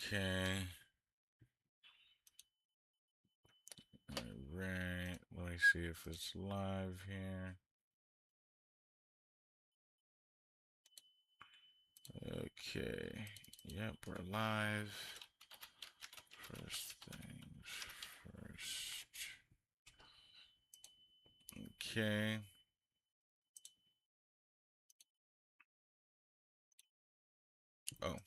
Okay. Alright. Let me see if it's live here. Okay. Yep, we're live. First things first. Okay. Oh,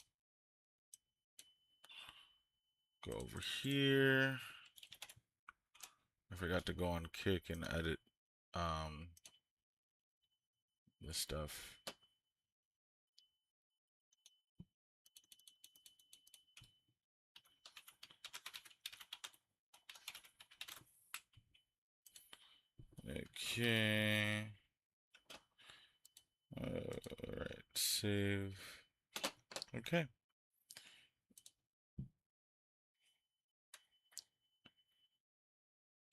go over here. I forgot to go on Kick and edit um the stuff. Okay. Alright, save. Okay.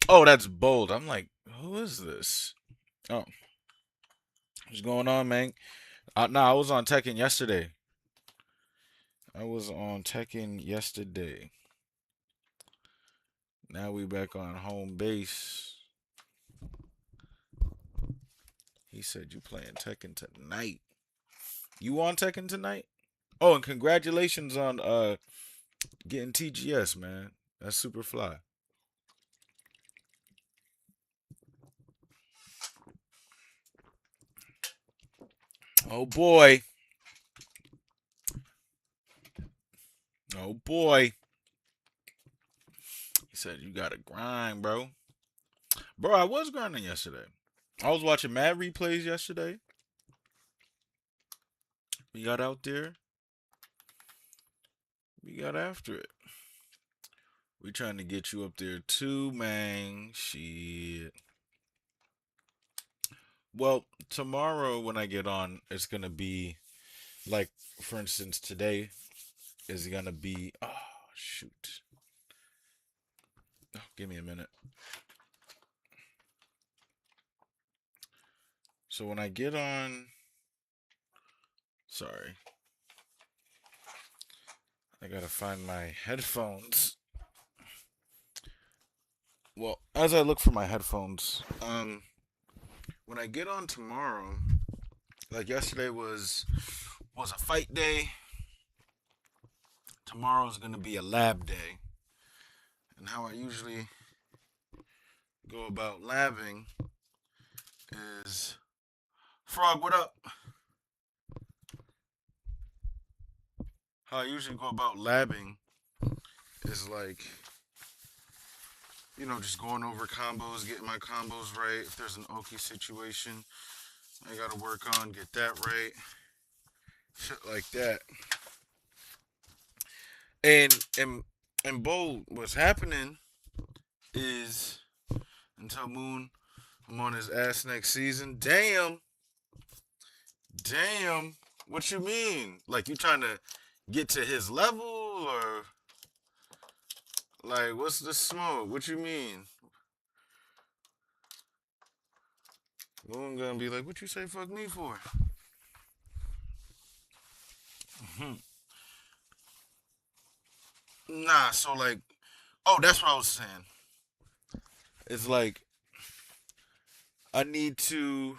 Oh, that's bold. I'm like, who is this? Oh, what's going on, man? Nah, I was on Tekken yesterday. I was on Tekken yesterday. Now we back on home base. He said you playing Tekken tonight. You on Tekken tonight? Oh, and congratulations on getting TGS, man. That's super fly. Oh boy. Oh boy. He said you gotta grind, bro. Bro, I was grinding yesterday. I was watching mad replays yesterday. We got out there. We got after it. We trying to get you up there too, man. Shit. Well, tomorrow when I get on, it's gonna be like, for instance, today is gonna be. Oh shoot! Oh, give me a minute. So when I get on, sorry, I gotta find my headphones. Well, as I look for my headphones, when I get on tomorrow, like yesterday was a fight day. Tomorrow's gonna be a lab day, and how I usually go about labbing is Frog. What up? How I usually go about labbing is like, just going over combos, getting my combos right. If there's an Oki situation, I gotta work on, get that right. Shit like that. And Bo, what's happening is until Moon, I'm on his ass next season. Damn. Damn. What you mean? Like you trying to get to his level or like what's the smoke? What you mean? Moon gonna be like, what you say fuck me for? Nah, so like, oh, that's what I was saying. It's like I need to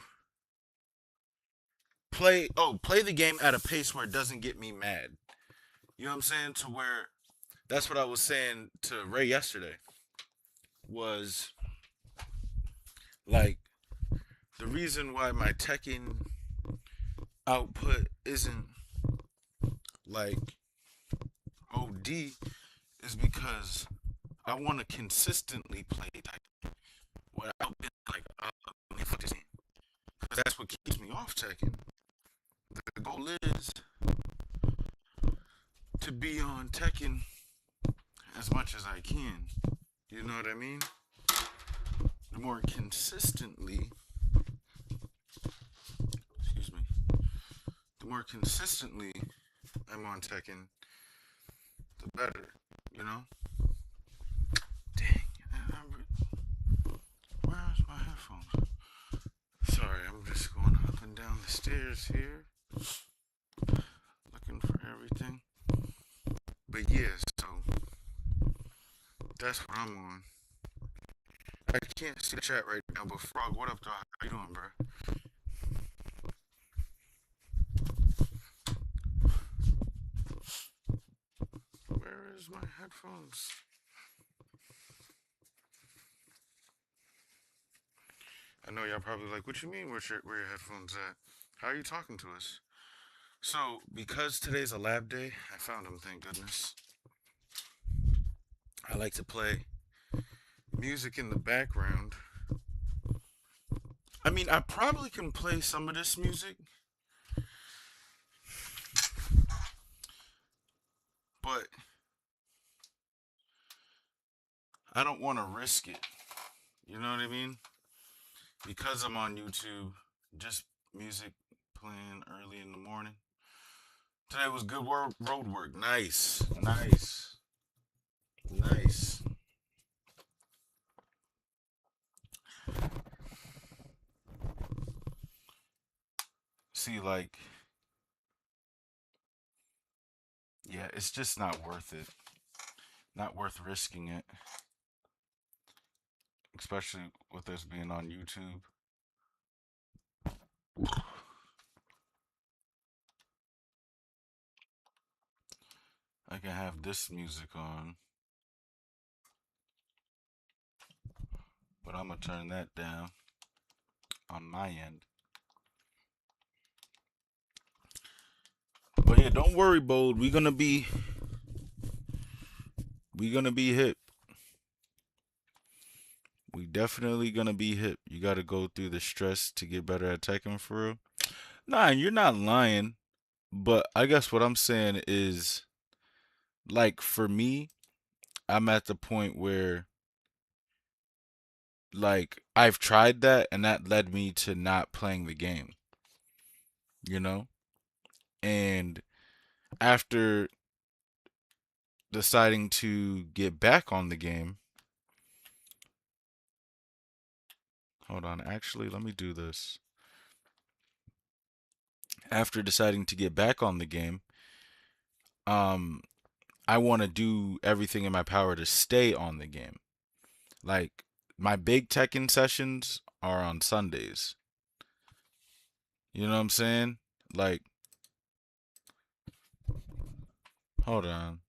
play the game at a pace where it doesn't get me mad. You know what I'm saying? To where that's what I was saying to Ray yesterday was like the reason why my Tekken output isn't like OD is because I want to consistently play Tekken without being like, because that's what keeps me off Tekken. The goal is to be on Tekken as much as I can. You know what I mean? The more consistently, excuse me, the more consistently I'm on Tekken, the better. You know? Dang, where's my headphones? Sorry, I'm just going up and down the stairs here, looking for everything. But yeah, so that's what I'm on. I can't see the chat right now, but Frog, what up, dog? How you doing, bro? Where is my headphones? I know y'all probably like, what you mean? Where your headphones at? How are you talking to us? So, because today's a lab day, I found them. Thank goodness. I like to play music in the background. I mean, I probably can play some of this music, but I don't want to risk it. You know what I mean? Because I'm on YouTube, just music playing early in the morning. Today was good road work. Nice. Nice. Nice. See, like, yeah, it's just not worth it. Not worth risking it. Especially with us being on YouTube. I can have this music on, but I'm gonna turn that down on my end. But yeah, don't worry, Bold. We gonna be hip. We definitely gonna be hip. You gotta go through the stress to get better at Tekken for real. Nah, you're not lying. But I guess what I'm saying is, like, for me, I'm at the point where, like, I've tried that and that led me to not playing the game, you know? And after deciding to get back on the game, hold on, actually, let me do this. After deciding to get back on the game, um, I want to do everything in my power to stay on the game. Like, my big Tekken sessions are on Sundays. You know what I'm saying? Like, hold on.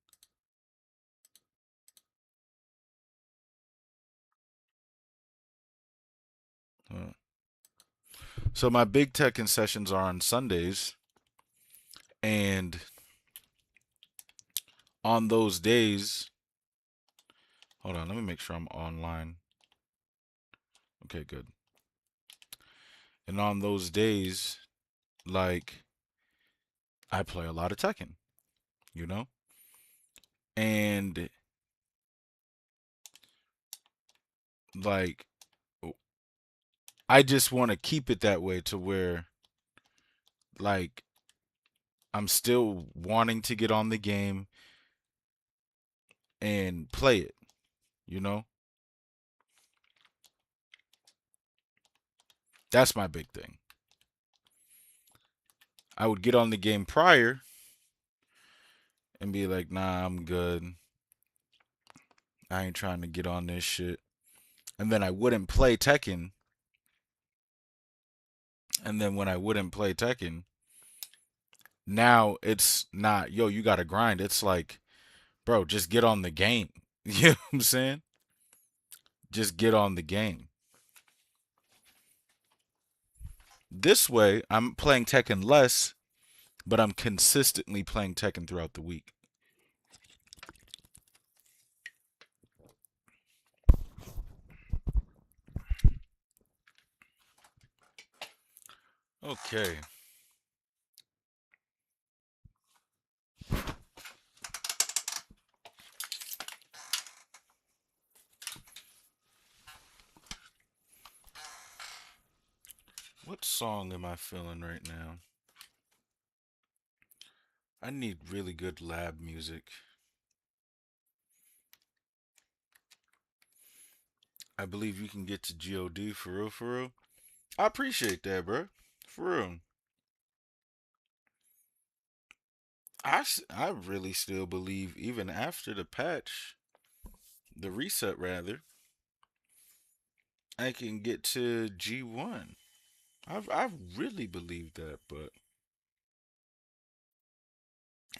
Uh, So my big Tekken sessions are on Sundays, and on those days, hold on, let me make sure I'm online. Okay, good. And on those days, like, I play a lot of Tekken, you know? And like I just want to keep it that way to where, like, I'm still wanting to get on the game and play it, you know? That's my big thing. I would get on the game prior and be like, "Nah, I'm good. I ain't trying to get on this shit." And then I wouldn't play Tekken. And then when I wouldn't play Tekken, now it's not, yo, you got to grind. It's like, bro, just get on the game. You know what I'm saying? Just get on the game. This way, I'm playing Tekken less, but I'm consistently playing Tekken throughout the week. Okay. What song am I feeling right now? I need really good lab music. I believe you can get to God for real, for real. I appreciate that, bro. For real. I really still believe even after the patch, the reset rather, I can get to G1. I really believe that, but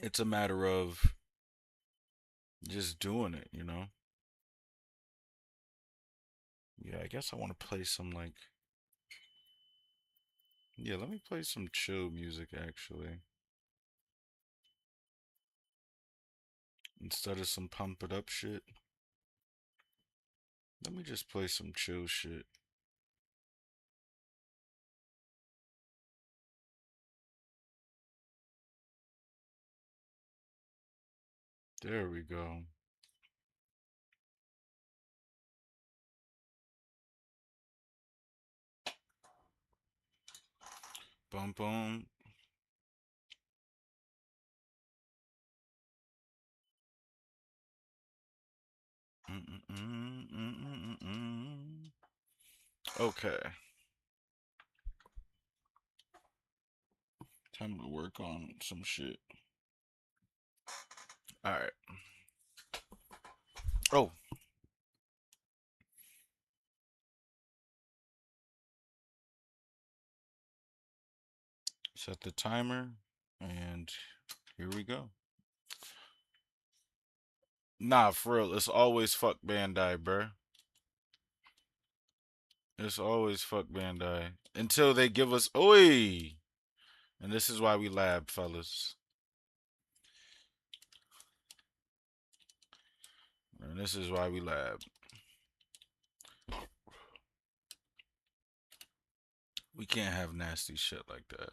it's a matter of just doing it, you know? Yeah, I guess I want to play some like yeah, let me play some chill music actually. Instead of some pump it up shit. Let me just play some chill shit. There we go. Boom boom. Mm-mm-mm-mm-mm-mm. Okay. Time to work on some shit. Alright. Oh, set the timer and here we go. Nah, for real, it's always fuck Bandai, bruh. It's always fuck Bandai. Until they give us oi! And this is why we lab, fellas. And this is why we lab. We can't have nasty shit like that.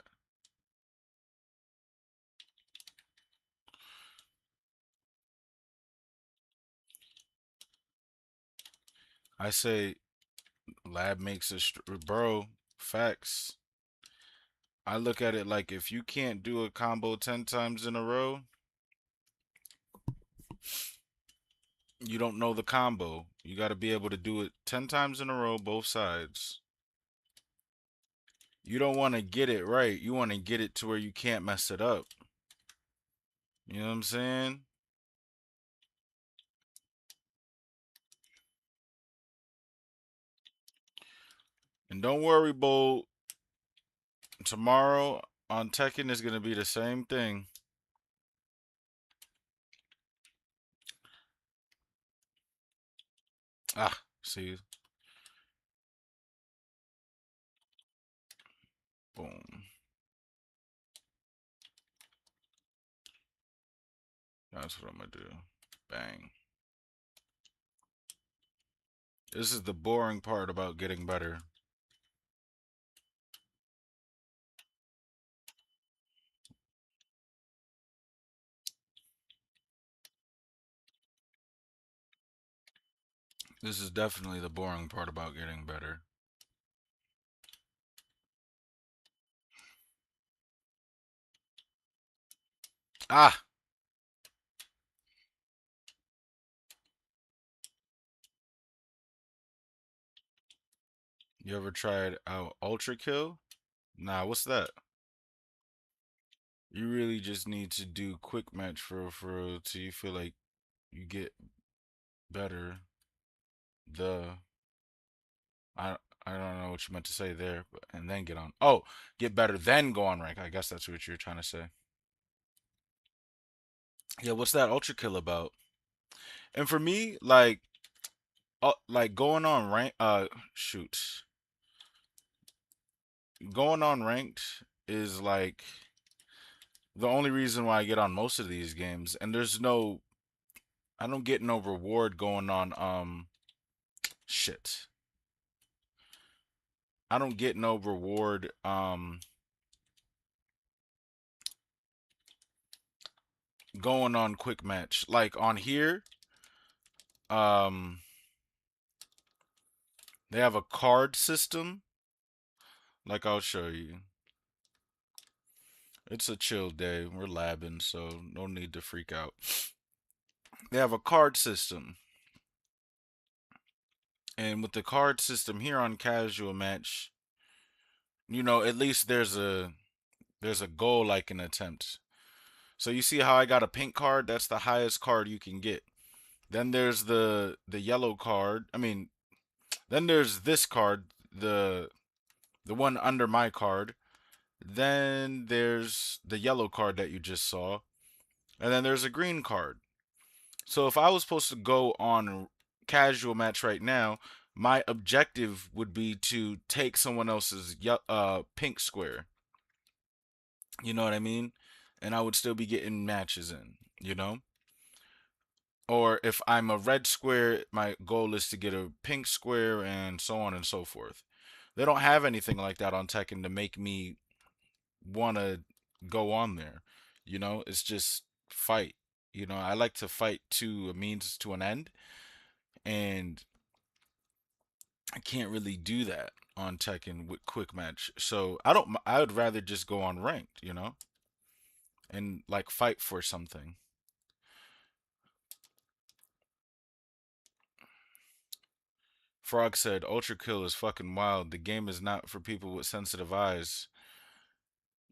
I say lab makes us, bro, facts. I look at it like if you can't do a combo 10 times in a row, you don't know the combo. You got to be able to do it 10 times in a row, both sides. You don't want to get it right. You want to get it to where you can't mess it up. You know what I'm saying? And don't worry, Bo. Tomorrow on Tekken is going to be the same thing. Ah, see. Boom. That's what I'm going to do. Bang. This is the boring part about getting better. This is definitely the boring part about getting better. Ah, you ever tried out Ultra Kill? Nah, what's that? You really just need to do quick match for real till you feel like you get better. The I I don't know what you meant to say there, but and then get on. Oh, get better then go on rank. I guess that's what you're trying to say. Yeah, what's that Ultra Kill about? And for me, like going on rank shoot. Going on ranked is like the only reason why I get on most of these games, and there's no I don't get no reward going on shit. I don't get no reward going on quick match. Like on here, um they have a card system. Like I'll show you. It's a chill day. We're labbing, so no need to freak out. They have a card system. And with the card system here on casual match, at least there's a goal I can attempt. So you see how I got a pink card? That's the highest card you can get. Then there's the yellow card. I mean, then there's this card, the one under my card. Then there's the yellow card that you just saw. And then there's a green card. So if I was supposed to go on a casual match right now, my objective would be to take someone else's pink square. You know what I mean? And I would still be getting matches in, you know? Or if I'm a red square, my goal is to get a pink square and so on and so forth. They don't have anything like that on Tekken to make me want to go on there. You know, it's just fight. You know, I like to fight to a means to an end, and I can't really do that on Tekken with quick match. So I would rather just go on ranked, you know, and like fight for something. Frog said, Ultra Kill is fucking wild. The game is not for people with sensitive eyes.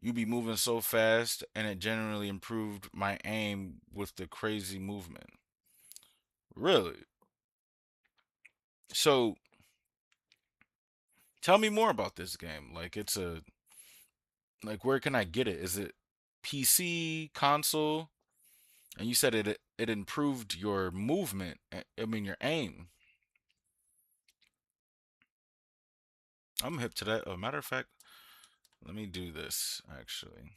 You be moving so fast, and it generally improved my aim with the crazy movement. Really? So, tell me more about this game. Where can I get it? Is it PC, console? And you said it improved your movement. I mean your aim. I'm hip to that. A matter of fact, let me do this actually.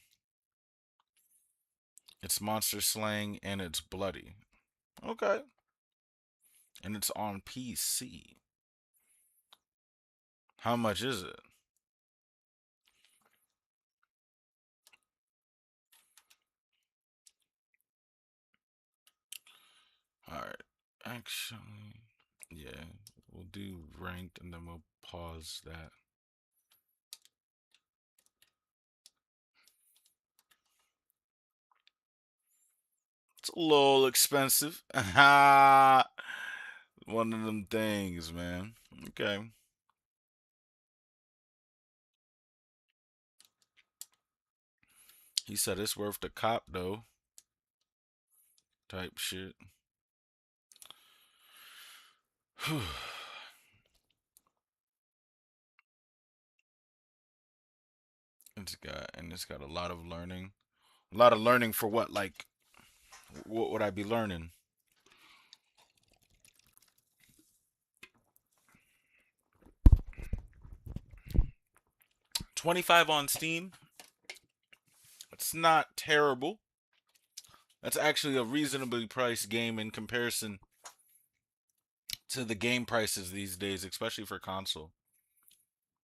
It's monster slaying and it's bloody. Okay. And it's on PC. How much is it? Alright. Actually, yeah. We'll do ranked and then we'll pause that. It's a little expensive. One of them things, man. Okay. He said it's worth the cop though. Type shit. It's got a lot of learning. A lot of learning for what? Like, what would I be learning? 25 on Steam. It's not terrible. That's actually a reasonably priced game in comparison to the game prices these days, especially for console.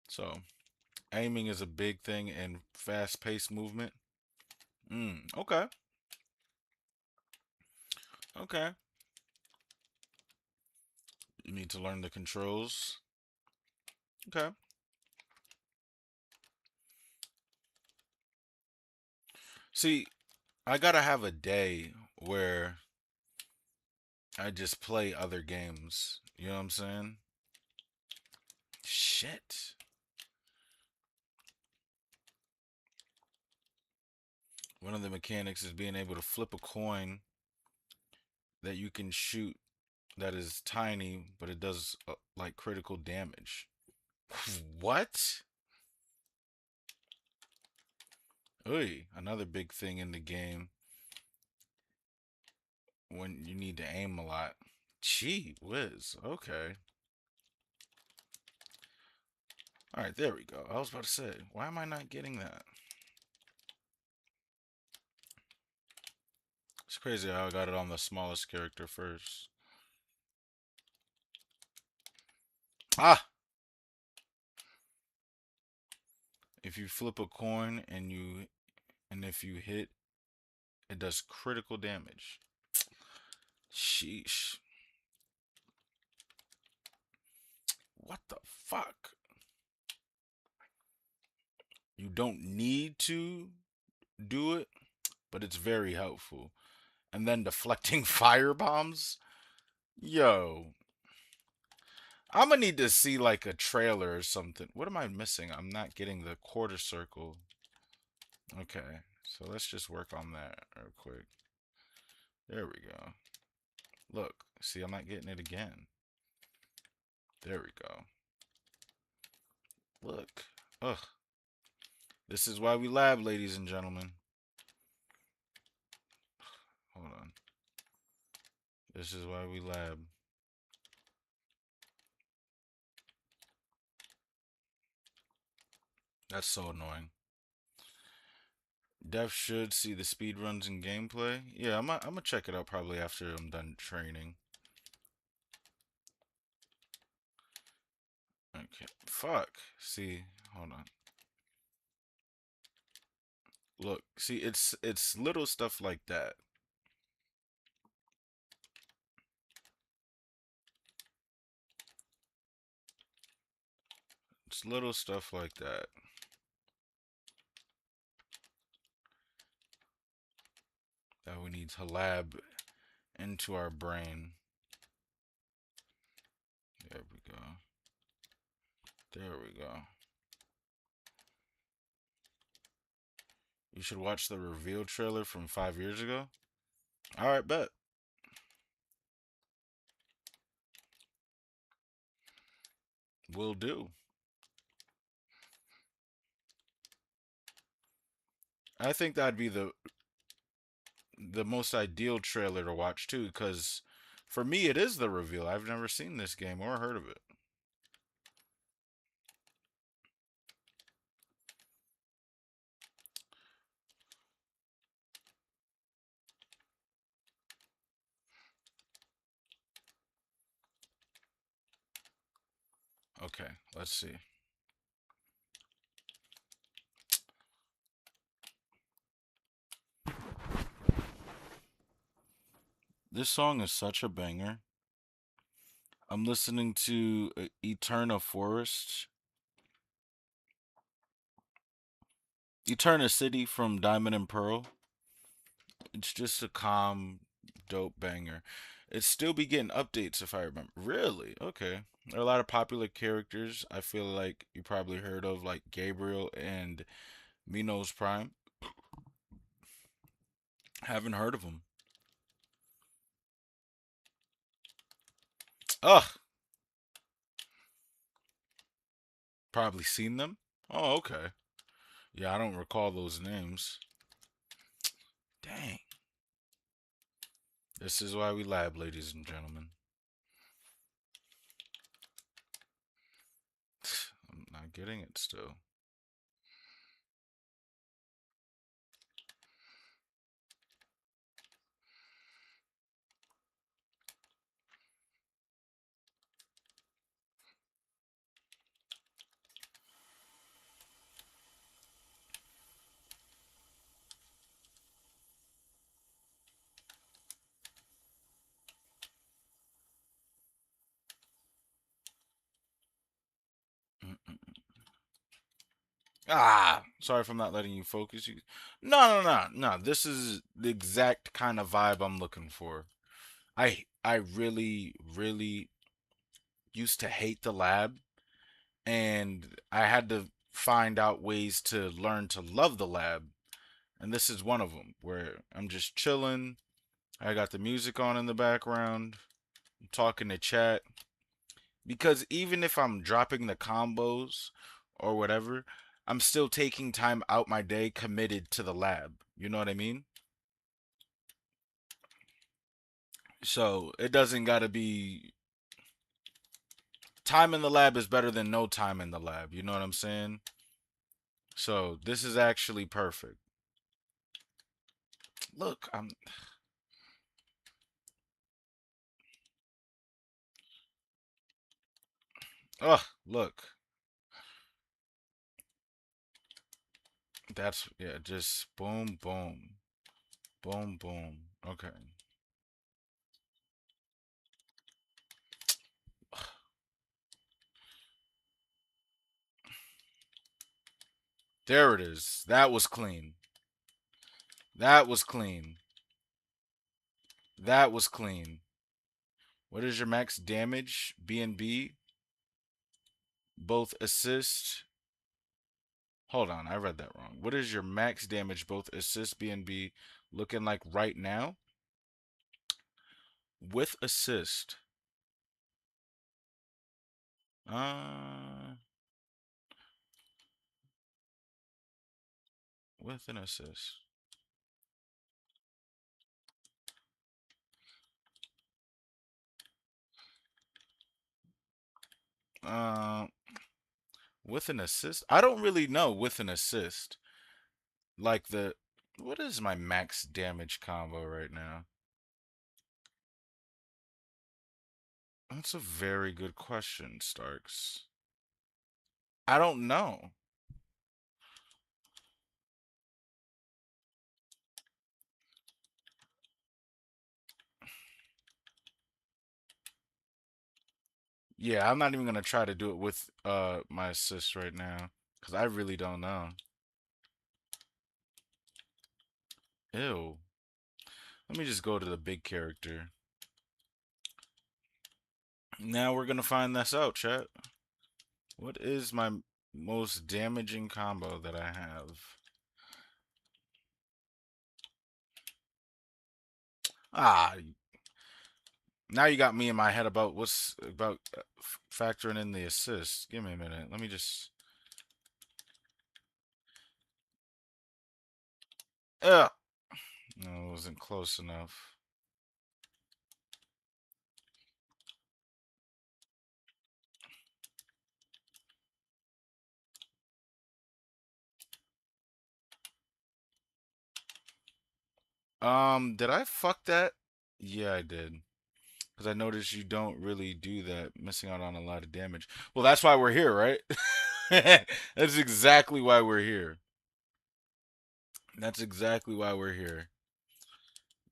So, aiming is a big thing and fast-paced movement. Okay. Okay. You need to learn the controls. Okay. See, I gotta have a day where I just play other games. You know what I'm saying? Shit. One of the mechanics is being able to flip a coin that you can shoot that is tiny, but it does like critical damage. What? Oy, another big thing in the game when you need to aim a lot. Gee whiz. Okay. All right, there we go. I was about to say, why am I not getting that? It's crazy how I got it on the smallest character first. Ah! If you flip a coin and if you hit, it does critical damage. Sheesh. What the fuck? You don't need to do it, but it's very helpful. And then deflecting fire bombs? Yo. I'm gonna need to see like a trailer or something. What am I missing? I'm not getting the quarter circle. Okay. So let's just work on that real quick. There we go. Look, see, I'm not getting it again. There we go. Look. Ugh. This is why we lab, ladies and gentlemen. Hold on. This is why we lab. That's so annoying. Dev should see the speed runs and gameplay. Yeah, I'm gonna check it out probably after I'm done training. Okay. Fuck. See, hold on. Look, see, it's little stuff like that. It's little stuff like that that we need to lab into our brain. There we go. There we go. You should watch the reveal trailer from 5 years ago. All right, bet. Will do. I think that'd be the most ideal trailer to watch too, because for me it is the reveal. I've never seen this game or heard of it. Okay, let's see. This song is such a banger. I'm listening to Eterna Forest. Eterna City from Diamond and Pearl. It's just a calm, dope banger. It's still be getting updates if I remember. Really? Okay. There are a lot of popular characters I feel like you probably heard of, like Gabriel and Minos Prime. Haven't heard of them. Ugh. Probably seen them. Oh, okay. Yeah, I don't recall those names. Dang. This is why we lab, ladies and gentlemen. I'm not getting it still. Mm-mm. Ah, sorry if I'm not letting you focus. No, no, no, no. This is the exact kind of vibe I'm looking for. I really, really used to hate the lab, and I had to find out ways to learn to love the lab, and this is one of them where I'm just chilling. I got the music on in the background, I'm talking to chat, because even if I'm dropping the combos or whatever, I'm still taking time out my day committed to the lab. You know what I mean? So it doesn't got to be time in the lab is better than no time in the lab. You know what I'm saying? So this is actually perfect. Look, I'm. Ugh, look. That's yeah. Just boom, boom, boom, boom. Okay. There it is. That was clean. That was clean. That was clean. What is your max damage? B and B, both assist. Hold on, I read that wrong. What is your max damage, both assist BNB, looking like right now? With assist. Uh, with an assist. Uh, with an assist? I don't really know with an assist. Like the, what is my max damage combo right now? That's a very good question, Starks. I don't know. Yeah, I'm not even gonna try to do it with my assist right now because I really don't know. Ew. Let me just go to the big character. Now we're gonna find this out, chat. What is my most damaging combo that I have? Ah, now you got me in my head about what's about factoring in the assist. Give me a minute. Let me just. Ugh. No, it wasn't close enough. Did I fuck that? Yeah, I did. Because I noticed you don't really do that, missing out on a lot of damage. Well, that's why we're here, right? That's exactly why we're here. That's exactly why we're here.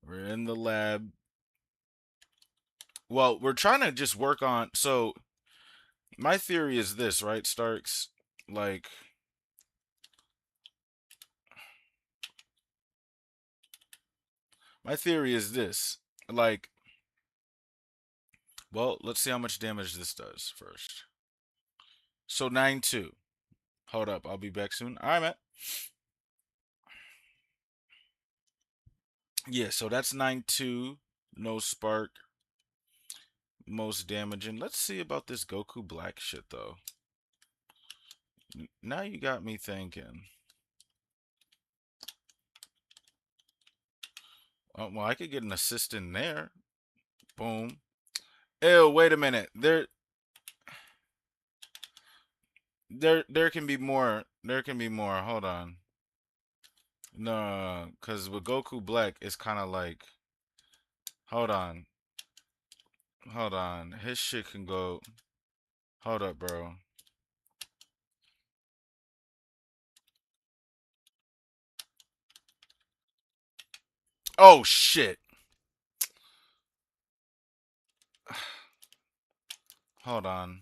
We're in the lab. Well, we're trying to just work on. So, my theory is this, right, Starks? Like, my theory is this. Like, well, let's see how much damage this does first. So, 9-2. Hold up, I'll be back soon. All right, man. Yeah, so that's 9-2. No spark. Most damaging. Let's see about this Goku Black shit, though. Now you got me thinking. Oh, well, I could get an assist in there. Boom. Ew, wait a minute. There can be more. There can be more. Hold on. No, because with Goku Black, it's kind of like. Hold on. Hold on. His shit can go. Hold up, bro. Oh, shit. Hold on.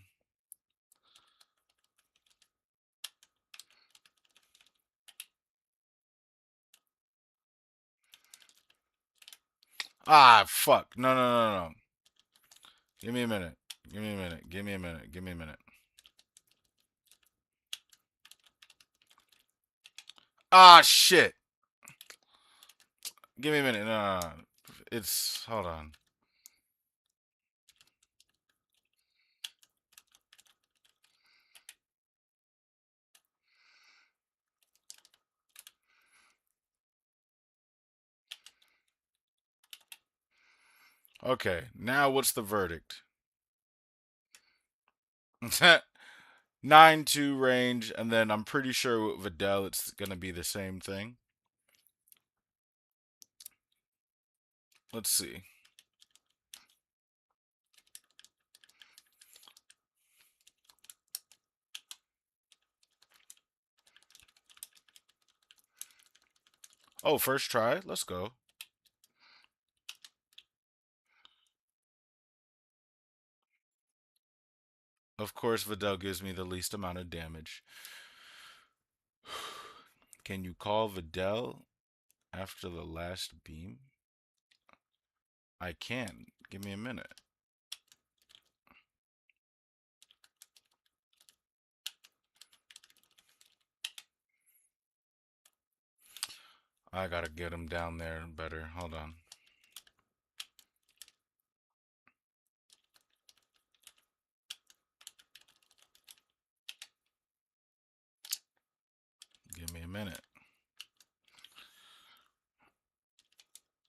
Ah, fuck. No, no, no, no. Give me a minute. Give me a minute. Give me a minute. Give me a minute. Ah, shit. Give me a minute. No, no, no. It's. Hold on. Okay. Now what's the verdict? 9-2 range, and then I'm pretty sure with Videl it's going to be the same thing. Let's see. Oh, first try. Let's go. Of course, Videl gives me the least amount of damage. Can you call Videl after the last beam? I can. Give me a minute. I gotta get him down there better. Hold on. Give me a minute.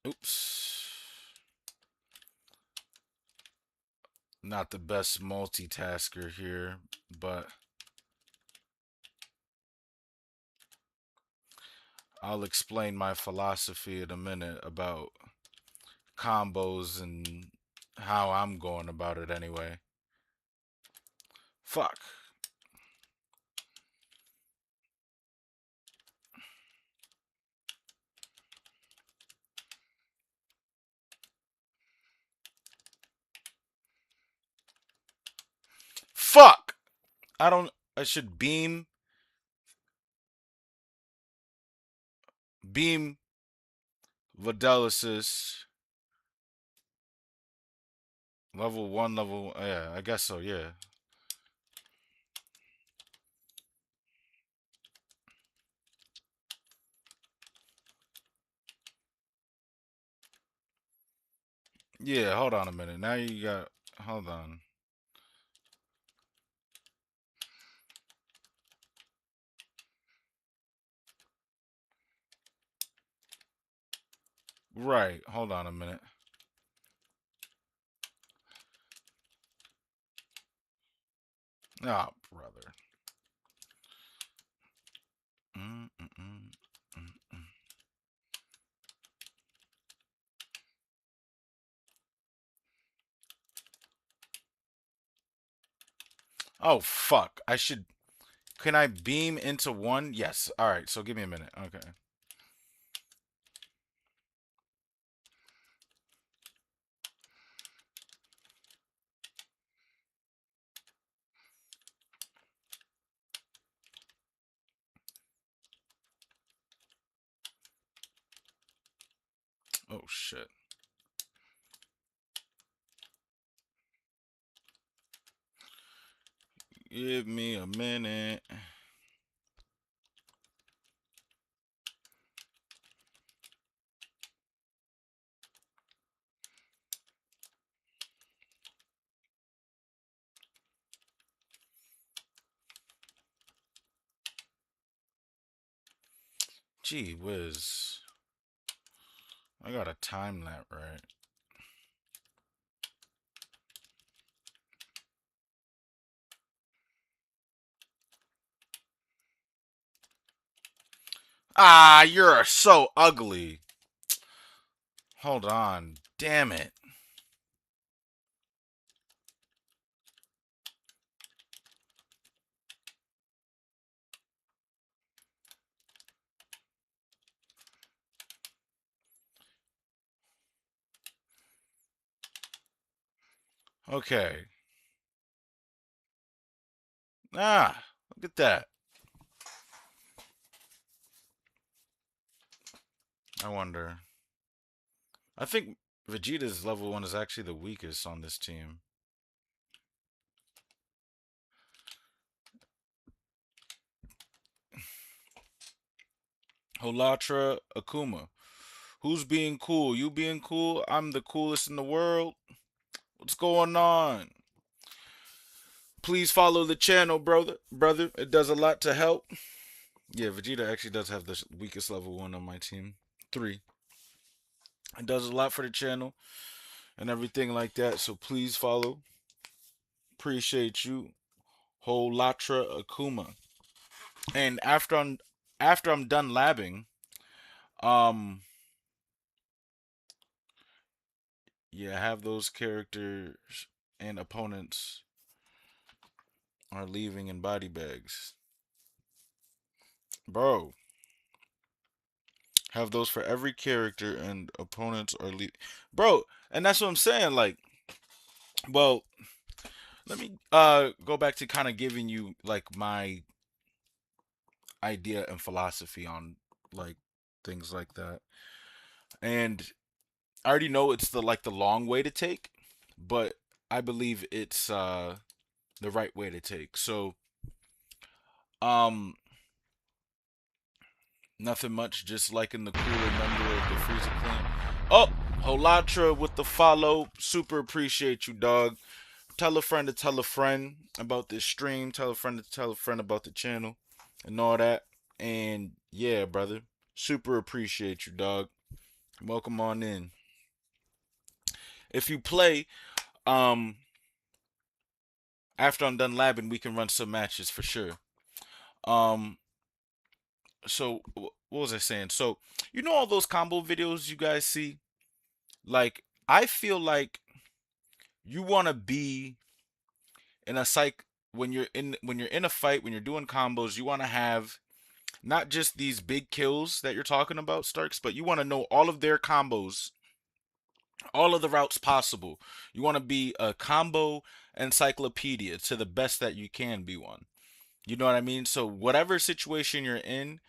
Oops. Not the best multitasker here, but I'll explain my philosophy in a minute about combos and how I'm going about it anyway. Fuck. Fuck! I don't. I should beam Vidalisis level 1, level. Yeah, I guess so, yeah. Yeah, hold on a minute. Now you got. Hold on. Right, hold on a minute. Ah, oh, brother. Mm-mm-mm. Oh, fuck. I should. Can I beam into one? Yes. Alright, so give me a minute. Okay. Oh, shit. Give me a minute. Gee whiz. I gotta time that right. Ah, you're so ugly. Hold on. Damn it. Okay. Ah, look at that. I wonder. I think Vegeta's level 1 is actually the weakest on this team. Holatra Akuma. Who's being cool? You being cool? I'm the coolest in the world. What's going on? Please follow the channel, brother. Brother, it does a lot to help. Yeah, Vegeta actually does have the weakest level 1 on my team. 3. It does a lot for the channel and everything like that, so please follow. Appreciate you. Holatra Akuma. And after I'm done labbing, um yeah, have those characters and opponents are leaving in body bags. Bro, have those for every character and opponents are leaving. Bro, and that's what I'm saying. Like, well, let me go back to kind of giving you like my idea and philosophy on like things like that. And I already know it's the long way to take, but I believe it's the right way to take. So, um Nothing much, just liking the cooler number of the freezer clan. Oh, Holatra with the follow. Super appreciate you, dog. Tell a friend to tell a friend about this stream. Tell a friend to tell a friend about the channel and all that. And yeah, brother. Super appreciate you, dog. Welcome on in. If you play, um, after I'm done labbing, we can run some matches for sure. Um, so what was I saying? So you know all those combo videos you guys see? Like I feel like you want to be in a psych when you're in a fight, when you're doing combos, you want to have not just these big kills that you're talking about, Starks, but you want to know all of their combos, all of the routes possible. You want to be a combo encyclopedia to the best that you can be one. You know what I mean? So whatever situation you're in,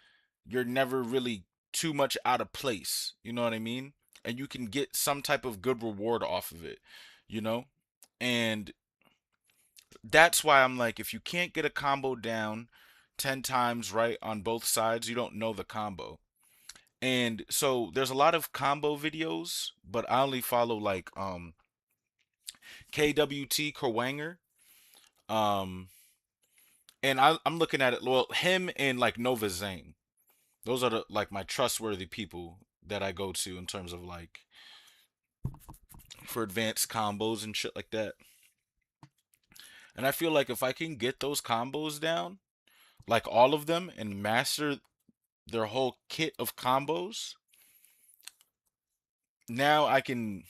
you're never really too much out of place. You know what I mean? And you can get some type of good reward off of it, you know? And that's why I'm like, if you can't get a combo down 10 times right on both sides, you don't know the combo. And so there's a lot of combo videos, but I only follow like KWT Kerwanger. Um and I'm looking at it, well, him and like Nova Zane. Those are the like my trustworthy people that I go to in terms of like for advanced combos and shit like that. And I feel like if I can get those combos down, like all of them, and master their whole kit of combos, now I can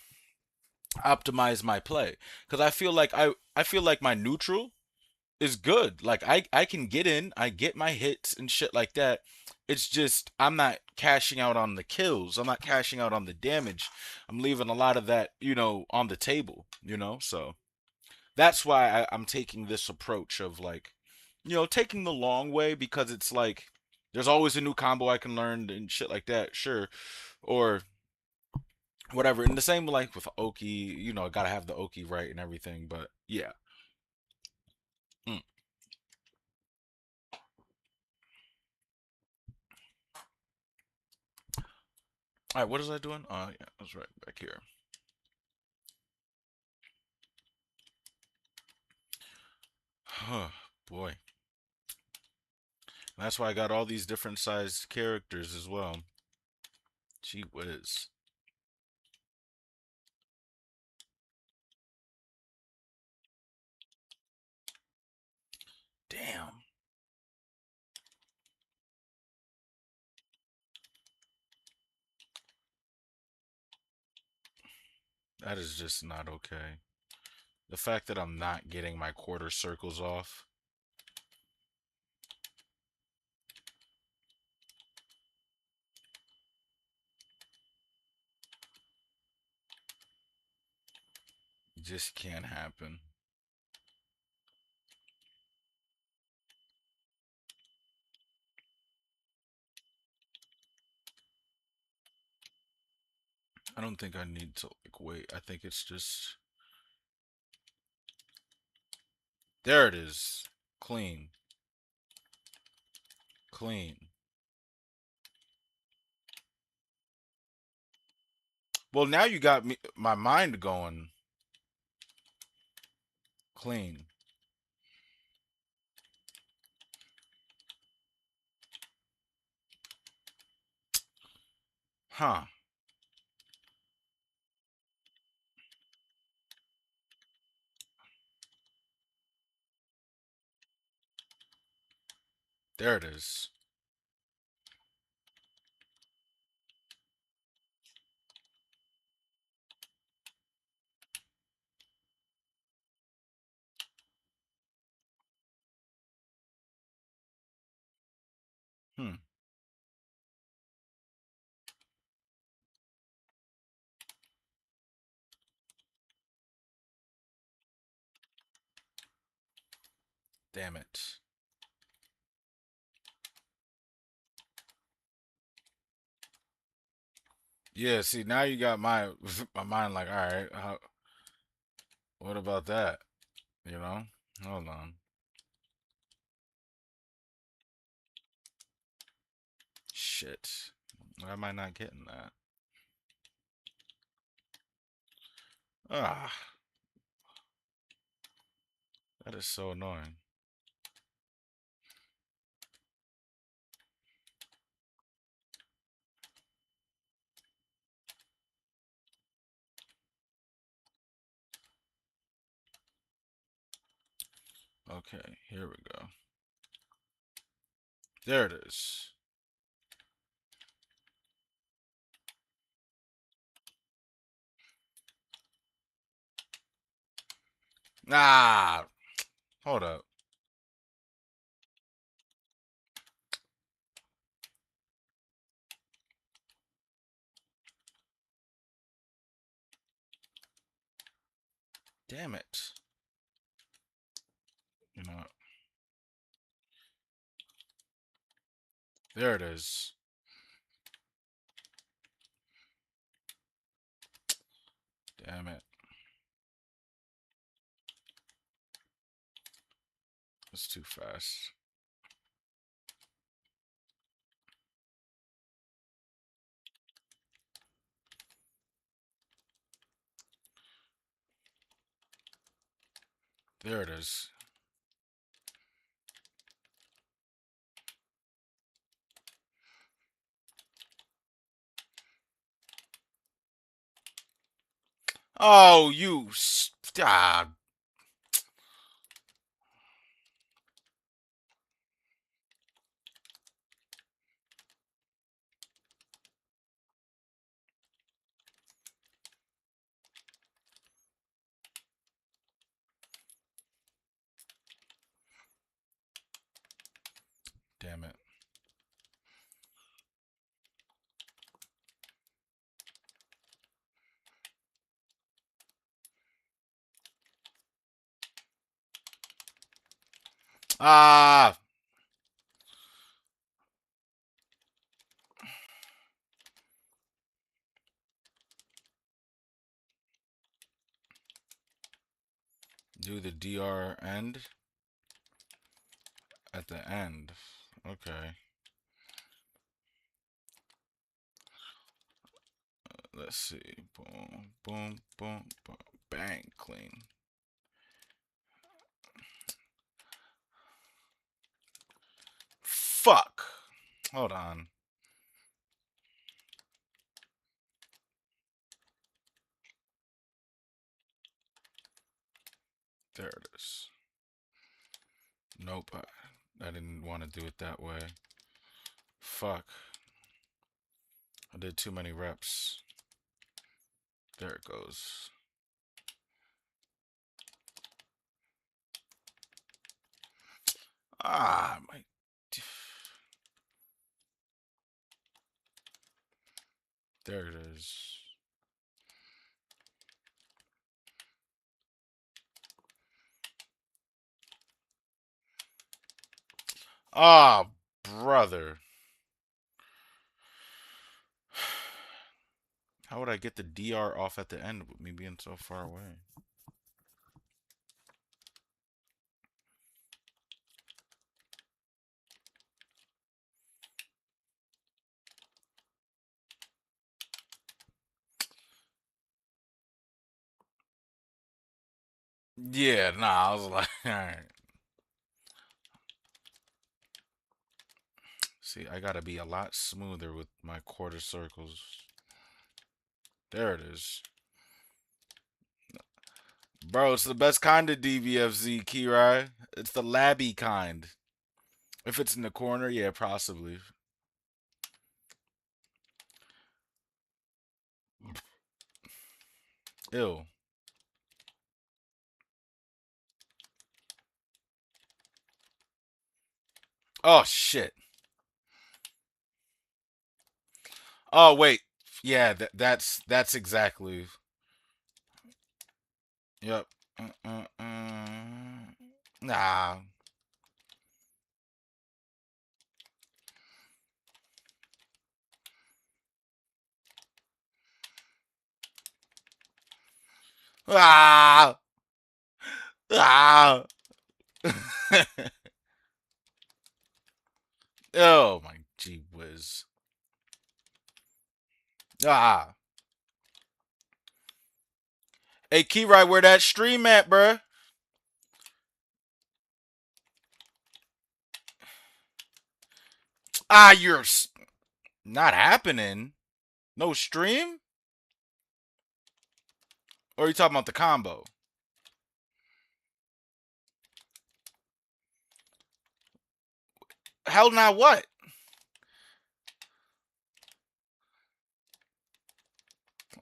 optimize my play. Because I feel like my neutral is good. Like I can get in, I get my hits and shit like that. It's just I'm not cashing out on the kills. I'm not cashing out on the damage. I'm leaving a lot of that, on the table, So that's why I'm taking this approach of like, taking the long way because it's like there's always a new combo I can learn and shit like that, sure. Or whatever. And the same like with Oki, I gotta have the Oki right and everything. But yeah. Mm. All right, what was I doing? Yeah, I was right back here. Huh, boy. That's why I got all these different sized characters as well. Gee whiz. Damn. That is just not okay. The fact that I'm not getting my quarter circles off. Just can't happen. I don't think I need to like wait. I think it's just there it is. Clean. Clean. Well, now you got me my mind going clean. Huh. There it is. Hmm. Damn it. Yeah, see, now you got my my mind like, all right, what about that? You know? Hold on. shit. Why am I not getting that? Ah, that is so annoying. Okay, here we go. There it is. Ah, hold up. Damn it. You know what? There it is. Damn it. It's too fast. There it is. Oh, you. Ah, damn it. Ah. Do the DR end at the end. Okay. Let's see. Boom, boom, boom, boom. Bang, clean. Fuck. Hold on. There it is. Nope. I didn't want to do it that way. Fuck. I did too many reps. There it goes. Ah, my. There it is. Ah, brother. How would I get the DR off at the end with me being so far away? Yeah, nah, I was like, alright. See, I gotta be a lot smoother with my quarter circles. There it is. Bro, it's the best kind of DVFZ, Kirai. It's the labby kind. If it's in the corner, yeah, possibly. Ew. Oh, shit. Oh, wait. Yeah, that's exactly. Yep. Nah. Ah! Ah! Oh my gee whiz. Ah. Hey, Key where that stream at, bruh? Ah, you're not happening. No stream? Or are you talking about the combo? Hell, not what?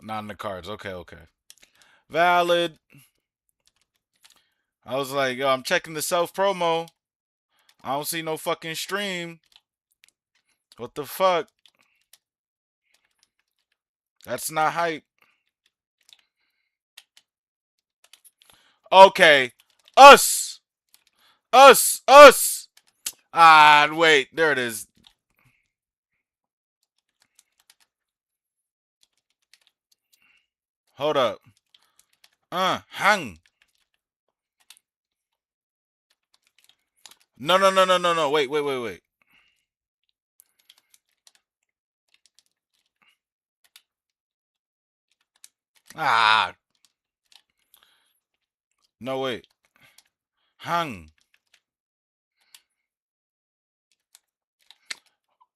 Not in the cards. Okay, okay. Valid. I was like, yo, I'm checking the self promo. I don't see no fucking stream. What the fuck? That's not hype. Okay. Us. Us. Us. Ah, wait. There it is. Hold up. Hang. No, no, no, no, no, no. Wait, wait, wait, wait. Ah. No, wait. Hang.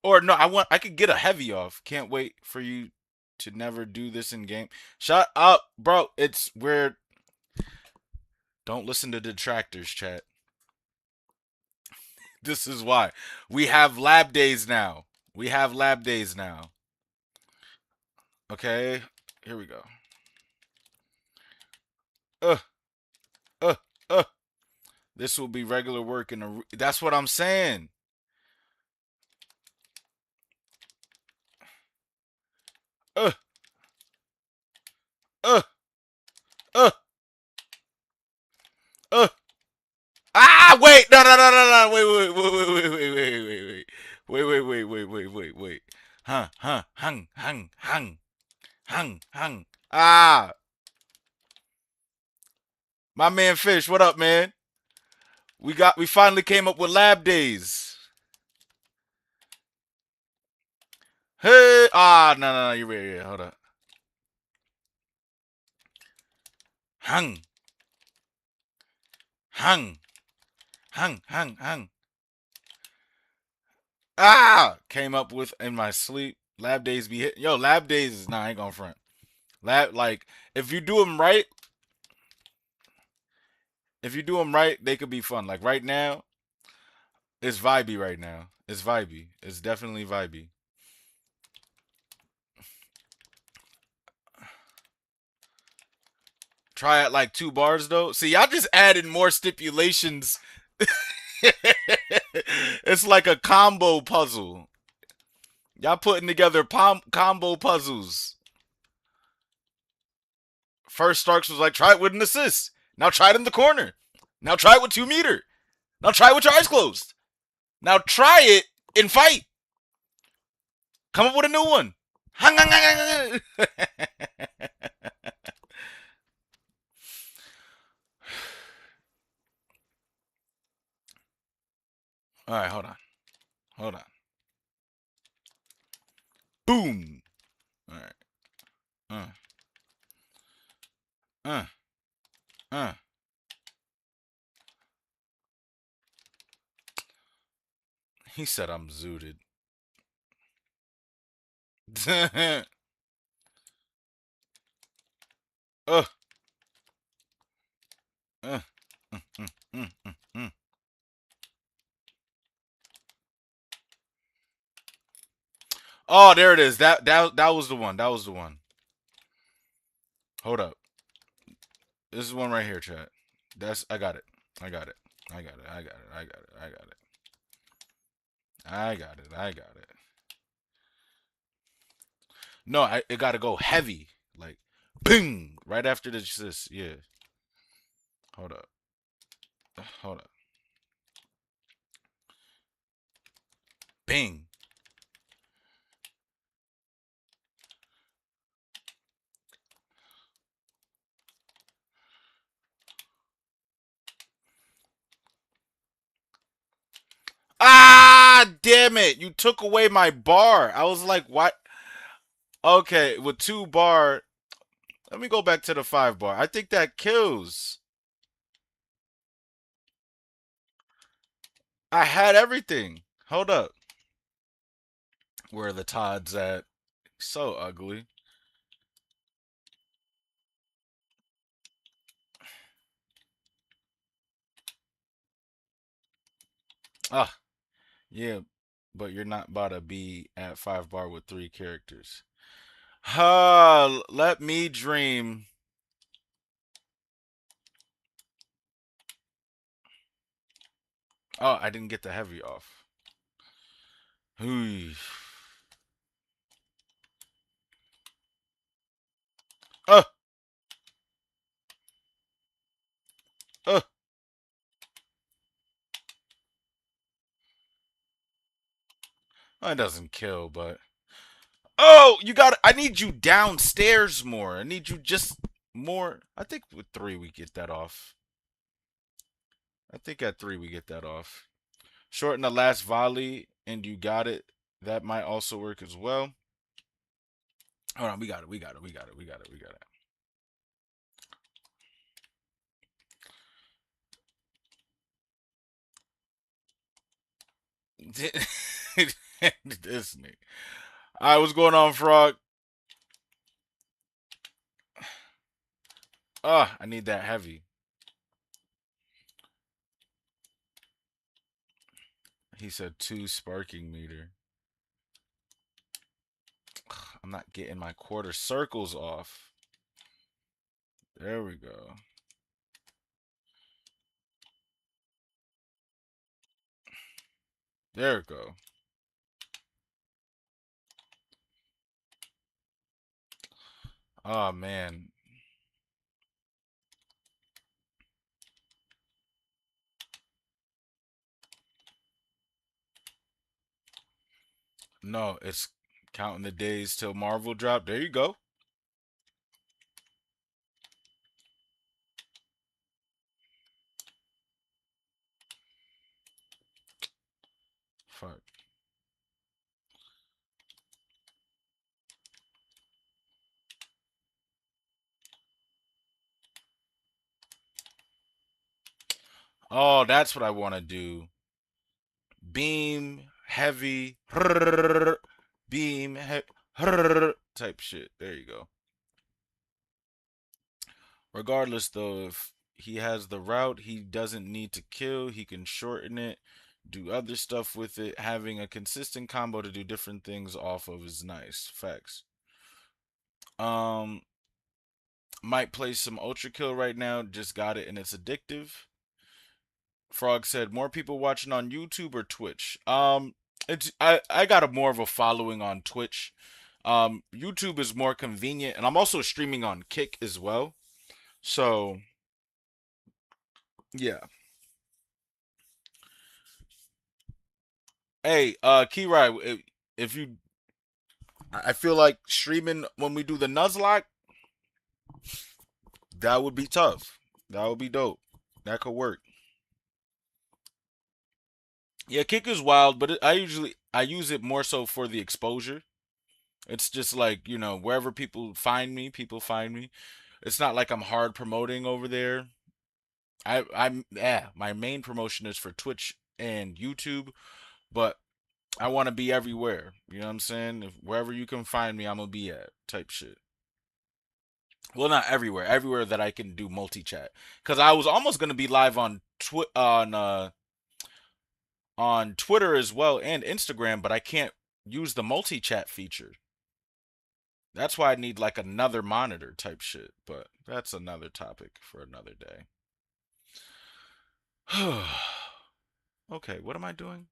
Or no, I could get a heavy off. Can't wait for you to never do this in game. Shut up, bro. It's weird. Don't listen to detractors, chat. This is why. We have lab days now. We have lab days now. Okay? Here we go. Uh, uh, uh. This will be regular work in a. That's what I'm saying. Uh, uh, uh, uh. Ah, wait, no, no, no, no, no, wait, wait, wait, wait, wait, wait, wait, wait, wait, wait, wait, wait, wait, wait. Hung. Ah, my man Fish, what up, man? We finally came up with lab days. Hey, no, no, no, you're right, yeah, hold up. Hung, hung, hung. Ah, came up with in my sleep. Lab days be hit. Yo, lab days is I ain't gonna front. Lab like if you do them right, they could be fun. Like right now, it's vibey right now. It's vibey. It's definitely vibey. Try it like 2 bars though. See, y'all just added more stipulations. It's like a combo puzzle. Y'all putting together combo puzzles. First Starks was like, try it with an assist. Now try it in the corner. Now try it with 2 meter. Now try it with your eyes closed. Now try it and fight. Come up with a new one. All right, hold on. Hold on. Boom. All right. Uh. Uh. Uh. He said I'm zooted. uh. Uh. Mm. Oh, there it is. That was the one. That was the one. Hold up. This is one right here, chat. I got it. I got it. I got it. I got it. I got it. I got it. I got it. I got it. No, it got to go heavy, like, bing, right after this. Yeah. Hold up. Hold up. Bing. Ah, damn it! You took away my bar. I was like, what? Okay, with 2 bar. Let me go back to the 5 bar. I think that kills. I had everything. Hold up. Where are the Todds at? So ugly. Ah, yeah, but you're not about to be at 5 bar with 3 characters. Let me dream. Oh, I didn't get the heavy off. Hooey. Uh, uh. Well, it doesn't kill, but oh, you got. I need you downstairs more. I need you just more. I think with 3 we get that off. I think at 3 we get that off. Shorten the last volley, and you got it. That might also work as well. Hold on, we got it. We got it. We got it. We got it. We got it. Disney. All right, what's going on, Frog? I need that heavy. He said 2 sparking meter. I'm not getting my quarter circles off. There we go. There we go. Oh man. No, it's counting the days till Marvel drop. There you go. Fuck. Oh, that's what I want to do. Beam, heavy, beam, type shit. There you go. Regardless, though, if he has the route, he doesn't need to kill. He can shorten it, do other stuff with it. Having a consistent combo to do different things off of is nice. Facts. Um, might play some Ultra Kill right now. Just got it, and it's addictive. Frog said, more people watching on YouTube or Twitch. It's I got a more of a following on Twitch. YouTube is more convenient, and I'm also streaming on Kick as well. So yeah. Hey, Keyrai, if you, I feel like streaming when we do the Nuzlocke, that would be tough. That would be dope. That could work. Yeah, Kick is wild, but I use it more so for the exposure. It's just like, wherever people find me. It's not like I'm hard promoting over there. My main promotion is for Twitch and YouTube, but I want to be everywhere. You know what I'm saying? Wherever you can find me, I'm gonna be at type shit. Well, not everywhere. Everywhere that I can do multi chat. Cuz I was almost going to be live on Twitter as well and Instagram, but I can't use the multi chat feature. That's why I need like another monitor type shit, but that's another topic for another day. Okay, what am I doing?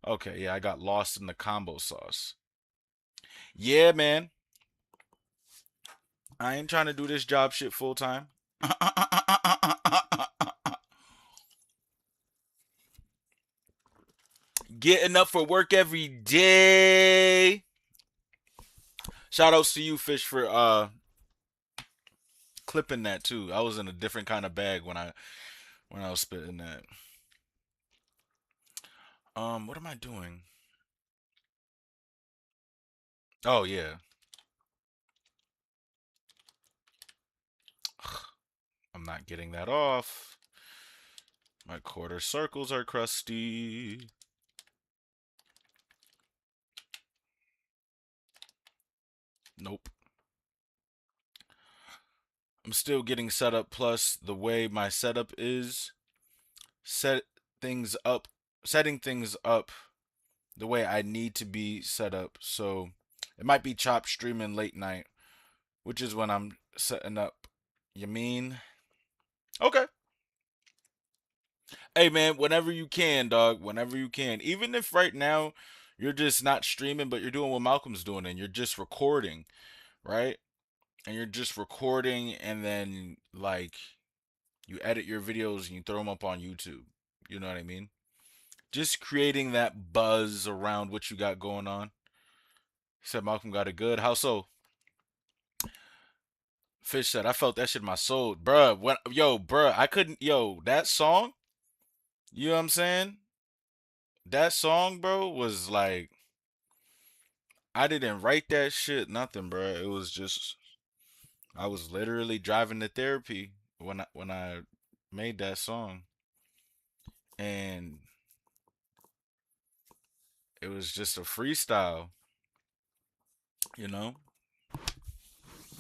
Okay, yeah, I got lost in the combo sauce. Yeah, man. I ain't trying to do this job shit full time. Getting up for work every day. Shout outs to you, Fish, for clipping that too. I was in a different kind of bag when I was spitting that. What am I doing? Oh yeah. I'm not getting that off. My quarter circles are crusty. Nope. I'm still getting set up. Plus, the way my setup is, set things up, setting things up the way I need to be set up. So it might be chop streaming late night, which is when I'm setting up. You mean? Okay. Hey man, whenever you can, dog. Whenever you can. Even if right now you're just not streaming, but you're doing what Malcolm's doing and you're just recording, right? And you're just recording and then like you edit your videos and you throw them up on YouTube. You know what I mean? Just creating that buzz around what you got going on. He said Malcolm got it good. How so? Fish said I felt that shit in my soul, bruh. What, yo, bruh? I couldn't, yo, that song. You know what I'm saying? That song, bro, was like I didn't write that shit, nothing, bruh. It was just I was literally driving to therapy when I made that song, and it was just a freestyle, you know.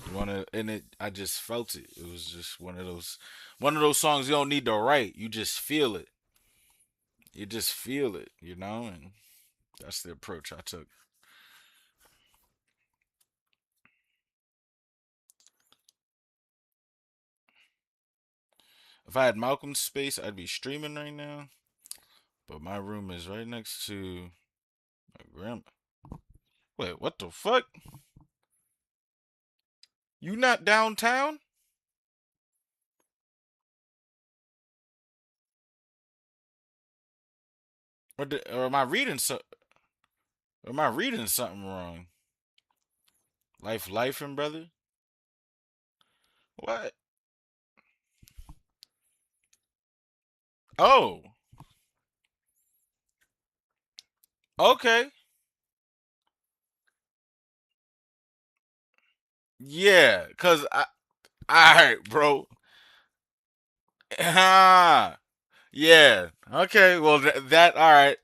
You wanna, and it, I just felt it. It was just one of those songs you don't need to write. You just feel it. You just feel it, you know, and that's the approach I took. If I had Malcolm's space, I'd be streaming right now. But my room is right next to my grandma. Wait, what the fuck? You not downtown? Or am I reading so? Or am I reading something wrong? Life, and brother. What? Oh, okay. Yeah, cause all right, bro. Ah, yeah. Okay, well that all right.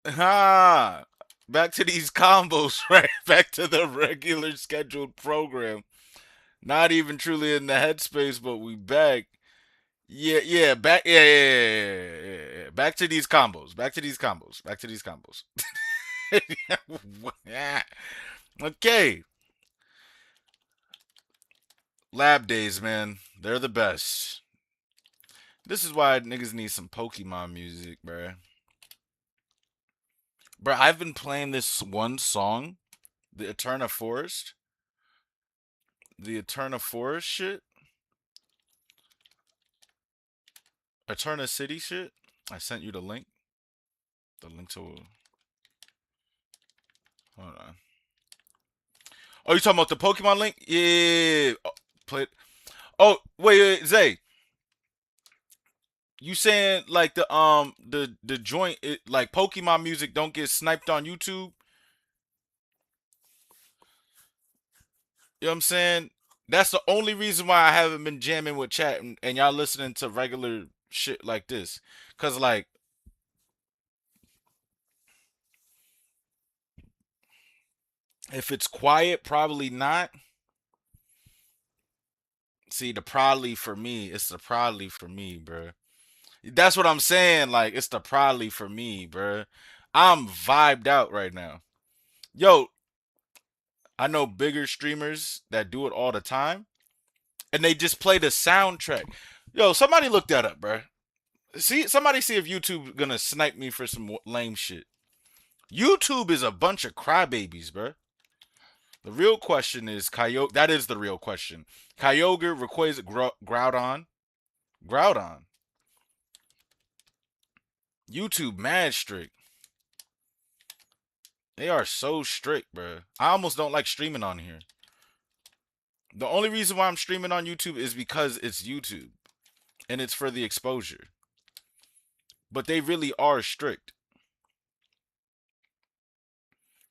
Ah, back to these combos, right? Back to the regular scheduled program. Not even truly in the headspace, but we back. Yeah, yeah, back. Yeah, yeah, yeah, yeah, yeah, yeah. Back to these combos. Back to these combos. Back to these combos. Okay, lab days, man. They're the best. This is why niggas need some Pokemon music, bruh. Bruh, I've been playing this one song, the Eterna Forest. The Eterna Forest shit. Eterna City shit. I sent you the link. The link to. Hold on. Oh, you talking about the Pokemon link? Yeah. Oh, play it. Oh, wait, Zay. You saying like the joint like Pokemon music don't get sniped on YouTube? You know what I'm saying? That's the only reason why I haven't been jamming with chat and y'all listening to regular shit like this. Cause like if it's quiet, probably not. See, the probably for me, it's the probably for me, bro. That's what I'm saying. Like it's the probably for me, bro. I'm vibed out right now. Yo, I know bigger streamers that do it all the time, and they just play the soundtrack. Yo, somebody look that up, bro. Somebody see if YouTube gonna snipe me for some lame shit. YouTube is a bunch of crybabies, bro. The real question is Kyogre. That is the real question. Kyogre, Rayquaza, Groudon, Groudon. YouTube mad strict. They are so strict, bro. I almost don't like streaming on here. The only reason why I'm streaming on YouTube is because it's YouTube and it's for the exposure. but they really are strict.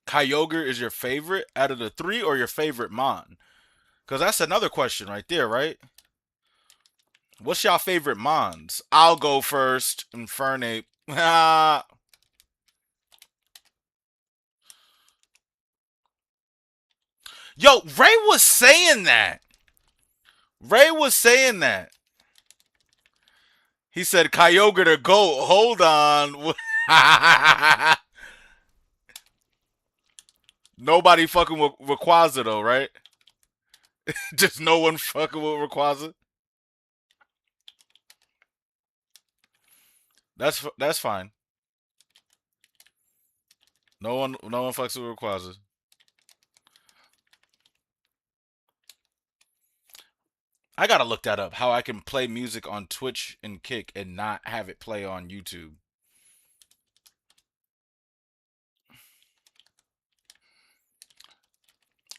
Kyogre is your favorite out of the three, or your favorite Mon? Because that's another question right there, right? What's y'all favorite Mons? I'll go first. Infernape. Yo, Ray was saying that. Ray was saying that. He said Kyogre to go. Hold on. Nobody fucking with Rayquaza though, right? Just no one fucking with Rayquaza. That's fine. No one fucks with Rayquaza. I gotta look that up. How I can play music on Twitch and Kick and not have it play on YouTube.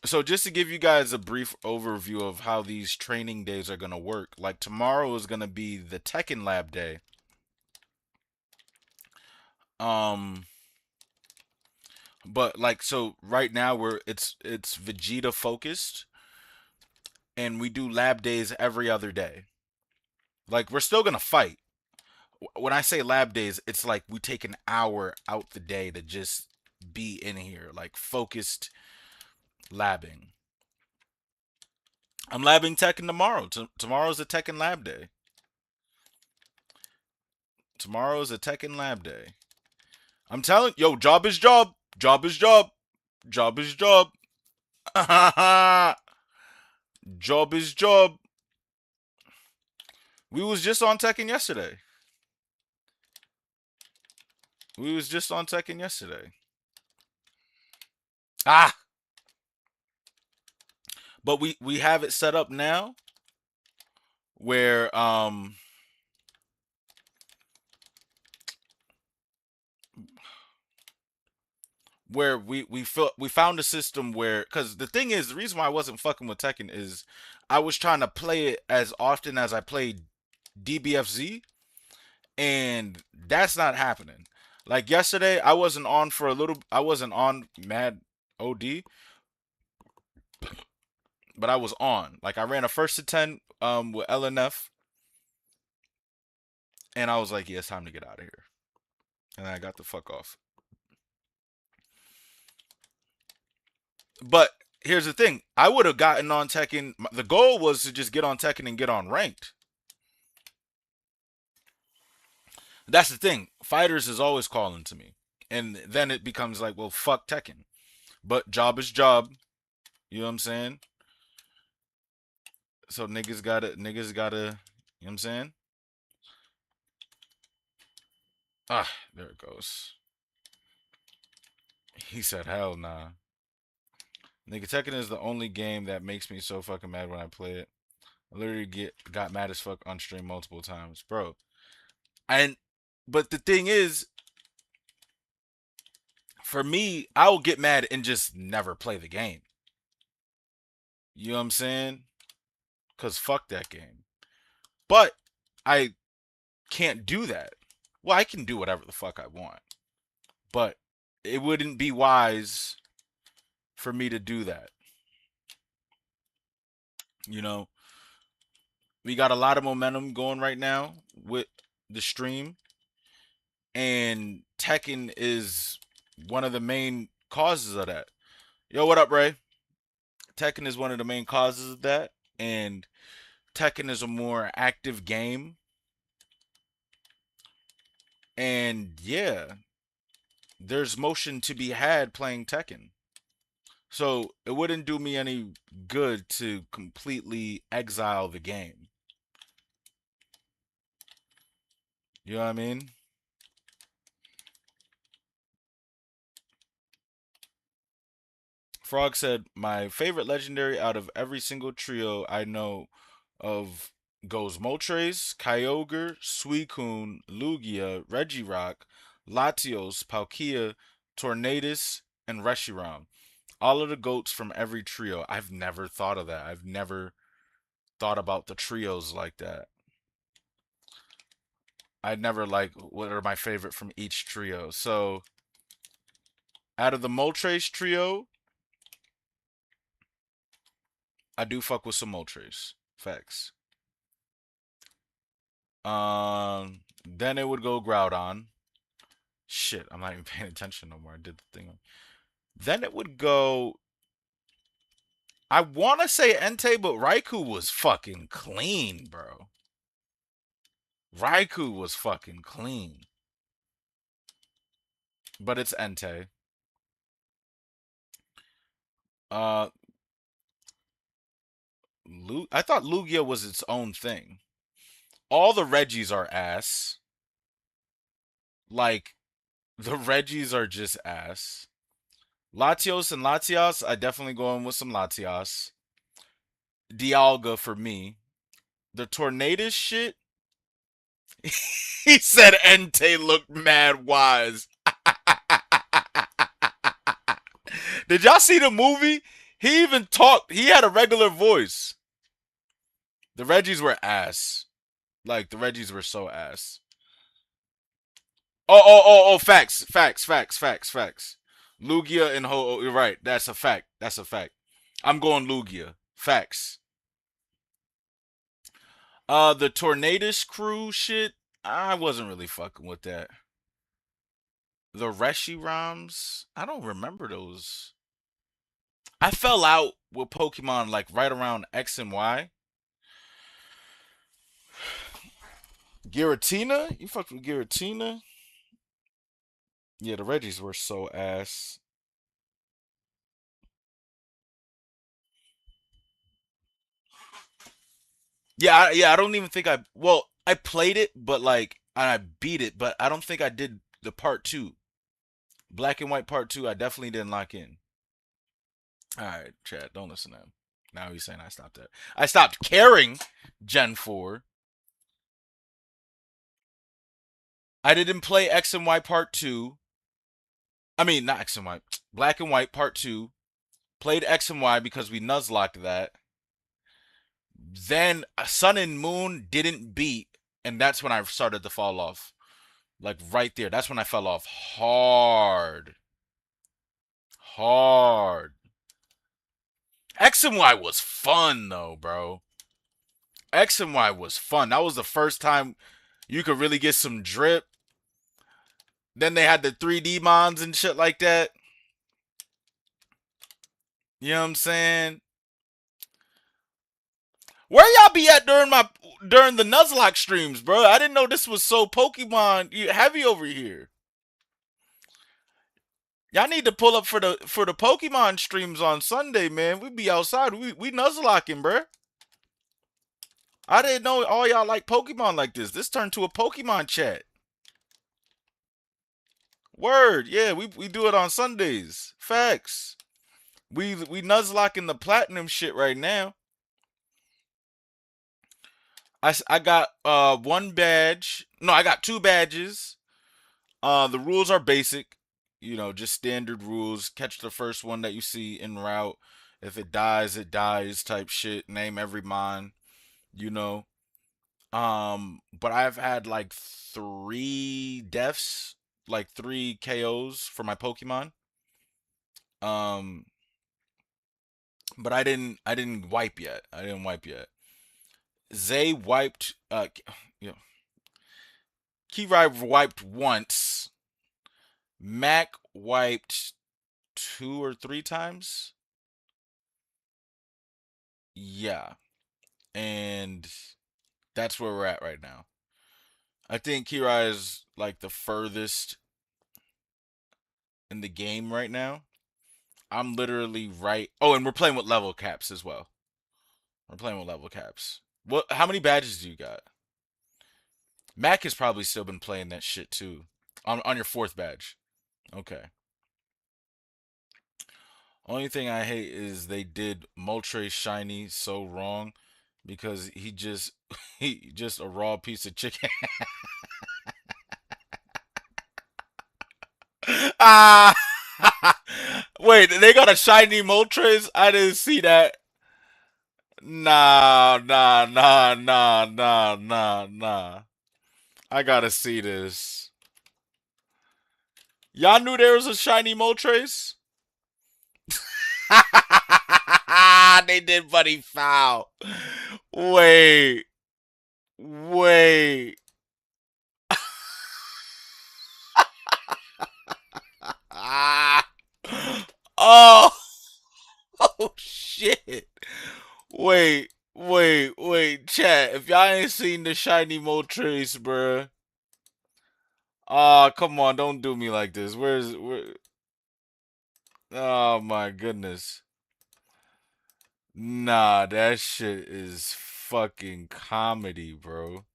So just to give you guys a brief overview of how these training days are gonna work, like tomorrow is gonna be the Tekken Lab day. Um, but like so right now it's Vegeta focused, and we do lab days every other day. Like we're still gonna fight. When I say lab days, it's like we take an hour out the day to just be in here, like focused labbing. I'm labbing Tekken tomorrow. Tomorrow's a Tekken lab day. Tomorrow's a Tekken lab day. I'm telling yo, job is job. Job is job. Job is job. Job is job. We was just on Tekken yesterday. We was just on Tekken yesterday. Ah, but we have it set up now where we found a system where, because the thing is, the reason why I wasn't fucking with Tekken is I was trying to play it as often as I played DBFZ, and that's not happening. Like yesterday, I wasn't on Mad OD, but I was on. Like I ran a first to 10 with LNF, and I was like, yeah, it's time to get out of here, and I got the fuck off. But here's the thing: I would have gotten on Tekken. The goal was to just get on Tekken and get on ranked. That's the thing. Fighters is always calling to me, and then it becomes like, well, fuck Tekken. But job is job. You know what I'm saying? So niggas gotta. You know what I'm saying? Ah, there it goes. He said, hell nah. Nigga, Tekken is the only game that makes me so fucking mad when I play it. I literally got mad as fuck on stream multiple times, bro. And but the thing is, for me, I will get mad and just never play the game. You know what I'm saying? Cause fuck that game. But I can't do that. Well, I can do whatever the fuck I want, but it wouldn't be wise for me to do that. You know, we got a lot of momentum going right now with the stream, and Tekken is one of the main causes of that. Yo, what up, Ray? Tekken is one of the main causes of that, and Tekken is a more active game, and yeah, there's motion to be had playing Tekken. So it wouldn't do me any good to completely exile the game. You know what I mean? Frog said, my favorite legendary out of every single trio I know of goes Moltres, Kyogre, Suicune, Lugia, Regirock, Latios, Palkia, Tornadus, and Reshiram. All of the goats from every trio. I've never thought of that. I've never thought about the trios like that. I never like what are my favorite from each trio. So out of the Moltres trio, I do fuck with some Moltres. Facts. Then it would go Groudon. Shit, I'm not even paying attention no more. I did the thing. Then it would go. I want to say Entei, but Raikou was fucking clean, bro. Raikou was fucking clean. But it's Entei. Uh, I thought Lugia was its own thing. All the Reggies are ass. Like, the Reggies are just ass. Latios and Latias, I definitely go in with some Latias. Dialga for me. The Tornadus shit, he said Entei looked mad wise. Did y'all see the movie? He even talked. He had a regular voice. The Reggies were ass. Like, the Reggies were so ass. Oh, facts, facts, facts, facts, facts. Lugia and Ho, you're right. That's a fact. That's a fact. I'm going Lugia. Facts. The Tornadus crew shit, I wasn't really fucking with that. The Reshiroms, I don't remember those. I fell out with Pokemon like right around X and Y. Giratina? You fucked with Giratina? Yeah, the Reggies were so ass. Yeah, I don't even think well, I played it, but like I beat it, but I don't think I did the part 2. Black and White part 2, I definitely didn't lock in. All right, Chad, don't listen to him. Now he's saying I stopped that. I stopped caring Gen 4. I didn't play X and Y part 2. I mean, not X and Y. Black and White part 2. Played X and Y because we nuzlocked that. Then Sun and Moon didn't beat, and that's when I started to fall off. Like right there. That's when I fell off hard. Hard. X and Y was fun though, bro. X and Y was fun. That was the first time you could really get some drip. Then they had the 3D mons and shit like that. You know what I'm saying? Where y'all be at during the Nuzlocke streams, bro? I didn't know this was so Pokemon heavy over here. Y'all need to pull up for the Pokemon streams on Sunday, man. We be outside. We Nuzlocking, bro. I didn't know all y'all like Pokemon like this. This turned to a Pokemon chat. Word, yeah, we do it on Sundays. Facts. We Nuzlocking the platinum shit right now. I got one badge. No, I got 2 badges. The rules are basic. You know, just standard rules. Catch the first one that you see en route. If it dies type shit. Name every mon, you know. But I've had like 3 deaths, like 3 KOs for my Pokemon. Um, but I didn't wipe yet. I didn't wipe yet. Zay wiped you know, Keyrive wiped once. Mac wiped 2 or 3 times. Yeah. And that's where we're at right now. I think Kira is like the furthest in the game right now. I'm literally right. Oh, and we're playing with level caps as well. We're playing with level caps. What? How many badges do you got? Mac has probably still been playing that shit too. On your 4th badge. Okay. Only thing I hate is they did Moltres Shiny so wrong because he just a raw piece of chicken. Ah, wait, they got a shiny Moltres? I didn't see that. Nah. I gotta see this. Y'all knew there was a shiny Moltres? They did Buddy Foul. Wait. Wait. Ah. Oh. Oh shit. Wait. Chat. If y'all ain't seen the shiny Moltres, bruh. Ah, come on, don't do me like this. Where? Oh my goodness. Nah, that shit is fucking comedy, bro.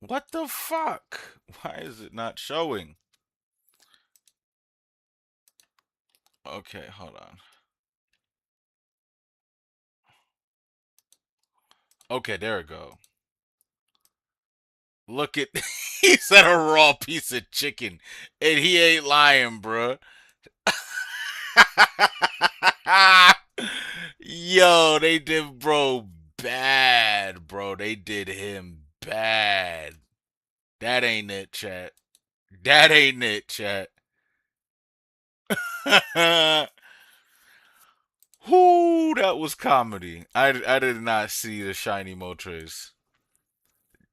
What the fuck? Why is it not showing? Okay, hold on. Okay, there we go. Look at he said a raw piece of chicken, and he ain't lying, bruh. Yo, they did bro bad, bro. They did him bad. That ain't it, chat. That ain't it, chat. Whoo, that was comedy. I did not see the shiny Moltres.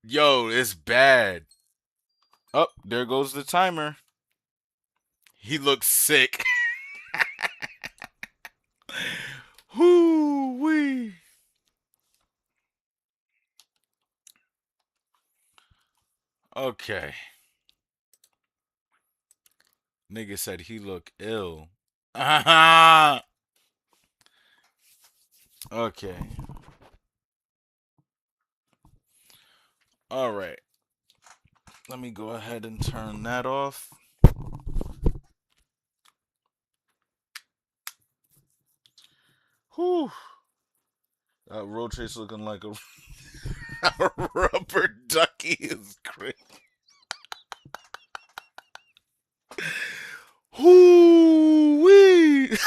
Yo, it's bad. Oh, there goes the timer. He looks sick. Whoo wee. Okay. Nigga said he look ill. Okay. All right. Let me go ahead and turn that off. Whew. That road chase looking like a, a rubber ducky is great. Whoo wee.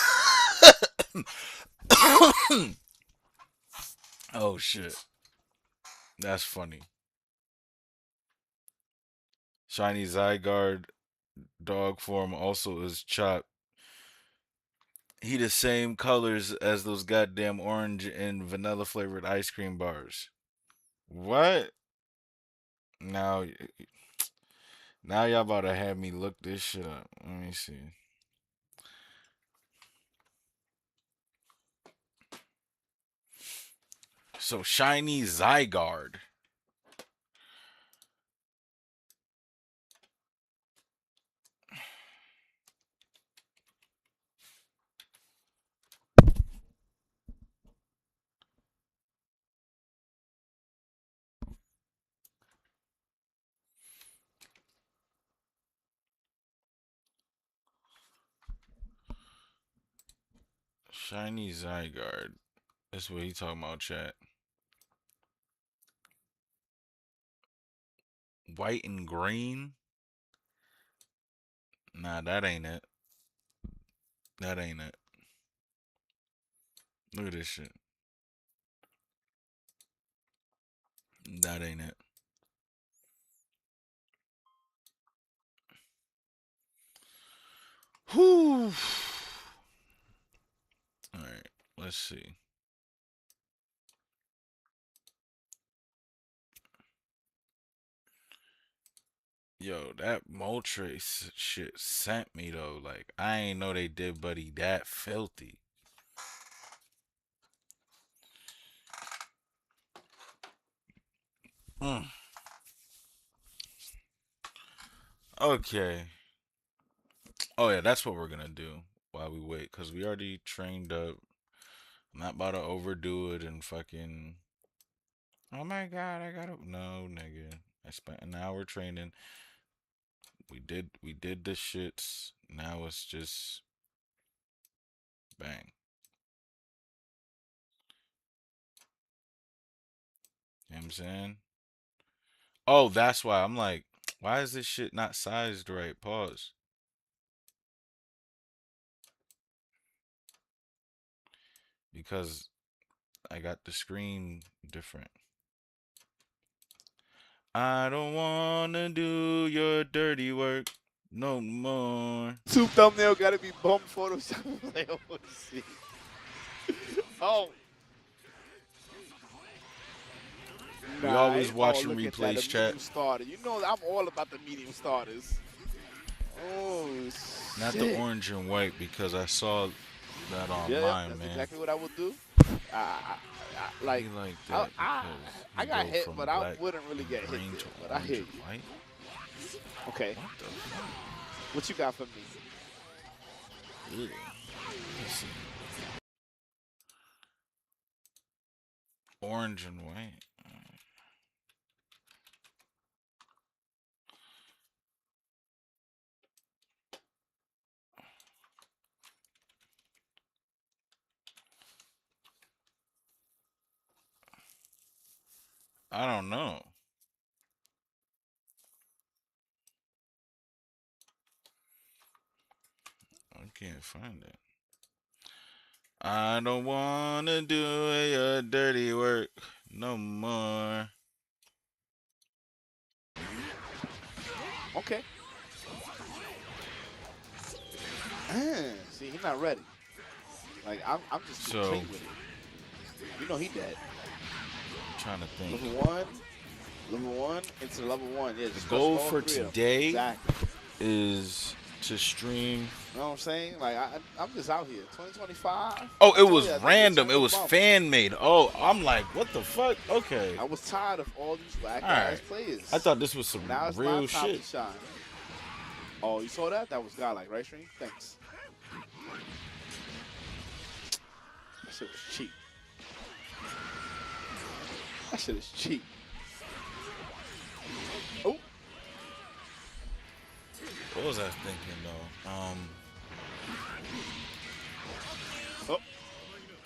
Oh shit. That's funny. Shiny Zygarde dog form also is chopped. He the same colors as those goddamn orange and vanilla flavored ice cream bars. What? Now, now y'all about to have me look this shit up. Let me see. So shiny Zygarde. Shiny Zygarde. That's what he talking about, chat. White and green? Nah, that ain't it. That ain't it. Look at this shit. That ain't it. Whew. Alright, let's see. Yo, that Moltres shit sent me though. Like, I ain't know they did Buddy that filthy. Mm. Okay. Oh yeah, that's what we're gonna do while we wait, cause we already trained up. I'm not about to overdo it and fucking. Oh my god, I gotta. No, nigga. I spent an hour training. We did the shits. Now it's just bang. You know what I'm saying? Oh, that's why I'm like, why is this shit not sized right? Pause. Because I got the screen different. I don't wanna do your dirty work no more. Two thumbnail gotta be bum Photoshop. Like, oh, shit. Oh. We always Nice. Oh, watching look at that. A replays, chat. medium starter. You know I'm all about the medium starters. Oh, Not the shit. orange and white because I saw that Yeah, online, that's man. exactly what I would do. Like, He like I, that I, because I he got go hit, from but I black wouldn't really get and hit green there. to But I orange hear and you. white. Okay. What the fuck? What you got for me? Ugh. Let's see. Orange and white. I don't know. I can't find it. I don't wanna do your dirty work no more. Okay. See, he's not ready. Like, I'm just too So, clean with it. You know he dead. I'm trying to think. Level one into level one. Yeah, The just crush goal all for 3 of them. today Exactly. is to stream. You know what I'm saying? Like, I'm just out here. 2025. Oh, I it told was you I think random. return It the was bump. fan made. Oh, I'm like, what the fuck? Okay. I was tired of all these whack All ass right. players. I thought this was some Now it's my real time shit. to shine. Oh, you saw that? That was godlike, right, Stream? Thanks. That shit was cheap. That shit is cheap. Oh. What was I thinking though?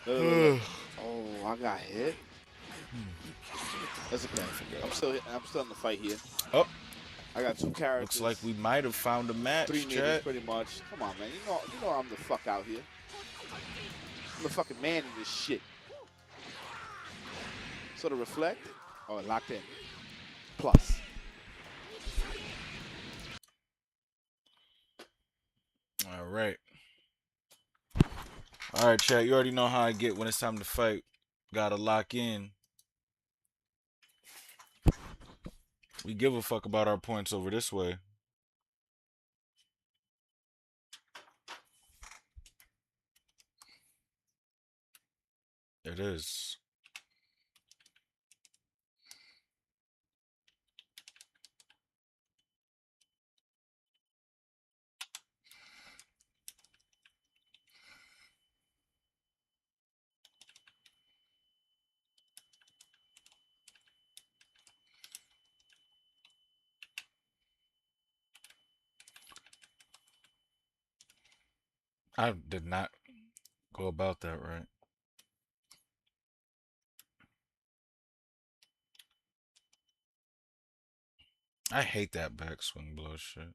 Oh. Oh, I got hit. That's okay. I'm still in the fight here. Oh, I got 2 characters. looks like we might have found a match, 3 meters, chat. pretty much. Come on, man. You know I'm the fuck out here. I'm the fucking man in this shit. So to reflect, oh, locked in. Plus. All right. All right, chat. You already know how I get when it's time to fight. Gotta lock in. We give a fuck about our points over this way. It is. I did not go about that right. I hate that backswing blow shit.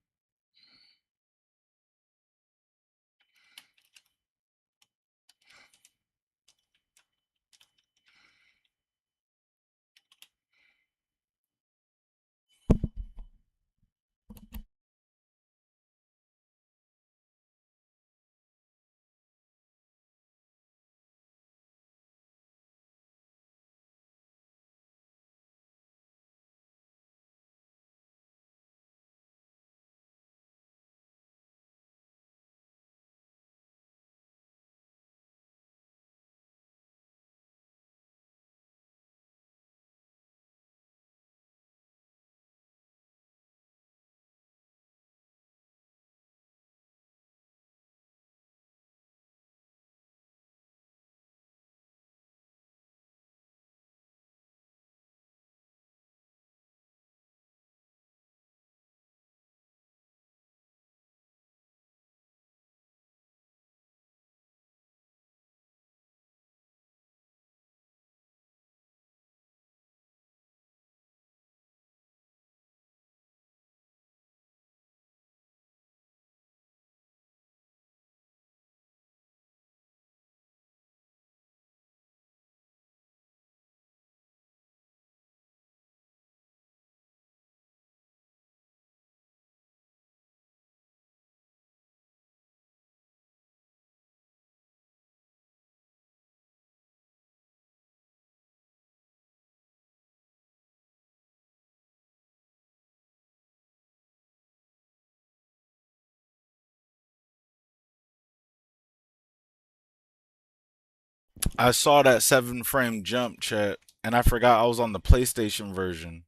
I saw that 7 frame jump chat, and I forgot I was on the PlayStation version.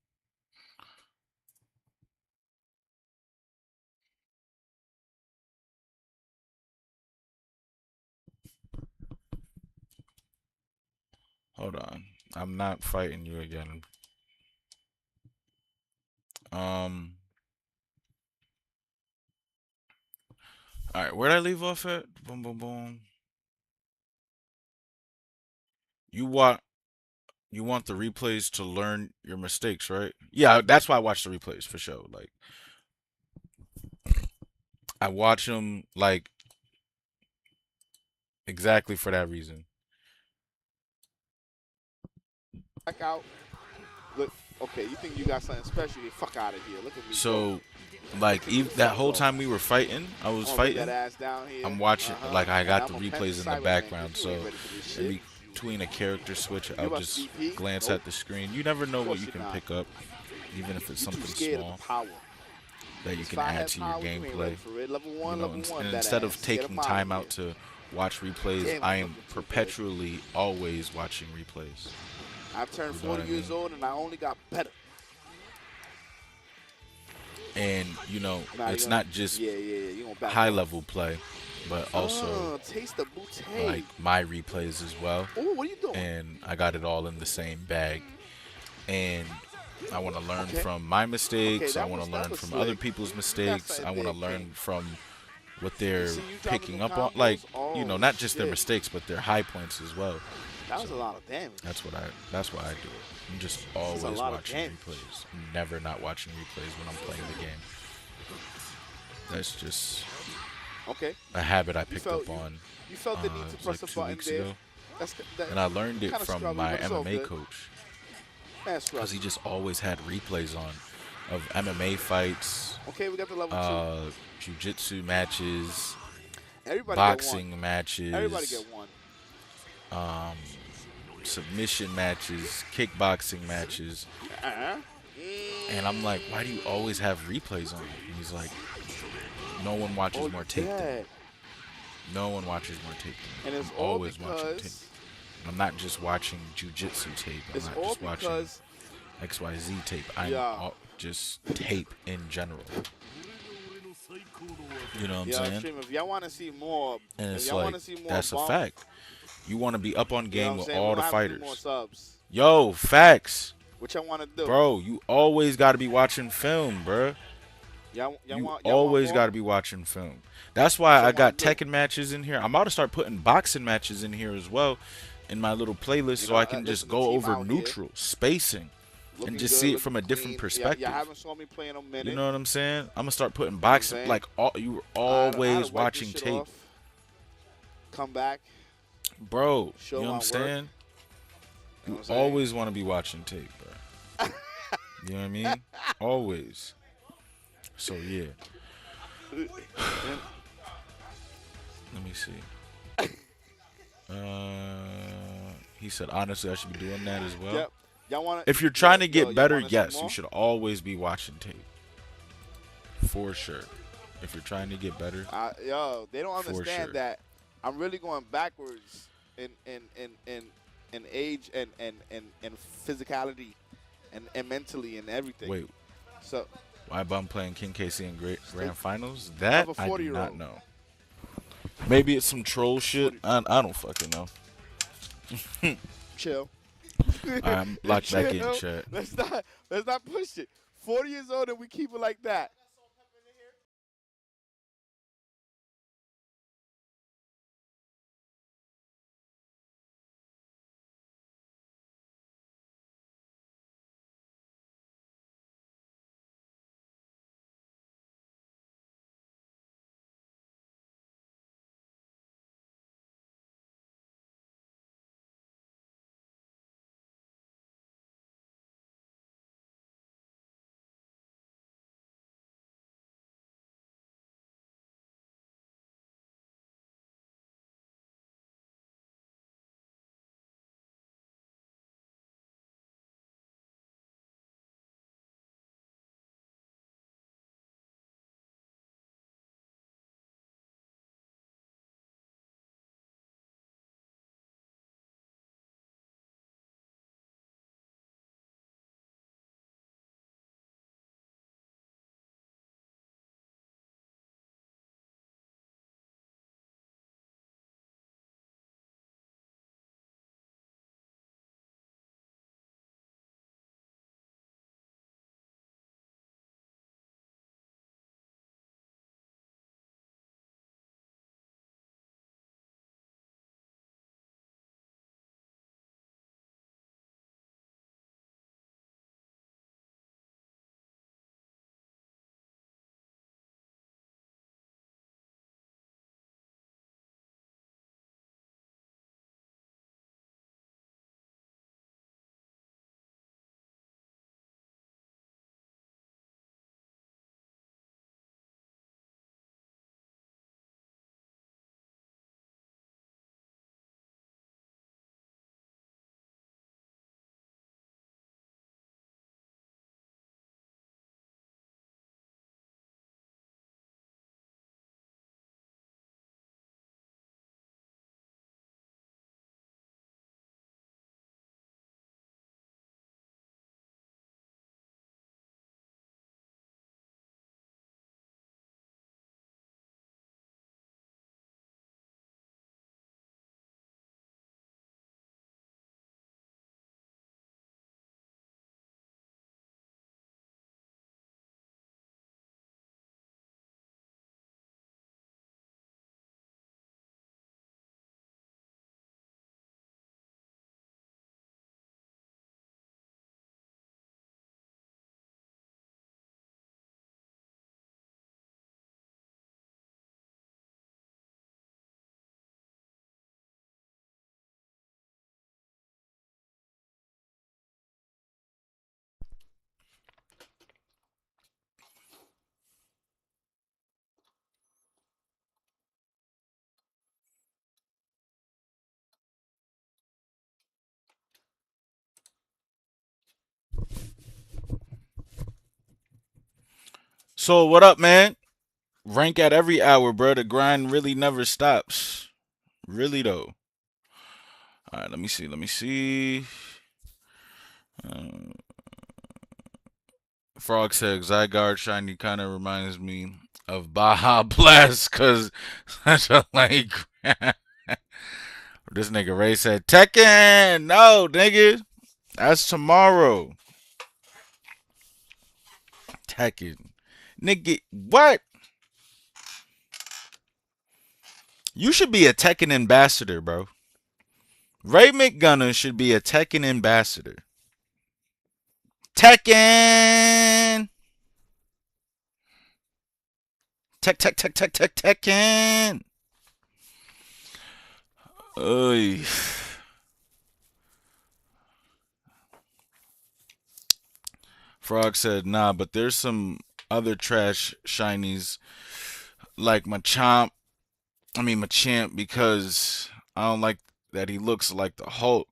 Hold on. I'm not fighting you again. Um. All right, where'd I leave off at? Boom, boom, boom. You want you want the replays to learn your mistakes, right? Yeah, that's why I watch the replays for sure. Like I watch them like exactly for that reason. Back out. Look, okay, you think you got something special? You fuck out of here. Look at me go. So, like, Look at me that fuck whole go. time we were fighting, I was I'm gonna bring that fighting. ass down here. I'm watching, like, I And got I'm the gonna pen the replays in the Cyberman background. because you ain't So, ready for this in shit. between a character switch, You I'll about just CP? glance Nope. at the screen. You never know Of what course you you're can not. pick up, even if it's You too something scared of small the power. that you This can five add head to your power, you ain't ready gameplay. for it. Level You one, know, level one, and that instead ass. of Get taking him out of time here. out to watch replays, Damn, I I'm am looking too good. perpetually always watching replays. I turned You know what 40 I years mean? old and I only got better. And Nah, you it's gonna, not just yeah. You gonna back high off. level play, but also Taste the like boutte. my replays as well. Oh, what are you doing? And I got it all in the same bag. And I want to learn Okay. from my Okay, mistakes. I want to that learn was from other slick. people's You got mistakes. something I want to there, learn King. from what You they're see you dropping picking them up on. Like, combos? Oh, not just their shit. mistakes, but their high points as well. That So was a lot of damage. that's why I do it. I'm just That's a always lot of watching damage. replays. I'm never not watching replays when I'm playing the game. That's just Okay. a habit I You picked felt up on. you felt the need It to was like press a 2 button weeks there. ago, That and I learned it kind of from scrubby, my but it's all MMA good. coach That's because scrubby. he just always had replays on of MMA fights, Okay, we got the level 2. jiu-jitsu matches, Everybody get one. boxing Everybody matches, get one. submission matches, kickboxing matches. Uh-huh. And I'm like, why do you always have replays on? And he's like, no one watches more tape than me. Yeah. No one watches more tape than And me. it's I'm all always watching tape. because I'm not just watching jiu-jitsu tape. I'm it's not all just watching because XYZ tape. I'm yeah. just tape in general. You know what I'm Yeah, saying? stream. If y'all want to see more, And if it's y'all want like, to see more that's a bump, fact. You want to be up on you know what game I'm with saying? all We're the gonna have to do more fighters. subs. Yo, facts. What y'all want to do? Bro, you always got to be watching film, bro. Y'all You want always more? got to be watching film. That's why What I y'all got want to do? Tekken matches in here. I'm about to start putting boxing matches in here as well in my little playlist You so know, I can just listen, the go team over out here neutral, spacing, looking and just good, see it looking from a different clean. perspective. Y'all haven't saw me play in a minute. You know what I'm saying? I'm gonna start putting You know what I'm boxing saying? like you were I had to always wipe this watching shit tape, off, come back, bro. show You know my what I'm work. saying? You know You what I'm saying? always want to be watching tape, bro. You know what I mean? Always. So yeah. Let me see. He said honestly I should be doing that as well. Yep. Y'all want If you're trying to yo, get better, wanna see yes, more? you should always be watching tape. For sure. If you're trying to get better, Yo, they don't For understand sure. that I'm really going backwards in age and physicality and mentally and everything. wait, So why I'm playing King KC in Grand Finals? of That a I do 40-year-old. not know. Maybe it's some troll shit. I don't fucking know. Chill. I'm locked back in, Chill. chat. Let's not push it. 40 years old and we keep it like that. So what up, man? Rank at every hour, bro. The grind really never stops. Really though. All right, let me see. Let me see. Uh, Frog said Zygarde shiny kind of reminds me of Baja Blast because such a lame. This nigga Ray said Tekken. No, nigga, that's tomorrow. Tekken, nigga, what? You should be a Tekken ambassador, bro. Ray McGunner should be a Tekken ambassador. Tekken. Tekken. Oy. Frog said, nah, but there's some other trash shinies like Machamp, because I don't like that he looks like the Hulk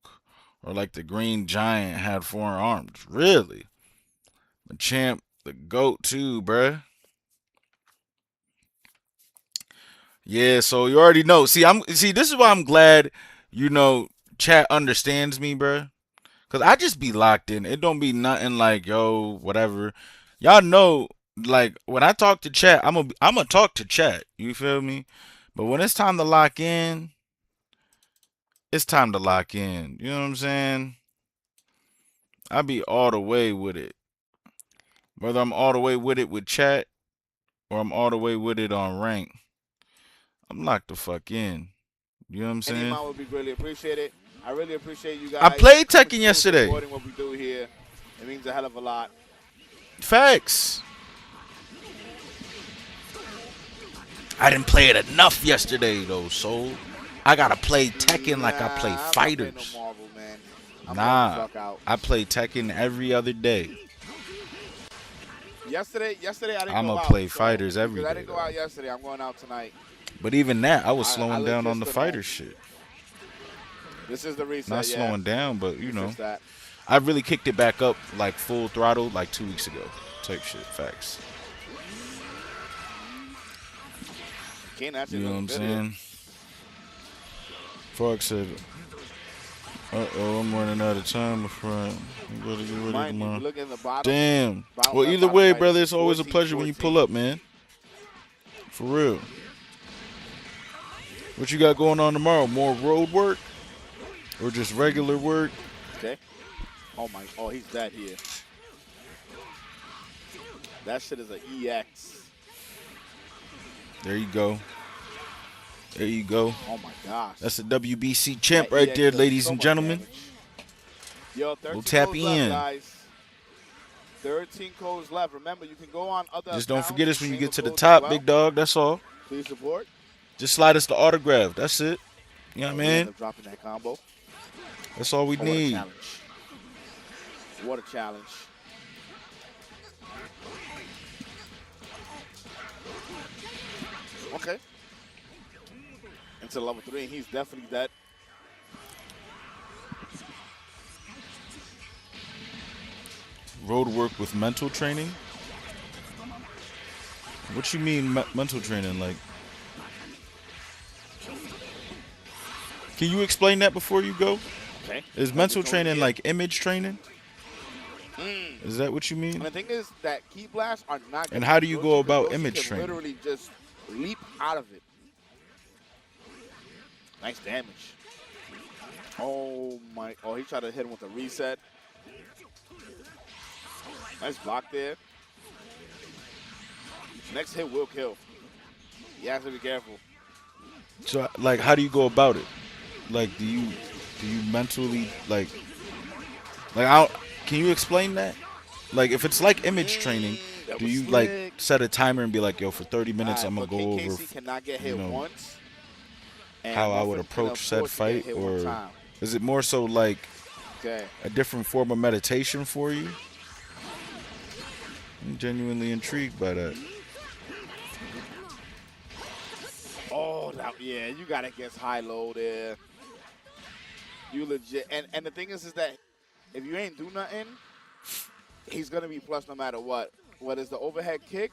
or like the Green Giant had 4 arms. Really? Machamp, the GOAT too, bruh. Yeah, so you already know. See, this is why I'm glad, chat understands me, bruh. Cause I just be locked in. It don't be nothing like, yo, whatever. Y'all know, like when I talk to chat, I'm a talk to chat. You feel me? But when it's time to lock in, it's time to lock in. You know what I'm saying? I be all the way with it. Whether I'm all the way with it with chat or I'm all the way with it on rank, I'm locked the fuck in. You know what I'm Any saying? amount would be greatly appreciated. I really appreciate you guys. I played coming Tekken through, yesterday. supporting what we do here. It means a hell of a lot. Facts. I didn't play it enough yesterday though, so I gotta play Tekken like I play I'm not fighters. playing no Marvel, man. I'm Nah, the fuck out. I play Tekken every other day. Yesterday I didn't go out. I'ma play so, fighters every because I day. didn't go Though. out yesterday. I'm going out tonight. But even that, I was I slowing down on the legit fighter stood shit. This is the reset. Not yeah. slowing down, but This is that. I really kicked it back up like full throttle like 2 weeks ago. Type shit, facts. Ken actually You know what I'm looking good saying? Frog said, I'm running out of time, my friend. You better get ready Mind you, tomorrow. look in the bottom. Damn. Bottom Well, left, either bottom way, right, brother, it's always a 14, pleasure when you 14. pull up, man. For real. What you got going on tomorrow? More road work? Or just regular work? Okay. Oh, he's dead here. That shit is an EX. There you go. There you go. Oh my gosh. That's a WBC champ That right EX there, does ladies so and much gentlemen. damage. Yo, 13 We'll tap codes in. left, guys. 13 codes left. Remember, you can go on other Just don't accounts forget us and when you claim get to the the codes top, as big well. dog. That's all. Please support. Just slide us the autograph. That's it. You know what I We end mean? up dropping that combo. That's all we What a need. challenge. What a challenge. Okay. Into level 3, and he's definitely dead. Road work with mental training? What you mean mental training? Like, can you explain that before you go? Okay. Is mental training like image training? Is that what you And mean? the thing is that key blasts are not. And how do you go about Yoshi image can training? literally just leap out of it. Nice damage. Oh my! Oh, he tried to hit him with a reset. Nice block there. Next hit will kill. You have to be careful. So, like, how do you go about it? Like, do you mentally can you explain that? Like, if it's like image training, That do was you slick. like set a timer and be like, yo, for 30 minutes, Alright, I'm gonna but go King over Casey cannot get hit you know, once. And how I would Muffin can approach said afford to get fight, hit one or time. is it more so like Okay. a different form of meditation for you? I'm genuinely intrigued by that. Oh, yeah, you got to get high low there. You legit. And the thing is that if you ain't do nothing, he's going to be plus no matter what. What is the overhead kick?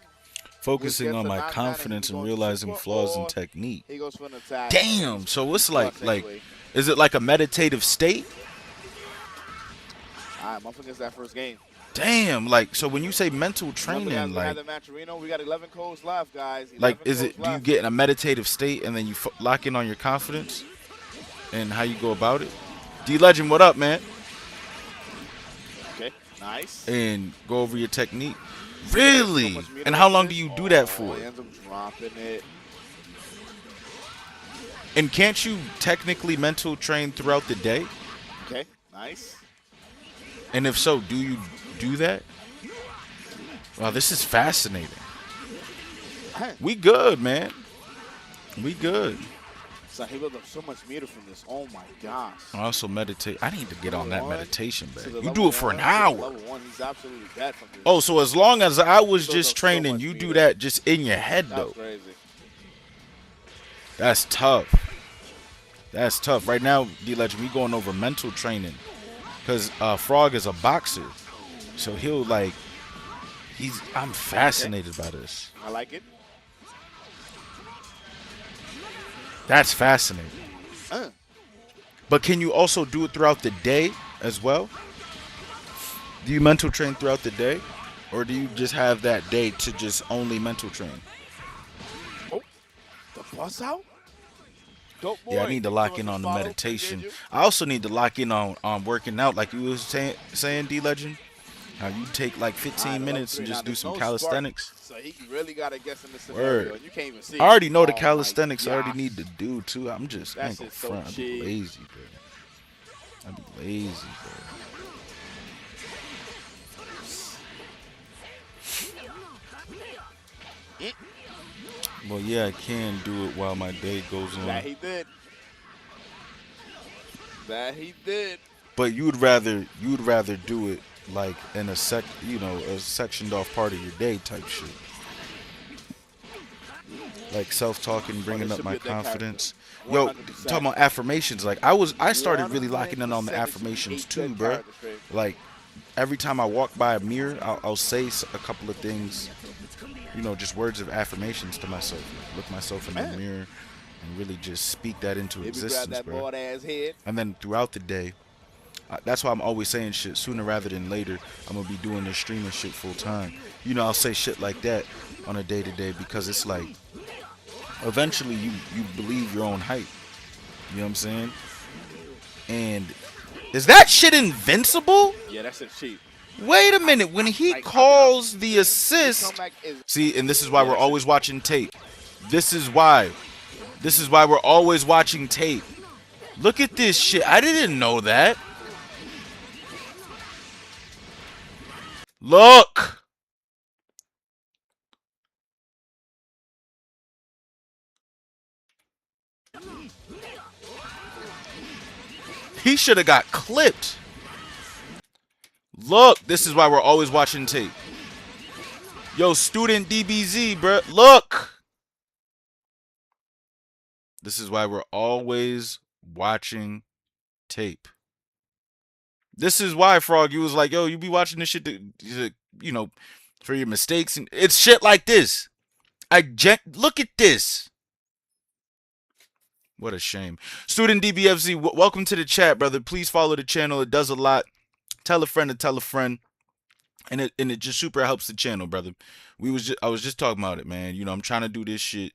which Focusing gets on a my knockdown, and he confidence be and going realizing super, flaws in or technique. he goes for an attack. Damn. So it's Blocks like, anyway. is it like a meditative state? All right, motherfuckers, that first game. Damn. Like, so when you say mental Remember, guys, training, we had like, the Matcherino. We got 11 codes left, guys. like 11 is codes it? Do you left. get in a meditative state and then you lock in on your confidence and how you go about it? D Legend, what up, man? Okay, nice. And go over your technique. So Really? much meat And around how long this. do you do that for? He ends up dropping it. And can't you technically mental train throughout the day? Okay, nice. And if so, do you do that? Wow, this is fascinating. We good, man. We good. So he built up so much meter from this. Oh my gosh. I also meditate. I need to get on that Level one meditation, to man. the You level do it for an one, to hour. Level 1, he's absolutely dead from this. Oh, so as long as I was Built just up so training, much you do meter. that just in your head, That's though. crazy. That's tough. That's tough. Right now, D-Legend, we going over mental training. Because Frog is a boxer. So he'll, like, I'm fascinated by this. I like it. That's fascinating. But can you also do it throughout the day as well? Do you mental train throughout the day? Or do you just have that day to just only mental train? Oh, the bus out? Dope boy. Yeah, I need to lock in on the meditation. I also need to lock in on working out, like you was saying, D-Legend. How you take like 15 minutes and just do some calisthenics. So he really got to guess in this Word. scenario. You can't even see. I already know the Oh my calisthenics I already gosh. need to do too. I'm just I That ain't gonna shit's so front. I be cheap. lazy, bro. I be lazy, bro. Well, yeah, I can do it while my day goes on. That he did. That he did. But you'd rather do it like in a a sectioned off part of your day type shit. Like self-talking, bringing up my confidence. Yo, 100%. talking about affirmations. Like I started really locking in on the 100% affirmations it should too, be bro. character trait. Like every time I walk by a mirror, I'll say a couple of things, just words of affirmations to myself. Look myself in the mirror and really just speak that into Maybe grab existence, that bro. bored ass head. And then throughout the day, that's why I'm always saying shit sooner rather than later. I'm gonna be doing this streaming shit full time. I'll say shit like that on a day to day because it's like eventually you believe your own hype. You know what I'm saying? And is that shit invincible? Yeah, that shit's cheap. Wait a minute. When he calls the assist, Comeback is see, and this is why we're always watching tape. This is why we're always watching tape. Look at this shit. I didn't know that. Look. He should have got clipped. Look, this is why we're always watching tape. Yo, student DBZ, bro. Look. This is why we're always watching tape. This is why, Frog, you was like, yo, you be watching this shit, for your mistakes. And it's shit like this. Look at this. What a shame. Student DBFZ, welcome to the chat, brother. Please follow the channel. It does a lot. Tell a friend to tell a friend. And it just super helps the channel, brother. I was just talking about it, man. I'm trying to do this shit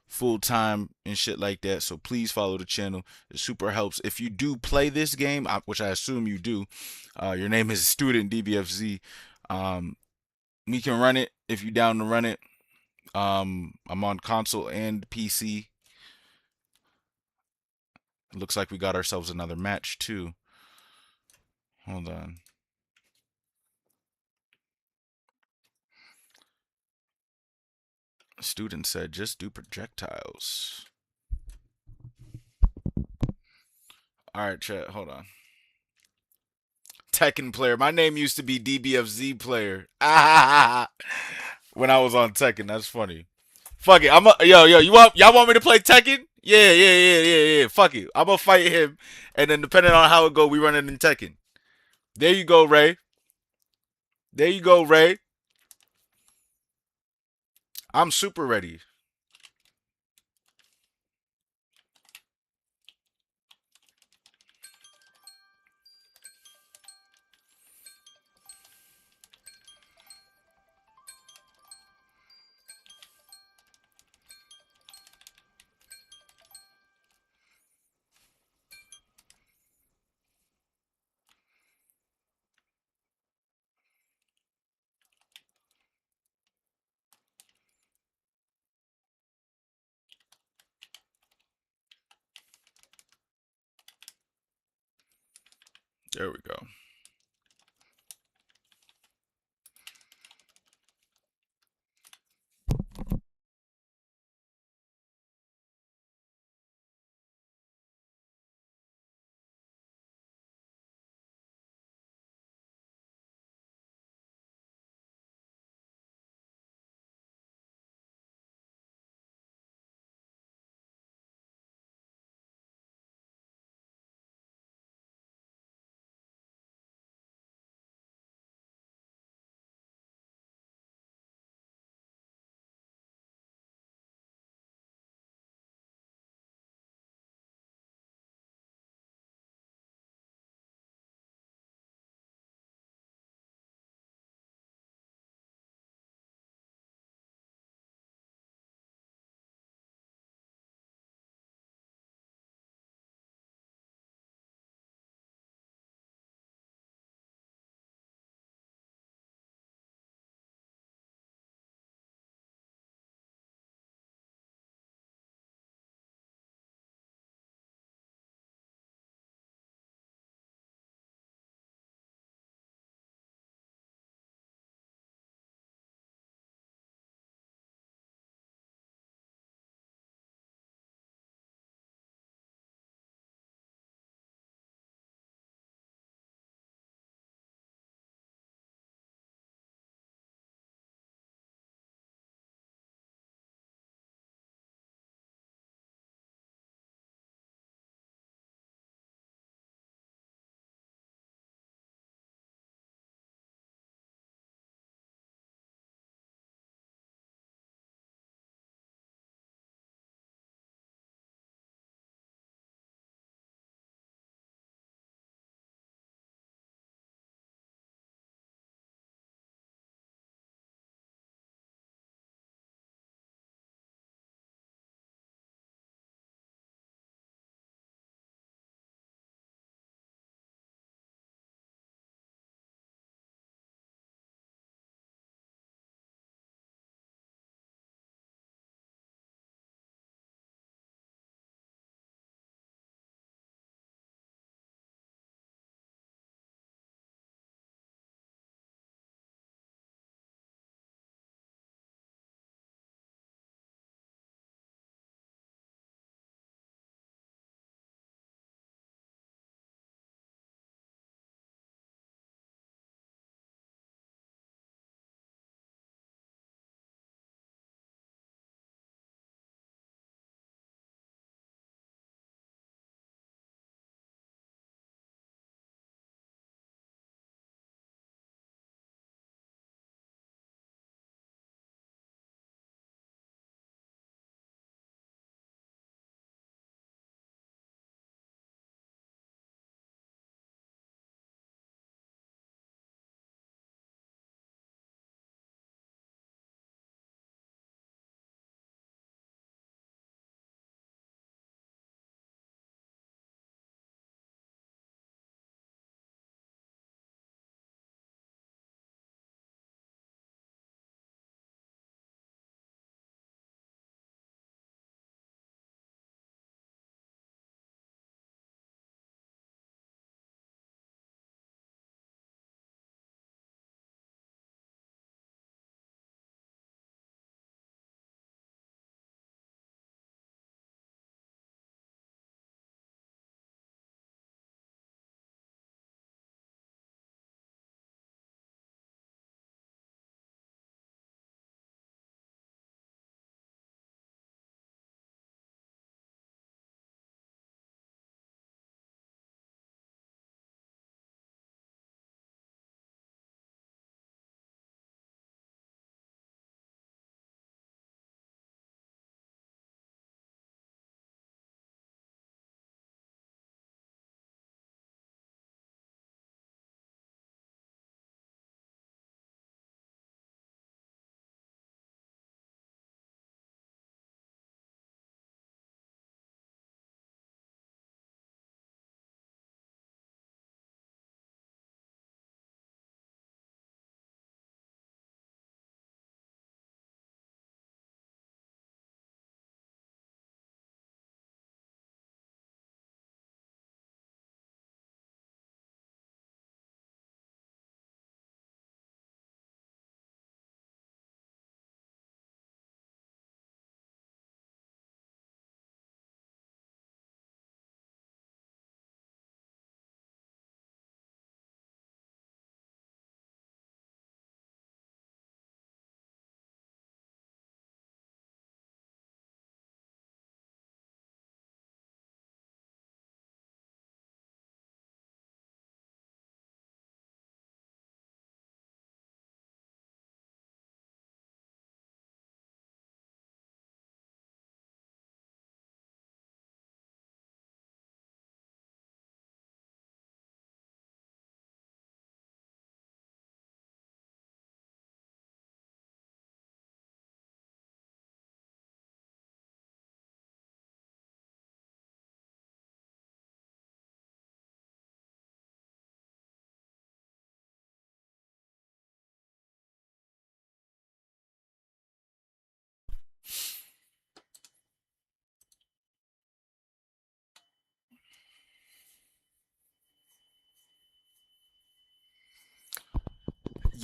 full time and shit like that. So please follow the channel. It super helps. If you do play this game, which I assume you do, your name is Student DBFZ. We can run it if you down to run it. I'm on console and PC. It looks like we got ourselves another match too. Hold on. Student said, just do projectiles. All right, chat. Hold on. Tekken player. My name used to be DBFZ player. When I was on Tekken. That's funny. Fuck it. Yo. Y'all want me to play Tekken? Yeah. Fuck it. I'm gonna fight him, and then depending on how it go, we run it in Tekken. There you go, Ray. I'm super ready. There we go.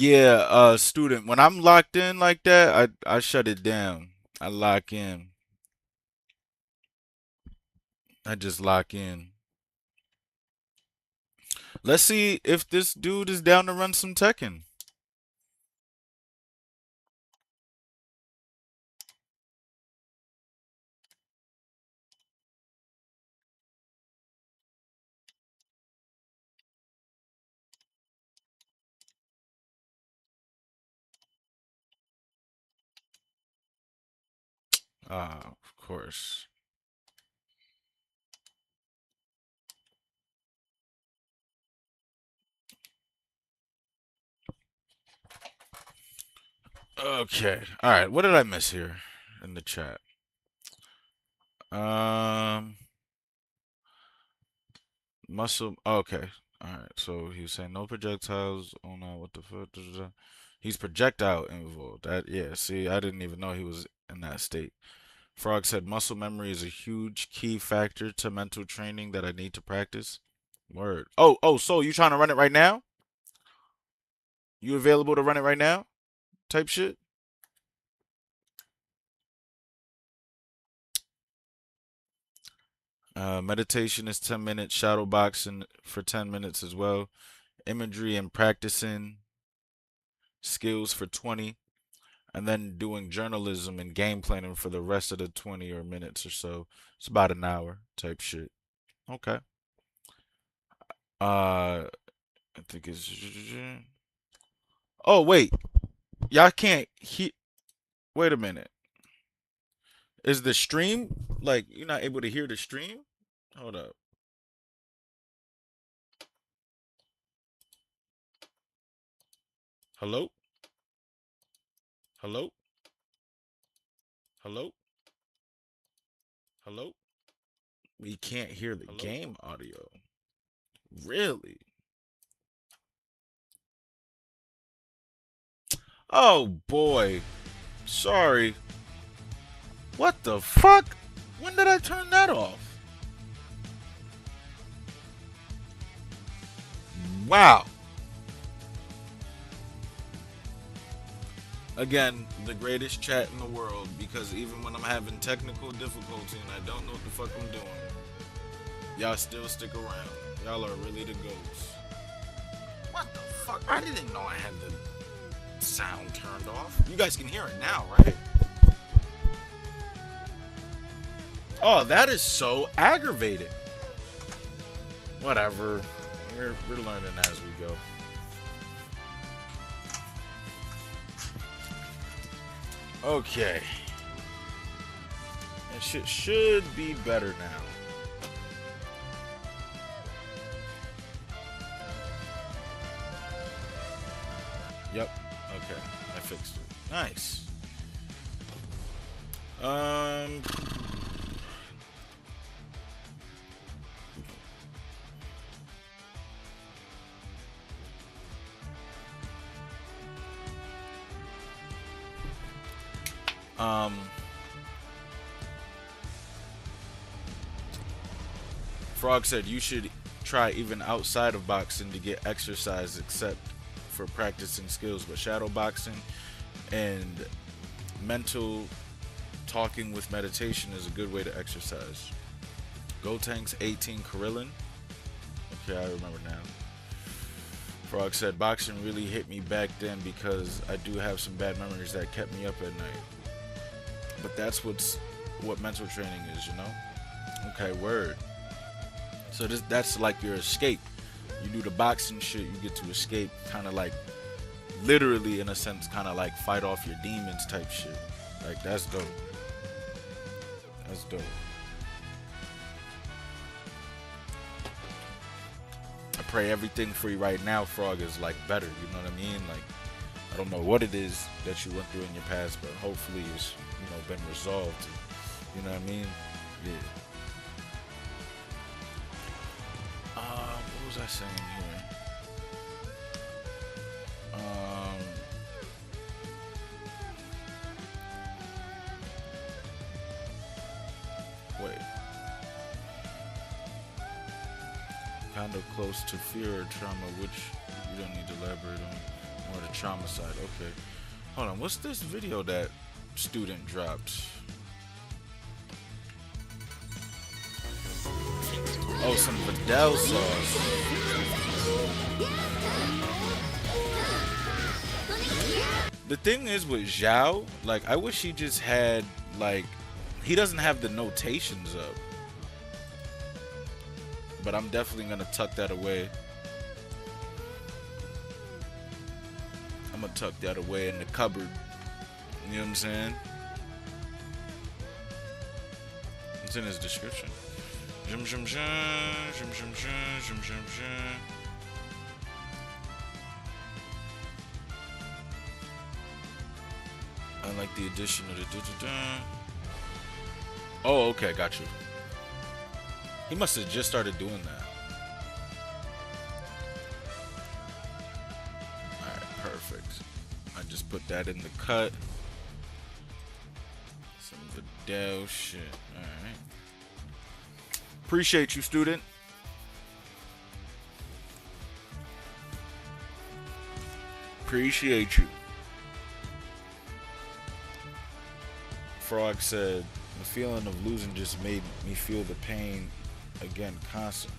Yeah, student, when I'm locked in like that, I shut it down. I lock in. I just lock in. Let's see if this dude is down to run some Tekken. Of course. Okay. All right. What did I miss here in the chat? Um, muscle. Okay. All right. So he was saying no projectiles. Oh no, what the fuck? Da, da, da. He's projectile involved. That yeah. See, I didn't even know he was in that state. Frog said muscle memory is a huge key factor to mental training that I need to practice. Word. So you trying to run it right now? You available to run it right now? Type shit. Meditation is 10 minutes. Shadow boxing for 10 minutes as well. Imagery and practicing skills for 20. And then doing journalism and game planning for the rest of the 20 or minutes or so. It's about an hour type shit. Okay. I think it's. Oh, wait. Y'all can't hear. Wait a minute. Is the stream like you're not able to hear the stream? Hold up. Hello? Hello? Hello? Hello? We can't hear the game audio. Really? Oh boy. Sorry. What the fuck? When did I turn that off? Wow. Again, the greatest chat in the world because even when I'm having technical difficulty and I don't know what the fuck I'm doing, y'all still stick around. Y'all are really the goats. What the fuck? I didn't know I had the sound turned off. You guys can hear it now, right? Oh, that is so aggravating. Whatever. We're learning as we go. Okay. That shit should be better now. Yep. Okay. I fixed it. Nice. Um. Frog said you should try even outside of boxing to get exercise except for practicing skills, but shadow boxing and mental talking with meditation is a good way to exercise. Gotenks 18 Krillin. Okay, I remember now. Frog said boxing really hit me back then because I do have some bad memories that kept me up at night. But that's what mental training is, you know? Okay, word. So that's like your escape. You do the boxing shit, you get to escape, kind of like literally in a sense, kind of like fight off your demons type shit. Like that's dope. That's dope. I pray everything for you right now, Frog, is like better. You know what I mean? Like I don't know what it is that you went through in your past, but hopefully it's been resolved. You know what I mean? Yeah. What was I saying here? Wait. Kind of close to fear or trauma, which you don't need to elaborate on. Or the trauma side. Okay. Hold on. What's this video that student dropped? Oh, some Vidal sauce. The thing is with Zhao, like, I wish he just had, like, he doesn't have the notations up. But I'm definitely gonna tuck that away. I'm gonna tuck that away in the cupboard. You know what I'm saying? It's in his description. Jum jum jum, jum jum jum, jum jum jum. I like the addition of the da-da-da. Oh, okay, got you. He must have just started doing that. Alright, perfect. I just put that in the cut. Some Vidal shit. Alright. Appreciate you, student. Appreciate you. Frog said, the feeling of losing just made me feel the pain again constantly.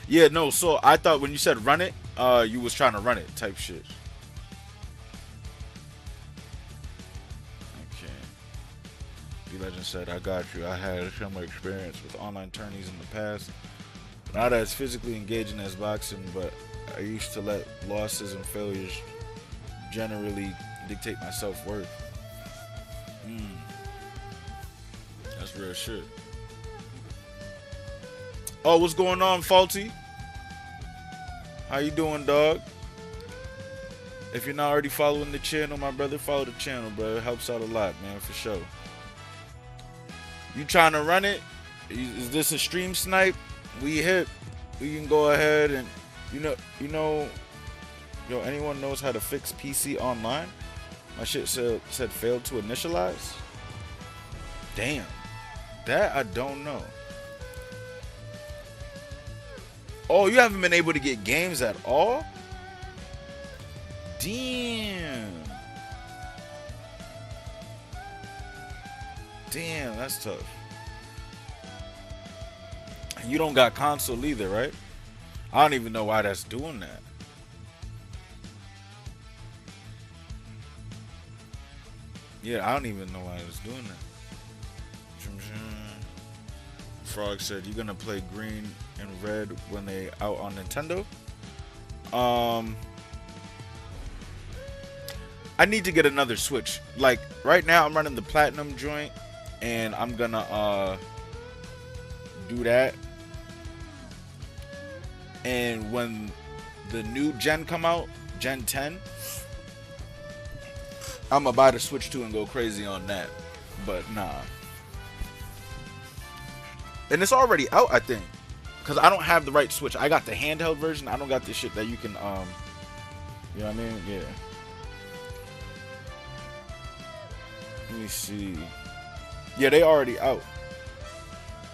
Yeah, no, so I thought when you said run it, you was trying to run it type shit. Okay. B-Legend said, I got you. I had a similar experience with online tourneys in the past. Not as physically engaging as boxing, but I used to let losses and failures generally dictate my self-worth. That's real shit. Oh, what's going on, Faulty? How you doing, dog? If you're not already following the channel, my brother, follow the channel, bro. It helps out a lot, man, for sure. You trying to run it? Is this a stream snipe? We hit. We can go ahead and, yo, anyone knows how to fix PC online? My shit said failed to initialize. Damn. That I don't know. Oh, you haven't been able to get games at all? Damn. Damn, that's tough. You don't got console either, right? I don't even know why that's doing that. Yeah, I don't even know why it's doing that. Frog said, you gonna play green and red when they out on Nintendo? I need to get another Switch. Like, right now I'm running the Platinum joint, and I'm gonna do that. And when the new gen come out, Gen 10, I'm gonna buy the Switch 2 and go crazy on that. But nah. And it's already out, I think. Because I don't have the right Switch. I got the handheld version. I don't got this shit that you can, you know what I mean? Yeah. Let me see. Yeah, they already out.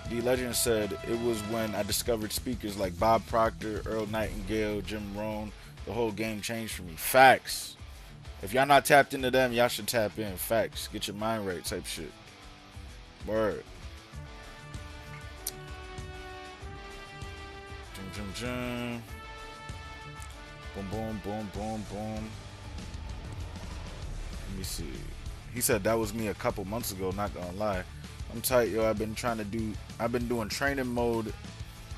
The Legend said, it was when I discovered speakers like Bob Proctor, Earl Nightingale, Jim Rohn. The whole game changed for me. Facts. If y'all not tapped into them, y'all should tap in. Facts. Get your mind right type shit. Word. Jum, jum, jum. Boom, boom, boom, boom, boom. Let me see. He said that was me a couple months ago, not gonna lie. I'm tight, yo. I've been doing training mode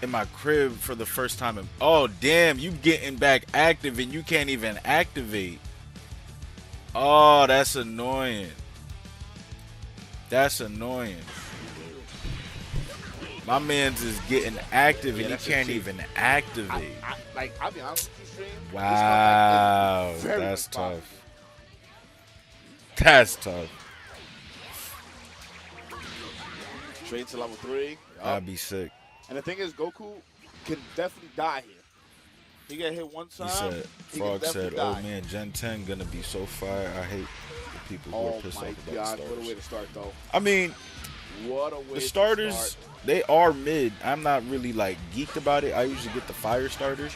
in my crib for the first time. Oh, damn, you getting back active and you can't even activate. Oh, that's annoying. That's annoying. My man's is getting active and he can't even activate. I'll be honest with you, stream. Wow, that's tough. That's tough. Straight to level 3. I'd be sick. And the thing is, Goku can definitely die here. He get hit one time. He said, Frog said, oh man, Gen 10 gonna be so fire. I hate the people who are pissed off about the stars. What a way to start, though. I mean, What a way The to starters, start. they are mid. I'm not really like geeked about it. I usually get the fire starters.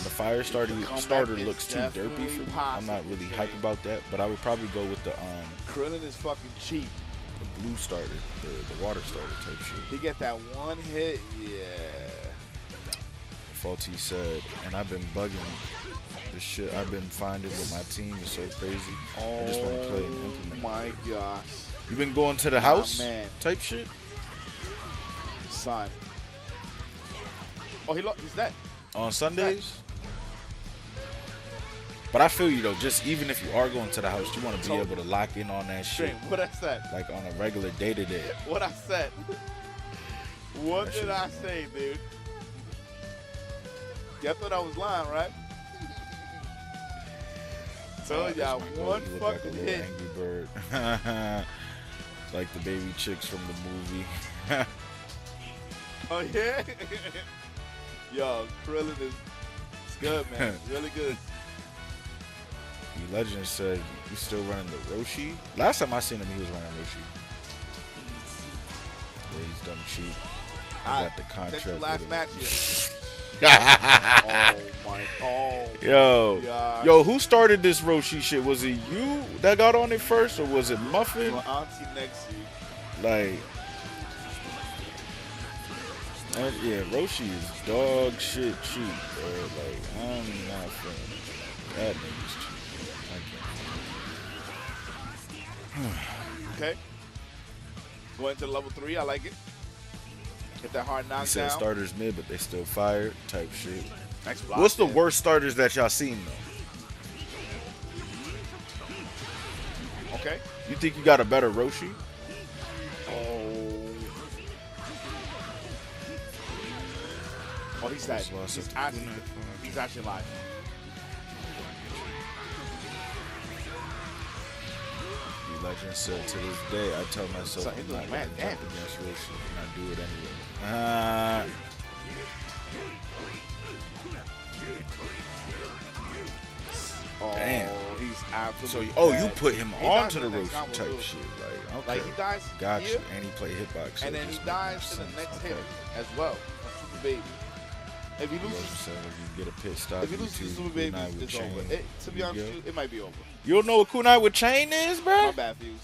The fire starter comeback is looks too derpy definitely for me. I'm possible, not really Shane. hype about that, but I would probably go with the Krillin is fucking cheap. blue starter, the water starter type shit. He get that one hit, yeah. Faulty said, and I've been bugging the shit I've been finding with my team is so crazy. I just want to play and Oh implement. my gosh, You been going to the house man. type shit son. Oh, he's dead. on Sundays? But I feel you though. Just even if you are going to the house, you want to be able to lock in on that shit, Shane, what I said? like on a regular day to day. What I said? What That did shit I is say, dude? You thought I was lying, right? Told y'all one fucking hit. Angry Bird, like the baby chicks from the movie. Oh yeah. Yo, Krillin is good, man. Really good. The Legend said he's still running the Roshi. Last time I seen him, he was running Roshi. Yeah, he's done cheap. I got the contract. That's the last with match him. here. Oh my. Oh. Yo, gosh. yo, who started this Roshi shit? Was it you that got on it first, or was it Muffin? My auntie next to you. Like, yeah, Roshi is dog shit cheap, bro. Like, I'm not feeling it. That nigga's cheap. I can't. Okay. Going to level 3. I like it. Get that hard He knockdown. said starters mid, but they still fired type shit. Next block, What's the yeah. worst starters that y'all seen though? Okay. You think you got a better Roshi? Oh, he's dead. Lost He's up to actually, Kunai. he's actually alive. The Legend said to this day, I tell myself So, I'm he's not like, going man, to damn. jump against Roshi, and I do it anyway. Oh, Damn. he's So, absolutely oh, dead. you put him He onto dies the in next Roshi combo, type too. shit. Like, okay. Like, he dies Got here, you. And he play hitbox. So and it then he just make more dies in the sense. next Okay. hit as well from Super Baby. If he Legend loses, said if you get a pit stop, if he loses to you Super two, Baby, Kunai with it's chain, over. To be you honest go. with you, it might be over. You don't know what kunai with chain is, bro? My bad, Fuse.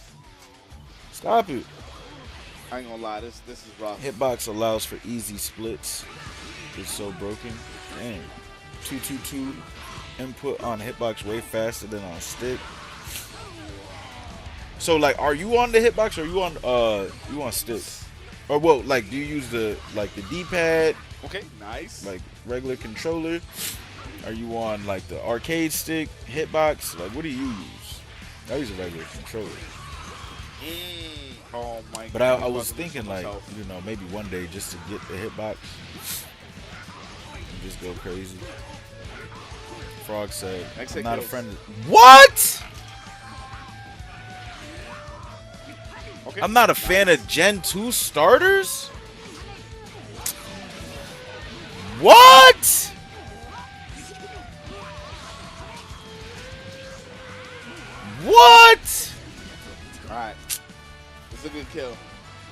Stop it. I ain't gonna lie, this is rough. Hitbox allows for easy splits. It's so broken. Damn. 222 input on hitbox way faster than on stick. So like, are you on the hitbox or you on stick? Or well, like, do you use the D-pad, Okay, nice. like regular controller? Are you on like the arcade stick, hitbox? Like, what do you use? I use a regular controller. Oh my But god. I was thinking like, you know, maybe one day just to get the hitbox and just go crazy. Frog said, Next I'm hit not a kills. friend of... What? Okay. I'm not a fan of Gen 2 starters? What? What? Alright. It's a good kill.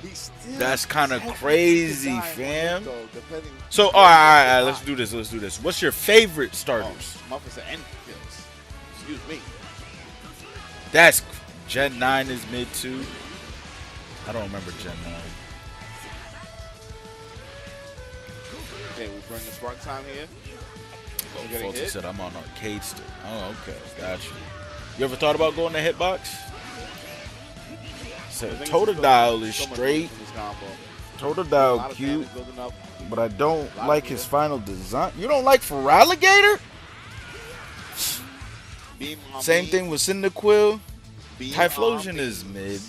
He's still That's kinda technically crazy, dying on fam. it, though, depending- So, all right, let's do this. Let's do this. What's your favorite starters? Oh, Muffin said end kills. Excuse me. That's Gen 9 is mid too. I don't remember Gen 9. Okay, we bring the spark time here. We're getting Faulty hit. said I'm on arcade stick. Oh, okay, got you. You ever thought about going to hitbox? I Said think Total it's Dial is so much straight. from this combo. Total A Dial lot of cute, damage building up. but I don't Lot like of his heal. final design. You don't like Feraligatr? Beam on Same beam, thing with Cyndaquil. beam Typhlosion on is beam. mid.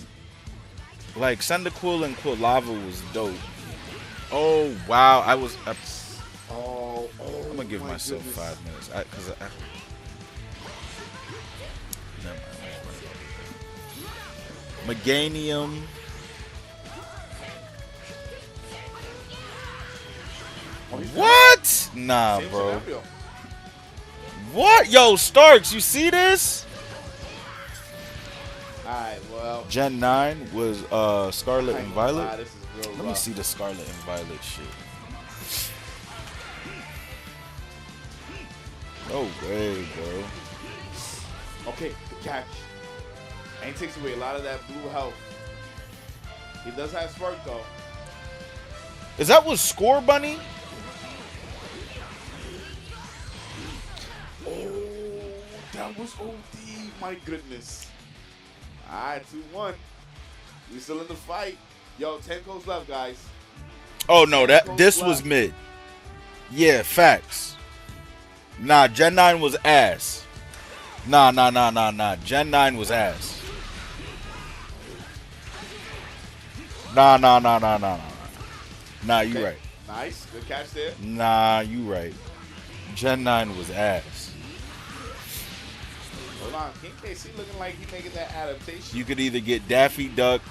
Like Cyndaquil and Quilava was dope. Oh wow, Oh, I'm gonna give my myself goodness. 5 minutes. Never mind. Meganium. Oh, he's What? Nah, Same bro. scenario. What? Yo, Starks, you see this? Alright, well. Gen 9 was Scarlet and Violet. This is real Let me rough. see the Scarlet and Violet shit. No way, bro. Okay, the catch. And he takes away a lot of that blue health. He does have Spark, though. Is that what Score Bunny? Oh, that was OD. My goodness. All right, 2-1. We still in the fight. Yo, 10 codes left, guys. Oh no, this was mid. Yeah, facts. Nah, Gen 9 was ass. Nah. Gen 9 was ass. Nah. Nah, you Okay. right. Nice. Good catch there. Nah, you right. Gen 9 was ass. Hold on. King KC looking like he making that adaptation. You could either get Daffy Duck,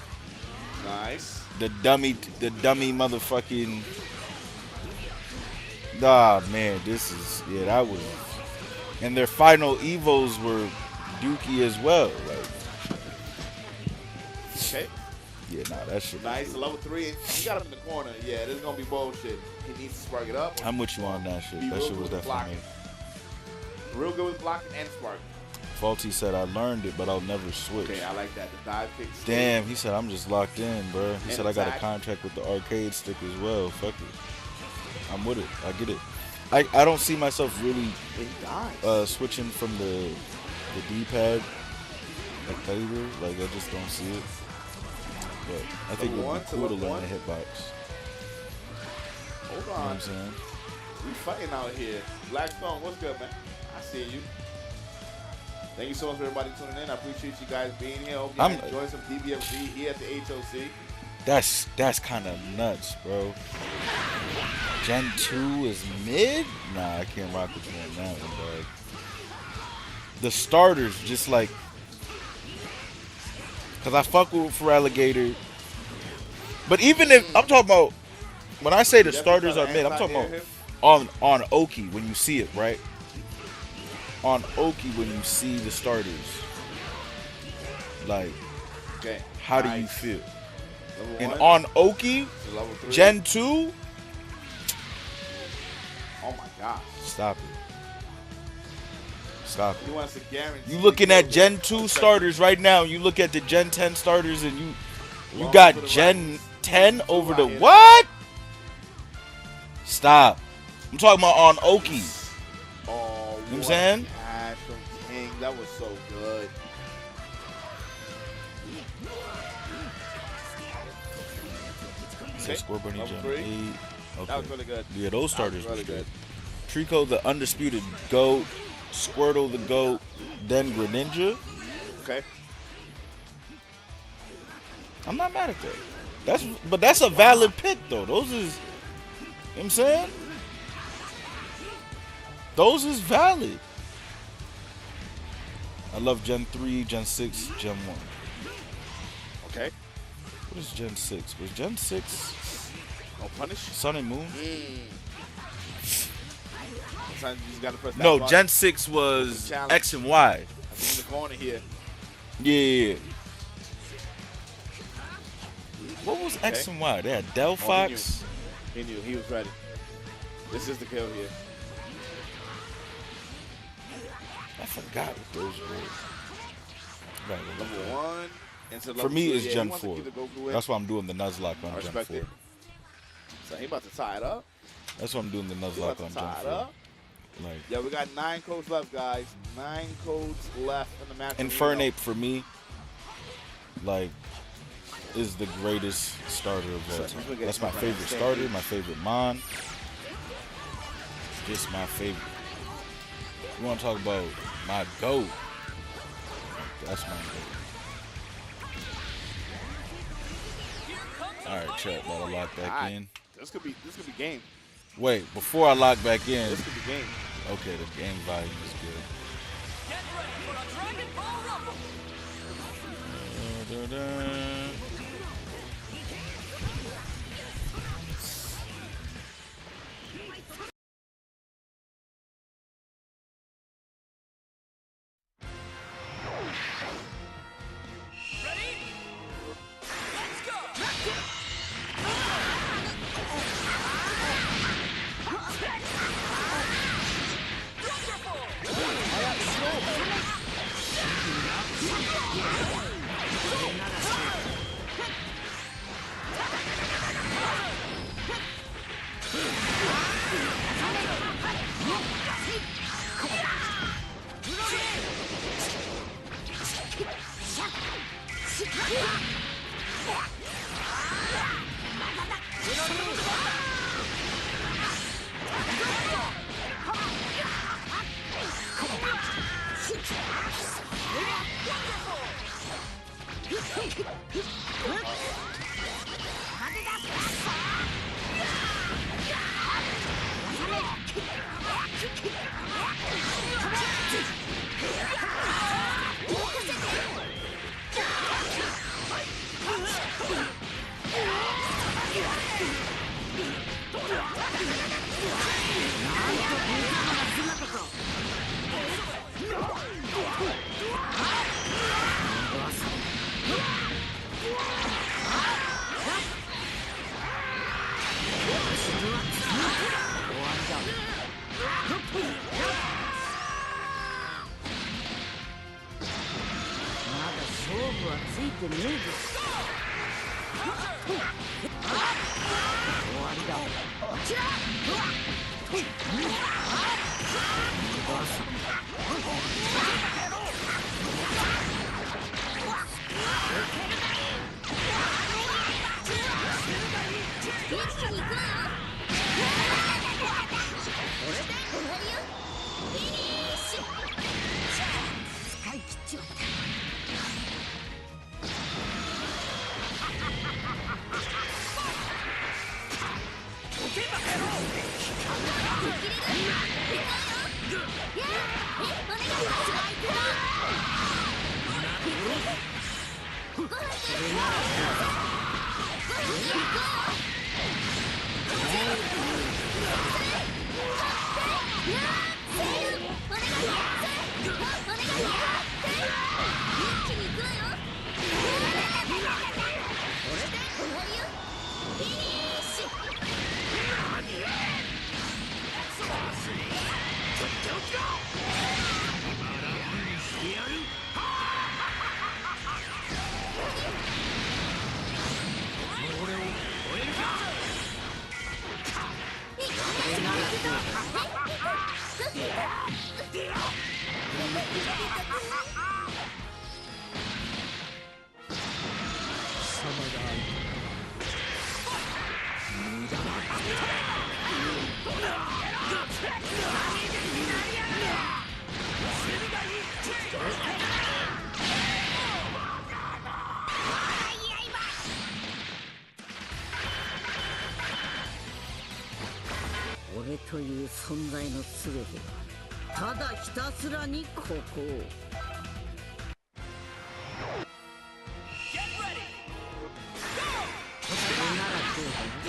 Nice. the dummy motherfucking. Nah, man, that was. And their final evos were Dookie as well. Like, Okay. yeah, nah, that shit. Nice. Level 3. You got him in the corner. Yeah, this is going to be bullshit. He needs to spark it up. I'm with you on that shit. Be That real shit was good with definitely. Real good with blocking and sparking. Faulty said I learned it, but I'll never switch. Okay, I like that. The dive kick. Damn, he said I'm just locked in, bro. He And said I got a attack. contract with the arcade stick as well. Fuck it. I'm with it. I get it. I don't see myself really He dies. switching from the D-pad like later. Like I just don't see it. But I think it Level would one be to cool to level learn the one. hitbox. Hold You know what on. I'm saying? We fighting out here. Blackstone, what's good, man? I see you. Thank you so much for everybody tuning in. I appreciate you guys being here. Hope you guys enjoy some DBFZ here at the HOC. That's kind of nuts, bro. Gen 2 is mid? Nah, I can't rock with you on that one, dog. The starters, just like, cause I fuck with for Alligator. But even if I'm talking about, when I say the starters are mid, I'm talking about on Oki when you see it, right? On Oki when you see the starters, like, Okay. how do you feel? Level And 1 on Oki, to level 3. Gen 2, Oh my gosh. stop it. Stop it. You want us to guarantee. You looking at Gen 2 starters right now. You look at the Gen 10 starters, and you got Gen 10 over the what? Stop. I'm talking about on Oki. Oh, You know what I'm what saying? catch from King. That was so good. Okay. Score Bunny Level Gen 3. 8. Okay. That was really good. Yeah, those starters That was really were good. Trico, the undisputed GOAT. Squirtle, the GOAT. Then Greninja. Okay. I'm not mad at that. But that's a valid pick, though. Those is, you know what I'm saying? Those is valid. I love Gen 3, Gen 6, Gen 1. Okay. What is Gen 6? Was Gen 6 No punish. Sun and Moon? Sometimes you just gotta press that No, button. Gen 6 was Challenge. X and Y. I think in the corner here. Yeah. What was X and Y? They had Delphox. He knew. He was ready. This is the kill here. I forgot what those were. Right, Level 1 into level For me, 2. it's Yeah, Gen he wants to 4. keep the Goku in. That's why I'm doing the Nuzlocke I on Gen respect 4. it. So he about to tie it up. That's why I'm doing the He about Nuzlocke to on tie Gen it 4. up. Like, Yeah, we got 9 codes left, guys. 9 codes left in the match. Infernape for me, like, is the greatest starter of all So, time. That's my favorite starter, my favorite Mon. It's just my favorite. You want to talk about my GOAT? That's my GOAT. All right, chat. Gotta lock back Alright. in. This could be game. Wait, before I lock back in, This could be game. okay, the game volume is good. Get ready for a Dragon Ball Rumble! Da-da-da. 俺という存在の全てはただひたすらにここを Get ready. それならどう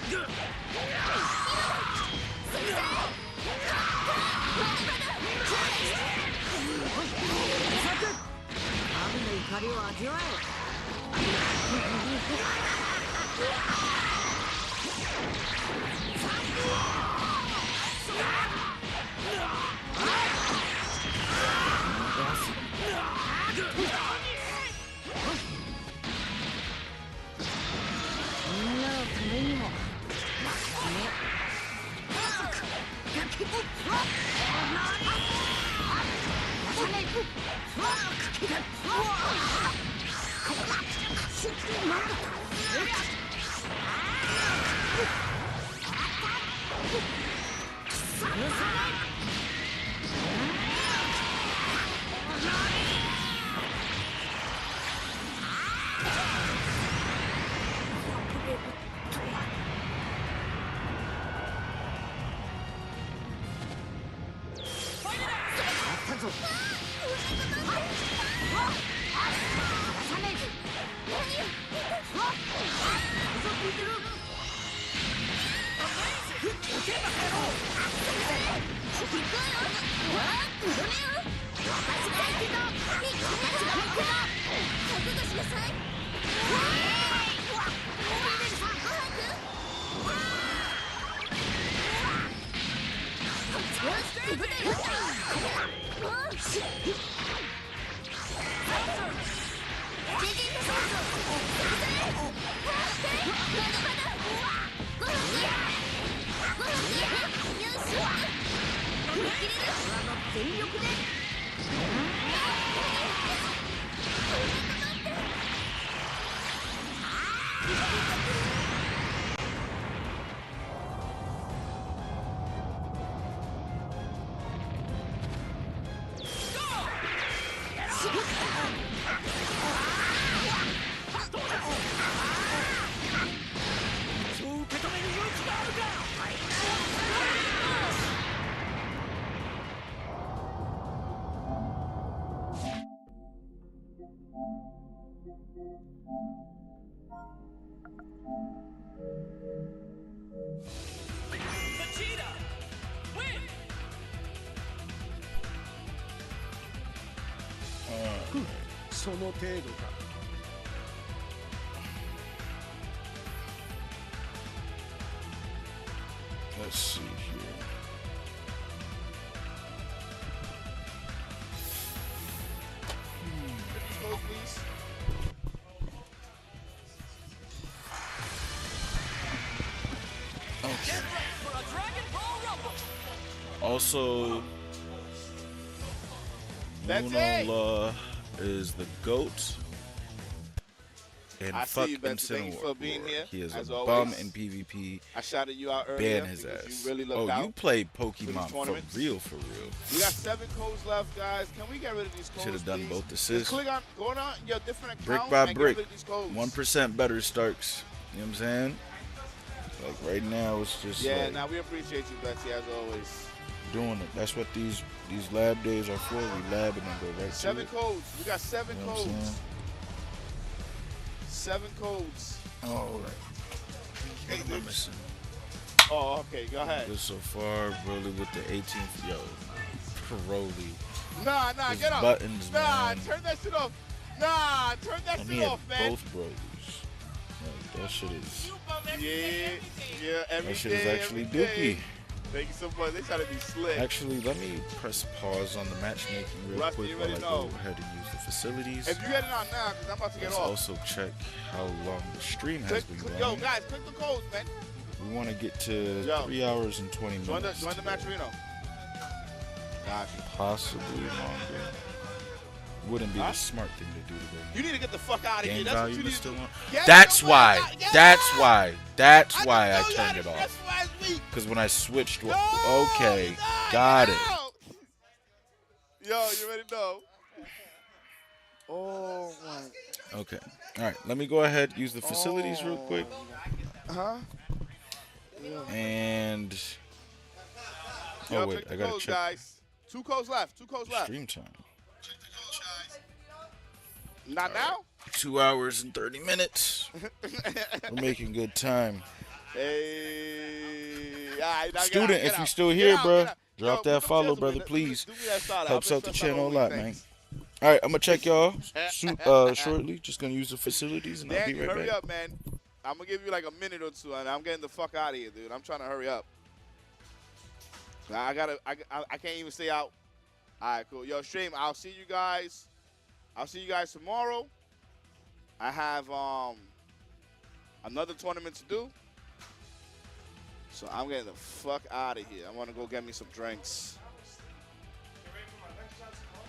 怒りを味わえ。みんなのためにも負けないね。Vegeta! Win! Let's see here. Code, please. Get ready for a Dragon Ball Rumble! Also, That's Munola is the GOAT. And I fuck see you, Betsy. Thank you Incineroar. for being here, He is as a always. bum in PvP. I shouted you out earlier Ban his because ass. you really Oh, looked out. you played Pokemon for tournaments. real, for real. We got 7 codes left, guys. Can we get rid of these codes? Should have done please? both Just assists. click on, go on your different account Brick by and brick. get rid of these codes. 1% better, Starks. You know what I'm saying? Like right now, it's just Yeah, like now we appreciate you, Betsy, as always. doing it. That's what these lab days are for. We lab and then go right 7 to it. codes. We got 7 You know what I'm codes. saying? 7 codes. All right. What am I missing? Oh, okay. Go ahead. Good so far. Broly with the 18th. Yo, Broly. Nah, His get up. buttons, Nah, man. turn that shit off. Nah, turn that And shit he had off, man. both Brolys. Like, that shit is. Yeah, every That shit is day, actually every day. dookie. Thank you so much. They try to be slick. Actually, let me press pause on the matchmaking real Rusty, quick you while I already go know. ahead and use the facilities. If you get it on now, because I'm about to get Let's off. also check how long the stream has Click, been click, going. yo, guys, click the codes, man. We want to get to Yo. 3 hours and 20 Join the minutes. today. Matcherino. Gotcha. Possibly longer. Wouldn't be Huh? the smart thing to do today. You need to get the fuck out of here. Game That's what value you need is to still do. on. Get That's the why. fuck out. Get That's out. why. That's I why I just know you turned had it a off. stressful ass week. Because when I switched, No, okay, no, got no. it. Yo, you ready to know? Oh my. Okay. All right. Let me go ahead use the facilities real quick. Huh? And Yo, oh wait, click the I gotta codes, check guys. 2 codes left. 2 codes left. stream time. Not now? 2 hours and 30 minutes. We're making good time. Hey. All right, now Student, get if out. you're still Get here, out, bro, get out. drop Yo, that put them follow, chairs away. brother, Do me- please. Do me that solid. Helps I'll out the put stuff channel a all lot, week. man. Thanks. All right, I'm gonna check y'all shortly. Just gonna use the facilities, and I'll be Danny, right hurry back. up, man. I'm gonna give you like a minute or two, and I'm getting the fuck out of here, dude. I'm trying to hurry up. I can't even stay out. All right, cool. Yo, stream. I'll see you guys. I'll see you guys tomorrow. I have another tournament to do, so I'm getting the fuck out of here. I want to go get me some drinks.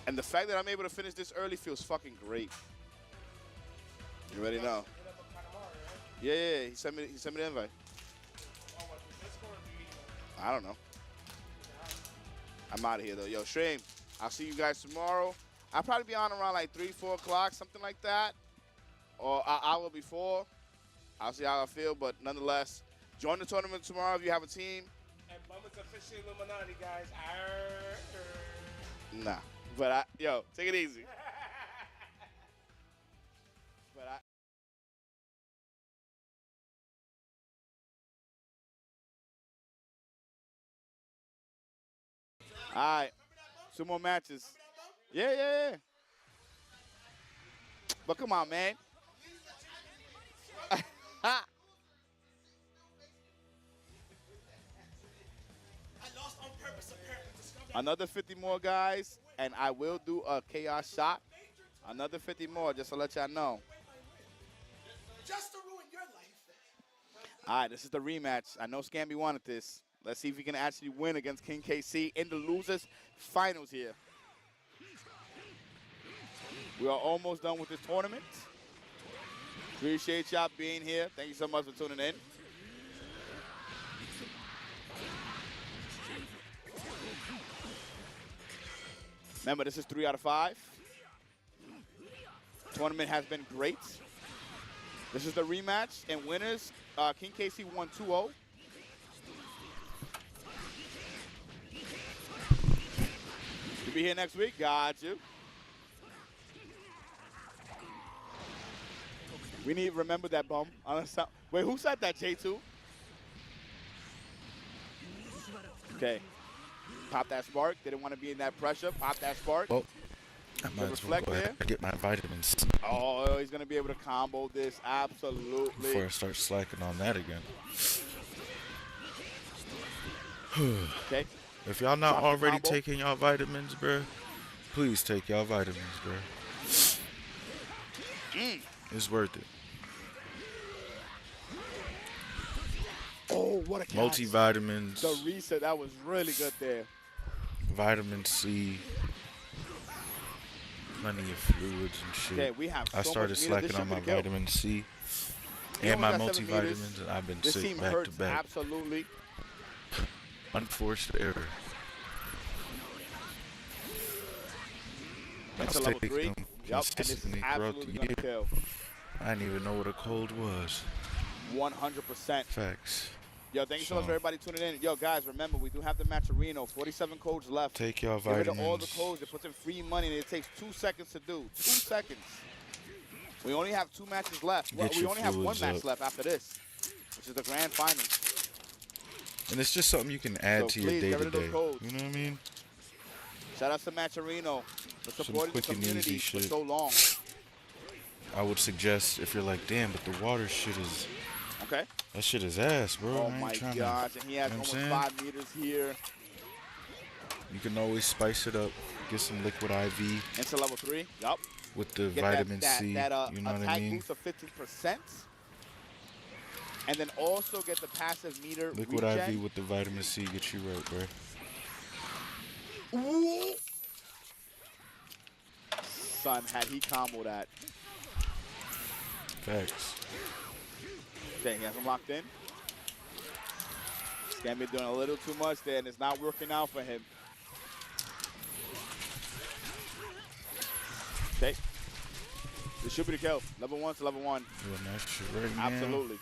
And the fact that I'm able to finish this early feels fucking great. You already know. Yeah. He sent me the invite. I don't know. I'm out of here though. Yo, stream. I'll see you guys tomorrow. I'll probably be on around like 3, 4 o'clock, something like that, or an hour before. I'll see how I feel, but nonetheless, join the tournament tomorrow if you have a team. And Bummer's officially Illuminati, guys. Nah, but yo, take it easy. All right, 2 more matches. Yeah. But come on, man. Another 50 more, guys, and I will do a chaos shot. Another 50 more, just to let y'all know. Just to ruin your life. All right, this is the rematch. I know Scamby wanted this. Let's see if he can actually win against King KC in the losers finals here. We are almost done with this tournament. Appreciate y'all being here. Thank you so much for tuning in. Remember, this is 3 out of 5. Tournament has been great. This is the rematch, and winners, King KC won 2-0. To be here next week, got you. We need to remember that bum. Wait, who said that, J2? Okay. Pop that spark. Didn't want to be in that pressure. Pop that spark. Well, I might as well go ahead and get my vitamins Oh, he's going to be able to combo this. Absolutely. before I start slacking on that again. Okay. If y'all not Drop the already combo. taking y'all vitamins, bro, please take y'all vitamins, bro. It's worth it. Oh, what a catch. Multivitamins, The reset, that was really good there. vitamin C, plenty of fluids and shit. Okay, we have I so started much meter. slacking This on should my be the kill. vitamin C We and my only got 7 meters. multivitamins, and I've been This sick team back hurts to back. absolutely. Unforced error. That's a I'll level take 3. them Yep, and this is consistently throughout absolutely the going to year. kill. I didn't even know what a cold was. 100%. Facts. Yo, thank you so much So- for everybody tuning in. Yo, guys, remember, we do have the Matcherino. 47 codes left. Take y'all Get rid of all the vitamins. codes. It puts in free money, and it takes 2 seconds to do. 2 seconds. We only have 2 matches left. Well, Get we your only have 1 fluids match up. left after this, which is the grand final. And it's just something you can add So to your please, get rid of those day-to-day. codes. You know what I mean? Shout out to Matcherino for supporting the quick and community easy for shit. so long. I would suggest if you're like, damn, but the water shit is, Okay. that shit is ass, bro. Oh I ain't my trying gosh, and he has you know what almost I'm 5 meters here. You can always spice it up. Get some liquid IV Into level 3. Yup. with the Get vitamin that, C. that You know what attack I mean? boost of 15%. And then also get the passive meter Liquid regen. IV with the vitamin C get you right, bro. Ooh. Son, had he combo that. Facts. Okay, he has him locked in. Scamby doing a little too much there, and it's not working out for him. Okay. This should be the kill. Level 1 to level 1. Doing that shit right now. Absolutely.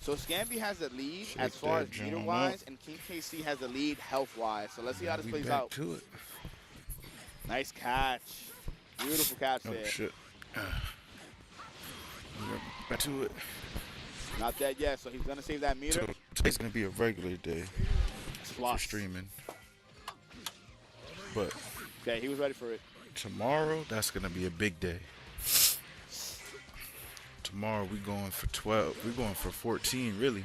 So Scamby has the lead Shake as far as that joint meter-wise, and King KC has the lead health-wise. So let's see how this We plays back out. to it. Nice catch. Beautiful catch Oh there. shit. We're back to it. Not dead yet, so he's gonna save that meter. So today's gonna be a regular day It's for floss. streaming. But Okay, he was ready for it. tomorrow, that's gonna be a big day. Tomorrow we going for 12. We going for 14, really.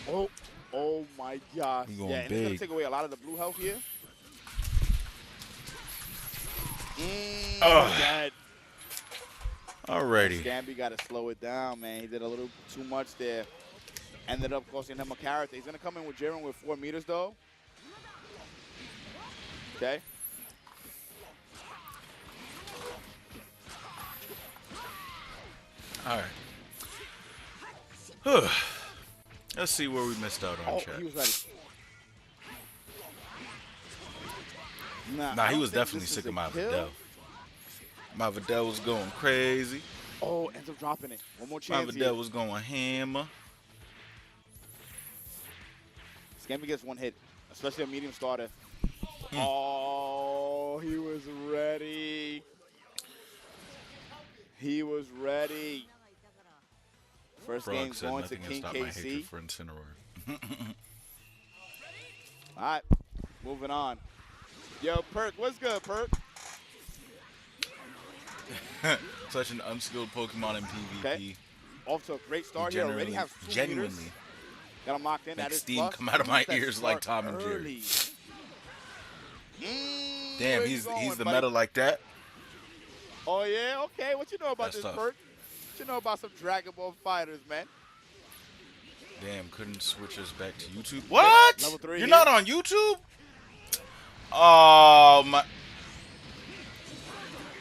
Oh my gosh. We going Yeah, and it's gonna big. take away a lot of the blue health here. Ugh. Dead. Alrighty. Scamby got to slow it down, man. He did a little too much there. Ended up costing him a character. He's going to come in with Jiren with 4 meters, though. Okay. Alright. Let's see where we missed out on Oh, chat. he was ready. Nah, I he don't was think definitely this sick is of a my kill. Videl. My Videl was going crazy. Oh, ends up dropping it. One more My chance here. Videl was going hammer. Scamby gets 1 hit, especially a medium starter. Oh, he was ready. He was ready. First Frog game said going to nothing can King stop my hatred KC. for Incineroar. All right, moving on. Yo, Perk, what's good, Perk? Such an unskilled Pokemon in PvP. Okay. Off to a great start here. Already has 2 genuinely. meters. Got him locked in. Make That is steam plus. come out of my Use that ears like spark Tom and Jerry. early. Damn, where you he's going, the buddy? meta like that. Oh, yeah? Okay. What you know about That's this, tough. Perk? What you know about some Dragon Ball fighters, man? Damn, couldn't switch us back to YouTube. What? Level 3 You're here. not on YouTube? Oh my!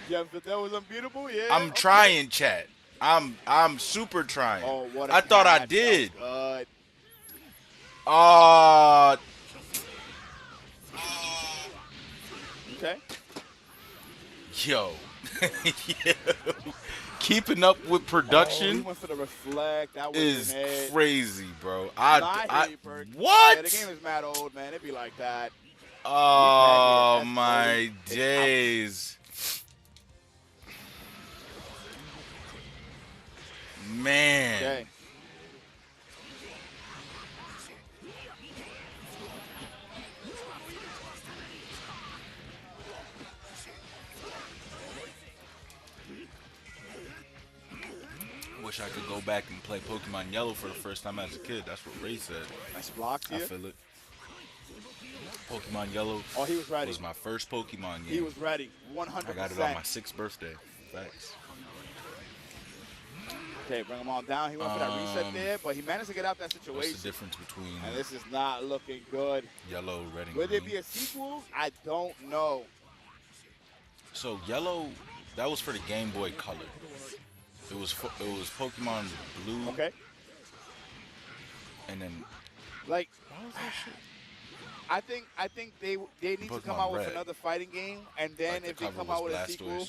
Yeah, but that was unbeatable. Yeah. I'm okay. trying, chat. I'm super trying. Oh, what a I thought I catch. did. That was good. Okay. Yo. Yo. Keeping up with Oh, he production went for the reflect. That was is an head. crazy, bro. No, I hear you, Perk. What? Yeah, the game is mad old, man. It be like that. Oh That's my funny. It's days. Man. Okay. Wish I could go back and play Pokemon Yellow for the first time as a kid. That's what Ray said. Nice blocks I here. feel it. Pokemon Yellow Oh, he was ready. was my first Pokemon game. He was ready. 100%. I got it on my 6th birthday. Thanks. Okay, bring him on down. He went for that reset there, but he managed to get out that What's the situation. difference between And this is not looking good. Yellow, Red, and Will there Green? be a sequel? I don't know. So Yellow, that was for the Game Boy Color. It was Pokemon Blue, Okay. and then Like, I think they need to come Pokemon out with Red. another fighting game, and then like, the if they cover come was out with a Blastoise, sequel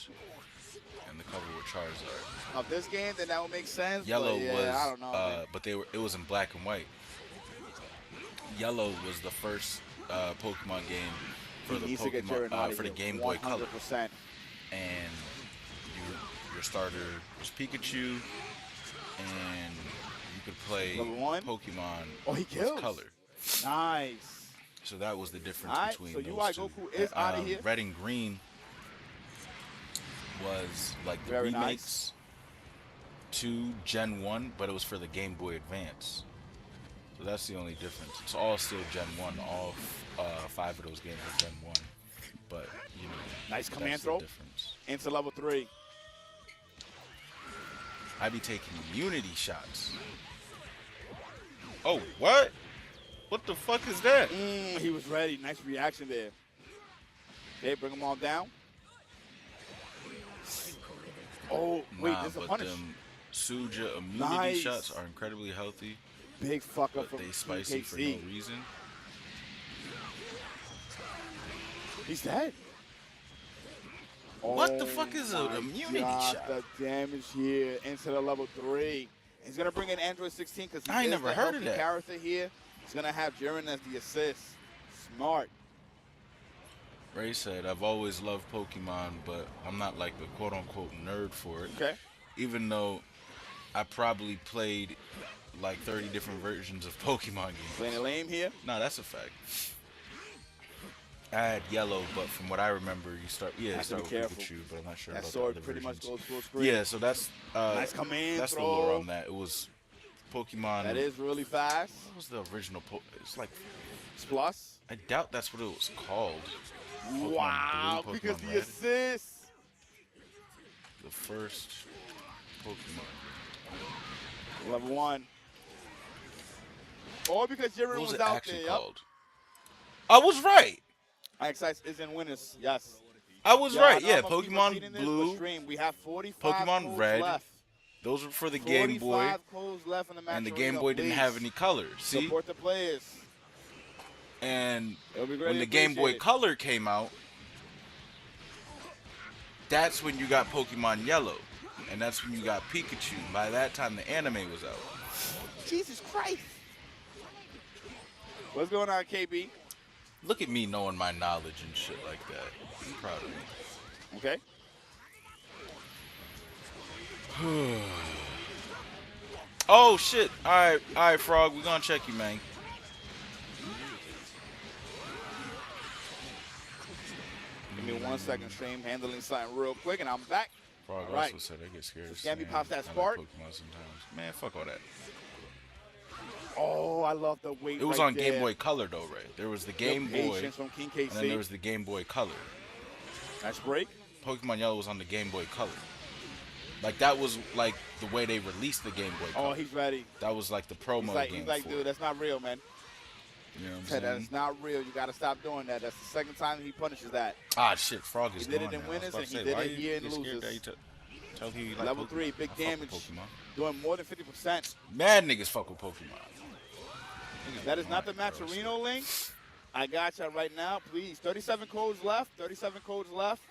and the cover with Charizard. of this game, then that would make sense. Yellow but yeah, was, I don't know. man. but it was in black and white. Yellow was the first Pokemon game for He the needs to get Jiren out Pokemon of for the here, Game Boy Color, 100%. and your starter was Pikachu, and you could play Level 1? Pokemon Oh, he with kills. color. Nice. So that was the difference Alright, between so those UI two. Goku is outta here. Red and Green was like the Very remakes nice. to Gen 1, but it was for the Game Boy Advance. So that's the only difference. It's all still Gen 1. All 5 of those games are Gen 1. But, you know, Nice that's command the throw. difference. Into level 3. I be taking immunity shots. Oh, what? What the fuck is that? He was ready. Nice reaction there. Okay, bring him on down. Oh, wait, Nah, there's a but punish. them Suja immunity Nice. shots are incredibly healthy, Big fuck up but from they spicy for no KC. reason. He's dead. What the fuck is an my immunity God, shot? The damage here into the level 3. He's gonna bring in Android 16 because I he ain't is never the heard of healthy that. character here. He's gonna have Jiren as the assist. Smart. Ray said, I've always loved Pokemon, but I'm not like a quote-unquote nerd for it. Okay. Even though I probably played like 30 different versions of Pokemon games. Playing it lame here. No, that's a fact. I had yellow, but from what I remember, you start Have to be with careful. Pikachu, but I'm not sure That about sword the other pretty much versions. goes full screen. Yeah, so that's Nice command that's the throw. lore on that. It was Pokemon. That is really fast. What was the original? It's like It's plus. I doubt that's what it was called. Pokemon Wow, Blue, because Pokemon the Red. assist. The first Pokemon. Level 1. Or because Jiren What was was it out actually there. called? I was right. Exercise is in winners. Yes. I was I right. know Yeah, I'm gonna keep Pokemon repeating this, but Blue. stream, we have 45 Pokemon codes Red, left. Those were for the Game Boy, 45 codes left in the match and the arena, Game Boy didn't have please. any colors. See, Support the players. and It'll be when greatly the Game Boy appreciated. Color came out, that's when you got Pokemon Yellow, and that's when you got Pikachu. By that time, the anime was out. Jesus Christ. What's going on, KB? Look at me knowing my knowledge and shit like that. I'm proud of me. Okay. Oh shit! All right, Frog. We gonna check you, man. Give me 1 second, stream. Handling something real quick, and I'm back. Frog All right. also said I get scared. of Scammy sand. pops that I like spark. Pokemon sometimes. Man, fuck all that. Oh, I love the weight. It was right on there. Game Boy Color though, right? There was the Game Your Boy, patience from King and then KC. there was the Game Boy Color. Nice break. Pokemon Yellow was on the Game Boy Color. Like that was like the way they released the Game Boy Color. Oh, he's ready. That was like the promo game He's like, for dude, it. that's not real, man. You know what I'm Said saying? that's not real. You got to stop doing that. That's the second time he punishes that. Ah, shit, Frog is He did it gone in now. I was winners about and to he say, did why it you here in get scared losers. that you tell who you like Level Pokemon? 3, big I fuck with damage. Pokemon. Doing more than 50%. Mad niggas fuck with Pokemon. Niggas That is not the lying, bro. Matcherino link. I got you right now. Please, 37 codes left. 37 codes left.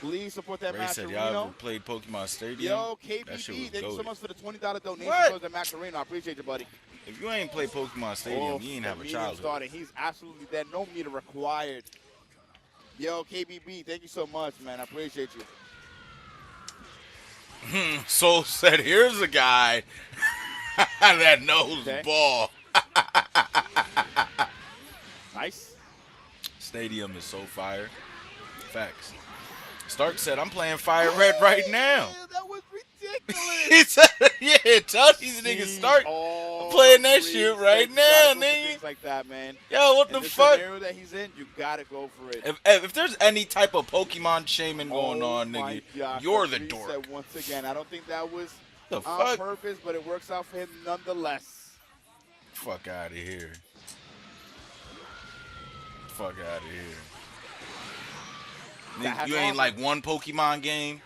Please support that Ray said, y'all ever Matcherino. played Pokemon Stadium? Yo, That shit KBB, was thank you so goated. much for the $20 donation What? towards the Matcherino. I appreciate you, buddy. If you ain't played Pokemon Stadium, you ain't have a medium childhood. starting. He's absolutely dead. No meter required. Yo, KBB, thank you so much, man. I appreciate you. Soul said, here's a guy that knows Okay. ball. Nice. Stadium is so fire. Facts. Stark said, I'm playing Fire Red right now. Yeah, that was ridiculous. He said, yeah, tell these niggas Stark. I'm playing that shit right now, nigga. Things like that, man. Yo, what In the the fuck? scenario that he's in, you gotta go for it. If there's any type of Pokemon shaming going Oh on, my nigga, God, you're the Patrice dork. said once again, I don't think that was The on fuck? purpose, but it works out for him nonetheless. Fuck out of here. Fuck out of here. That Nigga, has you ain't awesome. like one Pokemon game?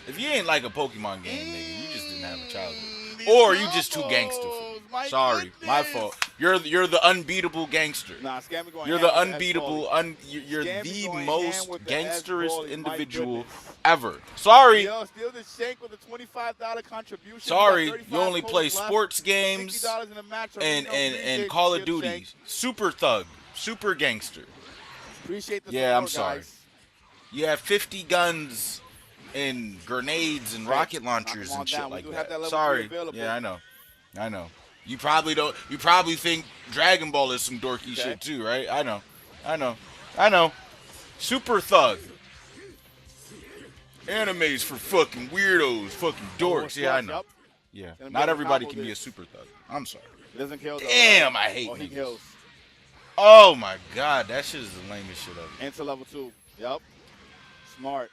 If you ain't like a Pokemon game, nigga, you just didn't have a childhood. These Or you just too gangster for combos, it. my Sorry, my goodness. fault. You're the unbeatable gangster. Nah, Scammy going You're ham the with S unbeatable, Broly. you're Scammy the going most ham with the S gangsterous Broly, my individual goodness. ever. Sorry, Yo, steal the shank with a $25 contribution. sorry, We got you 35 only codes play left. sports games $60 in the match and arena. Appreciate and Call you, of Chip Duty. Shank. Super thug, super gangster. Appreciate the Yeah, I'm support, sorry. guys. You have 50 guns and grenades and Right. rocket Knock launchers 'em all and shit down. We like do have that. that level Sorry. 3 available. Yeah, I know. You probably don't. You probably think Dragon Ball is some dorky Okay. shit too, right? I know. Super thug. Animes for fucking weirdos, fucking dorks. Yeah, I know. Yup. Yeah, Gonna be not able to everybody combo can be a this. super thug. I'm sorry. It doesn't kill though. Damn, right? I hate Oh, he niggas. kills. Oh my god, that shit is the lamest shit ever. Into level 2. Yup. Smart.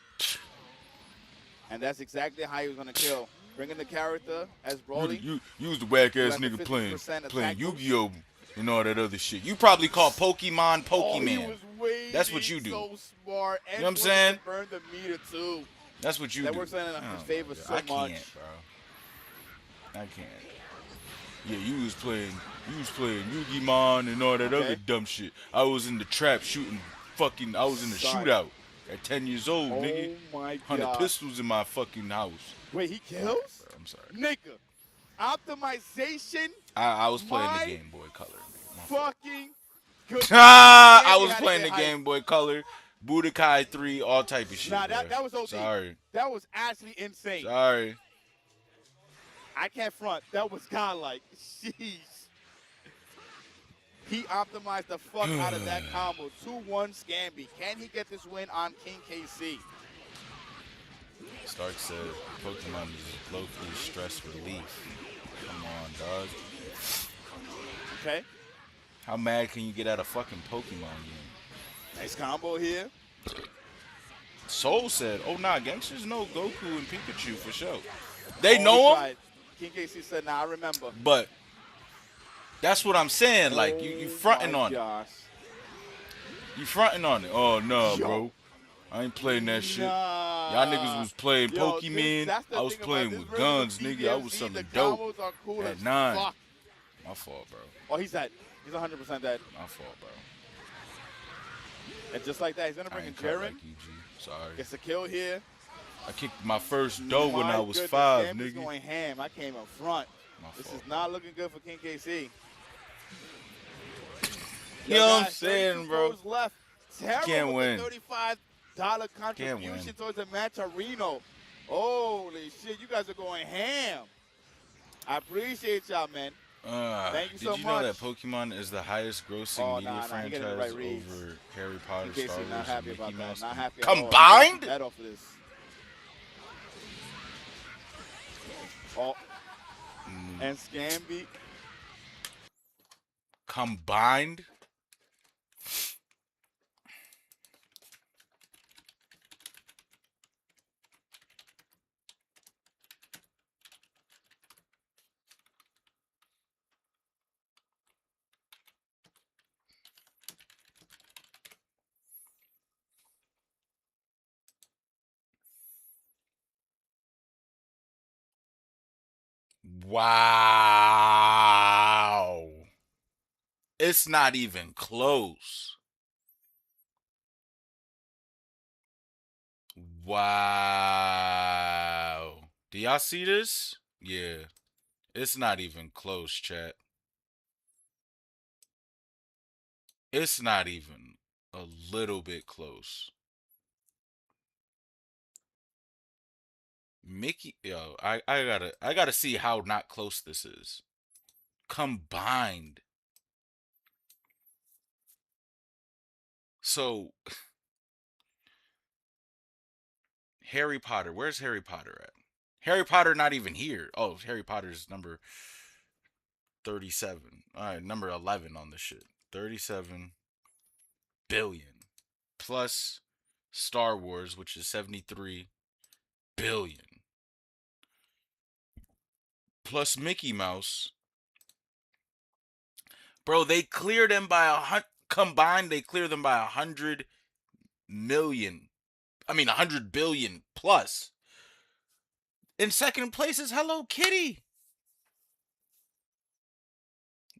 And that's exactly how he was gonna kill. Bringing the character as Broly. You was the whack ass Less than nigga 50% playing attack Yu-Gi-Oh and all that other shit. You probably call Pokemon Oh, he Pokemon. was waiting. That's what you do. So smart. And know what I'm wanted saying? to burn the meter too. That's what you That do. works out in his Oh, favor my so God. I much. can't, bro. I can't. Yeah, you was playing Yu-Gi-Mon and all that Okay. other dumb shit. I was in the trap shooting fucking. I was in the Sorry. shootout at 10 years old, Oh nigga. my 100 god. pistols in my fucking house. Wait, he kills? I'm sorry. Nigga. Optimization I was playing My the Game Boy Color. Nigga. My fault. fucking good. I Maybe was had to playing get the hype. Game Boy Color, Budokai 3, all type of shit. Nah, that bro. was OD. Sorry. That was actually insane. Sorry. I can't front. That was godlike. Jeez. He optimized the fuck out of that combo. 2-1 Scamby. Can he get this win on King KC? Stark said Pokemon is low-key stress relief. Come on, dog. Okay. How mad can you get at a fucking Pokemon game? Nice combo here. Soul said, oh nah, gangsters know Goku and Pikachu for sure. They know him, King KC said, nah, I remember. but that's what I'm saying. Like, you fronting on it. You fronting on it. Oh, no, bro. I ain't playing that shit. Y'all niggas was playing Pokemon. I was playing with guns, nigga. I was something dope. Cool at 9. Fuck. My fault, bro. Oh, he's dead. He's 100% dead. My fault, bro. And just like that, he's going to I bring in ain't cut Jaren. like you, G. Sorry. Gets a kill here. I kicked my first dough when My I was goodness, 5, Scamby's nigga. going ham. I came up front. My This fault. is not looking good for King KC. You know what I'm guys, saying, 32 bro? goals left. Terrible Can't with win. the $35 contribution towards the Matarino. Holy shit, you guys are going ham. I appreciate y'all, man. Thank you did so you know that much. Pokemon is the highest grossing media he getting the franchise right reads. over Harry Potter, KC Star Wars, not and happy Mickey about that. Mouse? Not happy at all. Combined? Head off of this. Oh. And Scamby. Combined? Wow. It's not even close. Wow. Do y'all see this? Yeah. It's not even close, chat. It's not even a little bit close. Mickey, yo, I gotta see how not close this is. Combined. So Harry Potter, where's Harry Potter at? Harry Potter not even here. Oh, Harry Potter's number 37. All right, number 11 on this shit. 37 billion. Plus Star Wars, which is 73 billion. Plus Mickey Mouse. Bro, they cleared them by combined, they cleared them by 100 million. I mean, 100 billion plus. In second place is Hello Kitty.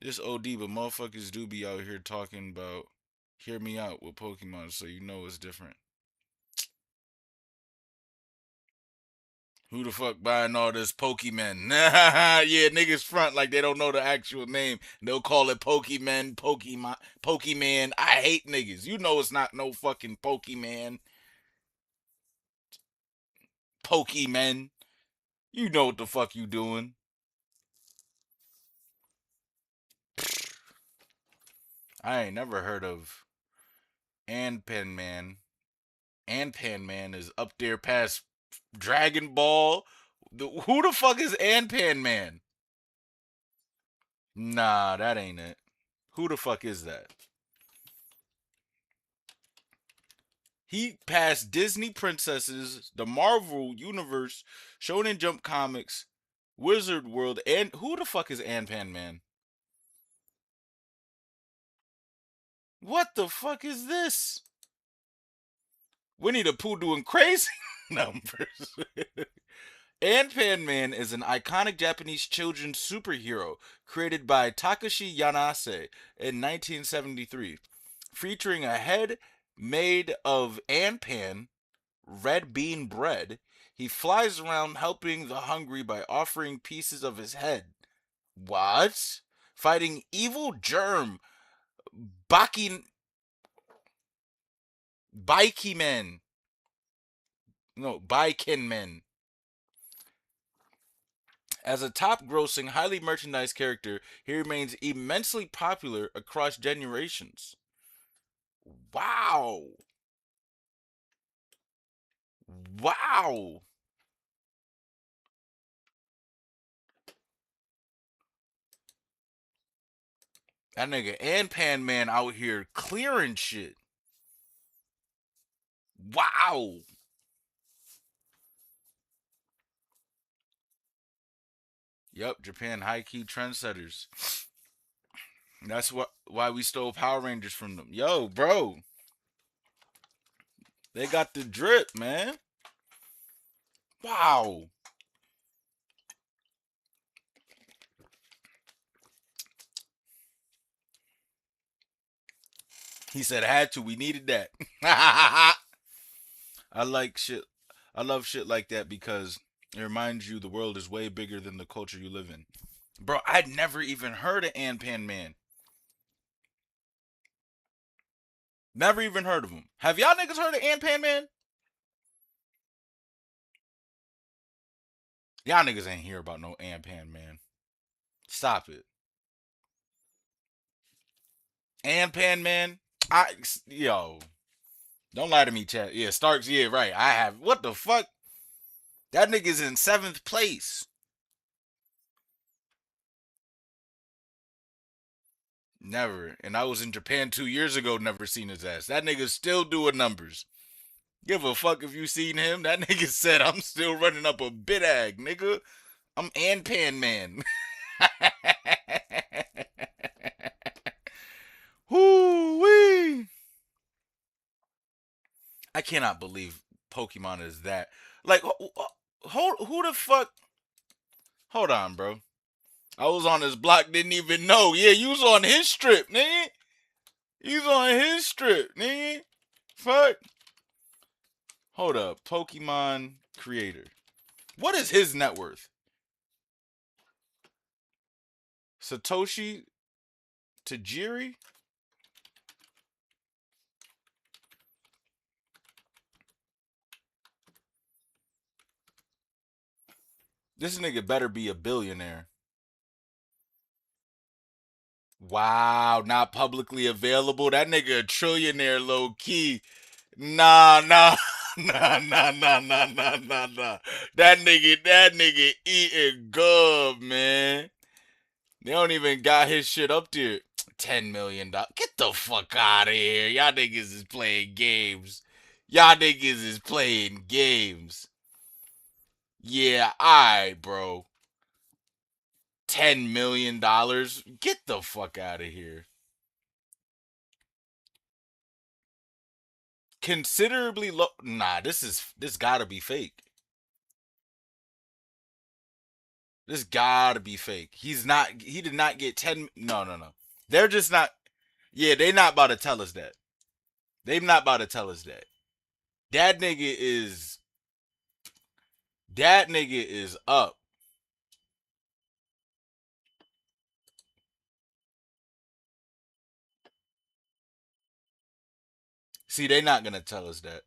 This OD, but motherfuckers do be out here talking about hear me out with Pokemon, so you know it's different. Who the fuck buying all this Pokemon? Yeah, niggas front like they don't know the actual name. They'll call it Pokemon, Pokemon. I hate niggas. You know it's not no fucking Pokemon. Pokemon. You know what the fuck you doing. I ain't never heard of Anpan Man. Anpan Man is up there past Dragon Ball. Who the fuck is Anpan Man? Nah, that ain't it. Who the fuck is that? He passed Disney princesses, the Marvel Universe, Shonen Jump Comics, Wizard World, and who the fuck is Anpan Man? What the fuck is this? Winnie the Pooh doing crazy numbers. Anpan Man is an iconic Japanese children's superhero created by Takashi Yanase in 1973, featuring a head made of Anpan, red bean bread. He flies around helping the hungry by offering pieces of his head. What? Fighting evil germ Baikimen. No, Baikenmen. As a top-grossing, highly merchandised character, he remains immensely popular across generations. Wow. Wow. That nigga Pan Man out here clearing shit. Wow. Yep, Japan high key trendsetters. That's why we stole Power Rangers from them. Yo, bro. They got the drip, man. Wow. He said had to. We needed that. I like shit. I love shit like that because it reminds you the world is way bigger than the culture you live in. Bro, I'd never even heard of Pan Man. Never even heard of him. Have y'all niggas heard of Pan Man? Y'all niggas ain't hear about no Pan Man. Stop it. Pan Man? Yo. Don't lie to me, chat. Yeah, Starks, yeah, right. I have. What the fuck? That nigga's in 7th place. Never. And I was in Japan 2 years ago, never seen his ass. That nigga's still doing numbers. Give a fuck if you seen him. That nigga said, I'm still running up a bidag, nigga. I'm Pan Man. Whoo-wee. I cannot believe Pokemon is that. Like, who the fuck? Hold on, bro. I was on his block, didn't even know. Yeah, you was on his strip, nigga. You was on his strip, nigga. Fuck. Hold up. Pokemon creator. What is his net worth? Satoshi Tajiri? This nigga better be a billionaire. Wow, not publicly available. That nigga a trillionaire low key. Nah. Nah. That nigga eating gub, man. They don't even got his shit up there. $10 million. Get the fuck out of here. Y'all niggas is playing games. Y'all niggas is playing games. Yeah, alright, bro. $10 million. Get the fuck out of here. Considerably low. Nah, this gotta be fake. This gotta be fake. He did not get 10. No. They're just not. Yeah, they not about to tell us that. They not about to tell us that. That nigga is up. See, they not gonna tell us that.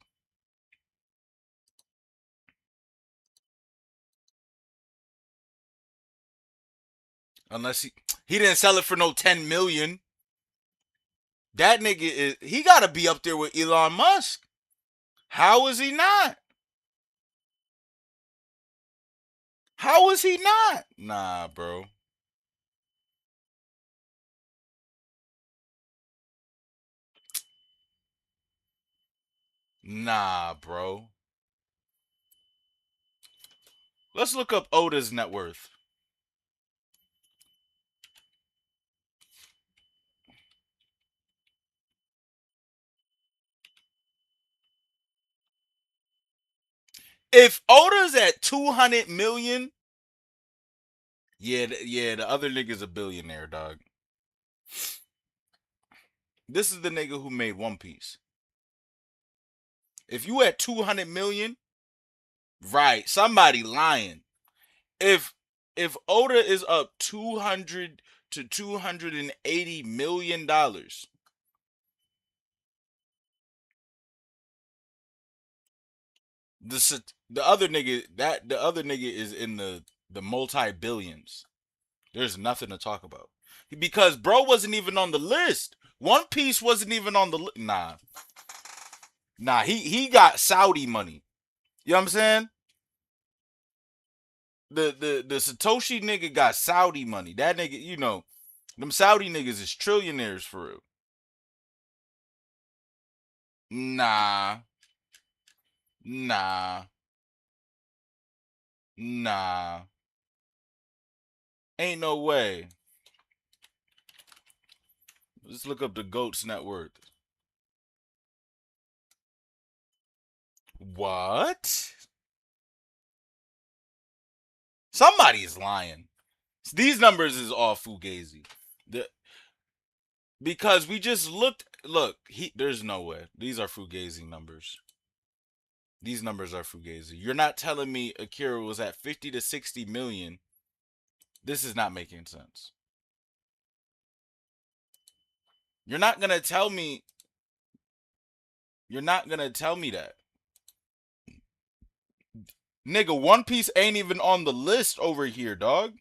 Unless he didn't sell it for no 10 million. That nigga he gotta be up there with Elon Musk. How is he not? How is he not? Nah, bro. Nah, bro. Let's look up Oda's net worth. If Oda's at 200 million, yeah, the other nigga's a billionaire, dog. This is the nigga who made One Piece. If you at 200 million, right, somebody lying. If Oda is up 200 to 280 million dollars, the other nigga is in the The multi-billions. There's nothing to talk about. Because bro wasn't even on the list. One Piece wasn't even on the list. Nah, he got Saudi money. You know what I'm saying? The Satoshi nigga got Saudi money. That nigga, you know, them Saudi niggas is trillionaires for real. Nah. Ain't no way. Let's look up the GOAT's net worth. What? Somebody's lying. These numbers is all fugazi. Because we just looked. Look, there's no way. These are fugazi numbers. These numbers are fugazi. You're not telling me Akira was at 50 to 60 million. This is not making sense. You're not gonna tell me. You're not gonna tell me that. Nigga, One Piece ain't even on the list over here, dog.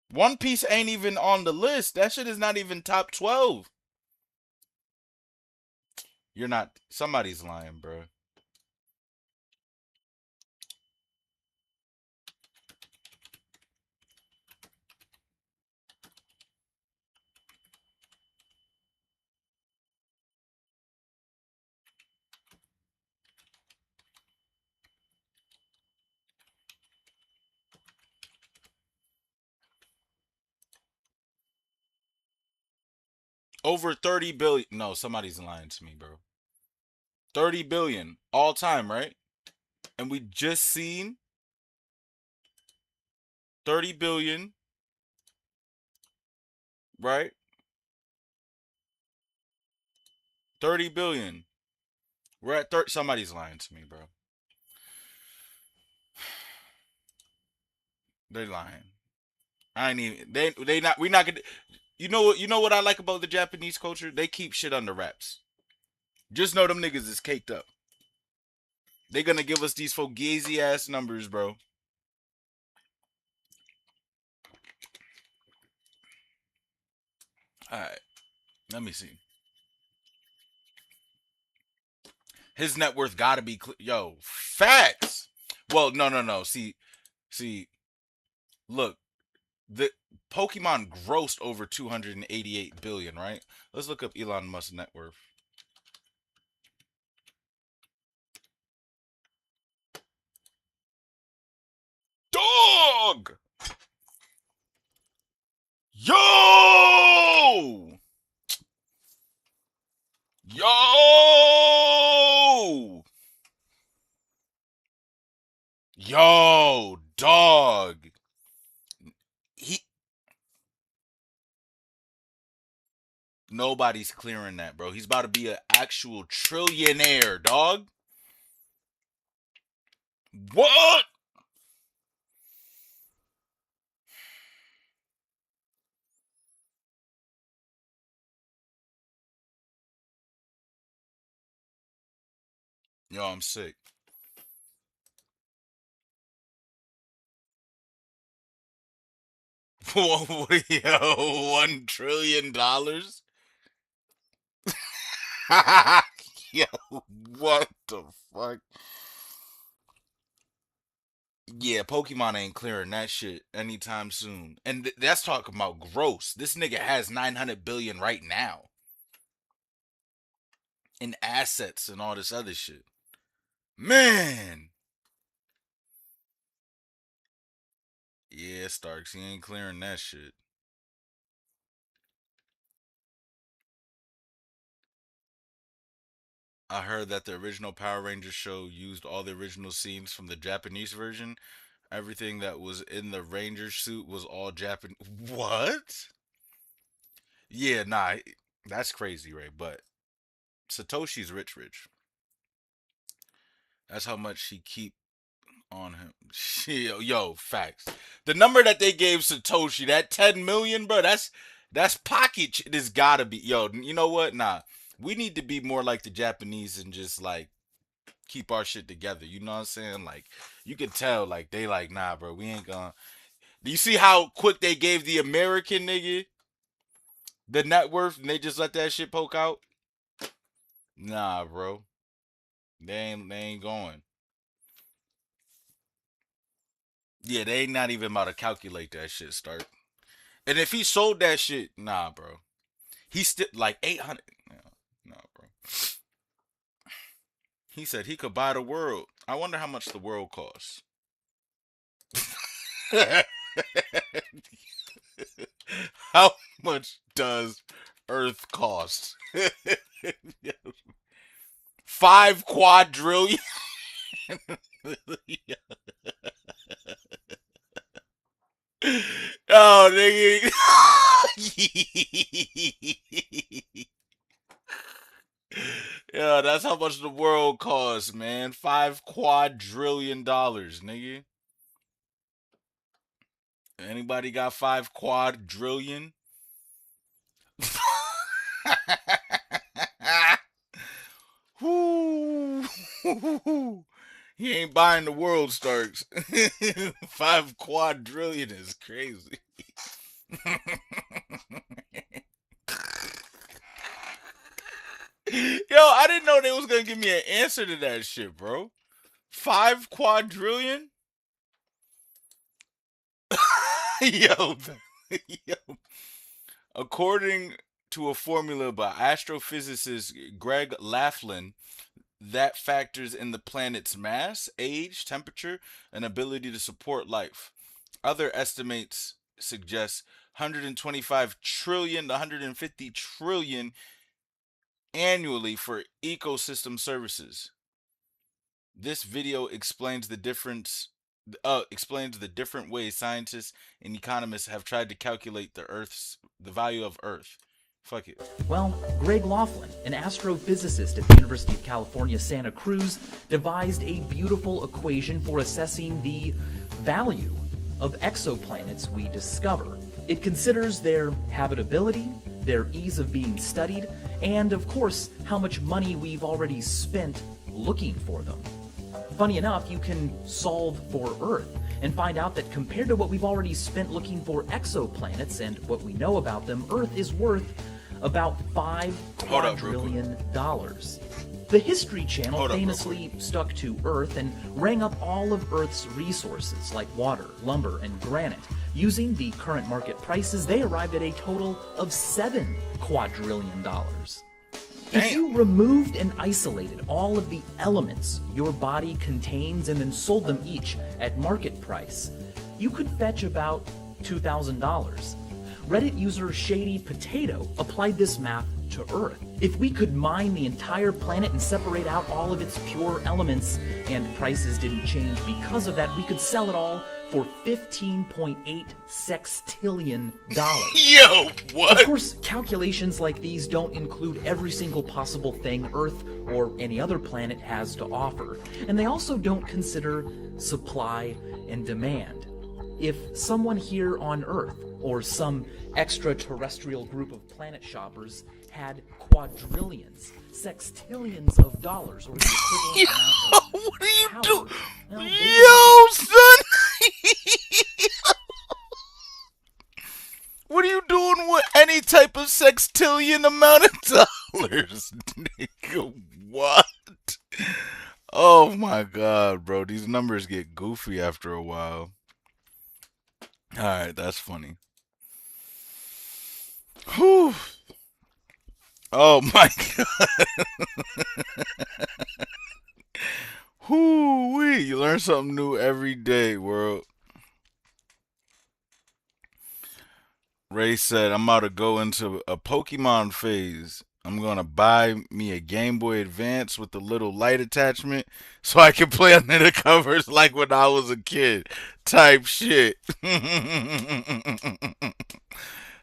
One Piece ain't even on the list. That shit is not even top 12. You're not. Somebody's lying, bro. Over 30 billion. No, somebody's lying to me, bro. 30 billion all time, right? And we just seen 30 billion, right? 30 billion. We're at 30. Somebody's lying to me, bro. They're lying. I ain't even. They not. We not gonna. You know what I like about the Japanese culture? They keep shit under wraps. Just know them niggas is caked up. They gonna give us these fugazi ass numbers, bro. Alright. Let me see. His net worth gotta be yo, facts. Well, no. See, look, the Pokemon grossed over 288 billion, right? Let's look up Elon Musk's net worth. Dog! Yo! Yo, dog. Nobody's clearing that, bro. He's about to be an actual trillionaire, dog. What? Yo, I'm sick. Yo, $1 trillion? Yo, what the fuck? Yeah, Pokemon ain't clearing that shit anytime soon. And that's talking about gross. This nigga has 900 billion right now. In assets and all this other shit. Man. Yeah, Starks, he ain't clearing that shit. I heard that the original Power Rangers show used all the original scenes from the Japanese version. Everything that was in the Ranger suit was all Japan. What? Yeah, nah, that's crazy, Ray. But Satoshi's rich. That's how much she keep on him. Yo, facts. The number that they gave Satoshi, that 10 million, bro, that's pocket. This gotta be. Yo, you know what? Nah, we need to be more like the Japanese and just like keep our shit together. You know what I'm saying? Like, you can tell, like, they like, nah, bro, we ain't gonna. Do you see how quick they gave the American nigga the net worth and they just let that shit poke out? Nah, bro. They ain't going. Yeah, they ain't not even about to calculate that shit, start. And if he sold that shit, nah, bro. He still like 800. No, bro. He said he could buy the world. I wonder how much the world costs. How much does Earth cost? 5 quadrillion. Oh, nigga. Yeah, that's how much the world costs, man. $5 quadrillion, nigga. Anybody got 5 quadrillion? Whoo. He ain't buying the world, Starks. 5 quadrillion is crazy. Yo, I didn't know they was gonna give me an answer to that shit, bro. 5 quadrillion? Yo, yo. According to a formula by astrophysicist Greg Laughlin, that factors in the planet's mass, age, temperature, and ability to support life. Other estimates suggest 125 trillion to 150 trillion annually for ecosystem services. This video explains the different ways scientists and economists have tried to calculate the value of Earth. Fuck it. Well, Greg Laughlin, an astrophysicist at the University of California, Santa Cruz, devised a beautiful equation for assessing the value of exoplanets we discover. It considers their habitability, their ease of being studied, and of course, how much money we've already spent looking for them. Funny enough, you can solve for Earth and find out that compared to what we've already spent looking for exoplanets and what we know about them, Earth is worth about $5 quadrillion. The History Channel famously stuck to Earth and rang up all of Earth's resources like water, lumber, and granite. Using the current market prices, they arrived at a total of $7 quadrillion. If you removed and isolated all of the elements your body contains and then sold them each at market price, you could fetch about $2,000. Reddit user Shady Potato applied this math to Earth. If we could mine the entire planet and separate out all of its pure elements, and prices didn't change because of that, we could sell it all for $15.8 sextillion. Yo, what? Of course, calculations like these don't include every single possible thing Earth or any other planet has to offer, and they also don't consider supply and demand. If someone here on Earth, or some extraterrestrial group of planet shoppers, had quadrillions, sextillions of dollars, or the equivalent amount of What are you power, doing? well, Yo, son! What are you doing with any type of sextillion amount of dollars? Nigga, what? Oh my god, bro. These numbers get goofy after a while. Alright, that's funny. Whew. Oh my god. Whoo-wee. You learn something new every day, world. Ray said, I'm about to go into a Pokemon phase. I'm going to buy me a Game Boy Advance with the little light attachment so I can play under the covers like when I was a kid. Type shit.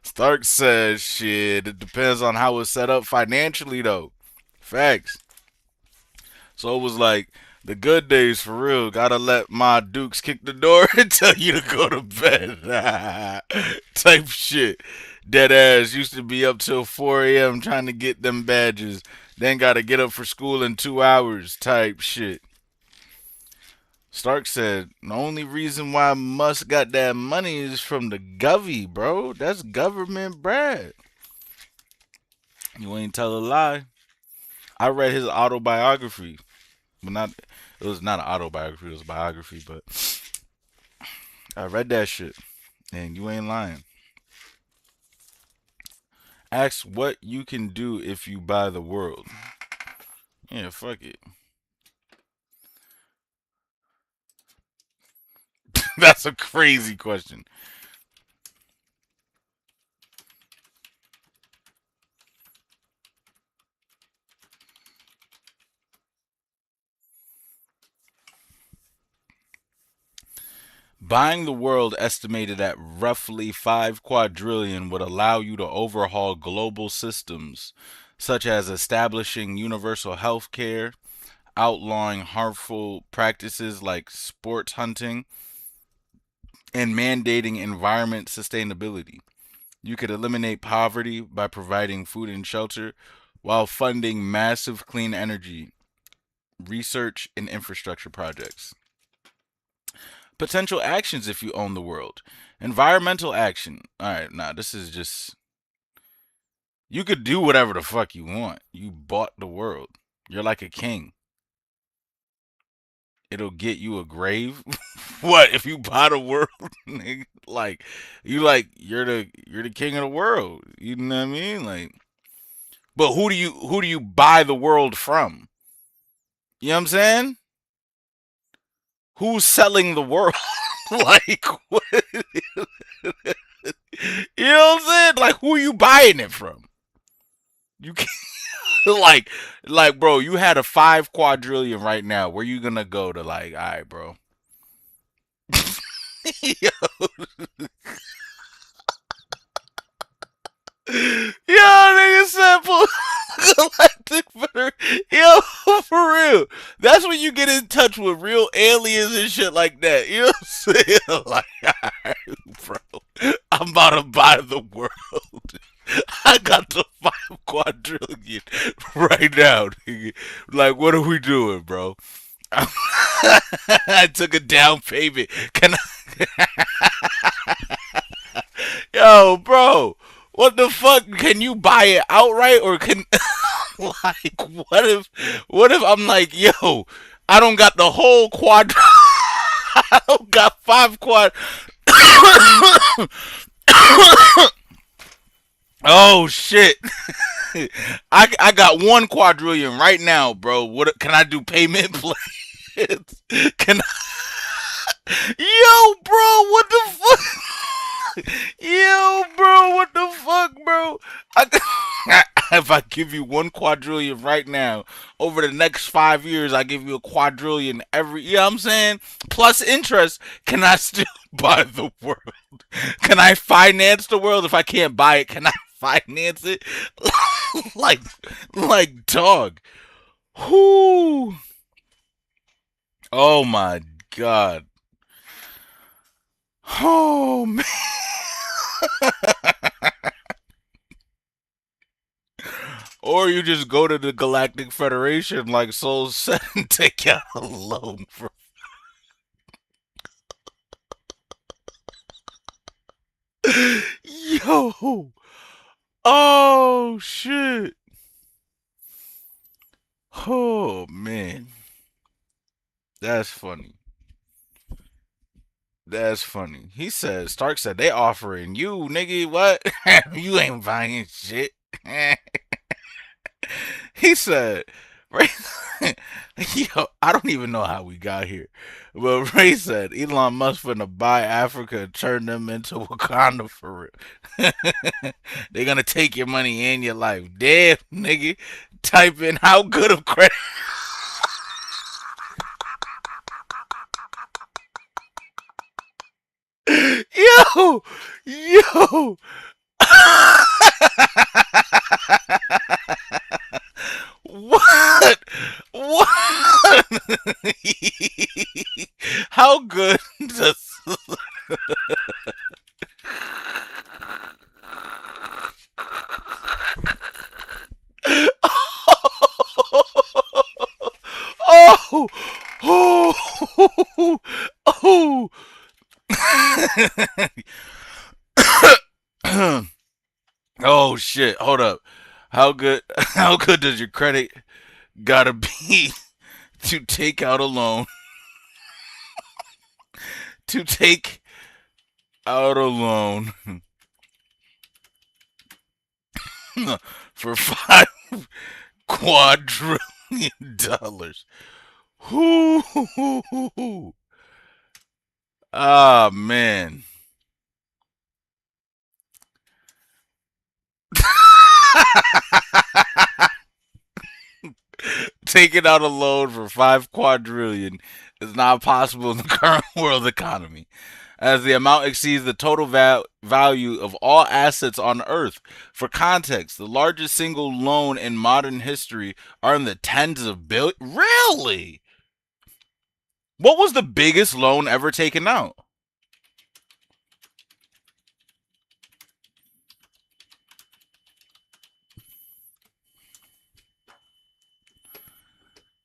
Stark says, shit, it depends on how it's set up financially, though. Facts. So it was like, the good days for real. Gotta let my dukes kick the door and tell you to go to bed. Type shit. Dead ass used to be up till 4 a.m. trying to get them badges. Then gotta get up for school in 2 hours type shit. Stark said, the only reason why Musk got that money is from the Govy, bro. That's government bread. You ain't tell a lie. I read his autobiography. But not it was not an autobiography, it was a biography, but I read that shit. And you ain't lying. Ask what you can do if you buy the world. Yeah, fuck it. That's a crazy question. Buying the world, estimated at roughly 5 quadrillion, would allow you to overhaul global systems, such as establishing universal health care, outlawing harmful practices like sports hunting, and mandating environment sustainability. You could eliminate poverty by providing food and shelter while funding massive clean energy, research, and infrastructure projects. Potential actions if you own the world. Environmental action. Alright, nah, this is just. You could do whatever the fuck you want. You bought the world. You're like a king. It'll get you a grave. What if you buy the world? Like you're the king of the world. You know what I mean? Like, but who do you buy the world from? You know what I'm saying? Who's selling the world? Like, what? You know what I'm saying? Like, who are you buying it from? You can't, like, bro, you had a 5 quadrillion right now. Where you gonna go to, like, all right, bro? Yo. Yo, nigga sample Galactic Federation. Yo, for real. That's when you get in touch with real aliens and shit like that. You know what I'm saying? Like, alright, bro. I'm about to buy the world. I got the 5 quadrillion right now, nigga. Like, what are we doing, bro? I took a down payment. Can I? Yo, bro. What the fuck? Can you buy it outright, or can like what if I'm like, yo, I don't got the whole quad. I don't got 5 quad. Oh shit. I got 1 quadrillion right now, bro. What can I do? Payment plans? Can I? Yo, bro, what the fuck? Yo, bro, what the fuck, bro? If I give you 1 quadrillion right now, over the next 5 years, I give you a quadrillion every. You know what I'm saying? Plus interest. Can I still buy the world? Can I finance the world? If I can't buy it, can I finance it? like dog. Whoo. Oh my god. Oh man. Or you just go to the Galactic Federation like Soul said and take out a loan for. Yo. Oh shit. Oh man. That's funny. That's funny. He said, Stark said, they offering you, nigga, what? You ain't buying shit. He said, Ray, yo, I don't even know how we got here. But Ray said, Elon Musk finna buy Africa and turn them into Wakanda for real. They're gonna take your money and your life. Damn, nigga. Type in how good of credit. Yo! Yo! What? What? How good does Oh. Oh shit! Hold up. How good? How good does your credit gotta be to take out a loan? To take out a loan for $5 quadrillion. Whoo! Ah man. Taking out a loan for 5 quadrillion is not possible in the current world economy, as the amount exceeds the total value of all assets on Earth. For context, the largest single loan in modern history are in the tens of billions. Really? What was the biggest loan ever taken out?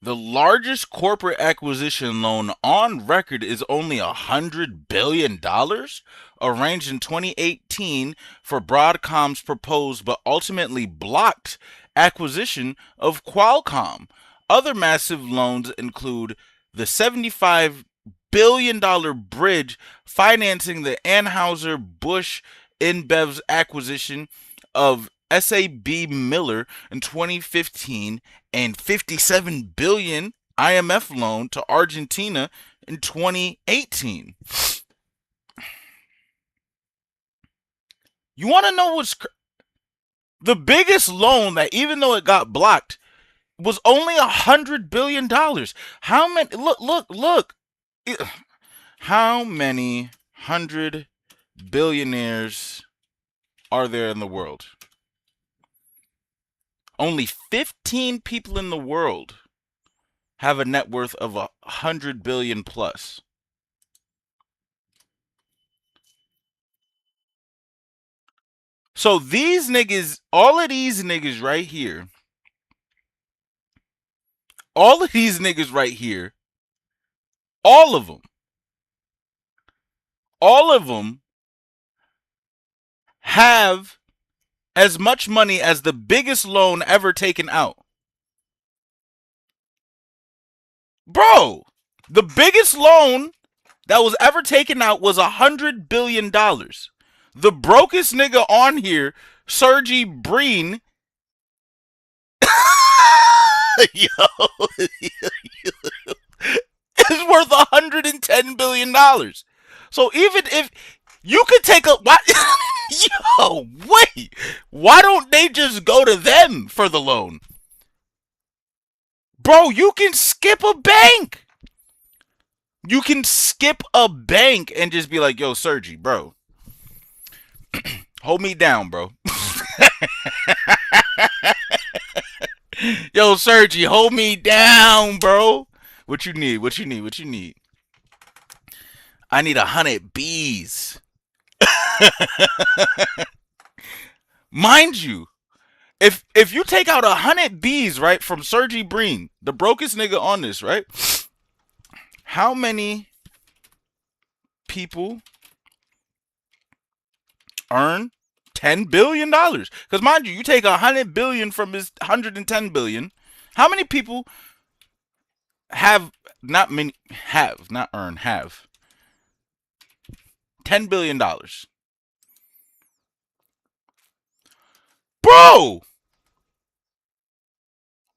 The largest corporate acquisition loan on record is only $100 billion, arranged in 2018 for Broadcom's proposed but ultimately blocked acquisition of Qualcomm. Other massive loans include the $75 billion bridge financing the Anheuser-Busch InBev's acquisition of SAB Miller in 2015 and $57 billion IMF loan to Argentina in 2018. You want to know what's the biggest loan that, even though it got blocked, was only $100 billion. How many? Look. How many 100 billionaires are there in the world? Only 15 people in the world have a net worth of 100 billion plus. So these niggas, all of these niggas right here, all of them have as much money as the biggest loan ever taken out. Bro, the biggest loan that was ever taken out was $100 billion. The brokest nigga on here, Sergey Brin, is worth $110 billion. So even if you could take a... Yo, wait. Why don't they just go to them for the loan? Bro, you can skip a bank. You can skip a bank and just be like, yo, Sergi, bro. Hold me down, bro. Yo, Sergi, hold me down, bro. What you need? I need 100 Bs. Mind you, if you take out 100 Bs, right, from Sergey Brin, the brokest nigga on this, right? How many people earn $10 billion? Because mind you, you take 100 billion from his 110 billion. How many people have $10 billion? Bro!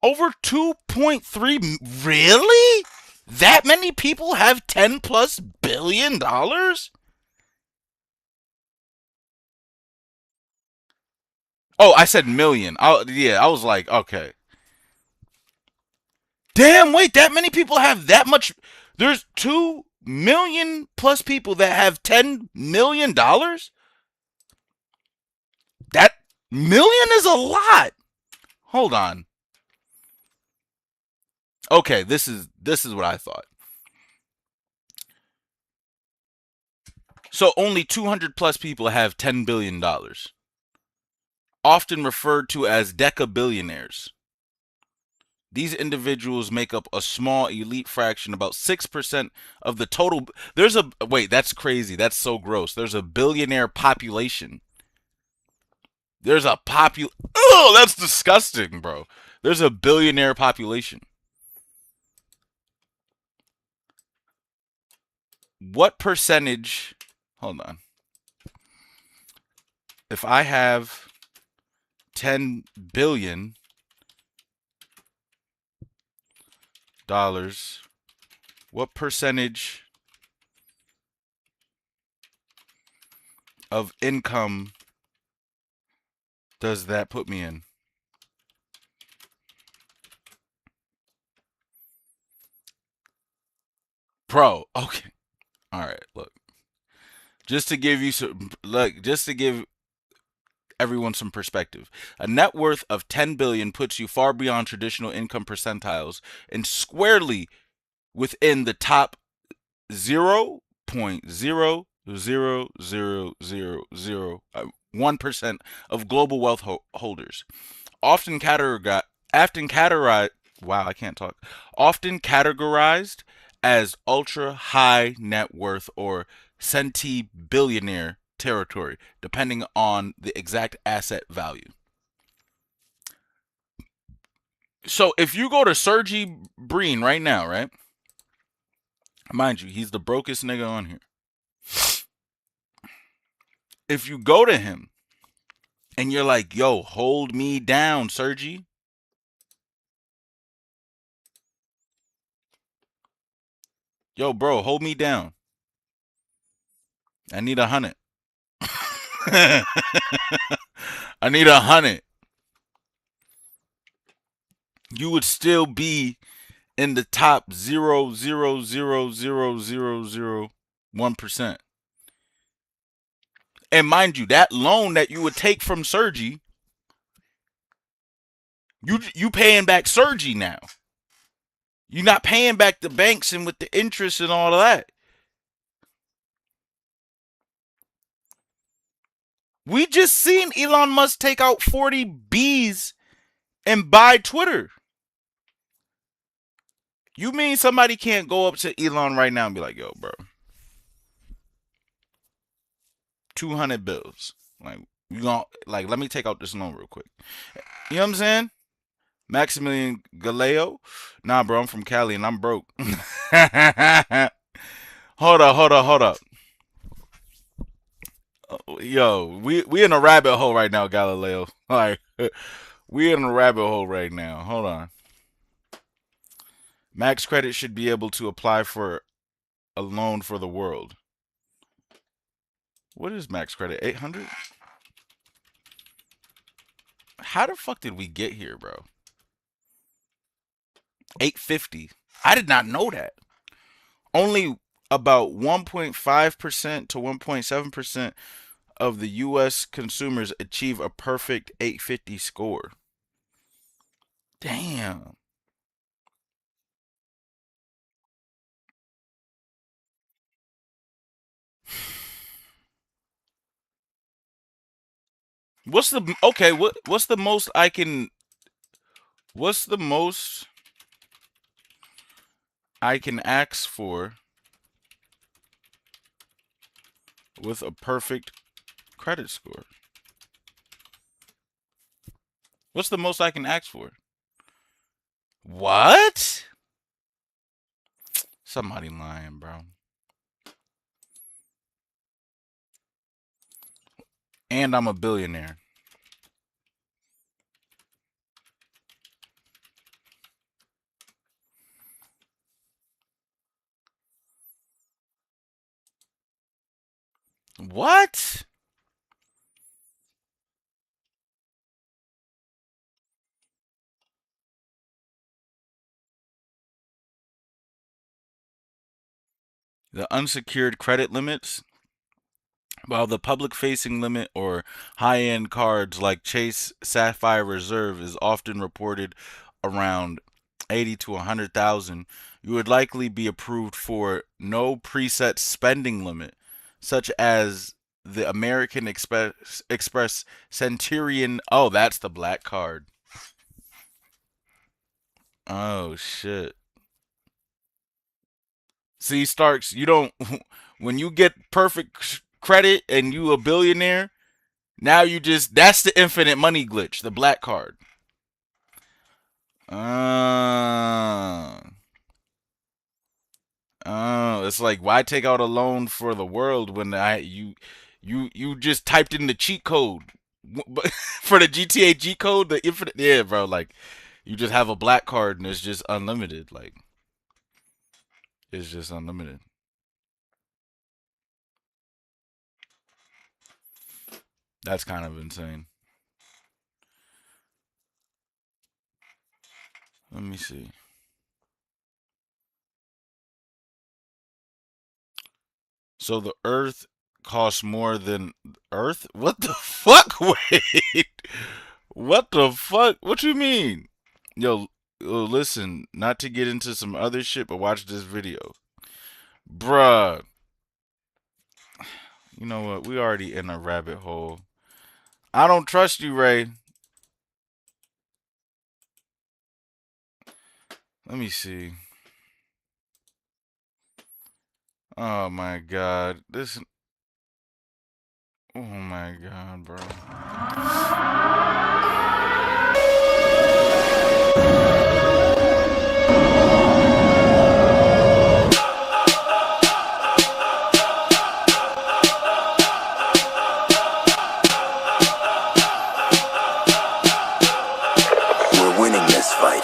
Over 2.3, really? That many people have $10+ billion? Oh, I said million. I was like, okay. Damn, wait, that many people have that much? There's 2 million plus people that have $10 million? That million is a lot. Hold on. Okay, this is what I thought. So only 200 plus people have $10 billion. Often referred to as decabillionaires. These individuals make up a small elite fraction, about 6% of the total. There's a, wait, that's crazy. That's so gross. There's a billionaire population. Oh, that's disgusting, bro. There's a billionaire population. What percentage, hold on. If I have 10 billion dollars, what percentage of income does that put me in? Bro, okay. All right, look. Just to give everyone some perspective. A net worth of 10 billion puts you far beyond traditional income percentiles and squarely within the top 0.00001% of global wealth holders. Often categorized as ultra high net worth or centibillionaire territory, depending on the exact asset value. So if you go to Sergey Brin right now, right? Mind you, he's the brokest nigga on here. If you go to him and you're like, yo, hold me down, Sergey. Yo, bro, hold me down. I need 100. I need 100. You would still be in the top 0.0000001%. And mind you, that loan that you would take from Sergey, you paying back Sergey now. You're not paying back the banks and with the interest and all of that. We just seen Elon Musk take out 40 Bs and buy Twitter. You mean somebody can't go up to Elon right now and be like, yo, bro, 200 bills. Like, let me take out this loan real quick. You know what I'm saying? Maximilian Galeo? Nah, bro, I'm from Cali and I'm broke. Hold up. Yo, we in a rabbit hole right now, Galileo. Like, we in a rabbit hole right now. Hold on. Max Credit should be able to apply for a loan for the world. What is Max Credit? 800? How the fuck did we get here, bro? 850. I did not know that. Only about 1.5% to 1.7% of the U.S. consumers achieve a perfect 850 score. Damn. What's the most I can ask for with a perfect credit score? What's the most I can ask for? What? Somebody lying, bro. And I'm a billionaire. What? The unsecured credit limits, while the public-facing limit or high-end cards like Chase Sapphire Reserve is often reported around 80 to 100,000, you would likely be approved for no preset spending limit, such as the American Express Centurion. Oh, that's the black card. Oh shit. See, Starks, you don't when you get perfect credit and you a billionaire, now you just that's the infinite money glitch, the black card. It's like why take out a loan for the world when you just typed in the cheat code but for the GTA G code, the infinite, yeah, bro, like you just have a black card and it's just unlimited, like it's just unlimited. That's kind of insane. Let me see. So the Earth costs more than Earth? What the fuck? Wait. What the fuck? What you mean? Yo, listen, not to get into some other shit, but watch this video. Bruh. You know what? We already in a rabbit hole. I don't trust you, Ray. Let me see. Oh my god. This. Oh my god, bro. We're winning this fight.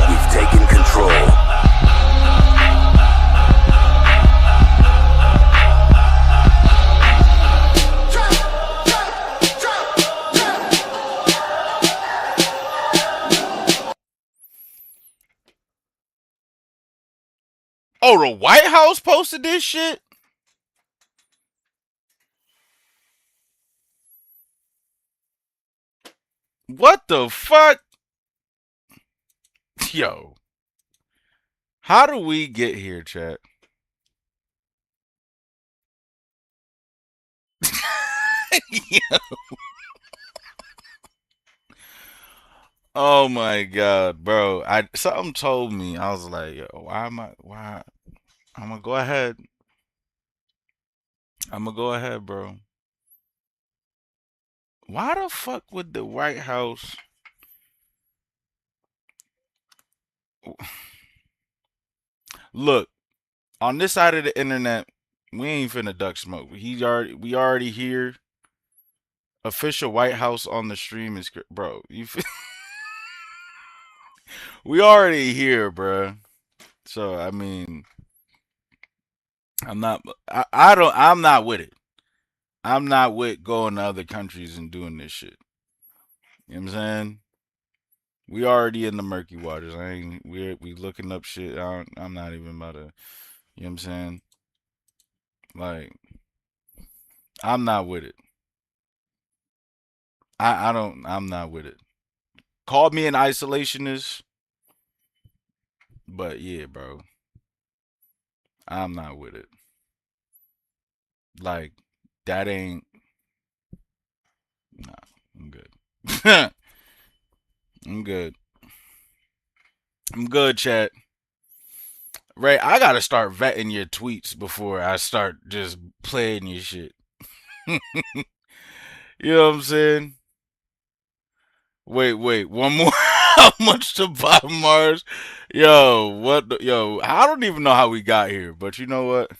We've taken control. Oh, the White House posted this shit? What the fuck? Yo. How do we get here, chat? Yo. Oh my god, bro. Something told me. I was like, yo, why I'm gonna go ahead. I'm gonna go ahead, bro. Why the fuck would the White House look on this side of the internet? We ain't finna duck smoke. We already here. Official White House on the stream is bro. We already here, bro. So I mean, I'm not with it. I'm not with going to other countries and doing this shit. You know what I'm saying? We already in the murky waters. We looking up shit. I'm not even about to, you know what I'm saying? Like, I'm not with it. I'm not with it. Call me an isolationist, but yeah, bro. I'm not with it. Like, that ain't, nah, I'm good. I'm good. I'm good, chat. Ray, I gotta start vetting your tweets before I start just playing your shit. You know what I'm saying? Wait, one more. How much to buy Mars? Yo, yo, I don't even know how we got here, but you know what?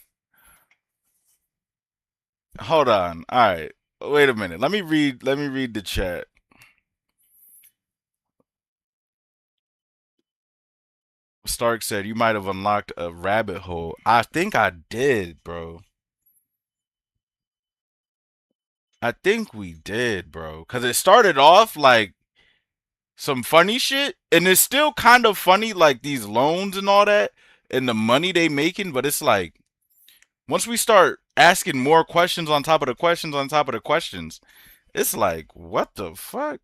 Hold on. All right. Wait a minute. Let me read the chat. Stark said you might have unlocked a rabbit hole. I think I did, bro. I think we did, bro. Cause it started off like some funny shit, and it's still kind of funny, like these loans and all that. and the money they making, but it's like once we start asking more questions on top of the questions on top of the questions, it's like, what the fuck?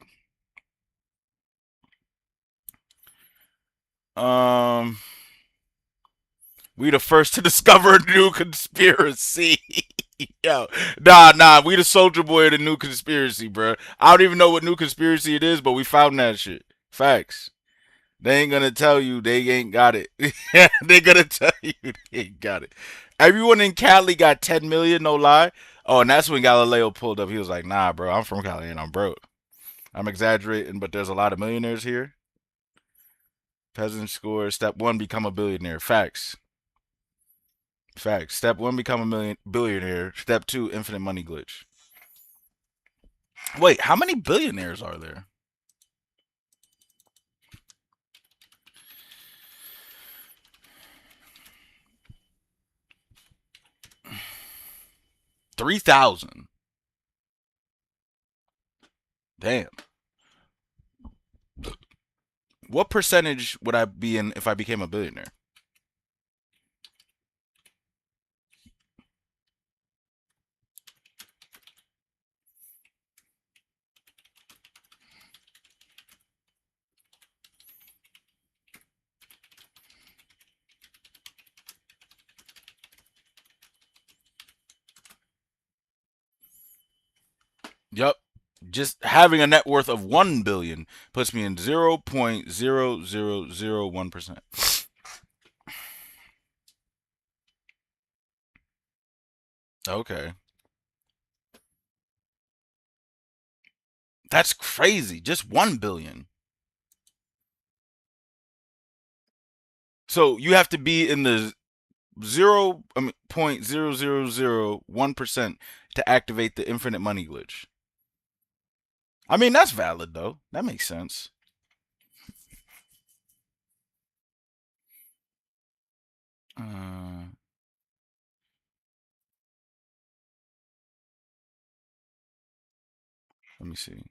We the first to discover a new conspiracy. Yo, nah. We the soldier boy of the new conspiracy, bro. I don't even know what new conspiracy it is, but we found that shit. Facts. They ain't gonna tell you they ain't got it. They gonna tell you they ain't got it. Everyone in Cali got 10 million, no lie. Oh, and that's when Galileo pulled up. He was like, nah, bro, I'm from Cali and I'm broke. I'm exaggerating, but there's a lot of millionaires here. Peasant score, step one, become a billionaire. Facts. Facts. Step one, become a billionaire. Step two, infinite money glitch. Wait, how many billionaires are there? $3,000. Damn. What percentage would I be in if I became a billionaire? Yup. Just having a net worth of 1 billion puts me in 0.0001%. Okay. That's crazy. Just 1 billion. So you have to be in the 0.0001% to activate the infinite money glitch. I mean, that's valid though. That makes sense. Let me see.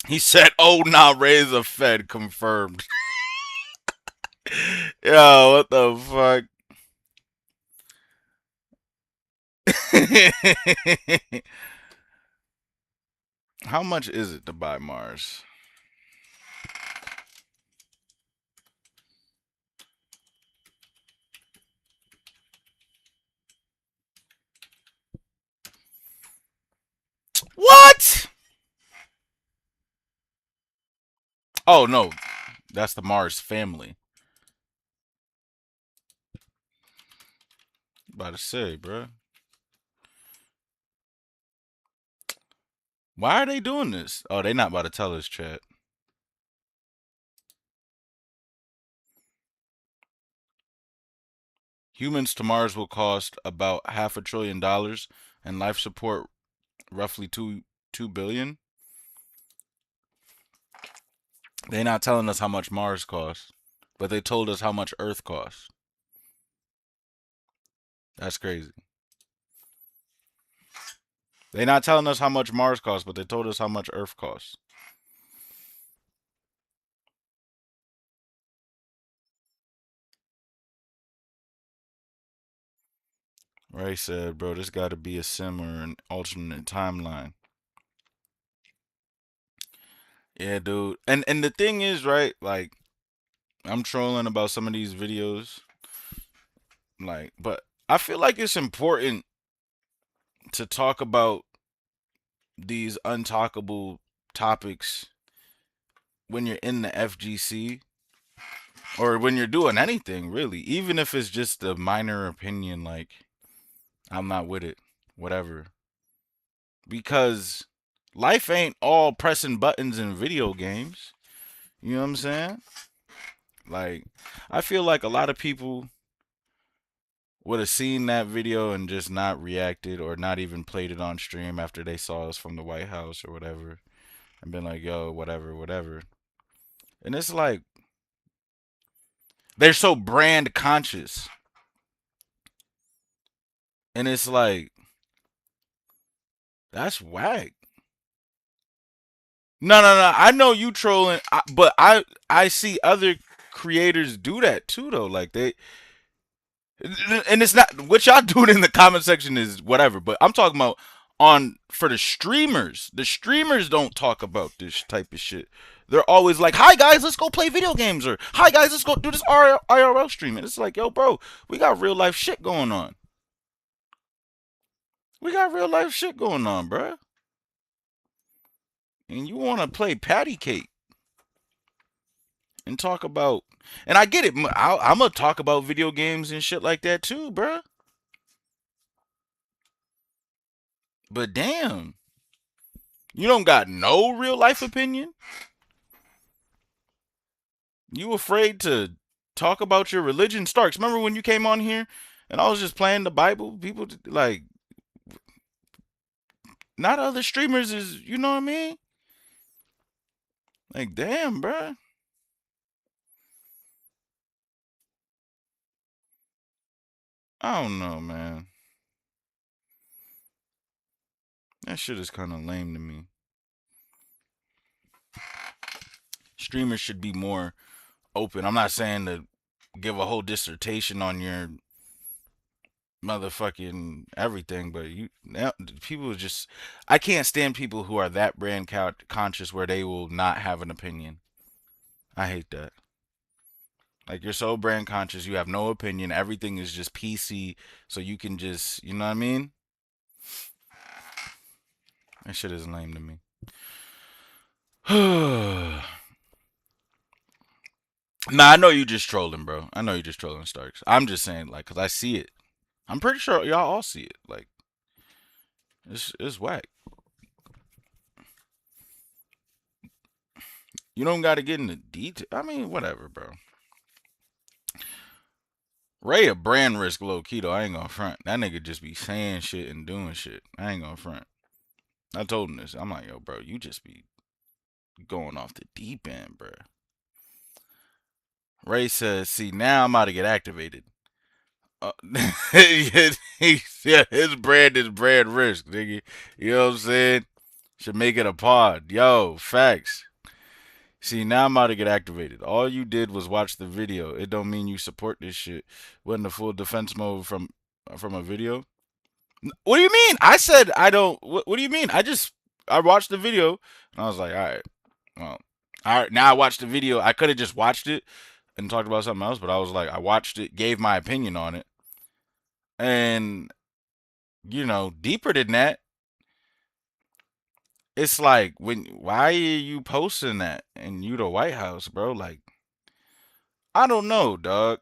He said, "Oh, nah, raise a Fed confirmed." Yo, what the fuck? How much is it to buy Mars? What? Oh, no. That's the Mars family. About to say, bro. Why are they doing this? Oh, they not about to tell us, chat. Humans to Mars will cost about $500 billion and life support roughly $2 billion. They're not telling us how much Mars costs, but they told us how much Earth costs. That's crazy. They're not telling us how much Mars costs, but they told us how much Earth costs. Ray said, bro, this got to be a sim or an alternate timeline. Yeah, dude. And the thing is, right, like, I'm trolling about some of these videos. Like, but I feel like it's important to talk about these untalkable topics when you're in the FGC or when you're doing anything, really. Even if it's just a minor opinion, like, I'm not with it, whatever. Because life ain't all pressing buttons in video games. You know what I'm saying? Like, I feel like a lot of people would have seen that video and just not reacted or not even played it on stream after they saw us from the White House or whatever and been like, yo, whatever, whatever. And it's like, they're so brand conscious. And it's like, that's whack. No, no, no. I know you trolling, but I see other creators do that too, though. Like they, and it's not what y'all doing in the comment section is whatever. But I'm talking about on for the streamers. The streamers don't talk about this type of shit. They're always like, "Hi guys, let's go play video games," or "Hi guys, let's go do this IRL streaming." It's like, yo, bro, we got real life shit going on. We got real life shit going on, bruh. And you want to play patty cake and talk about, and I get it. I'm gonna talk about video games and shit like that too, bruh. But damn, you don't got no real life opinion. You afraid to talk about your religion? Starks, remember when you came on here and I was just playing the Bible? People like, not other streamers is, you know what I mean? Like, damn, bruh. I don't know, man. That shit is kind of lame to me. Streamers should be more open. I'm not saying to give a whole dissertation on your motherfucking everything, but you now people just, I can't stand people who are that brand conscious where they will not have an opinion. I hate that. Like, you're so brand conscious, you have no opinion. Everything is just PC, so you can just, you know what I mean? That shit is lame to me. Nah, I know you just trolling, bro. I know you just trolling, Starks. I'm just saying, like, cause I see it. I'm pretty sure y'all all see it. Like, it's whack. You don't got to get into detail. I mean, whatever, bro. Ray a brand risk low key though. I ain't gonna front. That nigga just be saying shit and doing shit. I ain't gonna front. I told him this. I'm like, yo, bro, you just be going off the deep end, bro. Ray says, see, now I'm about to get activated. His brand is brand risk, nigga. You know what I'm saying? Should make it a pod. Yo, facts. See, now I'm about to get activated. All you did was watch the video. It don't mean you support this shit. Wasn't the full defense mode from a video? What do you mean? I said I don't. What do you mean? I watched the video and I was like, all right, well, all right. Now I watched the video. I could have just watched it and talked about something else, but I was like, I watched it, gave my opinion on it, and you know, deeper than that, it's like, why are you posting that and you the White House, bro? Like, I don't know, dog.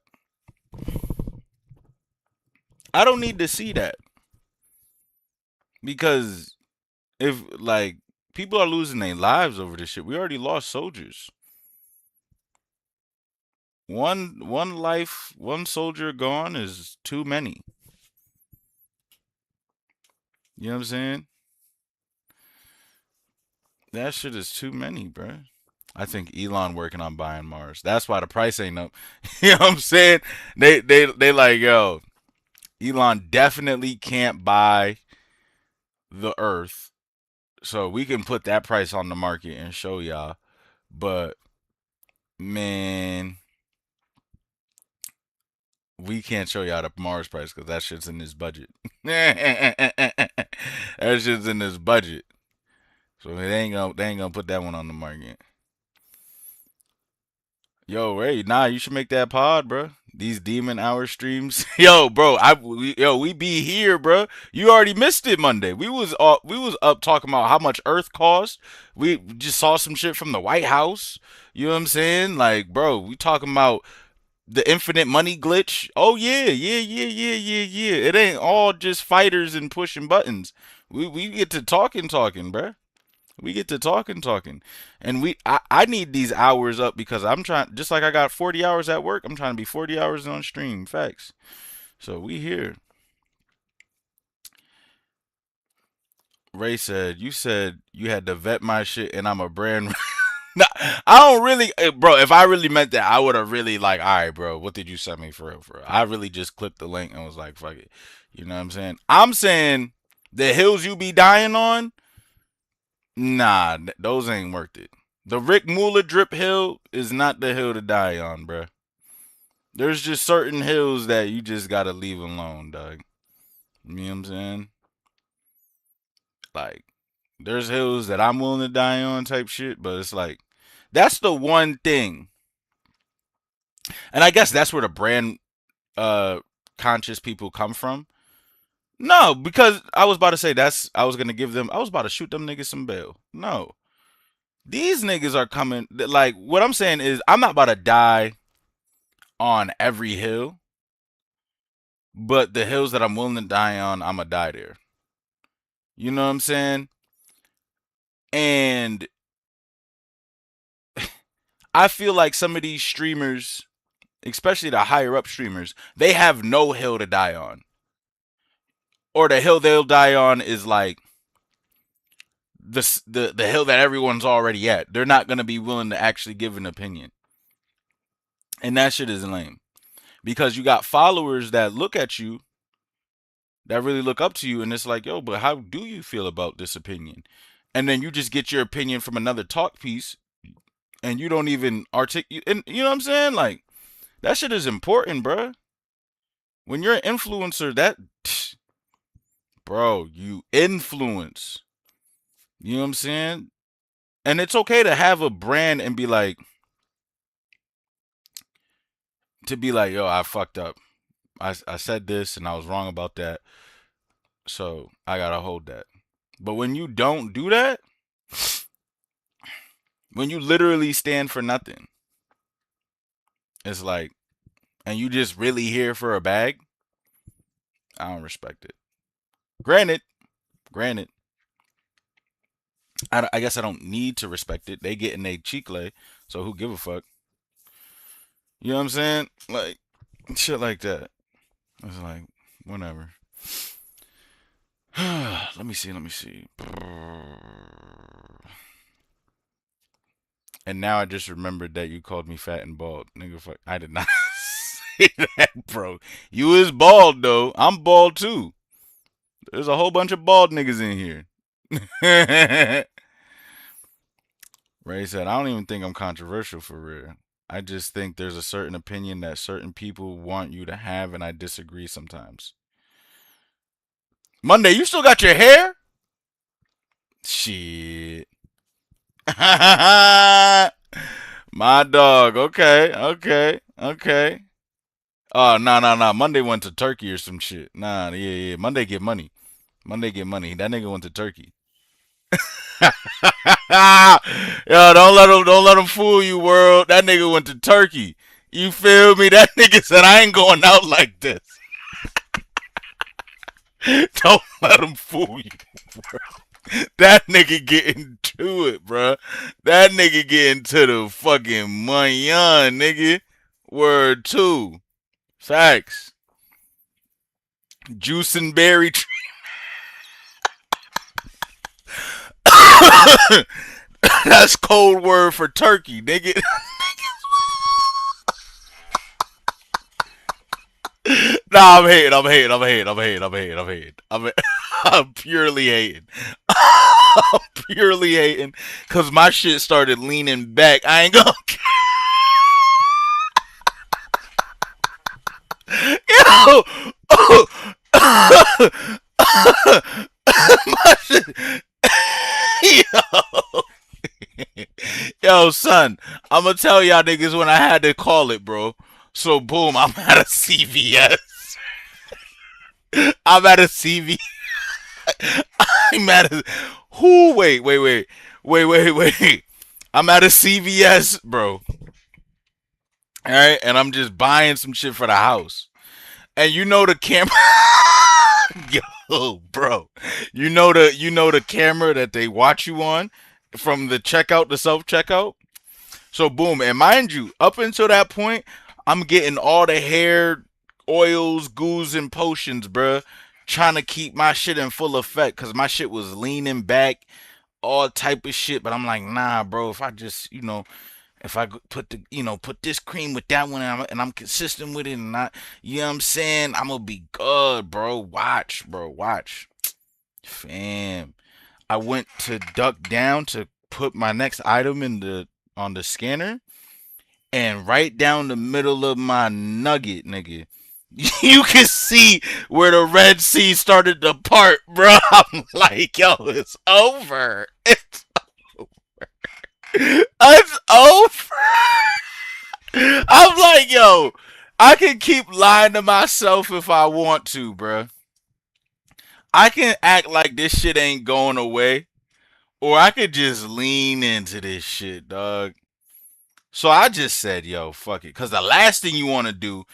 I don't need to see that. Because if, like, people are losing their lives over this shit, we already lost soldiers. One life, one soldier gone is too many. You know what I'm saying? That shit is too many, bro. I think Elon working on buying Mars. That's why the price ain't up. You know what I'm saying? They like, yo, Elon definitely can't buy the Earth, so we can put that price on the market and show y'all. But man, we can't show y'all the Mars price because that shit's in this budget. That shit's in this budget, so they ain't gonna put that one on the market. Yo, Ray, nah, you should make that pod, bro. These demon hour streams, yo, bro. We be here, bro. You already missed it Monday. We was up talking about how much Earth cost. We just saw some shit from the White House. You know what I'm saying? Like, bro, we talking about the infinite money glitch. Oh yeah. It ain't all just fighters and pushing buttons. We get to talking, bro. We get to talking. And I need these hours up because I'm trying, just like I got 40 hours at work, I'm trying to be 40 hours on stream. Facts. So we here. Ray said, you said you had to vet my shit and I'm a brand. Nah, I don't really, bro, if I really meant that, I would have really like, all right, bro, what did you send me for real? I really just clicked the link and was like, fuck it. You know what I'm saying? I'm saying the hills you be dying on, Nah, those ain't worth it. The Rick Muller drip hill is not the hill to die on, bruh. There's just certain hills that you just gotta leave alone, dog. You know what I'm saying? Like, there's hills that I'm willing to die on type shit, but it's like, that's the one thing. And I guess that's where the brand conscious people come from. No, because I was about to say I was about to shoot them niggas some bail. No. These niggas are coming, like, what I'm saying is, I'm not about to die on every hill, but the hills that I'm willing to die on, I'ma die there. You know what I'm saying? And I feel like some of these streamers, especially the higher up streamers, they have no hill to die on. Or the hill they'll die on is like the hill that everyone's already at. They're not gonna be willing to actually give an opinion. And that shit is lame. Because you got followers that look at you, that really look up to you, and it's like, yo, but how do you feel about this opinion? And then you just get your opinion from another talk piece, and you don't even articulate. And you know what I'm saying? Like, that shit is important, bruh. When you're an influencer, bro, you influence. You know what I'm saying? And it's okay to have a brand and be like, yo, I fucked up. I said this and I was wrong about that. So I gotta hold that. But when you don't do that, when you literally stand for nothing, it's like, and you just really here for a bag, I don't respect it. Granted, I guess I don't need to respect it. They getting their cheek lay, so who give a fuck? You know what I'm saying? Like, shit like that. It's like, whatever. Let me see. And now I just remembered that you called me fat and bald. Nigga, fuck. I did not say that, bro. You is bald, though. I'm bald, too. There's a whole bunch of bald niggas in here. Ray said, I don't even think I'm controversial for real. I just think there's a certain opinion that certain people want you to have, and I disagree sometimes. Monday, you still got your hair? Shit. My dog. Okay. Oh, no. Monday went to Turkey or some shit. Nah, yeah. Monday get money. That nigga went to Turkey. Yo, don't let him fool you, world. That nigga went to Turkey. You feel me? That nigga said, I ain't going out like this. Don't let him fool you, bro. That nigga getting to it, bro. That nigga getting to the fucking money, nigga. Word 2. Facts. Juice and berry tree. That's code word for turkey, nigga. Nah, I'm hating. I'm purely hating. I'm purely hating because my shit started leaning back. I ain't gonna. Yo! My shit. Yo, son, I'm gonna tell y'all niggas when I had to call it, bro. So, boom, I'm at a CVS. I'm at a CVS. I'm at a. Who? Wait. I'm at a CVS, bro. Alright, and I'm just buying some shit for the house. And you know the camera. Yo, bro. You know the camera that they watch you on from the checkout, the self-checkout? So, boom, and mind you, up until that point, I'm getting all the hair oils, goos, and potions, bruh. Trying to keep my shit in full effect because my shit was leaning back, all type of shit. But I'm like, nah, bro, if I just, if I put this cream with that one and I'm consistent with it and not, you know what I'm saying? I'm going to be good, bro. Watch. Fam. I went to duck down to put my next item on the scanner, and right down the middle of my nugget, nigga, you can see where the Red Sea started to part, bro. I'm like, yo, it's over. It's over. I'm like, yo, I can keep lying to myself if I want to, bro. I can act like this shit ain't going away, or I could just lean into this shit, dog. So I just said, yo, fuck it. Because the last thing you want to do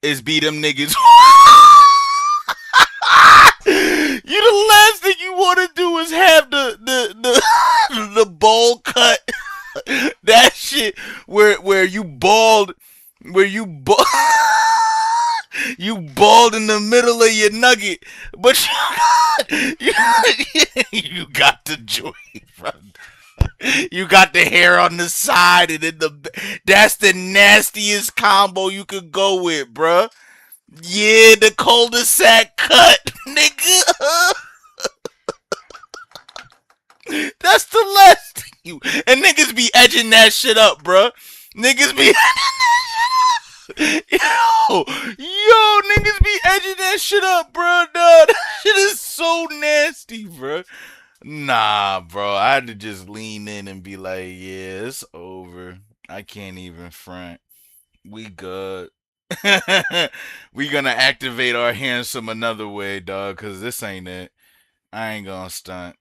is be them niggas. The last thing you want to do is have the bowl cut. That shit where you bald, you bald in the middle of your nugget, but you got the joint, bro. You got the hair on the side, and then that's the nastiest combo you could go with, bruh. Yeah, the cul-de-sac cut, nigga. That's the last thing you. And niggas be edging that shit up, bruh. Niggas be. Yo, niggas be edging that shit up, bruh. Duh, that shit is so nasty, bruh. Nah, bro. I had to just lean in and be like, yeah, it's over. I can't even front. We good. We gonna activate our handsome another way, dog, because this ain't it. I ain't gonna stunt.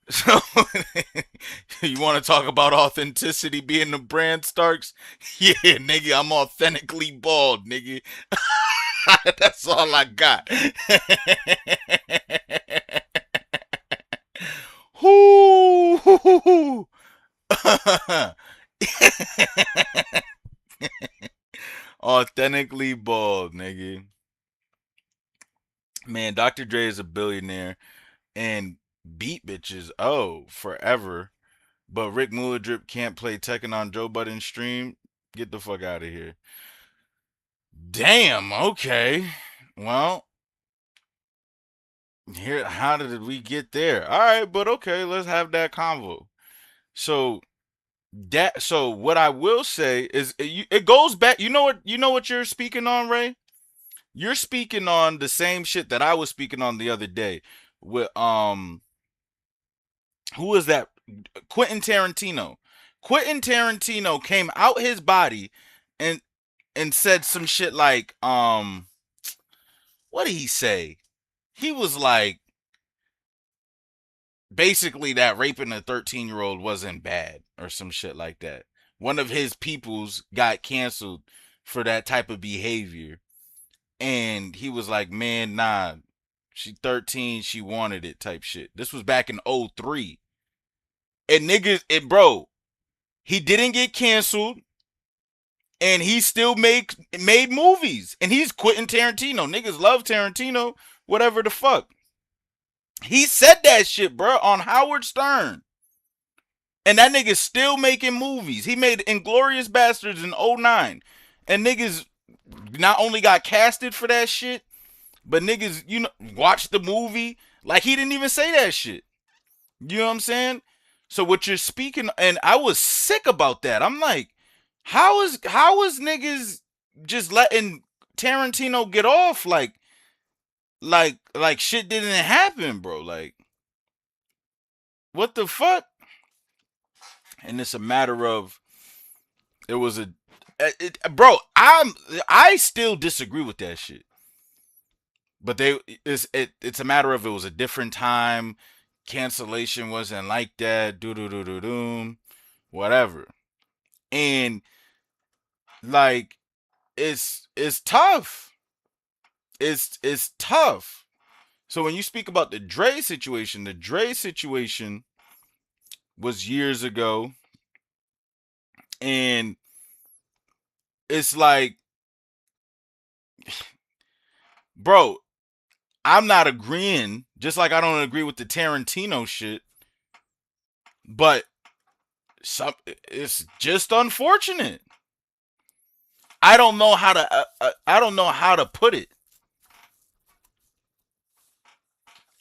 So, you want to talk about authenticity being the brand, Starks? Yeah, nigga, I'm authentically bald, nigga. That's all I got. Whoo! Authentically bald, nigga. Man, Dr. Dre is a billionaire and beat bitches, forever. But Rick Mulladrip can't play Tekken on Joe Budden's stream. Get the fuck out of here. Damn, okay. Well, here, how did we get there? All right, but okay, let's have that convo. So what I will say is it goes back. You know what you're speaking on, Ray? You're speaking on the same shit that I was speaking on the other day with who was that? Quentin Tarantino. Quentin Tarantino came out his body and said some shit like, what did he say? He was like, basically that raping a 13-year-old wasn't bad or some shit like that. One of his peoples got canceled for that type of behavior. And he was like, man, nah, she 13, she wanted it type shit. This was back in 2003. And niggas, bro, he didn't get canceled. And he still made movies. And he's Quentin Tarantino. Niggas love Tarantino. Whatever the fuck. He said that shit, bro, on Howard Stern. And that nigga's still making movies. He made Inglourious Bastards in 2009. And niggas not only got casted for that shit, but niggas, watched the movie. Like, he didn't even say that shit. You know what I'm saying? So what you're speaking, and I was sick about that. I'm like, how is niggas just letting Tarantino get off like shit didn't happen, bro? Like, what the fuck? And it's a matter of bro, I still disagree with that shit. But it's a matter of it was a different time. Cancellation wasn't like that. Doom, whatever. And like, it's tough. It's tough. So when you speak about the Dre situation was years ago, and it's like, bro, I'm not agreeing, just like I don't agree with the Tarantino shit, but it's just unfortunate. I don't know how to put it.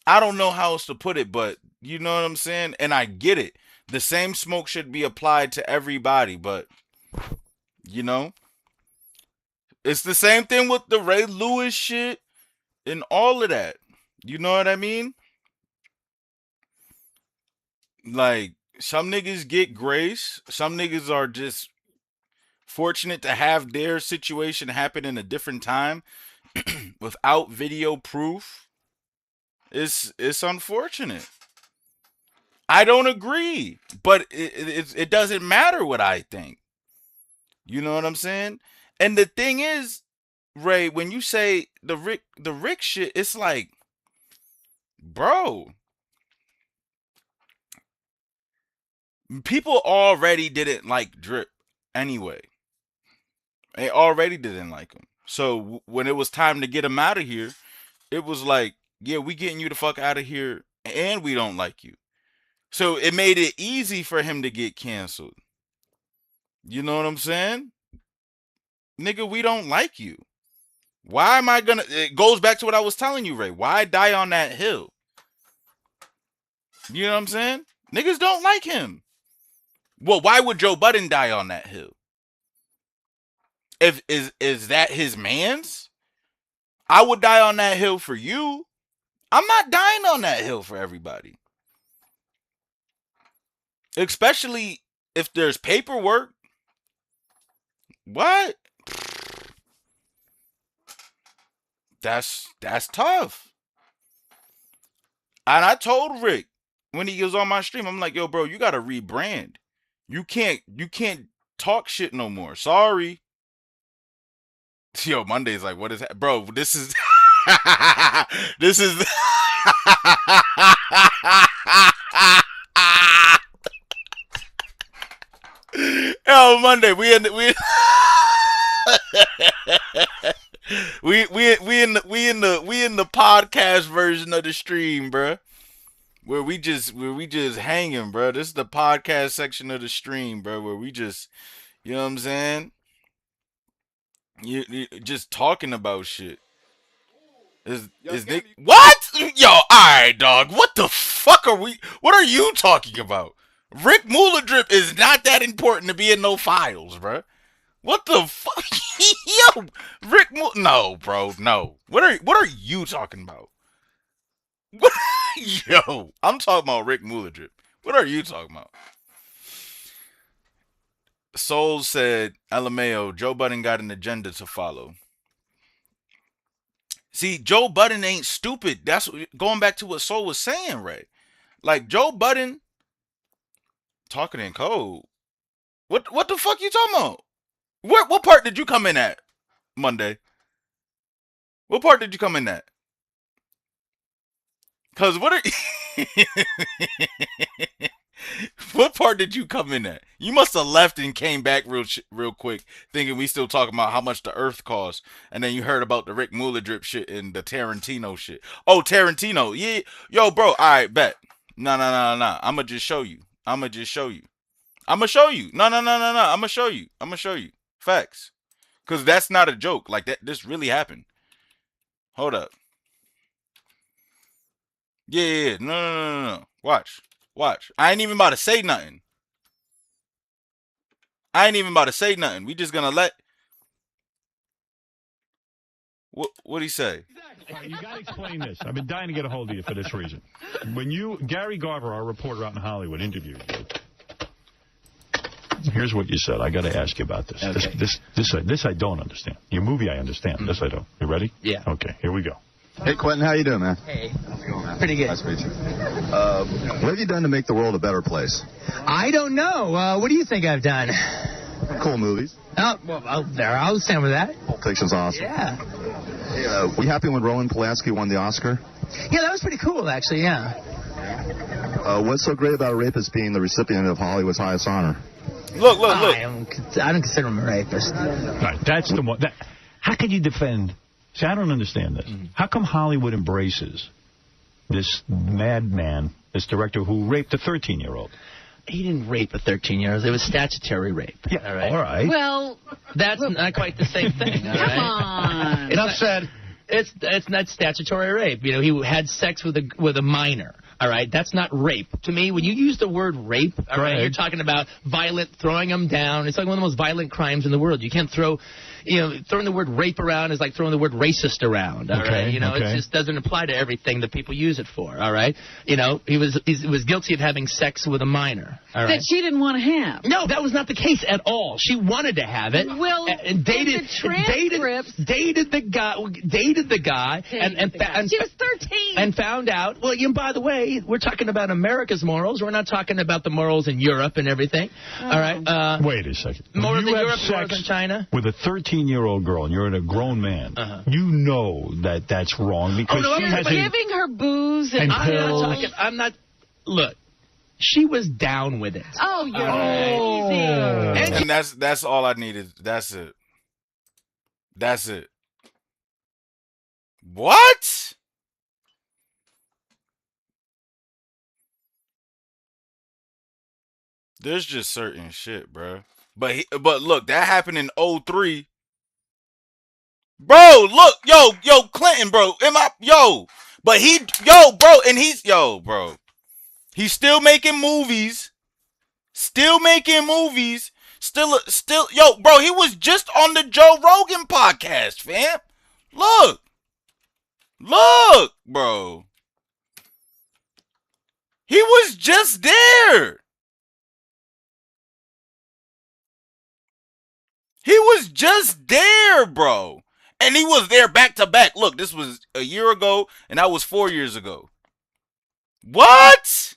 I don't know how else to put it, but you know what I'm saying? And I get it. The same smoke should be applied to everybody, but you know, it's the same thing with the Ray Lewis shit and all of that. You know what I mean? Like, some niggas get grace. Some niggas are just fortunate to have their situation happen in a different time without video proof. It's unfortunate. I don't agree, but it doesn't matter what I think. You know what I'm saying? And the thing is, Ray, when you say the Rick shit, it's like, bro, people already didn't like Drip anyway. They already didn't like him. So when it was time to get him out of here, it was like, yeah, we getting you the fuck out of here, and we don't like you. So it made it easy for him to get canceled. You know what I'm saying? Nigga, we don't like you. Why am I gonna... It goes back to what I was telling you, Ray. Why die on that hill? You know what I'm saying? Niggas don't like him. Well, why would Joe Budden die on that hill? Is that his man's? I would die on that hill for you. I'm not dying on that hill for everybody. Especially if there's paperwork. What? That's tough. And I told Rick when he was on my stream, I'm like, yo, bro, you gotta rebrand. You can't talk shit no more. Sorry. Yo, Monday's like, what is that? Bro, this is this is Yo, Monday, we in the podcast version of the stream, bro. Where we just hanging, bro. This is the podcast section of the stream, bro, where we just, you know what I'm saying? You just talking about shit. What? Yo, alright, dog. What the fuck are we? What are you talking about? Rick Mulladrip is not that important to be in no files, bro. What the fuck? Yo, no, bro, no. What are you talking about? What? Yo, I'm talking about Rick Mulladrip. What are you talking about? Soul said, LMAO, Joe Budden got an agenda to follow. See, Joe Budden ain't stupid. That's going back to what Soul was saying, Ray. Like, Joe Budden talking in code. What the fuck you talking about? What part did you come in at, Monday? What part did you come in at? Cause what part did you come in at? You must have left and came back real quick, thinking we still talking about how much the Earth costs, and then you heard about the Rick Mulladrip shit and the Tarantino shit. Oh, Tarantino, yeah, yo, bro. All right, bet. No. I'ma just show you. No. I'ma show you. Facts. Cause that's not a joke. Like that. This really happened. Hold up. Yeah. No. Watch. I ain't even about to say nothing. We just gonna let. What'd he say? Right, you gotta explain this. I've been dying to get a hold of you for this reason. When Gary Garver, our reporter out in Hollywood, interviewed you, here's what you said. I gotta ask you about this. Okay. This I don't understand. Your movie I understand. Mm-hmm. This I don't. You ready? Yeah. Okay, here we go. Hey, Quentin, how you doing, man? Hey. How's it going, man? Pretty good. Nice to meet you. What have you done to make the world a better place? I don't know. What do you think I've done? Cool movies. Oh, well, there. I'll stand with that. Pulp Fiction's awesome. Yeah. Hey, were you happy when Roman Polanski won the Oscar? Yeah, that was pretty cool, actually, yeah. What's so great about a rapist being the recipient of Hollywood's highest honor? Look. I don't consider him a rapist. Right, that's the one. How can you defend... See, I don't understand this. Mm-hmm. How come Hollywood embraces this madman, this director who raped a 13-year-old? He didn't rape a 13-year-old. It was statutory rape. Yeah, all right. Well, that's not quite the same thing. All right? Come on. Enough said. it's not statutory rape. You know, he had sex with a minor. All right, that's not rape. To me, when you use the word rape, all right, you're talking about violent, throwing them down. It's like one of the most violent crimes in the world. You can't throwing the word rape around is like throwing the word racist around. All right, it just doesn't apply to everything that people use it for. All right, he was guilty of having sex with a minor. All right, that she didn't want to have. No, that was not the case at all. She wanted to have it. Well, and dated the guy, and she was 13, and found out. Well, by the way, we're talking about America's morals. We're not talking about the morals in Europe and everything. All right. Wait a second. Morals in You have Europe, morals sex in China. with a 13-year-old girl, and you're a grown man. You know that that's wrong because she has giving her booze and pills. I'm not. Look, she was down with it. Oh, you're easy. And that's all I needed. That's it. That's it. What? There's just certain shit, bro. But look, that happened in 03. Bro, look, yo, Clinton, bro. Bro. He's still making movies. Still, yo, bro, he was just on the Joe Rogan podcast, fam. Look, bro. He was just there. He was just there, bro. And he was there back to back. Look, this was a year ago, and that was 4 years ago. What?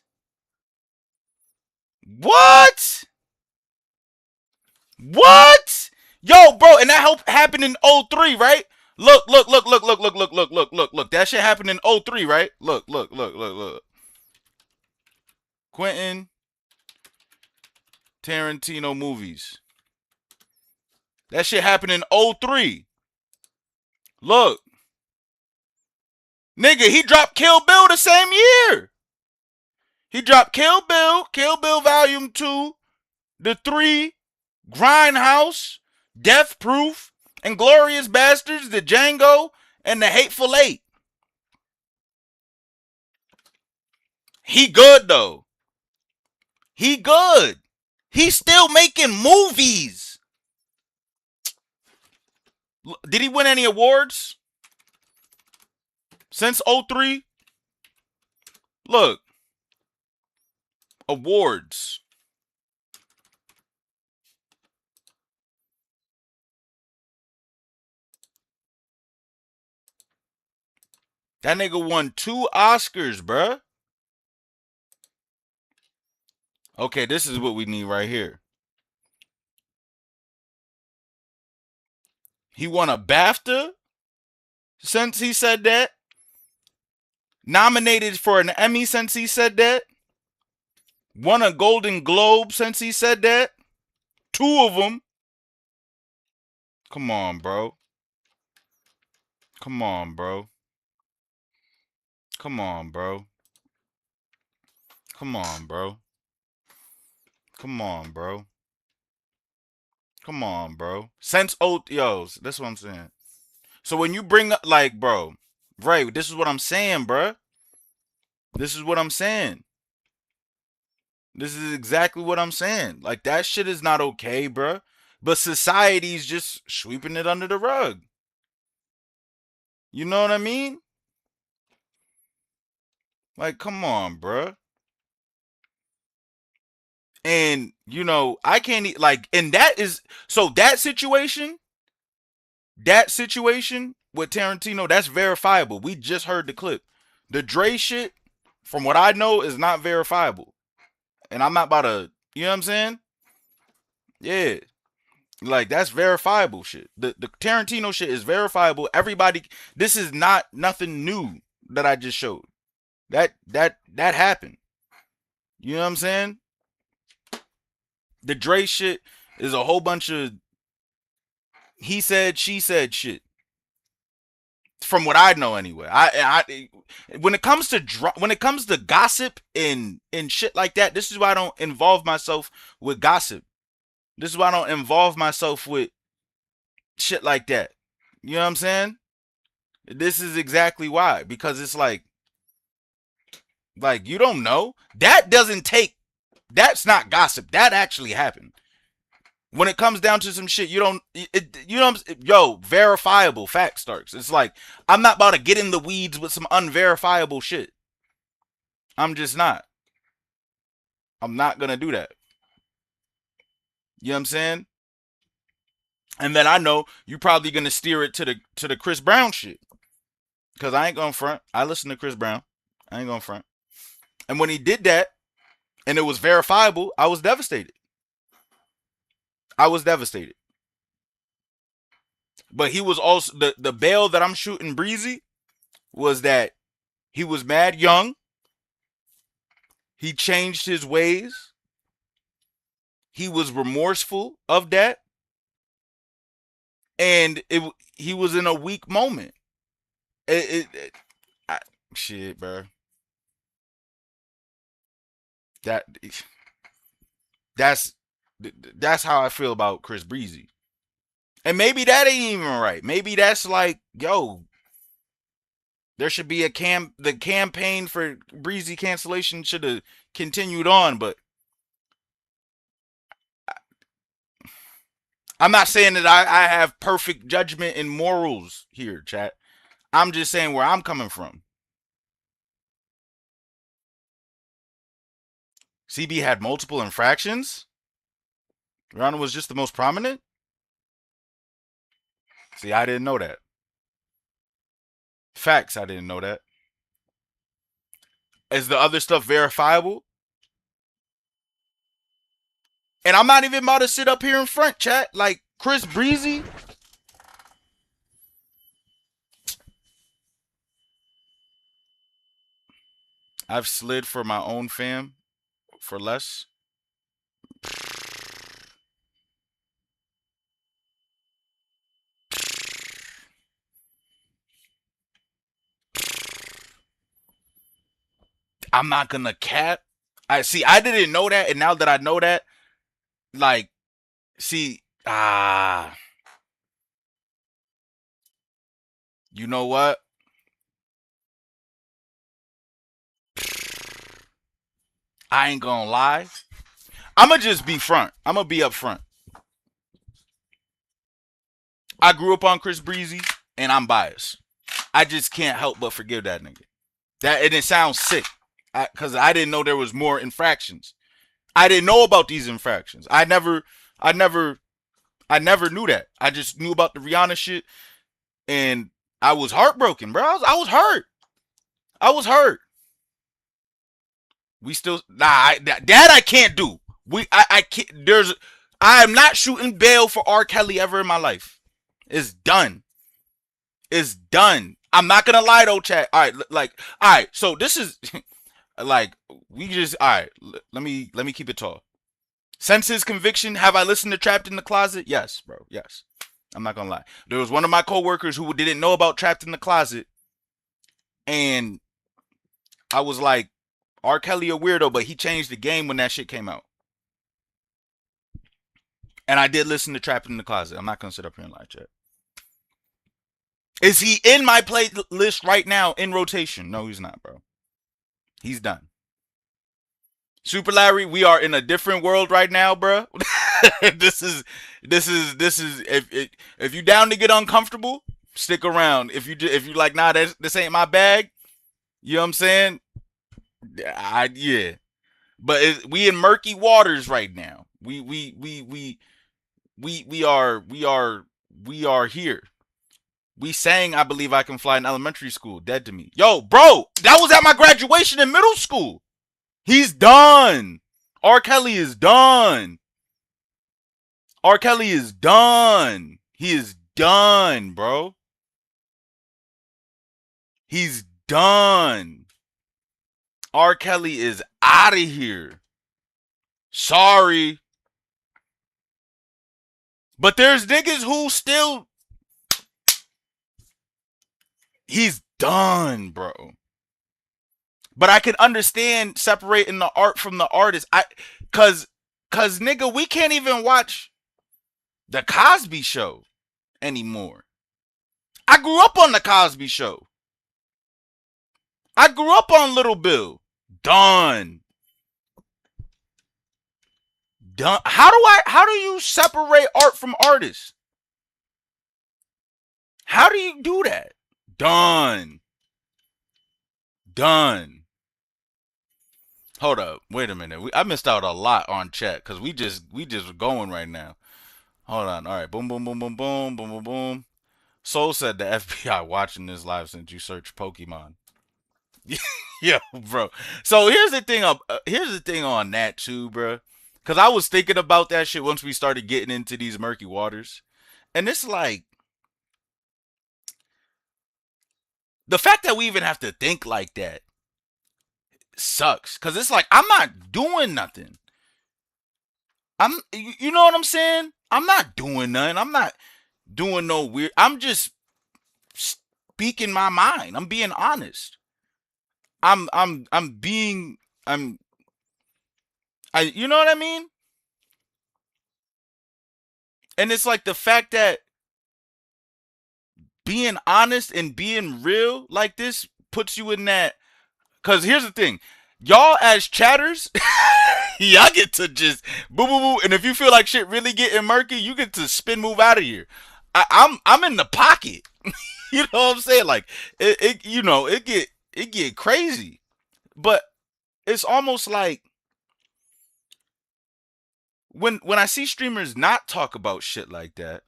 Yo, bro, and that happened in 03, right? Look. That shit happened in 03, right? Look. Quentin Tarantino movies. That shit happened in 03. Look. Nigga, he dropped Kill Bill the same year. He dropped Kill Bill Volume 2, The 3, Grindhouse, Death Proof, Inglourious Bastards, The Django, and The Hateful Eight. He good, though. He good. He's still making movies. Did he win any awards since 03? Look. Awards. That nigga won 2 Oscars, bruh. Okay, this is what we need right here. He won a BAFTA since he said that. Nominated for an Emmy since he said that. Won a Golden Globe since he said that. 2 of them. Come on, bro. Come on, bro. Come on, bro. Come on, bro. Come on, bro. Come on, bro. Since yo, that's what I'm saying. So when you bring up, like, bro, right, this is what I'm saying, bro. This is what I'm saying. This is exactly what I'm saying. Like, that shit is not okay, bro. But society's just sweeping it under the rug. You know what I mean? Like, come on, bro. And, you know, I can't, like, and that is, so that situation with Tarantino, that's verifiable. We just heard the clip. The Dre shit, from what I know, is not verifiable. And I'm not about to, you know what I'm saying? Yeah. Like, that's verifiable shit. The Tarantino shit is verifiable. Everybody, this is not nothing new that I just showed. That happened. You know what I'm saying? The Dre shit is a whole bunch of he said, she said shit. From what I know, anyway. I when it comes to gossip and shit like that, this is why I don't involve myself with gossip. This is why I don't involve myself with shit like that. You know what I'm saying? This is exactly why. Because it's like you don't know. That doesn't take. That's not gossip. That actually happened. When it comes down to some shit, you don't. Yo, verifiable fact Starks. It's like I'm not about to get in the weeds with some unverifiable shit. I'm just not. I'm not gonna do that. You know what I'm saying? And then I know you probably gonna steer it to the Chris Brown shit. Cause I ain't gonna front. I listen to Chris Brown. I ain't gonna front. And when he did that, and it was verifiable, I was devastated. I was devastated. But he was also the bail that I'm shooting Breezy was that he was mad young. He changed his ways. He was remorseful of that. And he was in a weak moment. Shit, bro. That's how I feel about Chris Breezy. And maybe that ain't even right. Maybe that's like, yo, there should be the campaign for Breezy cancellation should have continued on, but I'm not saying that I have perfect judgment and morals here, chat. I'm just saying where I'm coming from. CB had multiple infractions. Rihanna was just the most prominent. See, I didn't know that. Facts, I didn't know that. Is the other stuff verifiable? And I'm not even about to sit up here in front, chat. Like, Chris Breezy. I've slid for my own fam for less. I'm not gonna cap. I didn't know that, and now that I know that, like, you know what? I ain't gonna lie. I'ma just be front. I'ma be up front. I grew up on Chris Breezy, and I'm biased. I just can't help but forgive that nigga. And it sounds sick. Because I didn't know there was more infractions. I didn't know about these infractions. I never knew that. I just knew about the Rihanna shit, and I was heartbroken, bro. I was hurt. I was hurt. We still that I can't do. I can't. I am not shooting bail for R. Kelly ever in my life. It's done. It's done. I'm not gonna lie though, chat. All right. So this is. Like, we just, all right, let me keep it tall. Since his conviction, have I listened to Trapped in the Closet? Yes, bro, yes. I'm not gonna lie. There was one of my coworkers who didn't know about Trapped in the Closet, and I was like, R. Kelly a weirdo, but he changed the game when that shit came out. And I did listen to Trapped in the Closet. I'm not gonna sit up here and lie, chat. Is he in my playlist right now in rotation? No, he's not, bro. He's done. Super Larry, we are in a different world right now, bro. This is if you down to get uncomfortable, stick around. If you like, nah, this ain't my bag. You know what I'm saying? Yeah. But we in murky waters right now. We are here. We sang I Believe I Can Fly in elementary school. Dead to me. Yo, bro, that was at my graduation in middle school. He's done. R. Kelly is done. R. Kelly is done. He is done, bro. He's done. R. Kelly is out of here. Sorry. But there's niggas who still... He's done, bro. But I can understand separating the art from the artist. Cause nigga, we can't even watch the Cosby Show anymore. I grew up on the Cosby Show. I grew up on Little Bill. Done. How do you separate art from artists? How do you do that? Done. Hold up. Wait a minute. I missed out a lot on chat because we just going right now. Hold on. All right. Boom, boom, boom, boom, boom, boom, boom, boom. Soul said the FBI watching this live since you search Pokemon. Yeah, bro. So here's the thing on that too, bro. Because I was thinking about that shit once we started getting into these murky waters. And it's like, the fact that we even have to think like that sucks. Because it's like, I'm not doing nothing. You know what I'm saying? I'm not doing nothing. I'm not doing no weird. I'm just speaking my mind. I'm being honest. You know what I mean? And it's like the fact that being honest and being real like this puts you in that. Because here's the thing. Y'all as chatters, y'all get to just boo boo boo. And if you feel like shit really getting murky, you get to spin move out of here. I'm in the pocket. You know what I'm saying? Like it get crazy. But it's almost like when I see streamers not talk about shit like that,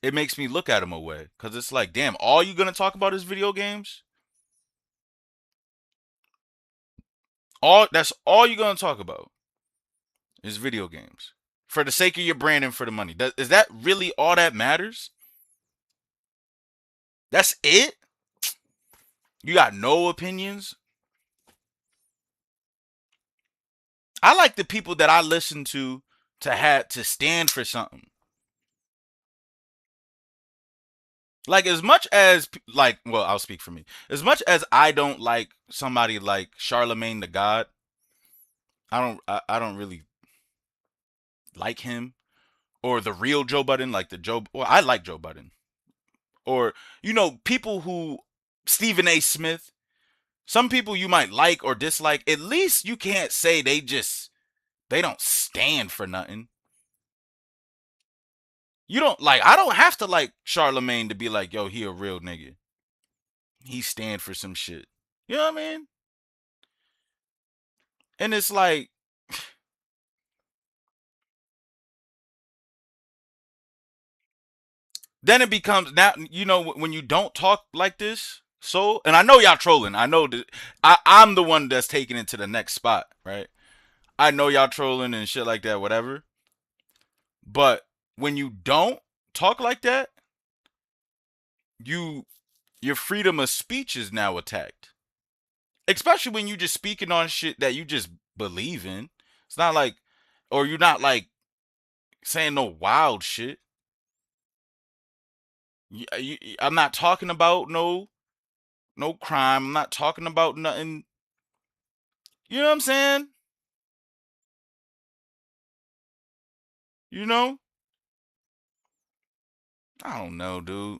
it makes me look at them away. Because it's like, damn, all you gonna talk about is video games? That's all you're gonna talk about is video games. For the sake of your brand and for the money. Is that really all that matters? That's it? You got no opinions? I like the people that I listen to stand for something. Like, as much as, well, I'll speak for me. As much as I don't like somebody like Charlemagne the God, I don't really like him. Or the real Joe Budden, like well, I like Joe Budden. Or, people who, Stephen A. Smith, some people you might like or dislike, at least you can't say they don't stand for nothing. I don't have to like Charlemagne to be like, yo, he a real nigga. He stand for some shit. You know what I mean? And it's like, then it becomes, now, when you don't talk like this, so, and I know y'all trolling. I know that I'm the one that's taking it to the next spot, right? I know y'all trolling and shit like that, whatever. But when you don't talk like that, your freedom of speech is now attacked. Especially when you just speaking on shit that you just believe in. It's not like, or you're not like saying no wild shit. I'm not talking about no crime. I'm not talking about nothing. You know what I'm saying? I don't know, dude.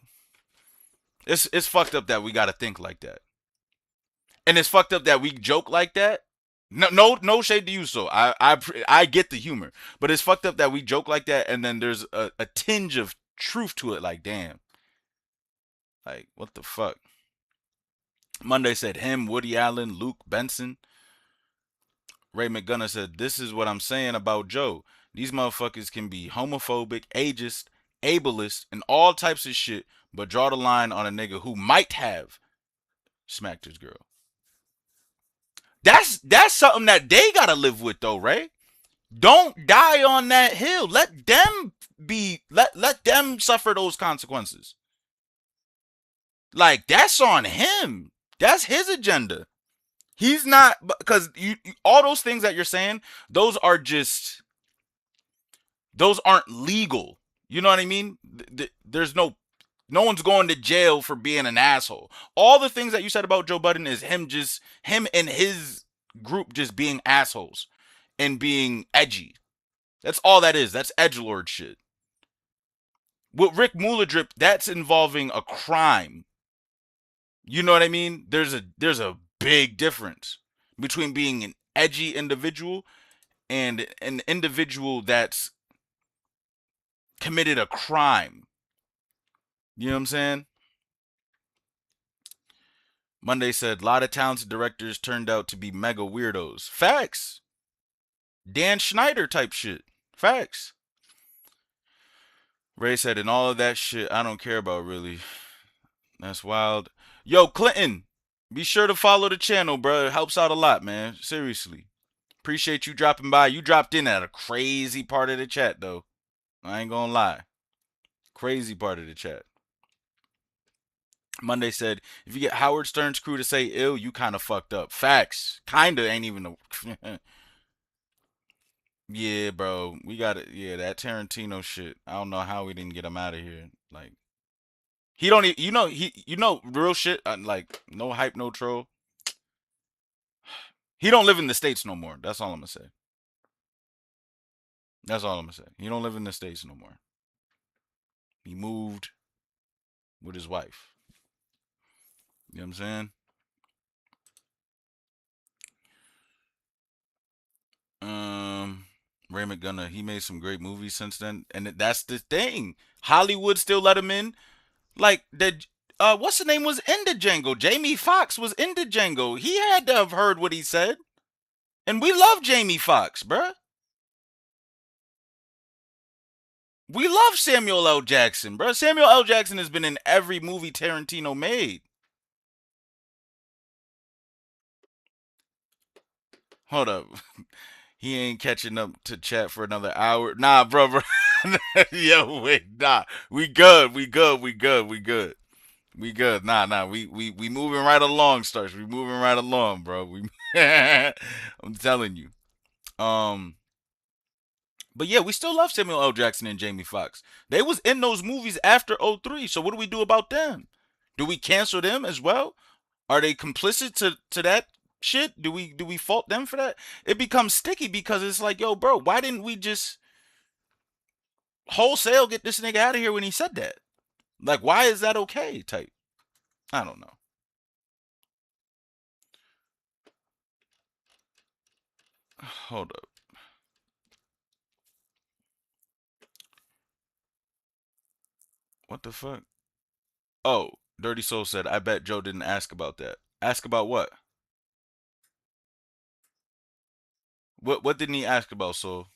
It's fucked up that we gotta think like that. And it's fucked up that we joke like that. No shade to you, so I get the humor. But it's fucked up that we joke like that and then there's a tinge of truth to it, like, damn. Like, what the fuck? Monday said him, Woody Allen, Luke Benson. Ray McGunner said, this is what I'm saying about Joe. These motherfuckers can be homophobic, ageist, ableist, and all types of shit, but draw the line on a nigga who might have smacked his girl. That's something that they gotta live with though, Ray. Don't die on that hill. Let them let them suffer those consequences. Like, that's on him. That's his agenda. He's not, because all those things that you're saying, those aren't legal. You know what I mean? There's no one's going to jail for being an asshole. All the things that you said about Joe Budden is him and his group just being assholes and being edgy. That's all that is. That's edgelord shit. With Rick Mulladrip, that's involving a crime. You know what I mean? There's a big difference between being an edgy individual and an individual that's committed a crime. You know what I'm saying? Monday said, a lot of talented directors turned out to be mega weirdos. Facts. Dan Schneider type shit. Facts. Ray said, and all of that shit I don't care about really. That's wild. Yo, Clinton, be sure to follow the channel, bro. It helps out a lot, man. Seriously. Appreciate you dropping by. You dropped in at a crazy part of the chat, though. I ain't gonna lie. Crazy part of the chat. Monday said, if you get Howard Stern's crew to say ill, you kind of fucked up. Facts. Kind of ain't even a... Yeah, bro. We got it. Yeah, that Tarantino shit. I don't know how we didn't get him out of here. Like, he don't even, real shit. Like, no hype, no troll. He don't live in the States no more. That's all I'm gonna say. That's all I'm gonna say. He don't live in the States no more. He moved with his wife. You know what I'm saying? Ray McGunner, he made some great movies since then, and that's the thing. Hollywood still let him in. Like that. What's the name was into Django? Jamie Foxx was into Django. He had to have heard what he said, and we love Jamie Foxx, bruh. We love Samuel L. Jackson, bruh. Samuel L. Jackson has been in every movie Tarantino made. Hold up. He ain't catching up to chat for another hour. Nah, bro. Yo, wait, nah. We good. Nah. We moving right along, Starch. We moving right along, bro. I'm telling you. But yeah, we still love Samuel L. Jackson and Jamie Foxx. They was in those movies after 03. So what do we do about them? Do we cancel them as well? Are they complicit to that shit? Do we fault them for that? It becomes sticky because it's like, yo, bro, why didn't we just wholesale get this nigga out of here when he said that? Like, why is that okay? Type. I don't know. Hold up. What the fuck? Oh, Dirty Soul said, I bet Joe didn't ask about that. Ask about what? What didn't he ask about, Soul?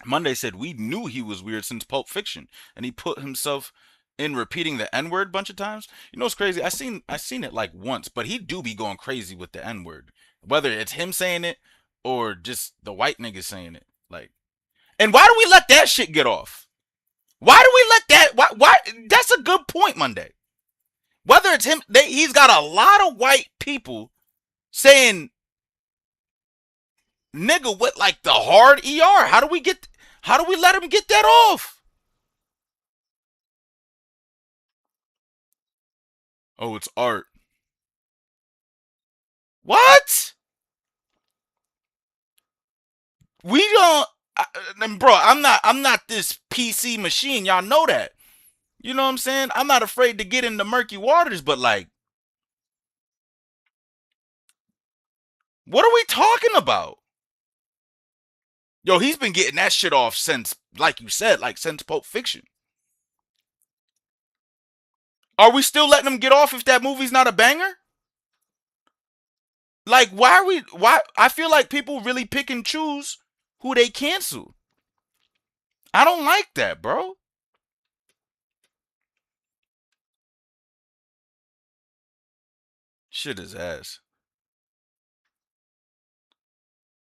Monday said, we knew he was weird since Pulp Fiction, and he put himself in repeating the N-word a bunch of times. You know what's crazy? I seen it like once, but he do be going crazy with the N-word. Whether it's him saying it or just the white niggas saying it. Like, and why do we let that shit get off? Why do we let that? Why? That's a good point, Monday. Whether it's him, he's got a lot of white people saying nigga with like the hard ER. How do we let him get that off? Oh, it's art. What? We don't, bro, I'm not this PC machine. Y'all know that. You know what I'm saying? I'm not afraid to get into murky waters, but like, what are we talking about? Yo, he's been getting that shit off since, like you said, like since Pulp Fiction. Are we still letting him get off if that movie's not a banger? Like, why? I feel like people really pick and choose who they cancel. I don't like that, bro. Shit is ass.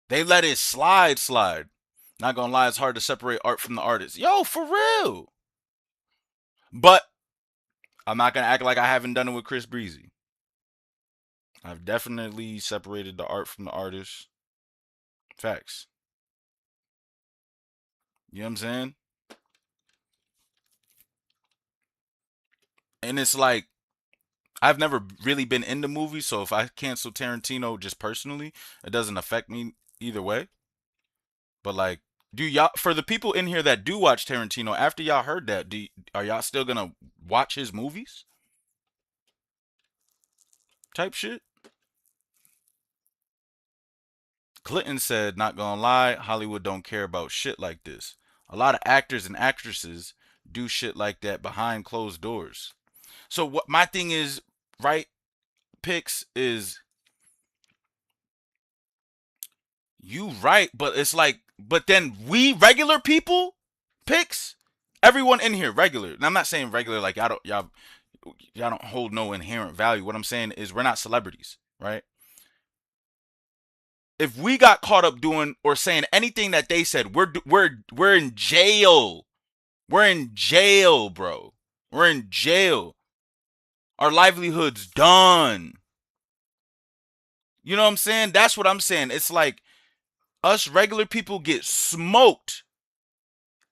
They let it slide. Not gonna lie, it's hard to separate art from the artist. Yo, for real. But I'm not gonna act like I haven't done it with Chris Breezy. I've definitely separated the art from the artist. Facts. You know what I'm saying? And it's like, I've never really been into movies, so if I cancel Tarantino just personally, it doesn't affect me either way. But like, Do y'all, for the people in here that do watch Tarantino, after y'all heard that, are y'all still gonna watch his movies? Type shit. Clinton said, not gonna lie, Hollywood don't care about shit like this. A lot of actors and actresses do shit like that behind closed doors. So what my thing is, right, Pix, is you right, but it's like, but then we regular people, Pix, everyone in here regular. And I'm not saying regular like y'all don't hold no inherent value. What I'm saying is we're not celebrities, right? If we got caught up doing or saying anything that they said, we're in jail. We're in jail, bro. We're in jail. Our livelihood's done. You know what I'm saying? That's what I'm saying. It's like us regular people get smoked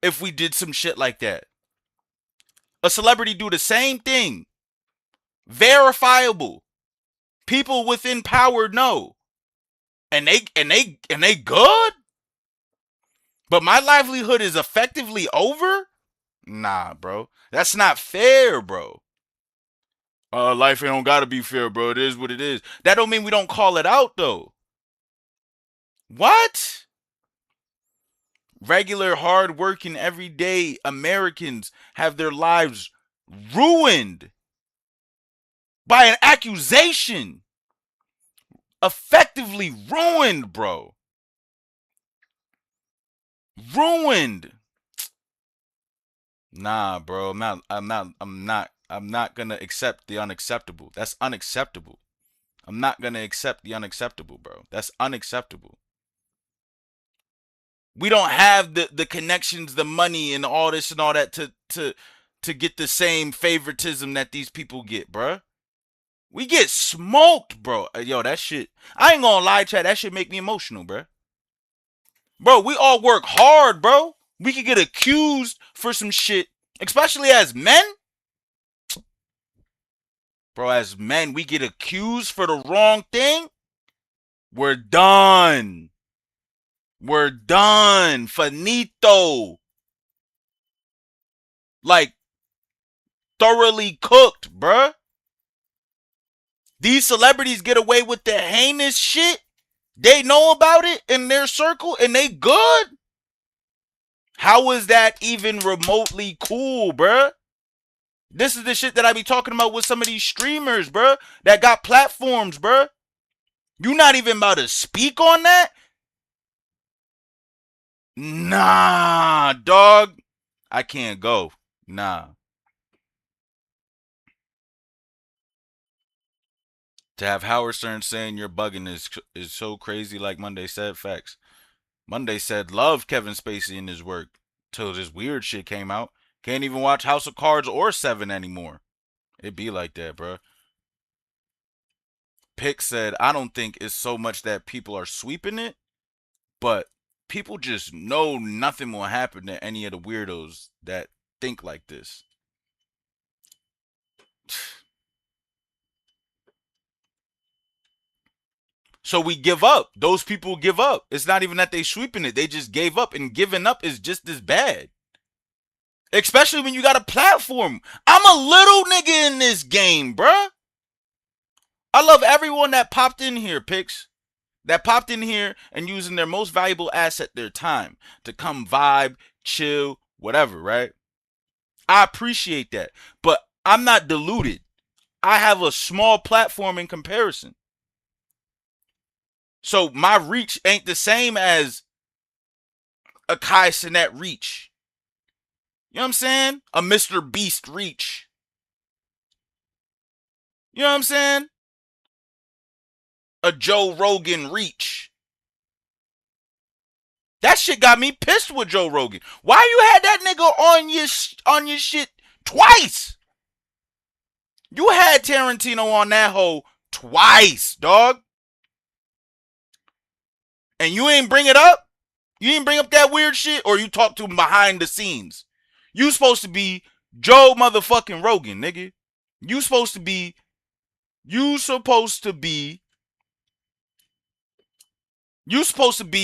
if we did some shit like that. A celebrity do the same thing. Verifiable. People within power know. And they good? But my livelihood is effectively over? Nah, bro. That's not fair, bro. Life ain't don't gotta be fair, bro. It is what it is. That don't mean we don't call it out, though. What? Regular, hard-working, everyday Americans have their lives ruined by an accusation. Effectively ruined, bro. Ruined. Nah, bro. I'm not gonna accept the unacceptable. That's unacceptable. I'm not gonna accept the unacceptable, bro. That's unacceptable. We don't have the connections, the money, and all this and all that to get the same favoritism that these people get, bro. We get smoked, bro. Yo, that shit. I ain't gonna lie, chat. That shit make me emotional, bro. Bro, we all work hard, bro. We could get accused for some shit, especially as men. Bro, as men, we get accused for the wrong thing. We're done. We're done. Finito. Like, thoroughly cooked, bruh. These celebrities get away with the heinous shit. They know about it in their circle and they good. How is that even remotely cool, bruh? This is the shit that I be talking about with some of these streamers, bruh, that got platforms, bruh. You not even about to speak on that? Nah, dog. I can't go. Nah. To have Howard Stern saying you're bugging is so crazy, like Monday said. Facts. Monday said loved Kevin Spacey in his work till this weird shit came out. Can't even watch House of Cards or Seven anymore. It be like that, bro. Pick said, I don't think it's so much that people are sweeping it, but people just know nothing will happen to any of the weirdos that think like this. So we give up. Those people give up. It's not even that they sweeping it. They just gave up, and giving up is just as bad. Especially when you got a platform. I'm a little nigga in this game, bruh. I love everyone that popped in here, Pix. That popped in here and using their most valuable asset, their time, to come vibe, chill, whatever, right? I appreciate that. But I'm not deluded. I have a small platform in comparison. So my reach ain't the same as a Kai Cenat reach. You know what I'm saying? A Mr. Beast reach. You know what I'm saying? A Joe Rogan reach. That shit got me pissed with Joe Rogan. Why you had that nigga on your shit twice? You had Tarantino on that hoe twice, dog. And you ain't bring it up? You didn't bring up that weird shit? Or you talk to him behind the scenes? You supposed to be Joe motherfucking Rogan, nigga. You supposed to be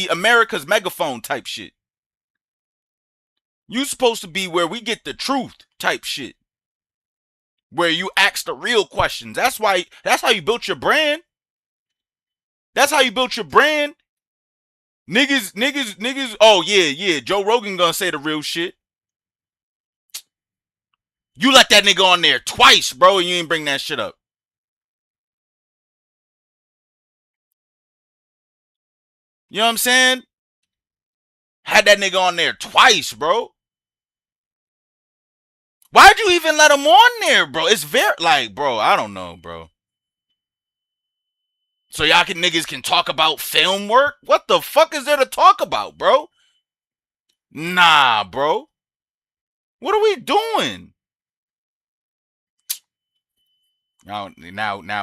America's megaphone type shit. You supposed to be where we get the truth type shit. Where you ask the real questions. That's how you built your brand. That's how you built your brand. Niggas. Oh, yeah. Joe Rogan gonna say the real shit. You let that nigga on there twice, bro, and you ain't bring that shit up. You know what I'm saying? Had that nigga on there twice, bro. Why'd you even let him on there, bro? It's very, like, bro, I don't know, bro. So y'all niggas can talk about film work? What the fuck is there to talk about, bro? Nah, bro. What are we doing? Now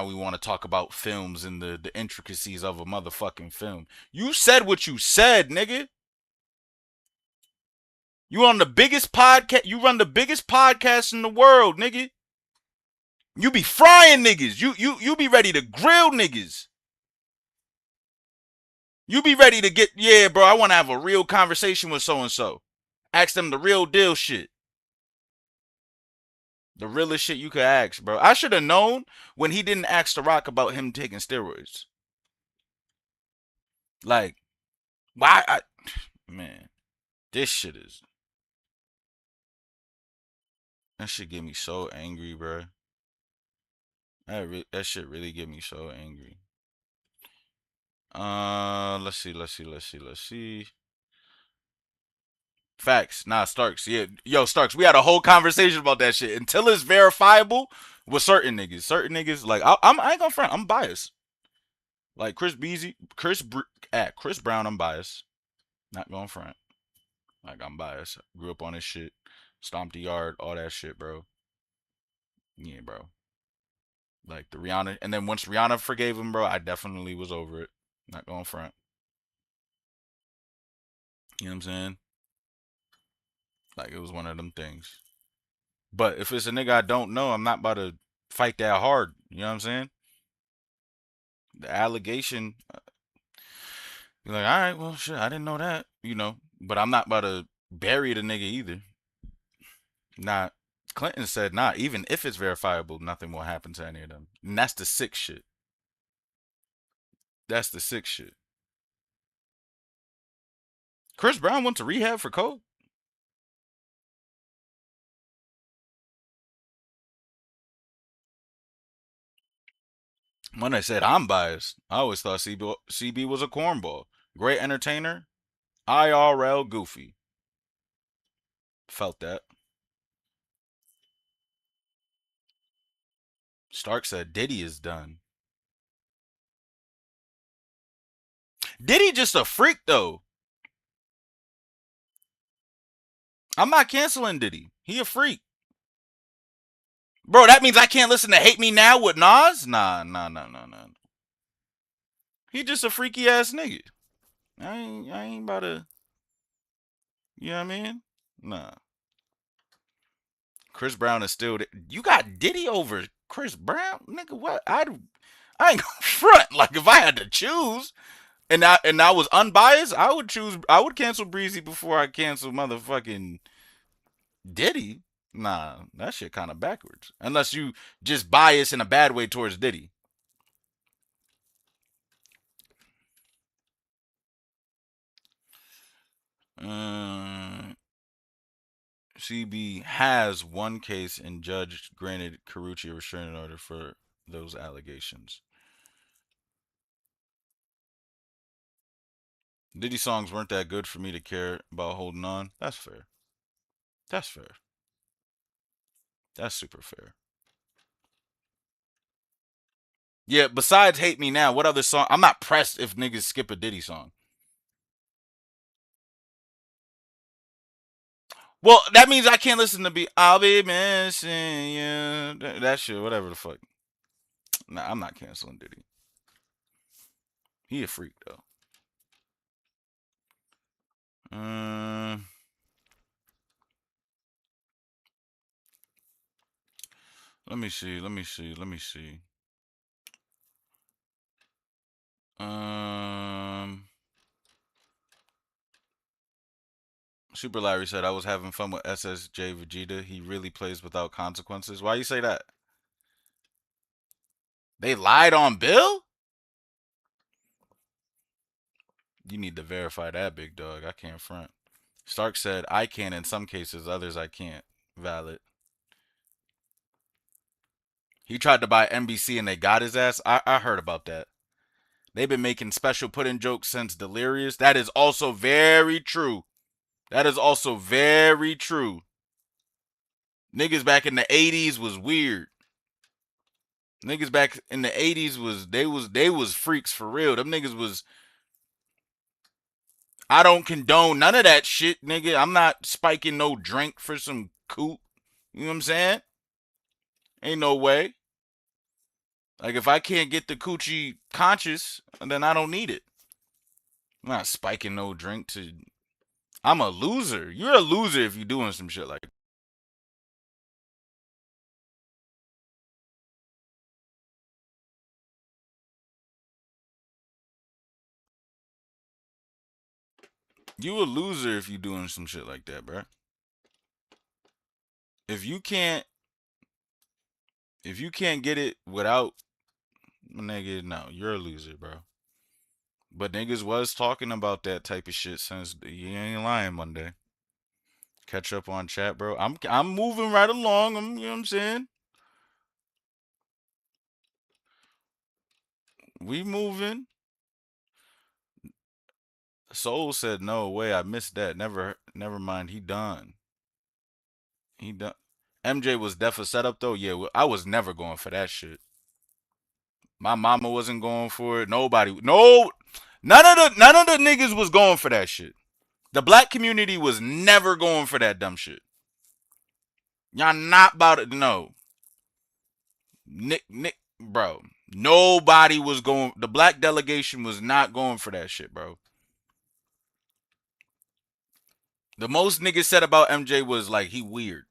we want to talk about films and the intricacies of a motherfucking film. You said what you said, nigga. You on the biggest podcast. You run the biggest podcast in the world, nigga. You be frying niggas. You be ready to grill niggas. You be ready to get, yeah, bro, I want to have a real conversation with so-and-so. Ask them the real deal shit. The realest shit you could ask, bro. I should have known when he didn't ask The Rock about him taking steroids. Like, why? Man, this shit is... That shit get me so angry, bro. That shit really get me so angry. Let's see. Facts. Nah, Starks. Yeah. Yo, Starks, we had a whole conversation about that shit. Until it's verifiable with certain niggas. Certain niggas, like, I ain't gonna front. I'm biased. Like, Chris Brown, I'm biased. Not gonna front. Like, I'm biased. Grew up on this shit. Stomped the yard. All that shit, bro. Yeah, bro. Like, the Rihanna. And then once Rihanna forgave him, bro, I definitely was over it. Not gonna front. You know what I'm saying? Like, it was one of them things. But if it's a nigga I don't know, I'm not about to fight that hard. You know what I'm saying? The allegation, you're like, all right, well, shit, I didn't know that, you know. But I'm not about to bury the nigga either. Nah, Clinton said, nah, even if it's verifiable, nothing will happen to any of them. And that's the sick shit. That's the sick shit. Chris Brown went to rehab for coke? When I said I'm biased, I always thought CB was a cornball. Great entertainer, IRL goofy. Felt that. Stark said Diddy is done. Diddy just a freak, though. I'm not canceling Diddy. He a freak. Bro, that means I can't listen to Hate Me Now with Nas? Nah. He just a freaky ass nigga. I ain't about to... You know what I mean? Nah. Chris Brown is still... You got Diddy over Chris Brown? Nigga, what? I ain't gonna front. Like, if I had to choose... And I was unbiased, I would cancel Breezy before I cancel motherfucking Diddy. Nah, that shit kind of backwards. Unless you just bias in a bad way towards Diddy. CB has one case and judge granted Karrueche a restraining order for those allegations. Diddy songs weren't that good for me to care about holding on. That's fair. That's fair. That's super fair. Yeah, besides Hate Me Now, what other song? I'm not pressed if niggas skip a Diddy song. Well, that means I can't listen to I'll be missing you. That shit, whatever the fuck. Nah, I'm not canceling Diddy. He a freak, though. Let me see. Super Larry said, I was having fun with SSJ Vegeta. He really plays without consequences. Why you say that? They lied on Bill? You need to verify that, big dog. I can't front. Stark said, I can in some cases, others I can't. Valid. He tried to buy NBC and they got his ass. I heard about that. They've been making special put-in jokes since Delirious. That is also very true. That is also very true. Niggas back in the 80s was weird. Niggas back in the 80s was freaks for real. Them niggas was, I don't condone none of that shit, nigga. I'm not spiking no drink for some coot. You know what I'm saying? Ain't no way. Like, if I can't get the coochie conscious, then I don't need it. I'm not spiking no drink to... I'm a loser. You're a loser if you're doing some shit like that. You a loser if you doing some shit like that, bro. If you can't get it without, nigga, no, you're a loser, bro. But niggas was talking about that type of shit since you ain't lying Monday. Catch up on chat, bro. I'm moving right along. You know what I'm saying? We moving. Soul said, no way, I missed that. Never mind, he done. He done. MJ was def a setup though. Yeah, I was never going for that shit. My mama wasn't going for it. Nobody. No. None of the niggas was going for that shit. The black community was never going for that dumb shit. Y'all not about it. No. Nick, bro. Nobody was going. The black delegation was not going for that shit, bro. The most niggas said about MJ was like, he weird.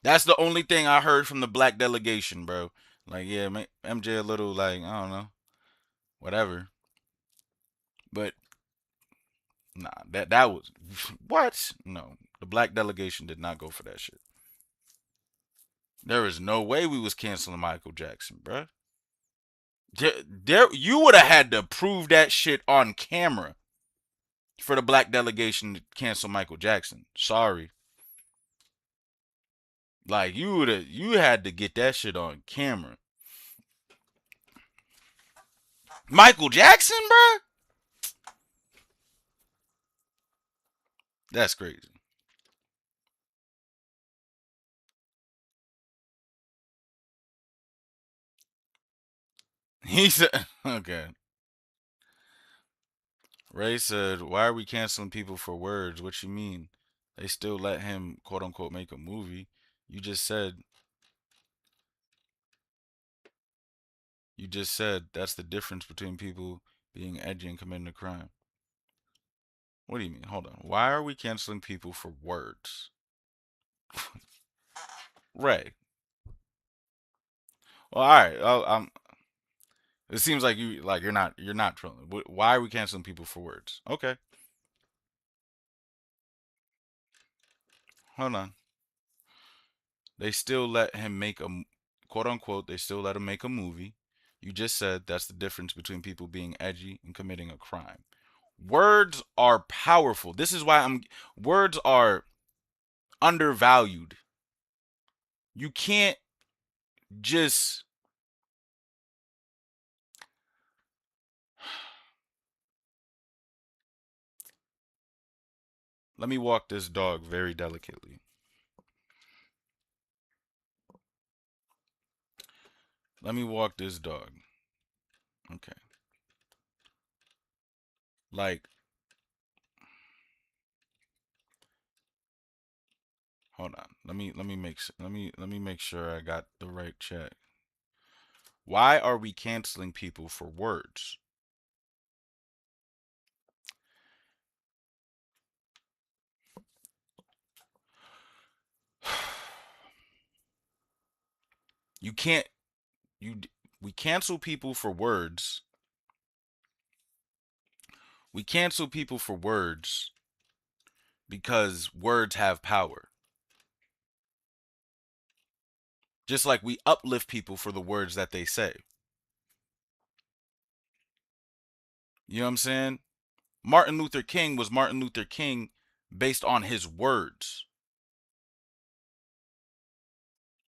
That's the only thing I heard from the black delegation, bro. Like, yeah, MJ a little, like, I don't know. Whatever. But, nah, that was, what? No, the black delegation did not go for that shit. There is no way we was canceling Michael Jackson, bro. You would have had to prove that shit on camera for the black delegation to cancel Michael Jackson. Sorry. Like, you had to get that shit on camera. Michael Jackson, bro? That's crazy. He said, okay. Ray said, why are we canceling people for words? What you mean? They still let him, quote unquote, make a movie. You just said that's the difference between people being edgy and committing a crime. What do you mean? Hold on. Why are we canceling people for words? Ray. Well, all right. It seems like you're not trolling. Why are we canceling people for words? Okay. Hold on. They still let him make a, quote unquote, they still let him make a movie. You just said that's the difference between people being edgy and committing a crime. Words are powerful. This is why words are undervalued. You can't just let me walk this dog very delicately. Let me walk this dog. Okay. Like, hold on. Let me make sure I got the right chat. Why are we canceling people for words? You can't we cancel people for words. We cancel people for words because words have power. Just like we uplift people for the words that they say. You know what I'm saying? Martin Luther King was Martin Luther King based on his words.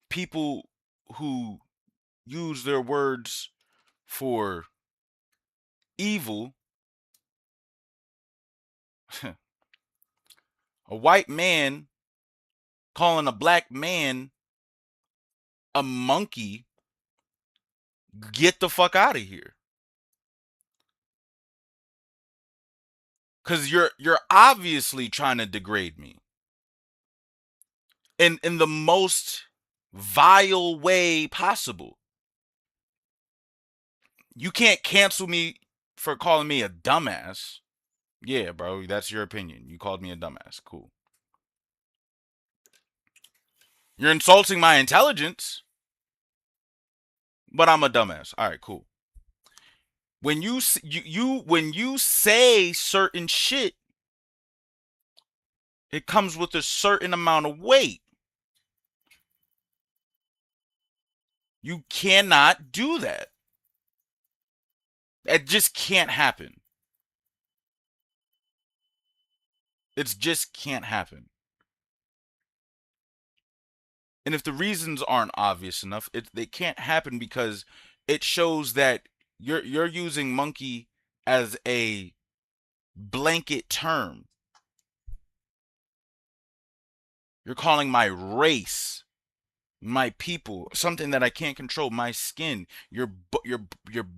People who use their words for evil, a white man calling a black man a monkey, get the fuck out of here. Cause you're obviously trying to degrade me. In the most vile way possible. You can't cancel me for calling me a dumbass. Yeah, bro, that's your opinion. You called me a dumbass. Cool. You're insulting my intelligence, but I'm a dumbass. All right, cool. When you say certain shit, it comes with a certain amount of weight. You cannot do that. It just can't happen. It just can't happen. And if the reasons aren't obvious enough, they can't happen because it shows that you're using monkey as a blanket term. You're calling my race, my people, something that I can't control, my skin. You're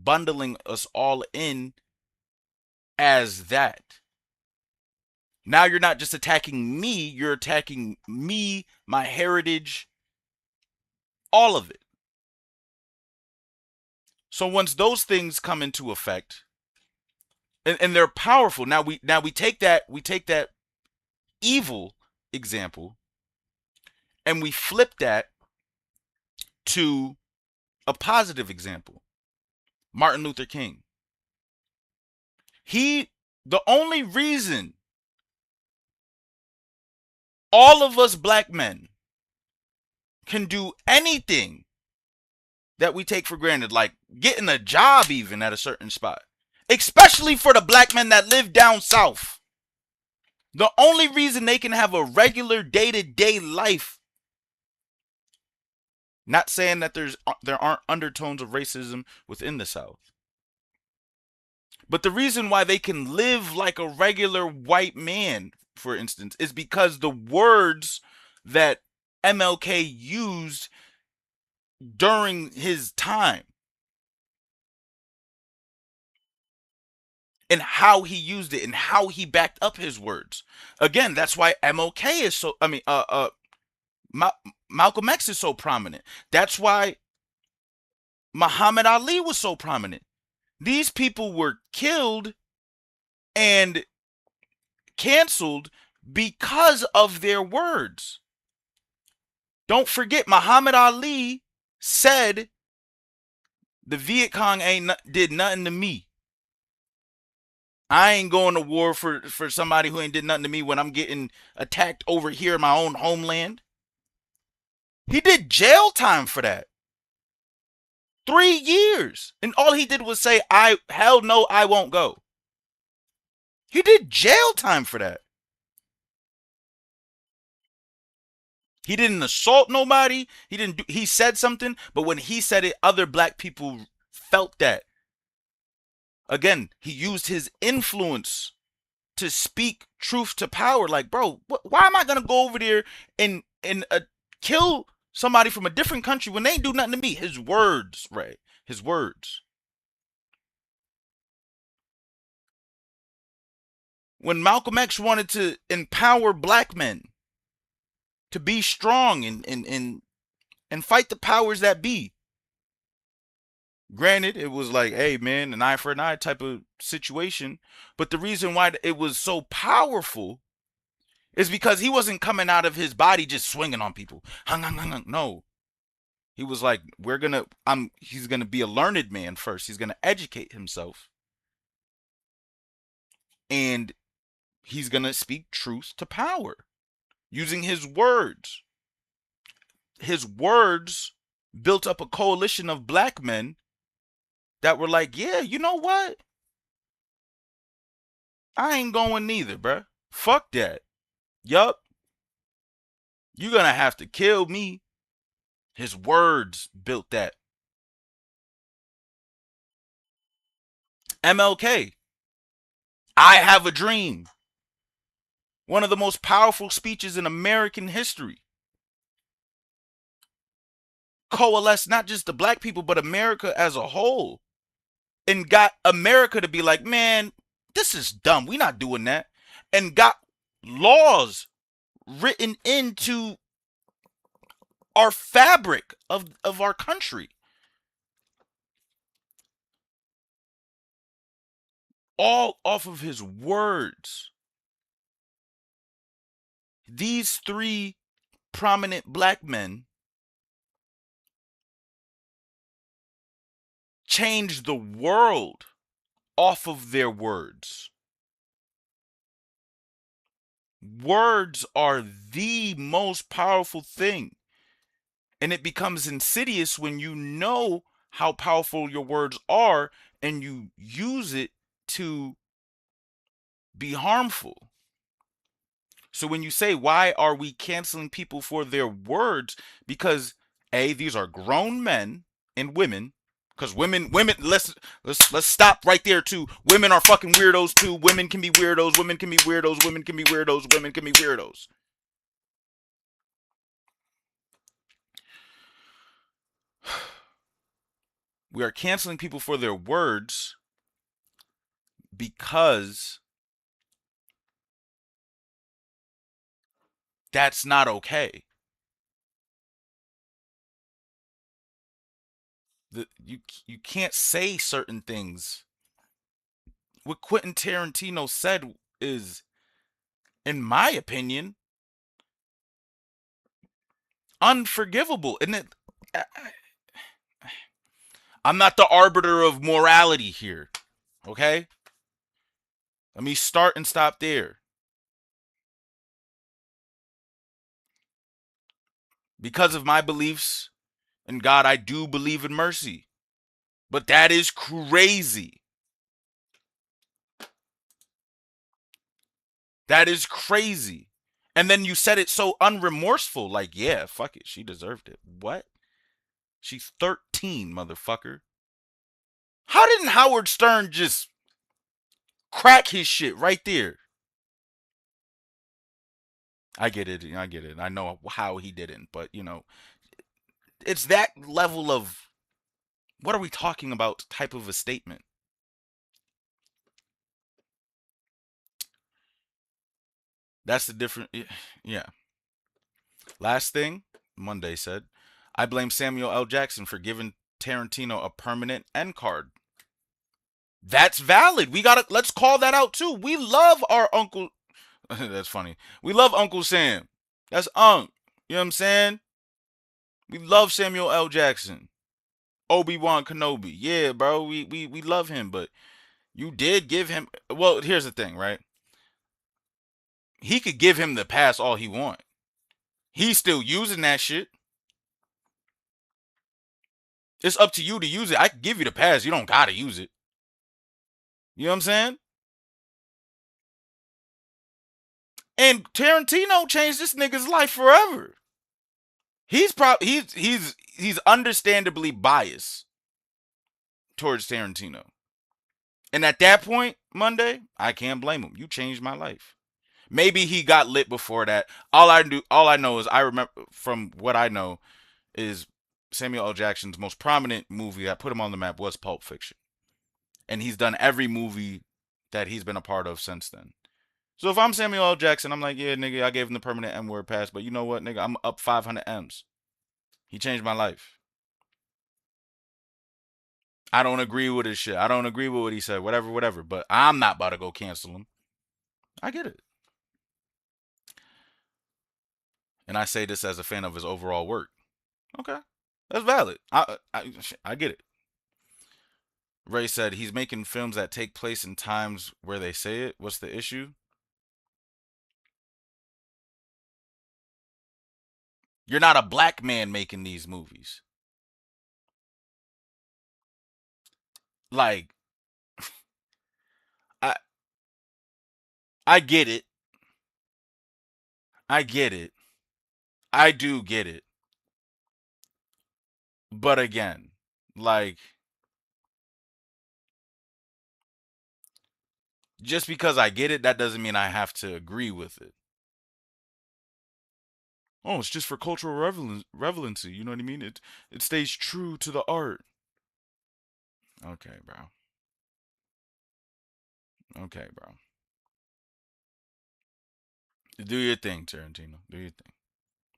bundling us all in as that. Now you're not just attacking me, you're attacking me, my heritage, all of it. So once those things come into effect, and they're powerful. Now we take that evil example and we flip that to a positive example. Martin Luther King. The only reason all of us black men can do anything that we take for granted, like getting a job even at a certain spot, especially for the black men that live down south. The only reason they can have a regular day-to-day life, not saying that there aren't undertones of racism within the South, but the reason why they can live like a regular white man, for instance, is because the words that MLK used during his time and how he used it and how he backed up his words. Again, that's why MLK is so, Malcolm X is so prominent. That's why Muhammad Ali was so prominent. These people were killed and canceled because of their words. Don't forget, Muhammad Ali said the Viet Cong did nothing to me. I ain't going to war for somebody who ain't did nothing to me when I'm getting attacked over here in my own homeland. He did jail time for that. 3 years. And all he did was say, hell no, I won't go. He did jail time for that. He didn't assault nobody. He said something, but when he said it, other black people felt that. Again, he used his influence to speak truth to power. Like, bro, why am I going to go over there and kill somebody from a different country when they ain't do nothing to me? His words, Ray. His words. When Malcolm X wanted to empower black men to be strong and fight the powers that be. Granted, it was like, hey, man, an eye for an eye type of situation. But the reason why it was so powerful is because he wasn't coming out of his body just swinging on people. No. He was like, he's going to be a learned man first. He's going to educate himself. And he's going to speak truth to power using his words. His words built up a coalition of black men that were like, yeah, you know what? I ain't going neither, bruh. Fuck that. Yup. You're going to have to kill me. His words built that. MLK. I have a dream. One of the most powerful speeches in American history. Coalesced not just the black people, but America as a whole. And got America to be like, man, this is dumb. We're not doing that. And got laws written into our fabric of our country. All off of his words. These three prominent black men changed the world off of their words. Words are the most powerful thing. And it becomes insidious when you know how powerful your words are and you use it to be harmful. So when you say, why are we canceling people for their words? Because A, these are grown men and women. Because women, let's stop right there too. Women are fucking weirdos too. Women can be weirdos. Women can be weirdos. Women can be weirdos. Women can be weirdos. We are canceling people for their words because that's not okay. You can't say certain things. What Quentin Tarantino said is, in my opinion, unforgivable. And I'm not the arbiter of morality here, okay? Let me start and stop there. Because of my beliefs in God, I do believe in mercy. But that is crazy. That is crazy. And then you said it so unremorseful, like, yeah, fuck it, she deserved it. What? She's 13, motherfucker. How didn't Howard Stern just crack his shit right there? I get it. I know how he didn't, but, you know, it's that level of, what are we talking about type of a statement. That's the different, yeah. Last thing, Monday said, I blame Samuel L. Jackson for giving Tarantino a permanent end card. That's valid. Let's call that out too. We love our Uncle. That's funny. We love Uncle Sam. That's Unc. You know what I'm saying? We love Samuel L. Jackson. Obi-Wan Kenobi. Yeah, bro. We love him, but you did give him. Well, here's the thing, right? He could give him the pass all he want. He's still using that shit. It's up to you to use it. I can give you the pass. You don't gotta use it. You know what I'm saying? And Tarantino changed this nigga's life forever. He's understandably biased towards Tarantino. And at that point, Monday, I can't blame him. You changed my life. Maybe he got lit before that. All I know is I remember from what I know is Samuel L. Jackson's most prominent movie that put him on the map was Pulp Fiction. And he's done every movie that he's been a part of since then. So if I'm Samuel L. Jackson, I'm like, yeah, nigga, I gave him the permanent M-word pass, but you know what, nigga, I'm up 500 M's. He changed my life. I don't agree with his shit. I don't agree with what he said, whatever, but I'm not about to go cancel him. I get it. And I say this as a fan of his overall work. Okay. That's valid. I get it. Ray said he's making films that take place in times where they say it. What's the issue? You're not a black man making these movies. Like, I get it. I get it. I do get it. But again, like, just because I get it, that doesn't mean I have to agree with it. Oh, it's just for cultural relevancy. You know what I mean? It stays true to the art. Okay, bro. Okay, bro. Do your thing, Tarantino. Do your thing.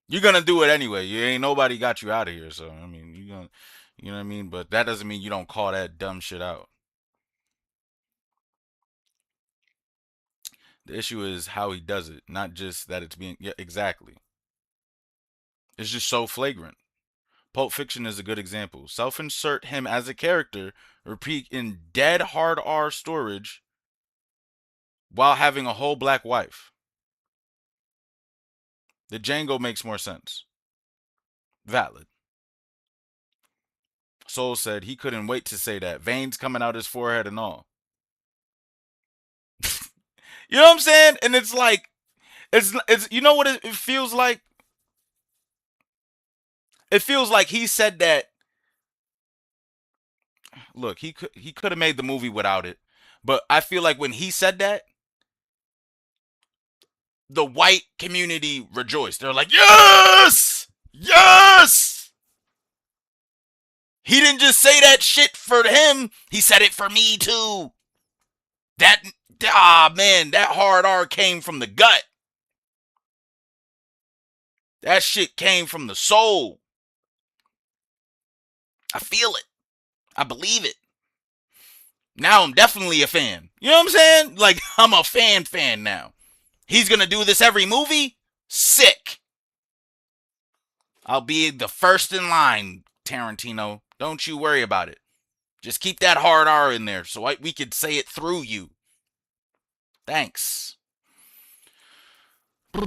You're gonna do it anyway. You ain't nobody got you out of here, so I mean, you know what I mean. But that doesn't mean you don't call that dumb shit out. The issue is how he does it, not just that it's being. Yeah, exactly. It's just so flagrant. Pulp Fiction is a good example. Self-insert him as a character, repeat in dead hard R storage, while having a whole black wife. The Django makes more sense. Valid. Soul said he couldn't wait to say that. Veins coming out his forehead and all. You know what I'm saying? And it's like, it's you know what it feels like? It feels like he said that. Look, he could have made the movie without it. But I feel like when he said that, the white community rejoiced. They're like, yes! Yes! He didn't just say that shit for him. He said it for me too. Man, that hard R came from the gut. That shit came from the soul. I feel it. I believe it. Now I'm definitely a fan. You know what I'm saying? Like, I'm a fan now. He's gonna do this every movie? Sick. I'll be the first in line, Tarantino. Don't you worry about it. Just keep that hard R in there so we could say it through you. Thanks. Have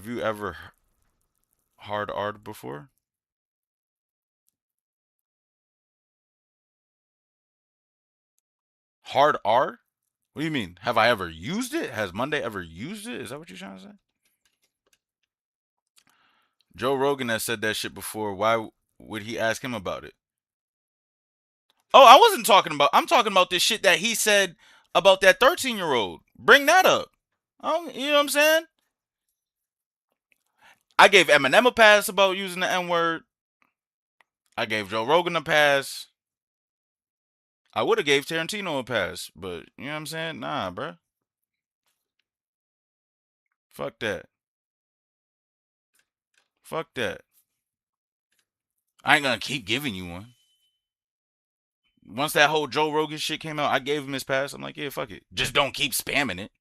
you ever hard R'd before? Hard R? What do you mean? Have I ever used it? Has Monday ever used it? Is that what you're trying to say? Joe Rogan has said that shit before. Why would he ask him about it? Oh, I wasn't talking about. I'm talking about this shit that he said about that 13-year-old. Bring that up. You know what I'm saying? I gave Eminem a pass about using the N-word. I gave Joe Rogan a pass. I would have gave Tarantino a pass, but you know what I'm saying? Nah, bruh. Fuck that. Fuck that. I ain't gonna keep giving you one. Once that whole Joe Rogan shit came out, I gave him his pass. I'm like, yeah, fuck it. Just don't keep spamming it.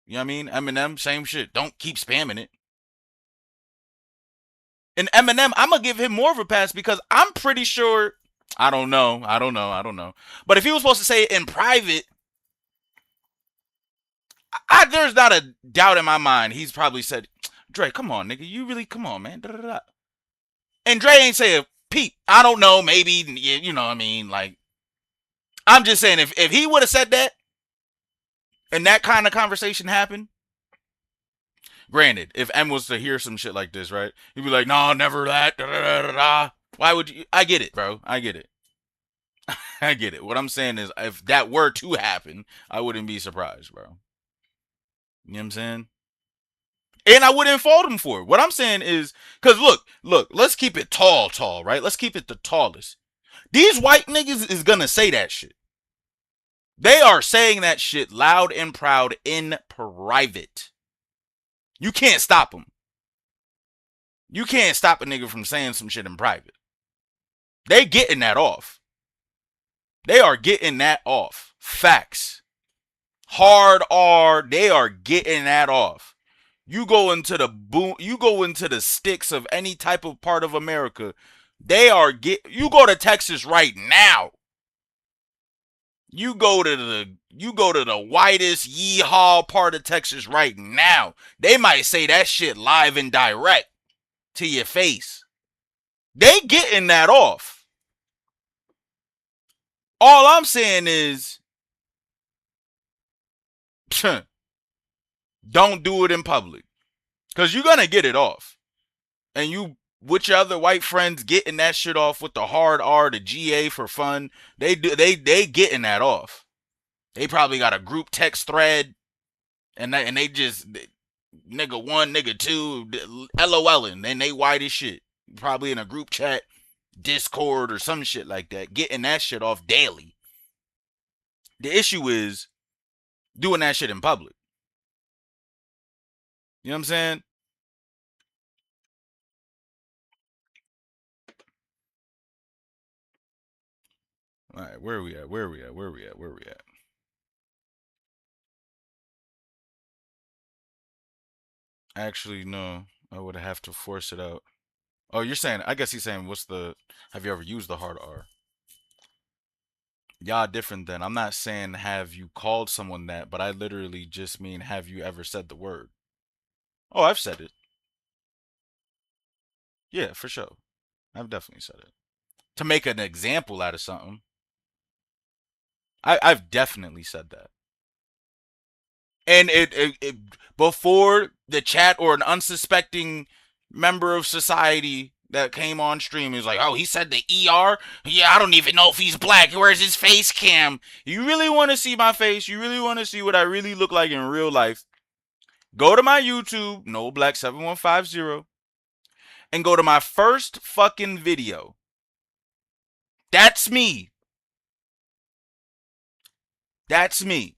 You know what I mean? Eminem, same shit. Don't keep spamming it. And Eminem, I'm gonna give him more of a pass because I'm pretty sure. I don't know. But if he was supposed to say it in private, there's not a doubt in my mind. He's probably said, Dre, come on, nigga. You really, come on, man. Da-da-da-da. And Dre ain't say a peep. I don't know. Maybe, you know what I mean? Like, I'm just saying, if he would have said that, and that kind of conversation happened, granted, if M was to hear some shit like this, right? He'd be like, no, never that. Da-da-da-da-da. Why would you? I get it, bro. I get it. I get it. What I'm saying is, if that were to happen, I wouldn't be surprised, bro. You know what I'm saying? And I wouldn't fault him for it. What I'm saying is, because look, let's keep it tall, right? Let's keep it the tallest. These white niggas is gonna say that shit. They are saying that shit loud and proud in private. You can't stop them. You can't stop a nigga from saying some shit in private. They getting that off. They are getting that off. Facts. Hard R, they are getting that off. You go into the sticks of any type of part of America, you go to Texas right now. You go to the whitest yeehaw part of Texas right now. They might say that shit live and direct to your face. They getting that off. All I'm saying is, don't do it in public. Because you're going to get it off. And you, with your other white friends, getting that shit off with the hard R, the GA for fun. They getting that off. They probably got a group text thread. And they just, nigga 1, nigga 2, LOLing. And they white as shit. Probably in a group chat, Discord or some shit like that. Getting that shit off daily. The issue is doing that shit in public. You know what I'm saying? All right, where are we at? Actually, no. I would have to force it out. Oh, you're saying, I guess he's saying, have you ever used the hard R? Y'all different then. I'm not saying have you called someone that, but I literally just mean have you ever said the word? Oh, I've said it. Yeah, for sure. I've definitely said it. To make an example out of something. I've definitely said that. And it before the chat or an unsuspecting member of society that came on stream is like, oh, he said the ER? Yeah, I don't even know if he's black. Where's his face cam? You really want to see my face? You really want to see what I really look like in real life? Go to my YouTube, NoBlack7150, and go to my first fucking video. That's me. That's me.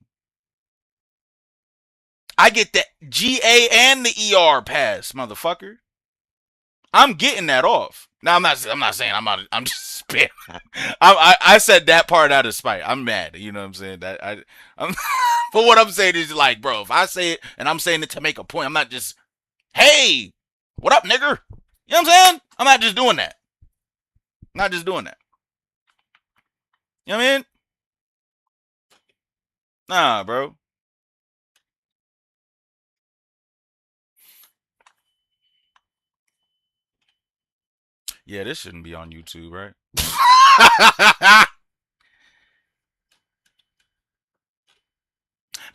I get the GA and the ER pass, motherfucker. I'm getting that off. Now I'm not saying I'm just spit. I said that part out of spite. I'm mad. You know what I'm saying? But what I'm saying is like, bro, if I say it and I'm saying it to make a point, I'm not just, hey, what up, nigger? You know what I'm saying? I'm not just doing that. I'm not just doing that. You know what I mean? Nah, bro. Yeah, this shouldn't be on YouTube, right?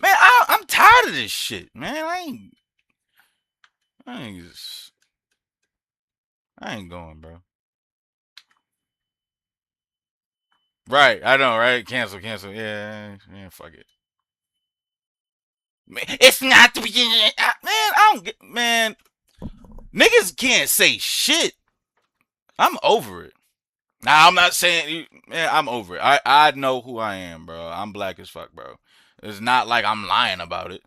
Man, I'm tired of this shit, man. I ain't going, bro. Right, I know, right? Cancel. Yeah, fuck it. Man, it's not the beginning. Man, I don't get, man. Niggas can't say shit. I'm over it. Now, I'm not saying, man, I'm over it. I know who I am, bro. I'm black as fuck, bro. It's not like I'm lying about it.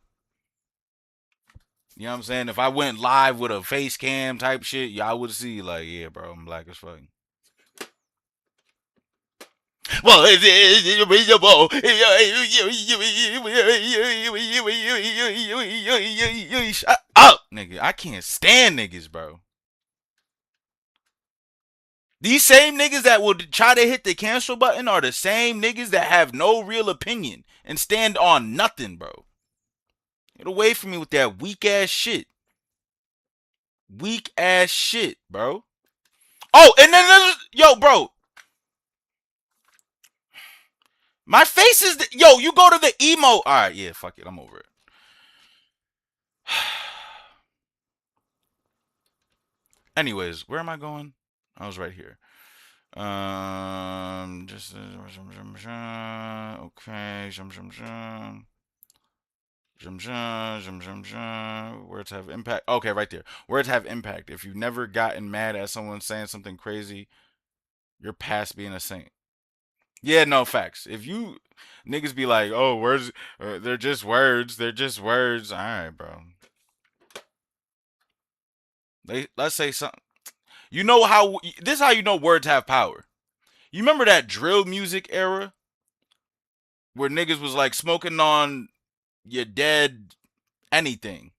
You know what I'm saying? If I went live with a face cam type shit, y'all would see, like, yeah, bro, I'm black as fuck. Well, shut up, nigga. I can't stand niggas, bro. These same niggas that will try to hit the cancel button are the same niggas that have no real opinion and stand on nothing, bro. Get away from me with that weak ass shit. Weak ass shit, bro. Oh, and then there's, yo, bro. My face is, yo, you go to the emo. All right, yeah, fuck it. I'm over it. Anyways, where am I going? I was right here. Just okay. Words have impact. Okay, right there. Words have impact. If you've never gotten mad at someone saying something crazy, you're past being a saint. Yeah, no, facts. If you niggas be like, oh, words, they're just words. They're just words. All right, bro. Let's say something. You know how, this is how you know words have power. You remember that drill music era? Where niggas was like smoking on your dead anything.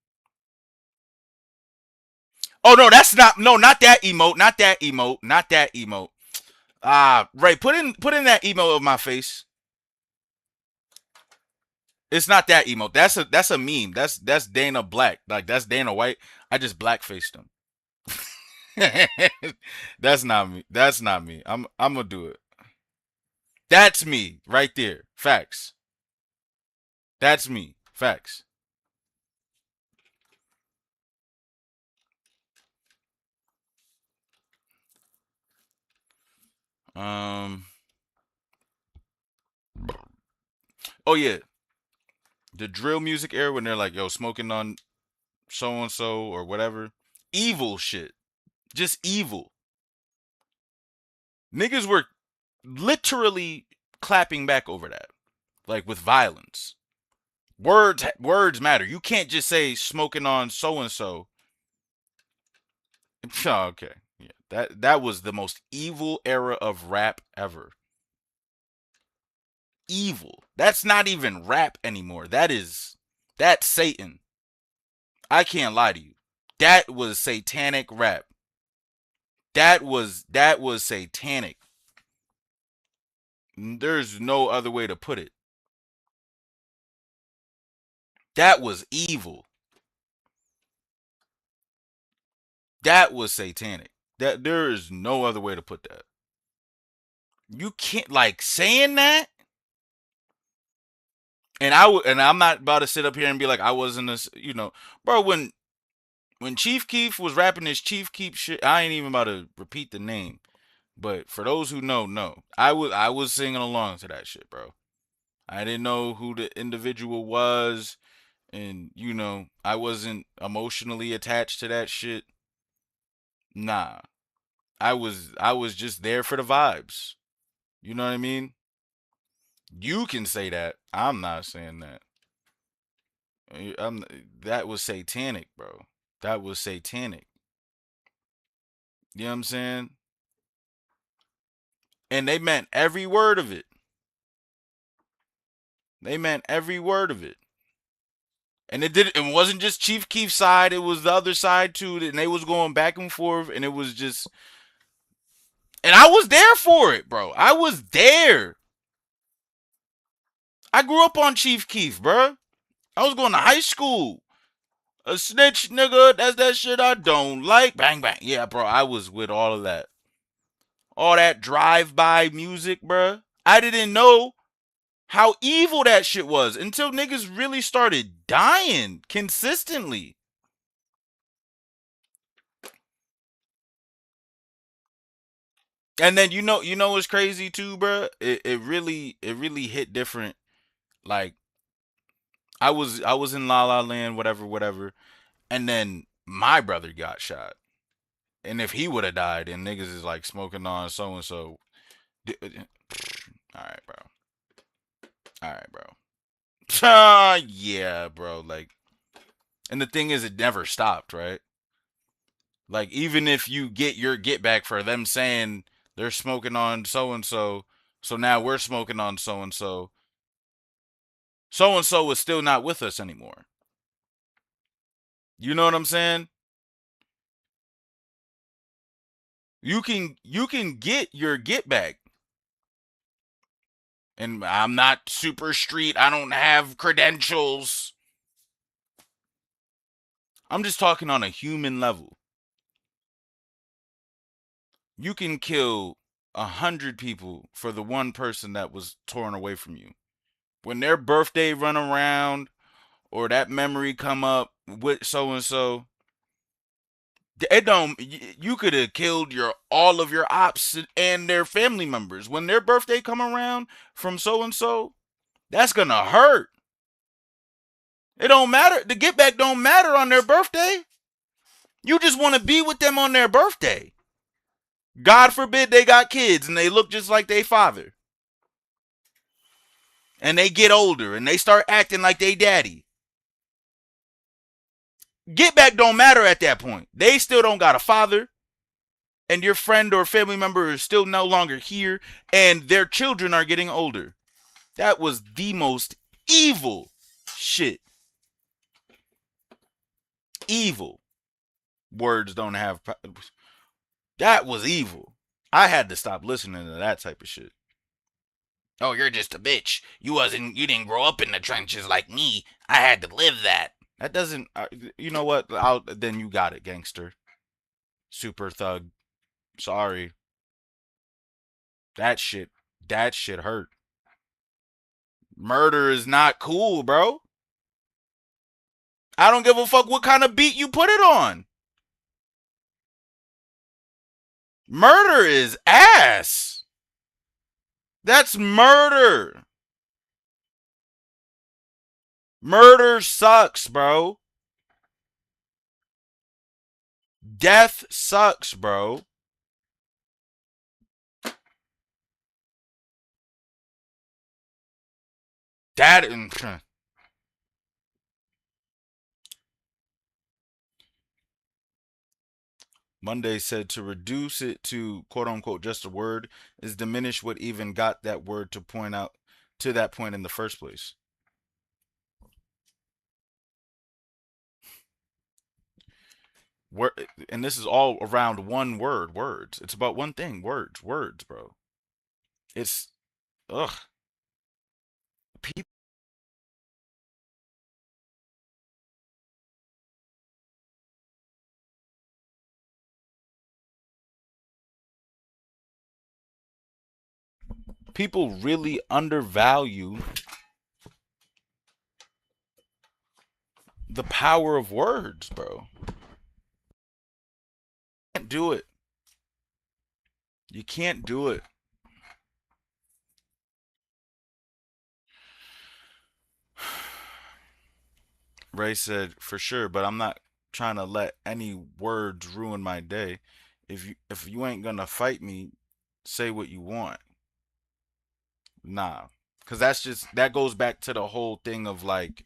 Oh, no, that's not, no, not that emote. Not that emote. Not that emote. Right, put in that emote of my face. It's not that emo. That's a meme. That's Dana Black. Like that's Dana White. I just blackfaced him. That's not me. That's not me. I'm gonna do it. That's me right there. Facts. That's me. Facts. Oh yeah, the drill music era when they're like, yo, smoking on so and so or whatever, evil shit, just evil. Niggas were literally clapping back over that, like with violence. Words matter. You can't just say smoking on so and so. Okay, yeah, that was the most evil era of rap ever. Evil. That's not even rap anymore. That's Satan. I can't lie to you. That was satanic rap. That was satanic. There's no other way to put it. That was evil. That was satanic. That there is no other way to put that. You can't like saying that. And I'm not about to sit up here and be like I wasn't a, bro, when Chief Keef was rapping his Chief Keef shit, I ain't even about to repeat the name. But for those who know, I was singing along to that shit, bro. I didn't know who the individual was, and I wasn't emotionally attached to that shit. Nah. I was just there for the vibes. You know what I mean? You can say that. I'm not saying that. That was satanic, bro. That was satanic. You know what I'm saying? And they meant every word of it. They meant every word of it. And it wasn't just Chief Keef's side, it was the other side too, and they was going back and forth, and it was just, and I was there for it, bro. I was there. I grew up on Chief Keef, bro. I was going to high school. A snitch, nigga, that's that shit I don't like. Bang, bang. Yeah, bro, I was with all of that. All that drive-by music, bro. I didn't know how evil that shit was until niggas really started dying consistently. And then you know what's crazy too, bro? It really hit different. Like I was in La La Land, whatever, and then my brother got shot. And if he would have died, and niggas is like smoking on so and so. All right, bro. Yeah, bro. Like, and the thing is, it never stopped, right? Like, even if you get your get back for them saying they're smoking on so and so now we're smoking on so and so is still not with us anymore. You know what I'm saying? You can get your get back. And I'm not super street. I don't have credentials. I'm just talking on a human level. You can kill 100 people for the one person that was torn away from you. When their birthday run around or that memory come up with so-and-so, it don't, you could have killed all of your ops and their family members. When their birthday come around from so-and-so, that's gonna hurt. It don't matter. The get back don't matter on their birthday. You just want to be with them on their birthday. God forbid they got kids and they look just like their father. And they get older and they start acting like they daddy. Get back don't matter at that point. They still don't got a father. And your friend or family member is still no longer here. And their children are getting older. That was the most evil shit. Evil. Words don't have... That was evil. I had to stop listening to that type of shit. Oh, you're just a bitch. You didn't grow up in the trenches like me. I had to live that. That doesn't, you know what? Then you got it, gangster. Super thug. Sorry. That shit hurt. Murder is not cool, bro. I don't give a fuck what kind of beat you put it on. Murder is ass. That's murder. Murder sucks, bro. Death sucks, bro. That Monday said to reduce it to quote unquote just a word is diminish what even got that word to point out to that point in the first place. And this is all around one word, words. It's about one thing, words, bro. It's, ugh. People really undervalue the power of words, bro. You can't do it. You can't do it. Ray said, for sure, but I'm not trying to let any words ruin my day. If you ain't gonna fight me, say what you want. Nah. Cause that goes back to the whole thing of like,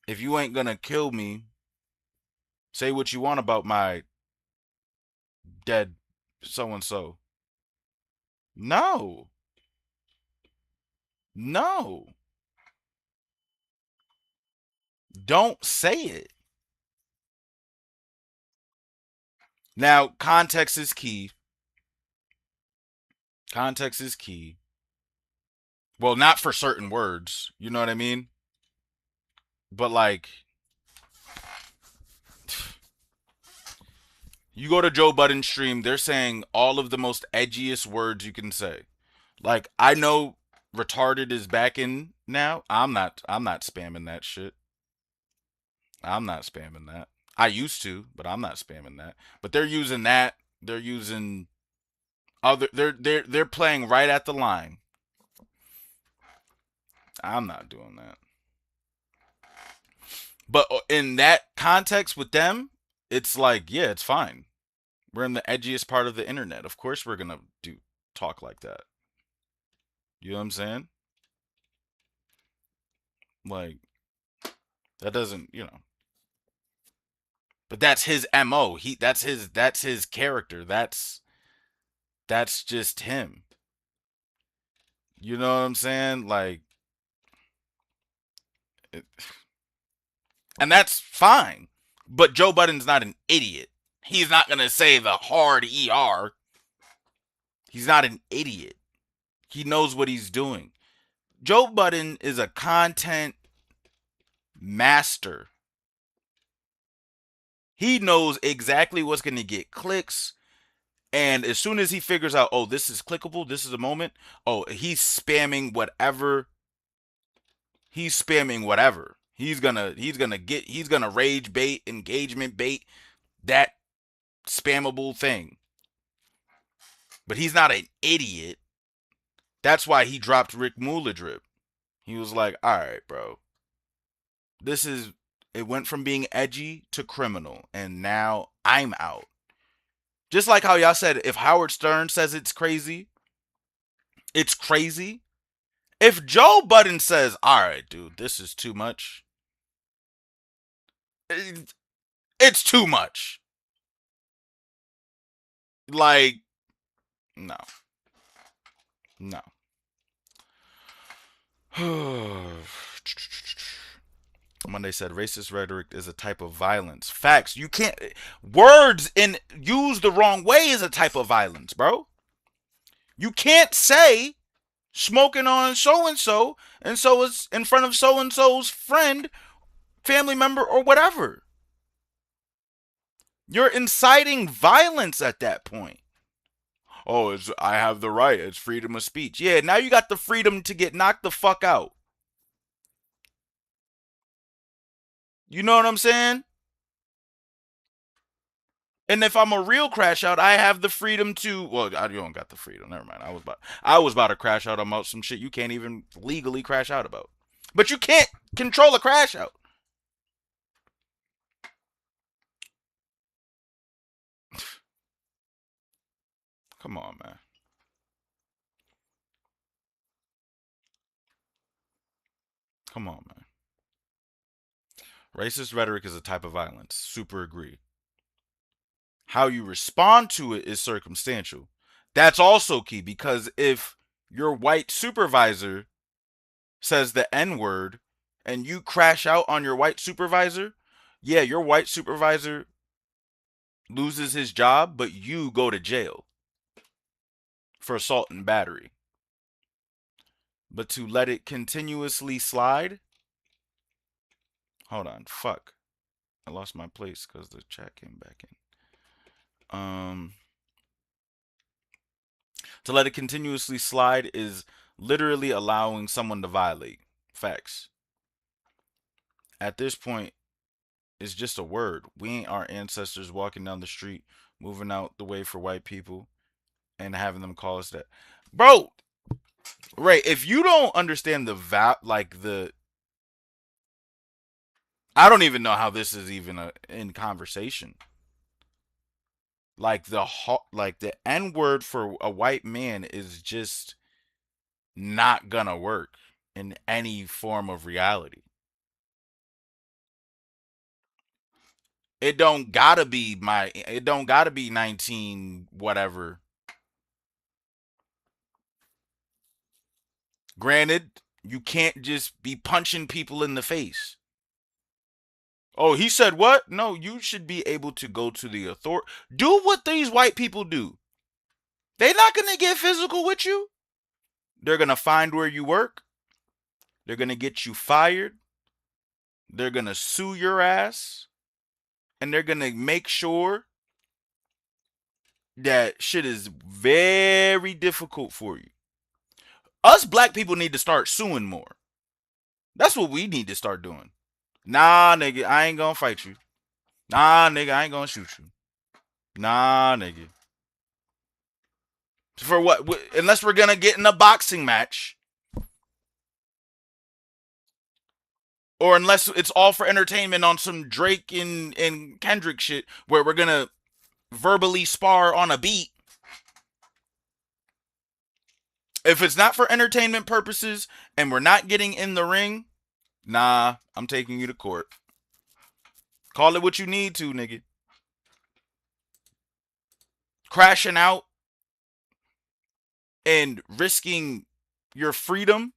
if you ain't gonna kill me, say what you want about my dead so-and-so. No. No. Don't say it. Now, context is key. Context is key. Well, not for certain words. You know what I mean? But like, you go to Joe Budden's stream, they're saying all of the most edgiest words you can say. Like, I know retarded is back in now. I'm not spamming that shit. I'm not spamming that. I used to, but I'm not spamming that. But they're using that. They're using other. They're playing right at the line. I'm not doing that. But in that context with them, it's like, yeah, it's fine. We're in the edgiest part of the internet. Of course we're gonna talk like that. You know what I'm saying? Like, that doesn't, you know. But that's his MO. That's his character. That's just him. You know what I'm saying? Like, and that's fine. But Joe Budden's not an idiot. He's not going to say the hard ER. He's not an idiot. He knows what he's doing. Joe Budden is a content master. He knows exactly what's going to get clicks. And as soon as he figures out, oh, this is clickable, this is a moment, oh, he's spamming whatever. He's spamming whatever. He's gonna rage bait, engagement bait, that spammable thing. But he's not an idiot. That's why he dropped Rick Muladrip. He was like, all right, bro. It went from being edgy to criminal, and now I'm out. Just like how y'all said, if Howard Stern says it's crazy, it's crazy. If Joe Budden says, all right, dude, this is too much, it's too much. Like, no. No. Monday said racist rhetoric is a type of violence. Facts. You can't, words used the wrong way is a type of violence, bro. You can't say smoking on so-and-so, and so it's in front of so-and-so's friend, family member, or whatever. You're inciting violence at that point. Oh, I have the right. It's freedom of speech. Yeah, now you got the freedom to get knocked the fuck out. You know what I'm saying? And if I'm a real crash out, I have the freedom to. Well, I don't got the freedom. Never mind. I was about to crash out about some shit you can't even legally crash out about. But you can't control a crash out. Come on, man. Come on, man. Racist rhetoric is a type of violence. Super agree. How you respond to it is circumstantial. That's also key, because if your white supervisor says the N-word and you crash out on your white supervisor, yeah, your white supervisor loses his job, but you go to jail for assault and battery. But to let it continuously slide, hold on, fuck. I lost my place because the chat came back in. To let it continuously slide is literally allowing someone to violate. Facts. At this point, it's just a word. We ain't our ancestors walking down the street, moving out the way for white people, and having them call us that. Bro, Ray, if you don't understand I don't even know how this is even in conversation. Like the N-word for a white man is just not gonna work in any form of reality. It don't gotta be 19 whatever. Granted, you can't just be punching people in the face. Oh, he said what? No, you should be able to go to the authority. Do what these white people do. They're not going to get physical with you. They're going to find where you work. They're going to get you fired. They're going to sue your ass. And they're going to make sure that shit is very difficult for you. Us black people need to start suing more. That's what we need to start doing. Nah, nigga, I ain't gonna fight you. Nah, nigga, I ain't gonna shoot you. Nah, nigga. For what? Unless we're gonna get in a boxing match. Or unless it's all for entertainment on some Drake and Kendrick shit where we're gonna verbally spar on a beat. If it's not for entertainment purposes and we're not getting in the ring, nah, I'm taking you to court. Call it what you need to, nigga. Crashing out and risking your freedom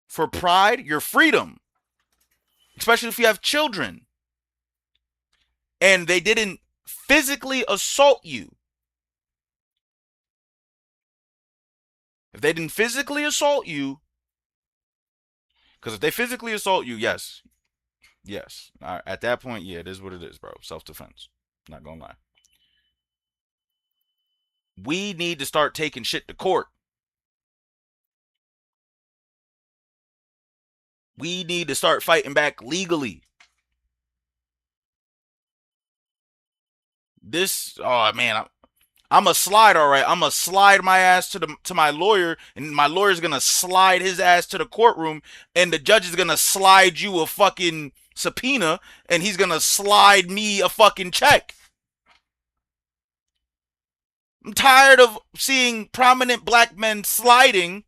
for pride, your freedom. Especially if you have children. And they didn't physically assault you. If they didn't physically assault you, because if they physically assault you, yes. Yes. At that point, yeah, it is what it is, bro. Self-defense. Not gonna lie. We need to start taking shit to court. We need to start fighting back legally. Oh man, I'm a slide, all right. I'm gonna slide my ass to my lawyer, and my lawyer's gonna slide his ass to the courtroom, and the judge is gonna slide you a fucking subpoena, and he's gonna slide me a fucking check. I'm tired of seeing prominent black men sliding,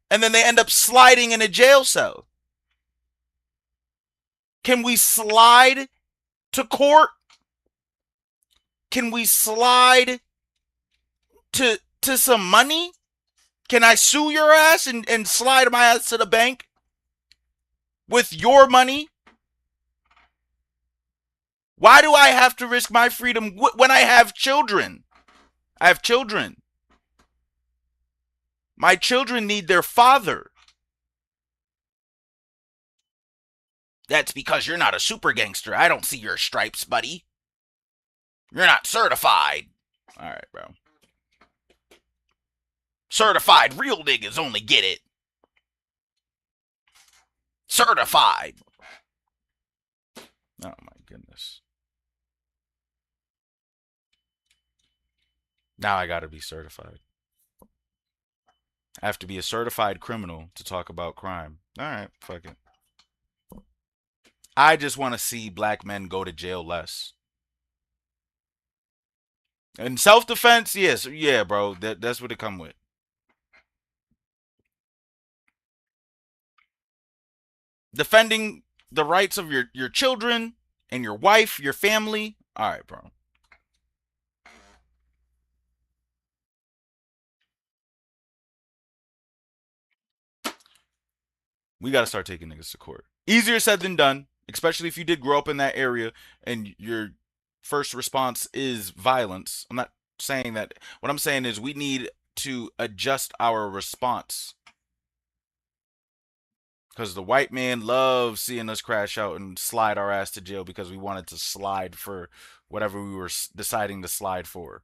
and then they end up sliding in a jail cell. Can we slide to court? Can we slide to some money? Can I sue your ass and slide my ass to the bank with your money? Why do I have to risk my freedom when I have children? I have children. My children need their father. That's because you're not a super gangster. I don't see your stripes, buddy. You're not certified. All right, bro. Certified real niggas only get it. Certified. Oh my goodness. Now I gotta be certified. I have to be a certified criminal to talk about crime. Alright, fuck it. I just want to see black men go to jail less. In self-defense, yes, yeah, bro. That's what it come with. Defending the rights of your children and your wife, your family. All right, bro. We got to start taking niggas to court. Easier said than done, especially if you did grow up in that area and your first response is violence. I'm not saying that. What I'm saying is we need to adjust our response. Because the white man loves seeing us crash out and slide our ass to jail because we wanted to slide for whatever we were deciding to slide for.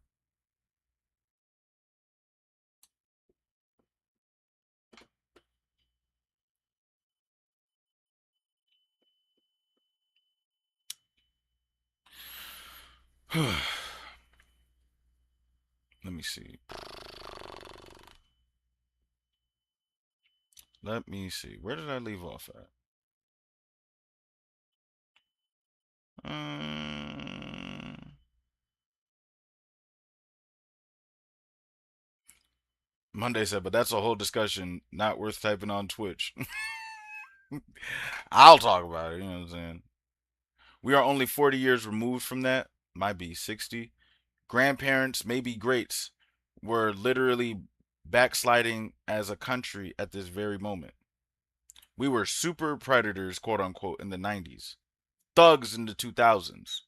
Let me see. Let me see. Where did I leave off at? Monday said, but that's a whole discussion not worth typing on Twitch. I'll talk about it, you know what I'm saying? We are only 40 years removed from that. Might be 60. Grandparents, maybe greats, were literally backsliding as a country at this very moment. We were super predators, quote unquote, in the 90s. Thugs in the 2000s.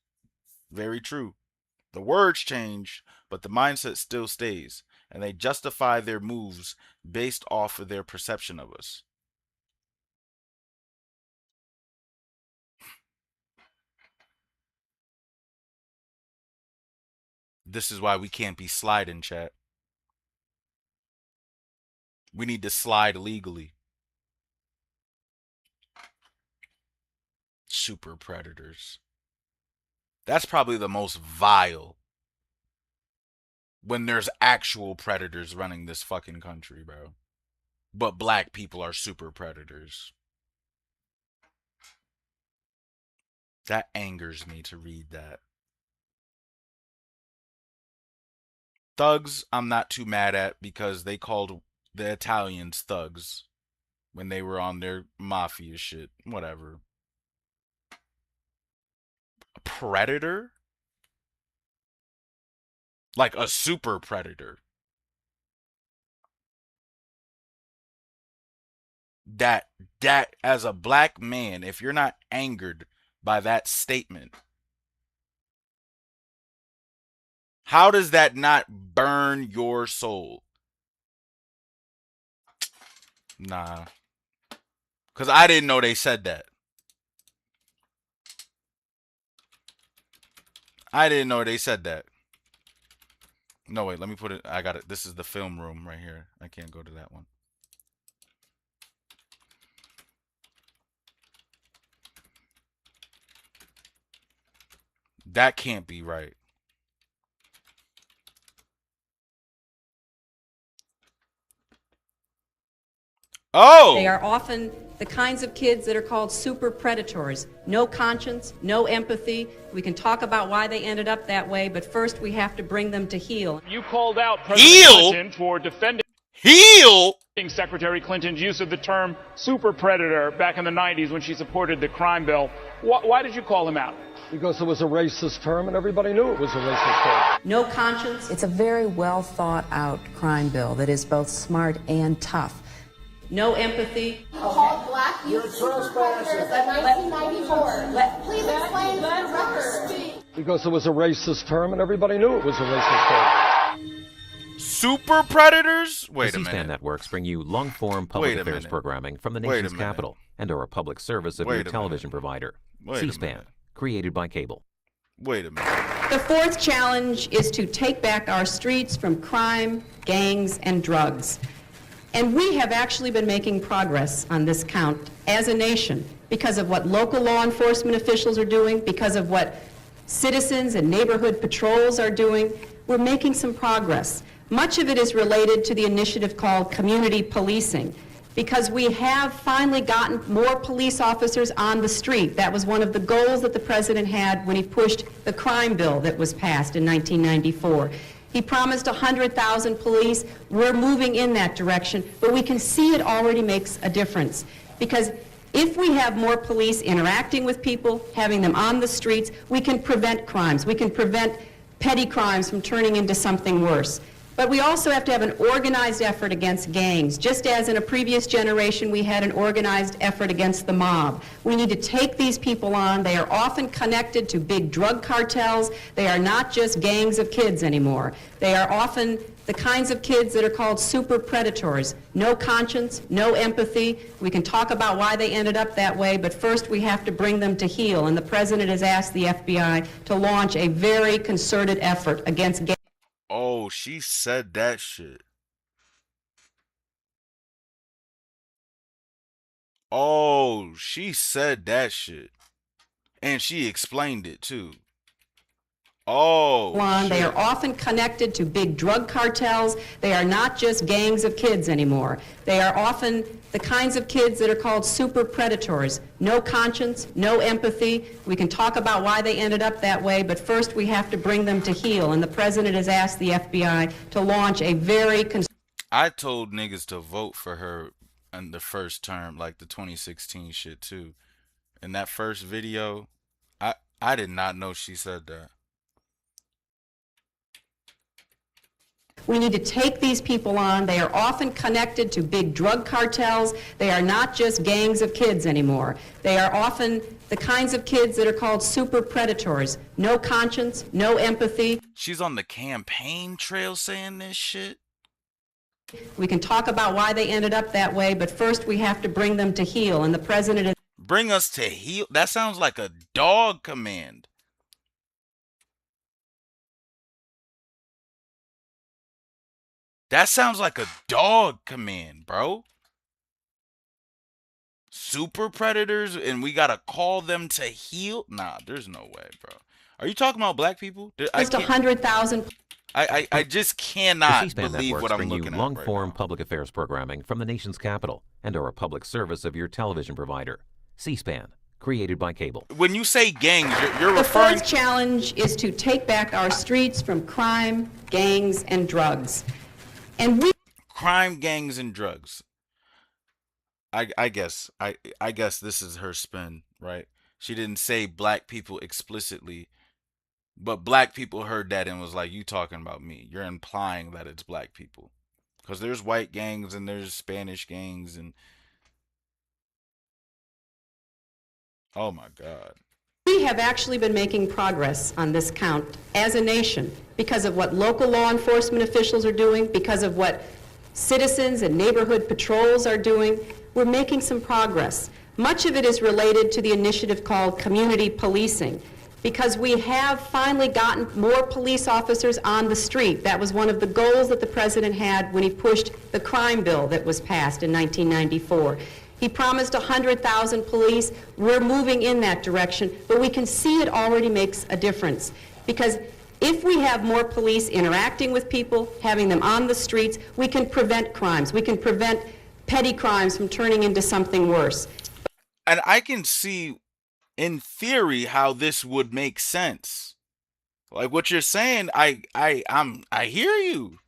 Very true. The words change, but the mindset still stays. And they justify their moves based off of their perception of us. This is why we can't be sliding, chat. We need to slide legally. Super predators. That's probably the most vile. When there's actual predators running this fucking country, bro. But black people are super predators. That angers me to read that. Thugs, I'm not too mad at because they called the Italians thugs when they were on their mafia shit. Whatever. A predator? Like a super predator. That as a black man, if you're not angered by that statement, how does that not burn your soul? Nah. Because I didn't know they said that. I didn't know they said that. No, wait, let me put it. I got it. This is the film room right here. I can't go to that one. That can't be right. Oh! They are often the kinds of kids that are called super predators. No conscience, no empathy. We can talk about why they ended up that way, but first we have to bring them to heel. You called out President Clinton for defending Secretary Clinton's use of the term super predator back in the 90s when she supported the crime bill. Why did you call him out? Because it was a racist term and everybody knew it was a racist term. No conscience. It's a very well thought out crime bill that is both smart and tough. No empathy. Called black youth super predators in 1994. Please explain the record. Because it was a racist term and everybody knew it was a racist term. super predators? Wait the a C-SPAN minute. networks bring you long-form public Wait a affairs minute. programming from the Wait a nation's minute. capital and are a public service of Wait your a minute. television provider. Wait a C-SPAN, minute. created by cable. Wait a minute. The fourth challenge is to take back our streets from crime, gangs, and drugs. And we have actually been making progress on this count as a nation because of what local law enforcement officials are doing, because of what citizens and neighborhood patrols are doing. We're making some progress. Much of it is related to the initiative called community policing, because we have finally gotten more police officers on the street. That was one of the goals that the president had when he pushed the crime bill that was passed in 1994. He promised 100,000 police. We're moving in that direction, but we can see it already makes a difference. Because if we have more police interacting with people, having them on the streets, we can prevent crimes. We can prevent petty crimes from turning into something worse. But we also have to have an organized effort against gangs. Just as in a previous generation we had an organized effort against the mob. We need to take these people on. They are often connected to big drug cartels. They are not just gangs of kids anymore. They are often the kinds of kids that are called super predators. No conscience, no empathy. We can talk about why they ended up that way, but first we have to bring them to heel. And the president has asked the FBI to launch a very concerted effort against gangs. Oh, she said that shit. Oh, she said that shit. And she explained it too. Oh, They shit. are often connected to big drug cartels. They are not just gangs of kids anymore. They are often the kinds of kids that are called super predators. No conscience, no empathy. We can talk about why they ended up that way, but first we have to bring them to heel. And the president has asked the FBI to launch a very I told niggas to vote for her in the first term, like the 2016 shit too. In that first video, I did not know she said that. We need to take these people on. They are often connected to big drug cartels. They are not just gangs of kids anymore. They are often the kinds of kids that are called super predators. No conscience, no empathy. She's on the campaign trail saying this shit. We can talk about why they ended up that way, but first we have to bring them to heel. And the president is... Bring us to heel? That sounds like a dog command. That sounds like a dog command, bro. Super predators, and we gotta call them to heel? Nah, there's no way, bro. Are you talking about black people? Just 100,000. I just The cannot C-SPAN believe networks what I'm bring you looking at. long-form public affairs programming from the nation's capital and are a public service of your television provider. C-SPAN, created by cable. When you say gangs, you're The referring fourth challenge is to take back our streets from crime, gangs, and drugs. And we... crime, gangs, and drugs. I guess this is her spin, right? She didn't say black people explicitly, but black people heard that and was like, "You talking about me? You're implying that it's black people." Because there's white gangs and there's Spanish gangs and oh my God. We have actually been making progress on this count as a nation because of what local law enforcement officials are doing, because of what citizens and neighborhood patrols are doing. We're making some progress. Much of it is related to the initiative called community policing, because we have finally gotten more police officers on the street. That was one of the goals that the president had when he pushed the crime bill that was passed in 1994. He promised 100,000 police. We're moving in that direction, but we can see it already makes a difference. Because if we have more police interacting with people, having them on the streets, we can prevent crimes. We can prevent petty crimes from turning into something worse. And I can see, in theory, how this would make sense. Like what you're saying, I hear you.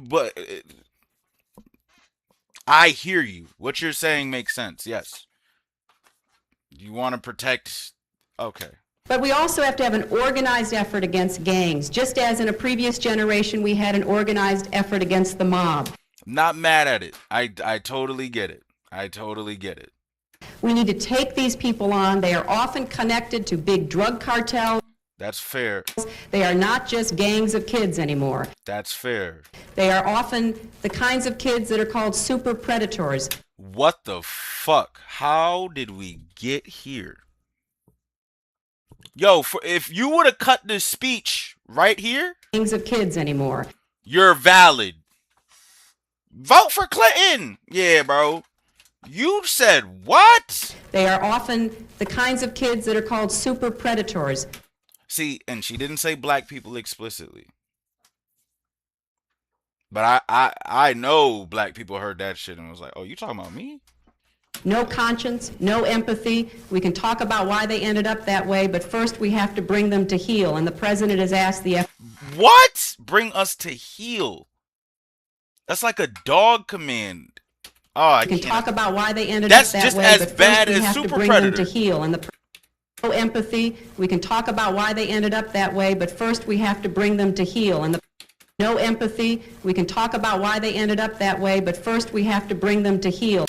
But I hear you. What you're saying makes sense. Yes. You want to protect. Okay. But we also have to have an organized effort against gangs, just as in a previous generation we had an organized effort against the mob. Not mad at it. I totally get it. I totally get it. We need to take these people on. They are often connected to big drug cartels. That's fair. They are not just gangs of kids anymore. That's fair. They are often the kinds of kids that are called super predators. What the fuck? How did we get here? Yo, if you would have cut this speech right here, Gangs of kids anymore. You're valid. Vote for Clinton. Yeah, bro. You said what? They are often the kinds of kids that are called super predators. See, and she didn't say black people explicitly. But I know black people heard that shit and was like, oh, you talking about me? No conscience, no empathy. We can talk about why they ended up that way, but first we have to bring them to heel. And the president has asked the What? Bring us to heel? That's like a dog command. Oh, I can can't. talk about why they ended up that way. That's just as bad as Super Super Predator. Predator. To heel. And the no empathy. We can talk about why they ended up that way, but first we have to bring them to heel. And the no empathy. We can talk about why they ended up that way, but first we have to bring them to heel.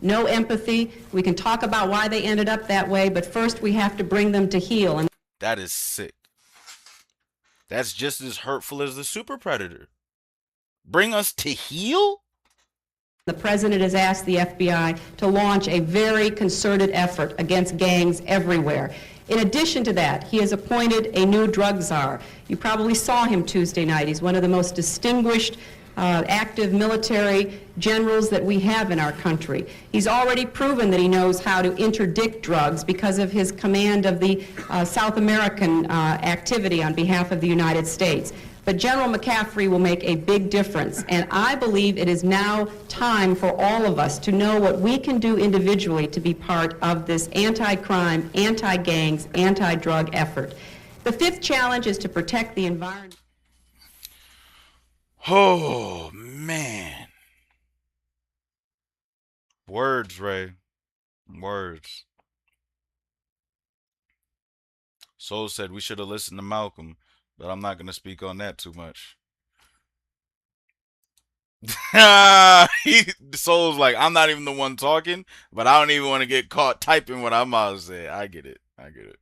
No empathy. We can talk about why they ended up that way, but first we have to bring them to heel. And that is sick. That's just as hurtful as the Super Predator. Bring us to heel? the president has asked the FBI to launch a very concerted effort against gangs everywhere. In addition to that, he has appointed a new drug czar. You probably saw him Tuesday night. He's one of the most distinguished active military generals that we have in our country. He's already proven that he knows how to interdict drugs because of his command of the South American activity on behalf of the United States. But General McCaffrey will make a big difference, and I believe it is now time for all of us to know what we can do individually to be part of this anti-crime, anti-gangs, anti-drug effort. The fifth challenge is to protect the environment. Oh, man. Words, Ray. Words. Soul said we should have listened to Malcolm, but I'm not going to speak on that too much. Soul's like, I'm not even the one talking, but I don't even want to get caught typing what I'm about to say. I get it. I get it.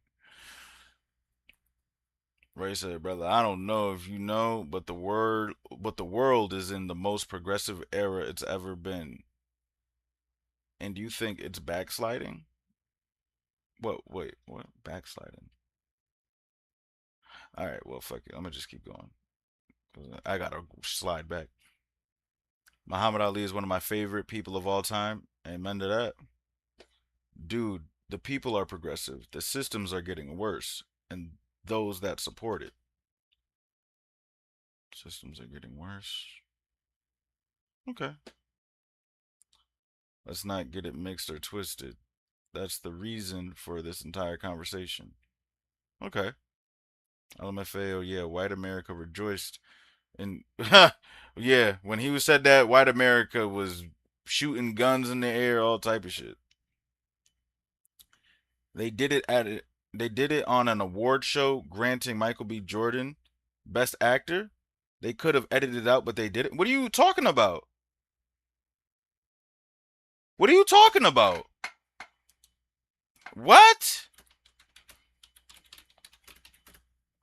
Ray said, brother, I don't know if you know, but the world is in the most progressive era it's ever been. And do you think it's backsliding? Wait, what? Backsliding? All right, well, fuck it. I'm going to just keep going. I got to slide back. Muhammad Ali is one of my favorite people of all time. Amen to that. Dude, the people are progressive. The systems are getting worse. And those that support it. Systems are getting worse. Okay. Let's not get it mixed or twisted. That's the reason for this entire conversation. Okay. LMFAO, yeah, white America rejoiced. And yeah, when he said that, white America was shooting guns in the air, all type of shit. They did it on an award show granting Michael B. Jordan Best Actor. They could have edited it out, but they didn't. What are you talking about? What are you talking about? What?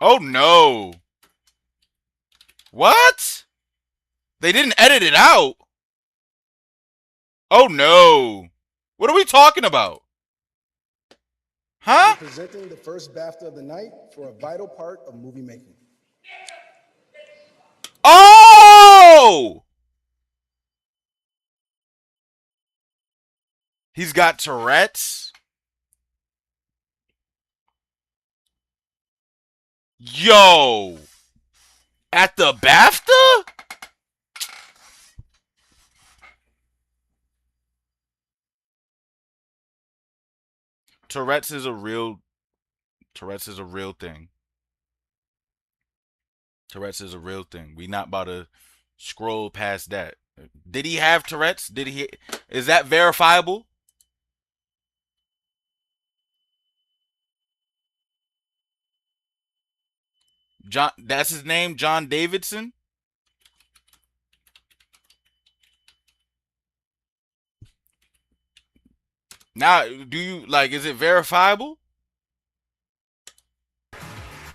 Oh no. What? They didn't edit it out. Oh no. What are we talking about? Huh? Presenting the first BAFTA of the night for a vital part of movie making. Oh! He's got Tourette's. Yo! At the BAFTA? Tourette's is a real thing. Tourette's is a real thing. We not about to scroll past that. Did he have Tourette's? Is that verifiable? John, that's his name, John Davidson? Now, do you, like, is it verifiable?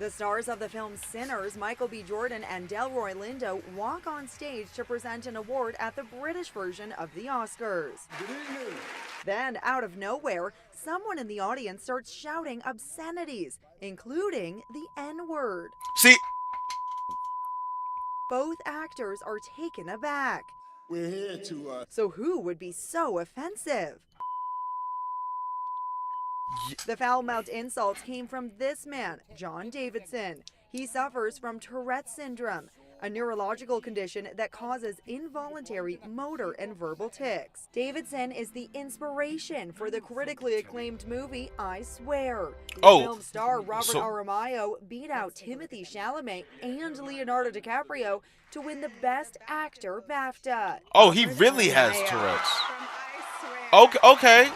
The stars of the film Sinners, Michael B. Jordan and Delroy Lindo, walk on stage to present an award at the British version of the Oscars. Then, out of nowhere, someone in the audience starts shouting obscenities, including the N-word. See? Both actors are taken aback. We're here to, So who would be so offensive? The foul-mouthed insults came from this man, John Davidson. He suffers from Tourette's syndrome, a neurological condition that causes involuntary motor and verbal tics. Davidson is the inspiration for the critically acclaimed movie I Swear. The film star Robert Aramayo beat out Timothée Chalamet and Leonardo DiCaprio to win the Best Actor BAFTA. Oh, he really has Tourette's. Okay.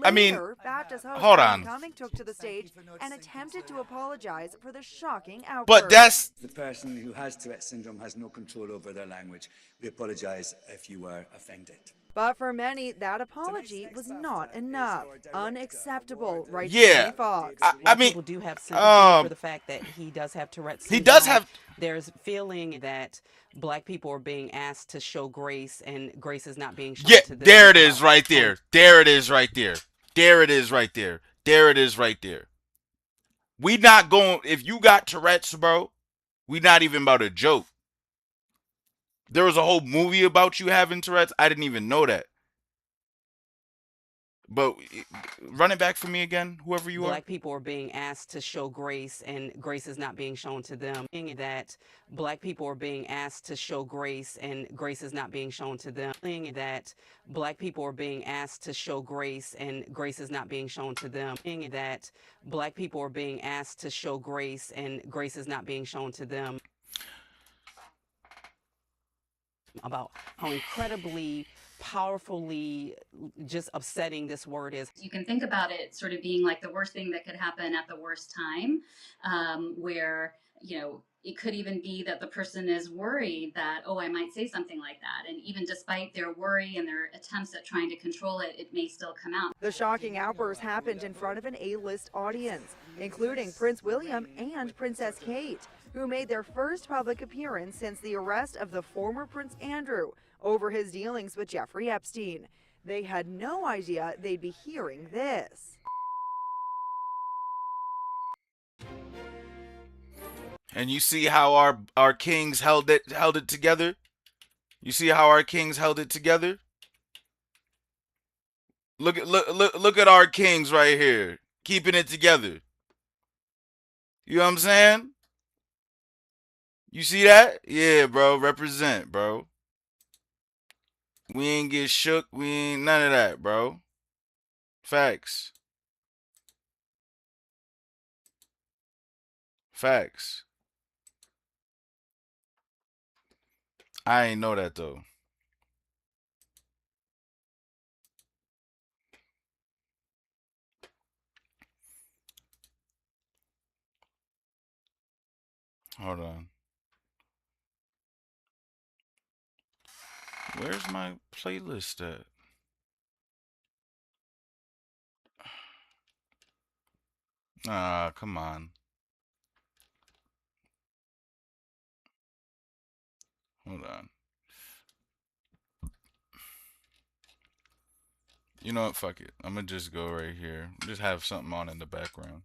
I mean, BAFTA's host hold Alan on. Cumming took to the stage and attempted to apologize for the shocking outburst. But that's... The person who has Tourette's syndrome has no control over their language. We apologize if you were offended. But for many, that apology was not enough. Unacceptable, right? Yeah. Fox. I mean, people do have sympathy for the fact that he does have Tourette's syndrome. He does have... There's feeling that black people are being asked to show grace, and grace is not being shown to them. There it is right there. There it is right there. There it is right there. There it is right there. We not going... If you got Tourette's, bro, we not even about a joke. There was a whole movie about you having Tourette's. I didn't even know that. But run it back for me again, whoever you are. Black people are being asked to show grace, and grace is not being shown to them. That black people are being asked to show grace, and grace is not being shown to them. That black people are being asked to show grace, and grace is not being shown to them. That black people are being asked to show grace, and grace is not being shown to them. About how incredibly powerfully just upsetting this word is. You can think about it sort of being like the worst thing that could happen at the worst time, where, you know, it could even be that the person is worried that, oh, I might say something like that. And even despite their worry and their attempts at trying to control it, it may still come out. The shocking outburst happened in front of an A-list audience, including Prince William and Princess Kate, who made their first public appearance since the arrest of the former Prince Andrew over his dealings with Jeffrey Epstein. They had no idea they'd be hearing this. And you see how our kings held it together? You see how our kings held it together? Look at our kings right here, keeping it together. You know what I'm saying? You see that? Yeah, bro. Represent, bro. We ain't get shook. We ain't none of that, bro. Facts. Facts. I ain't know that, though. Hold on. Where's my playlist at? Ah, come on. Hold on. You know what? Fuck it. I'm gonna just go right here. Just have something on in the background.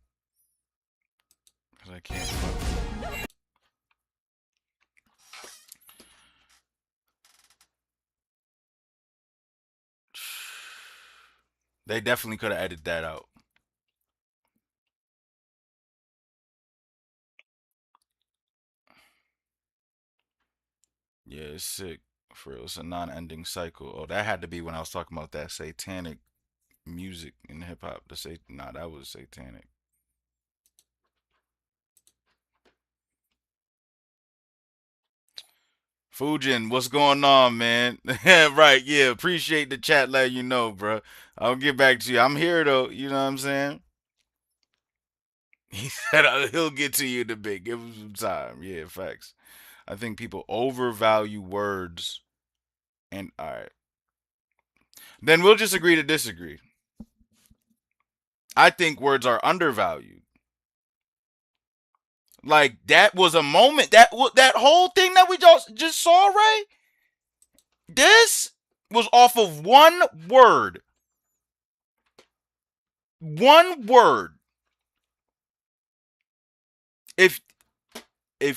Because I can't. They definitely could have edited that out. Yeah, it's sick. For real. It's a non-ending cycle. Oh, that had to be when I was talking about that satanic music in hip-hop. Nah, that was satanic. Fujin, what's going on, man? Right, yeah. Appreciate the chat letting you know, bro. I'll get back to you. I'm here, though. You know what I'm saying? He said he'll get to you in a bit. Give him some time. Yeah, facts. I think people overvalue words. And, all right. Then we'll just agree to disagree. I think words are undervalued. Like, that was a moment. That whole thing that we just saw, Ray, this was off of one word. One word. If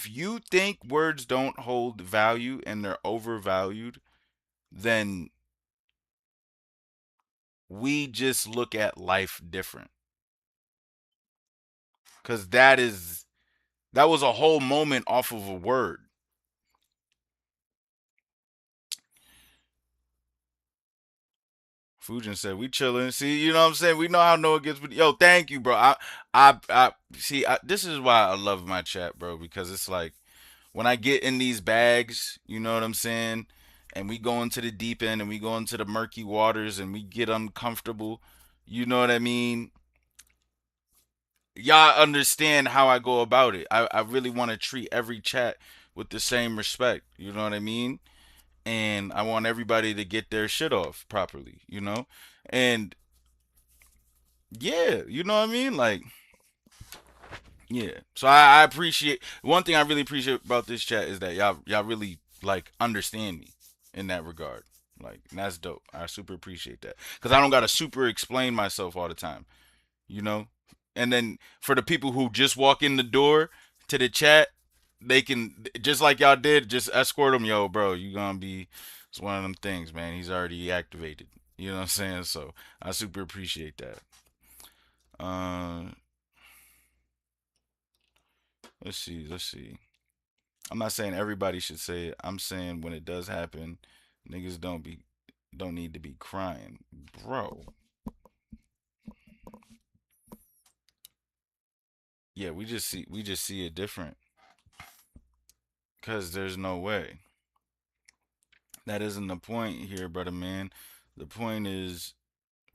you think words don't hold value and they're overvalued, then we just look at life different. Because that was a whole moment off of a word. Fujin said, we chilling. See, you know what I'm saying? We know how Noah gets with. Yo, thank you, bro. This is why I love my chat, bro, because it's like when I get in these bags, you know what I'm saying? And we go into the deep end and we go into the murky waters and we get uncomfortable. You know what I mean? Y'all understand how I go about it. I really want to treat every chat with the same respect. You know what I mean? And I want everybody to get their shit off properly, you know? And yeah, you know what I mean? Like, yeah. So I appreciate, one thing I really appreciate about this chat is that y'all really like understand me in that regard. Like, and that's dope. I super appreciate that. Cause I don't gotta super explain myself all the time, you know? And then for the people who just walk in the door to the chat, they can, just like y'all did, just escort them. Yo, bro, you gonna be, it's one of them things, man. He's already activated. You know what I'm saying? So I super appreciate that. Let's see. I'm not saying everybody should say it. I'm saying when it does happen, niggas don't need to be crying, bro. Yeah, we just see it different. Cause there's no way. That isn't the point here, brother man. The point is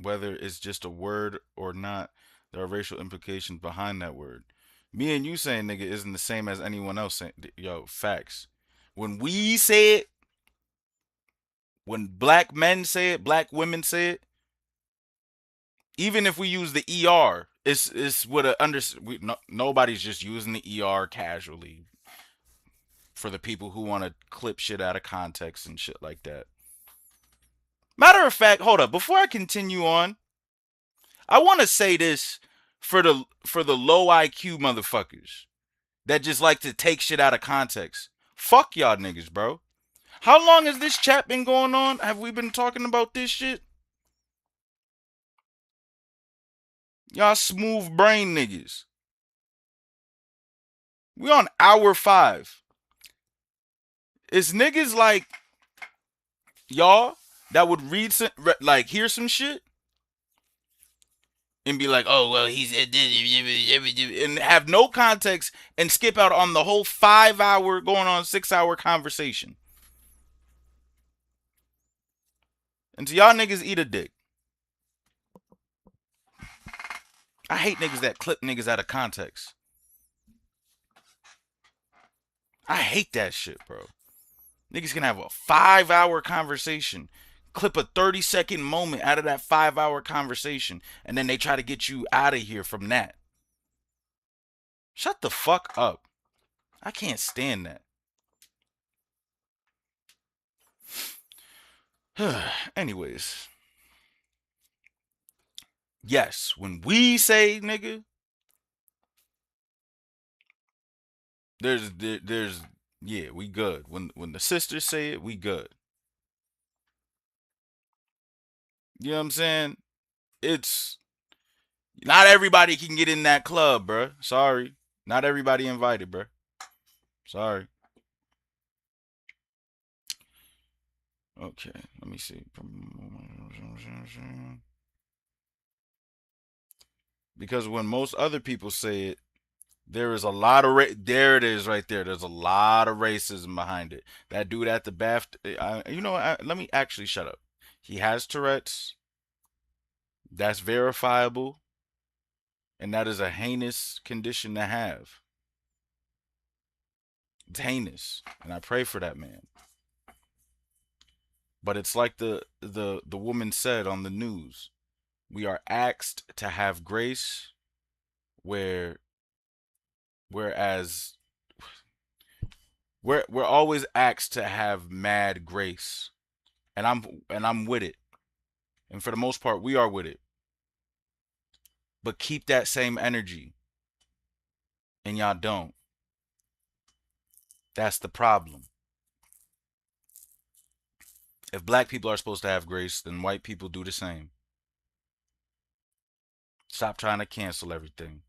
whether it's just a word or not, there are racial implications behind that word. Me and you saying nigga isn't the same as anyone else saying. Yo, facts. When we say it, when black men say it, black women say it, even if we use the ER, it's what nobody's just using the ER casually for the people who want to clip shit out of context and shit like that. Matter of fact, hold up, before I continue on, I want to say this for the low IQ motherfuckers that just like to take shit out of context. Fuck y'all niggas, bro. How long has this chat been going on? Have we been talking about this shit? Y'all smooth brain niggas. We on hour 5. It's niggas like y'all that would read some, like hear some shit and be like, oh well, he's and have no context and skip out on the whole 5-hour going on 6-hour conversation. And so y'all niggas eat a dick. I hate niggas that clip niggas out of context. I hate that shit, bro. Niggas can have a 5-hour conversation, clip a 30-second moment out of that 5-hour conversation, and then they try to get you out of here from that. Shut the fuck up. I can't stand that. Anyways. Yes, when we say nigga, there's yeah, we good. When the sisters say it, we good. You know what I'm saying? It's not everybody can get in that club, bruh. Sorry. Not everybody invited, bruh. Sorry. Okay, let me see. Because when most other people say it, there is a lot of there it is right there. There's a lot of racism behind it. That dude at the bath, you know, let me actually shut up. He has Tourette's. That's verifiable. And that is a heinous condition to have. It's heinous. And I pray for that man. But it's like the woman said on the news. We are asked to have grace where Whereas we're always asked to have mad grace. And I'm with it. And for the most part, we are with it. But keep that same energy. And y'all don't. That's the problem. If black people are supposed to have grace, then white people do the same. Stop trying to cancel everything.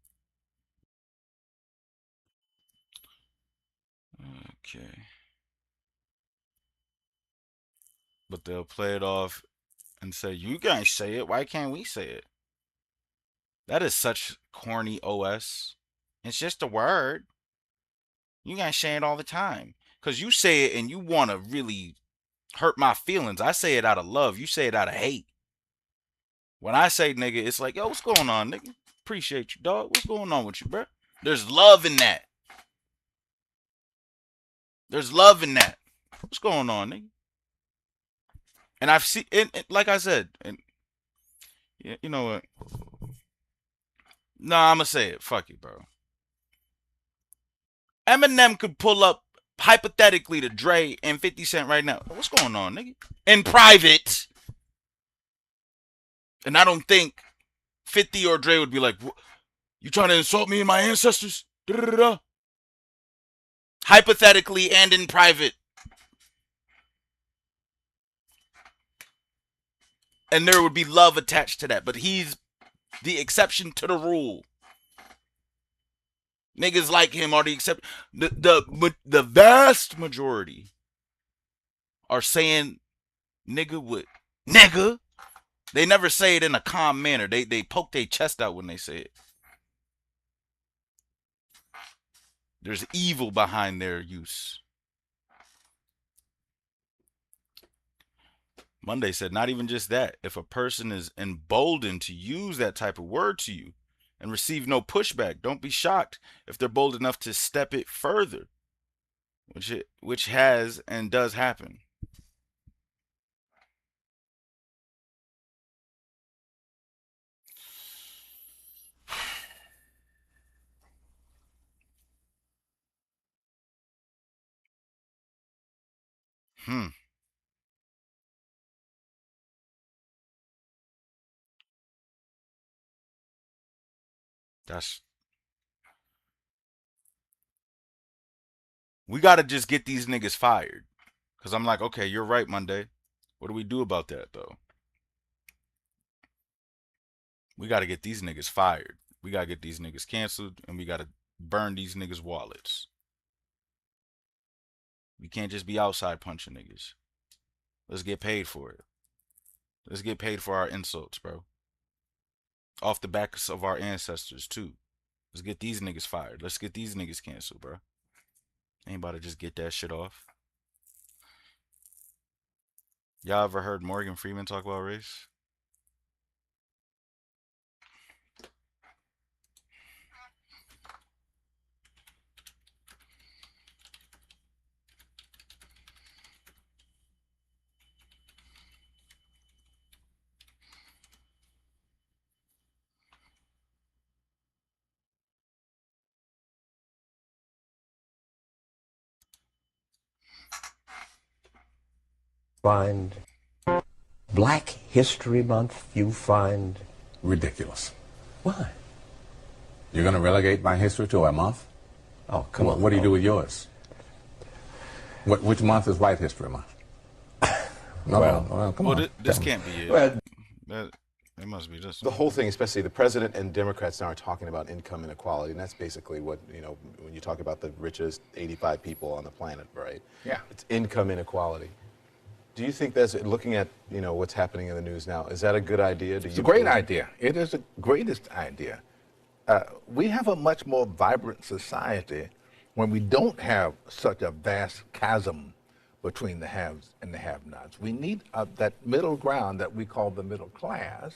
Okay. But they'll play it off and say, you guys say it. Why can't we say it? That is such corny OS. It's just a word. You guys say it all the time. Because you say it and you want to really hurt my feelings. I say it out of love. You say it out of hate. When I say nigga, it's like, yo, what's going on, nigga? Appreciate you, dog. What's going on with you, bro? There's love in that. There's love in that. What's going on, nigga? And I've seen, like I said, and you know what? Nah, I'm going to say it. Fuck it, bro. Eminem could pull up, hypothetically, to Dre and 50 Cent right now. What's going on, nigga? In private. And I don't think 50 or Dre would be like, you trying to insult me and my ancestors? Da-da-da-da. Hypothetically and in private. And there would be love attached to that. But he's the exception to the rule. Niggas like him are the exception. The vast majority are saying nigga with nigga. They never say it in a calm manner. They poke their chest out when they say it. There's evil behind their use. Monday said, not even just that. If a person is emboldened to use that type of word to you and receive no pushback, don't be shocked if they're bold enough to step it further, which has and does happen. We got to just get these niggas fired. Because I'm like, okay, you're right, Monday. What do we do about that, though? We got to get these niggas fired. We got to get these niggas canceled. And we got to burn these niggas' wallets. We can't just be outside punching niggas. Let's get paid for it. Let's get paid for our insults, bro. Off the backs of our ancestors, too. Let's get these niggas fired. Let's get these niggas canceled, bro. Anybody just get that shit off? Y'all ever heard Morgan Freeman talk about race? Find Black History Month, you find ridiculous. Why? You're going to relegate my history to a month? Oh, come on. What do you do with yours? Which month is White History Month? No, come on. This can't be it. Well, it must be this. The whole thing, especially the president and Democrats now are talking about income inequality, and that's basically what, when you talk about the richest 85 people on the planet, right? Yeah. It's income inequality. Do you think that's, looking at, what's happening in the news now, is that a good idea? It's a great idea. It is the greatest idea. We have a much more vibrant society when we don't have such a vast chasm between the haves and the have-nots. We need that middle ground that we call the middle class,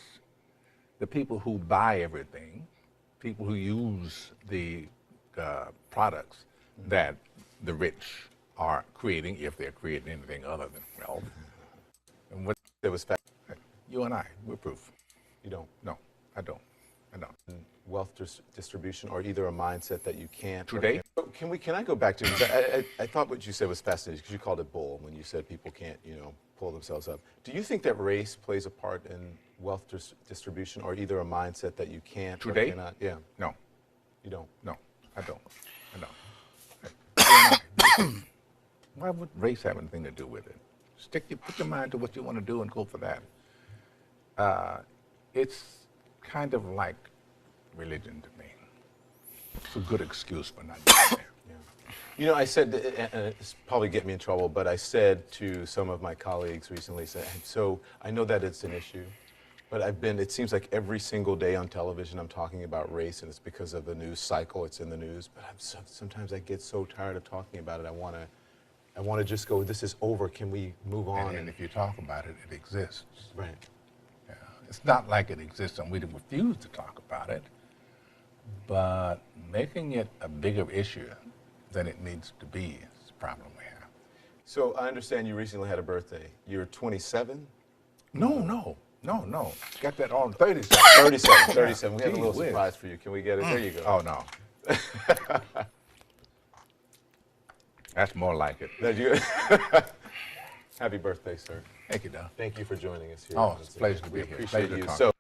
the people who buy everything, people who use the products that the rich are creating, if they're creating anything other than wealth. And what there was you and I, we're proof. You don't? No, I don't. I don't. Wealth distribution, or either a mindset that you can't. Today? Can I go back to, because I thought what you said was fascinating, because you called it bull when you said people can't, pull themselves up. Do you think that race plays a part in wealth distribution, or either a mindset that you can't or Today? cannot? Yeah. No. You don't? No, I don't. I don't. Why would race have anything to do with it? Put your mind to what you want to do and go for that. It's kind of like religion to me. It's a good excuse for not doing it. I said, and it's probably get me in trouble, but I said to some of my colleagues recently, so I know that it's an issue, but it seems like every single day on television I'm talking about race, and it's because of the news cycle, it's in the news, but sometimes I get so tired of talking about it, I want to just go, this is over, can we move on? And if you talk about it, it exists. Right. Yeah. It's not like it exists and we refuse to talk about it, but making it a bigger issue than it needs to be is the problem we have. So I understand you recently had a birthday. You're 27? No. Got that all 37. 37. We have a little surprise for you. Can we get it? There you go. Oh, no. That's more like it. Happy birthday, sir. Thank you, Don. Thank you for joining us here. Oh, it's a pleasure to be We here. appreciate Pleasure to you. talk. So,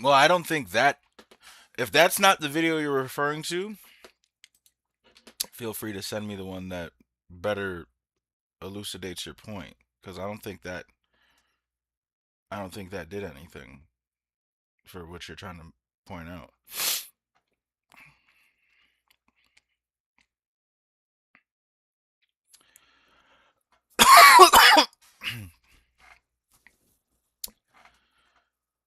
Well, I don't think that, if that's not the video you're referring to, feel free to send me the one that better elucidates your point, because I don't think that did anything for what you're trying to point out.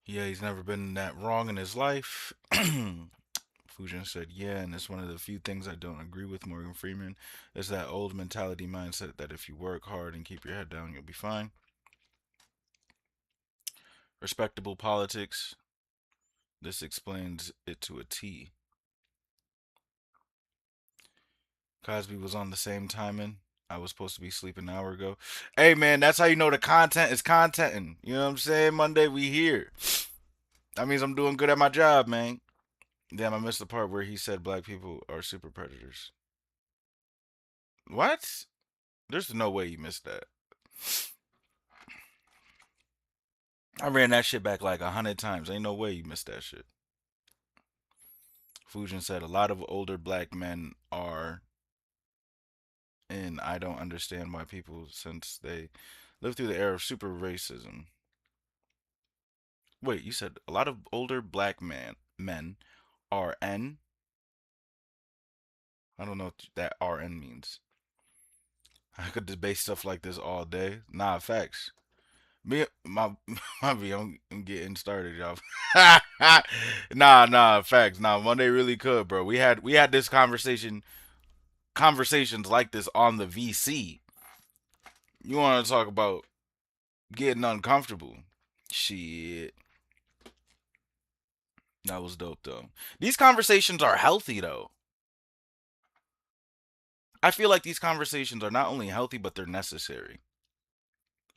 Yeah, he's never been that wrong in his life. Fujin said, yeah, and it's one of the few things I don't agree with Morgan Freeman, is that old mentality mindset that if you work hard and keep your head down, you'll be fine. Respectable politics. This explains it to a T. Cosby was on the same timing. I was supposed to be sleeping an hour ago. Hey, man, that's how you know the content is contenting. You know what I'm saying? Monday, we here. That means I'm doing good at my job, man. Damn, I missed the part where he said black people are super predators. What? There's no way you missed that. I ran that shit back like 100 times. Ain't no way you missed that shit. Fujin said a lot of older black men are... And I don't understand why people, since they lived through the era of super racism. Wait, you said a lot of older black men are N? I don't know what that RN means. I could debate stuff like this all day. Nah, facts. I'm getting started, y'all. Nah, facts. Nah, Monday really could, bro. We had this conversations like this on the VC. You want to talk about getting uncomfortable? Shit. That was dope, though. These conversations are healthy, though. I feel like these conversations are not only healthy, but they're necessary.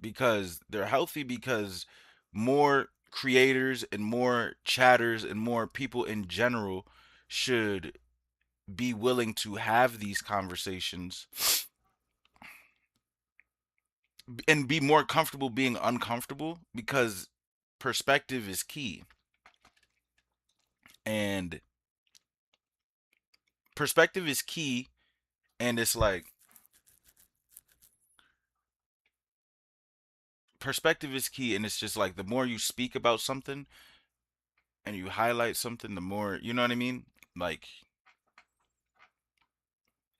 Because they're healthy because more creators and more chatters and more people in general should be willing to have these conversations and be more comfortable being uncomfortable, because perspective is key. And perspective is key, and it's like perspective is key, and it's just like the more you speak about something and you highlight something, the more, you know what I mean? Like,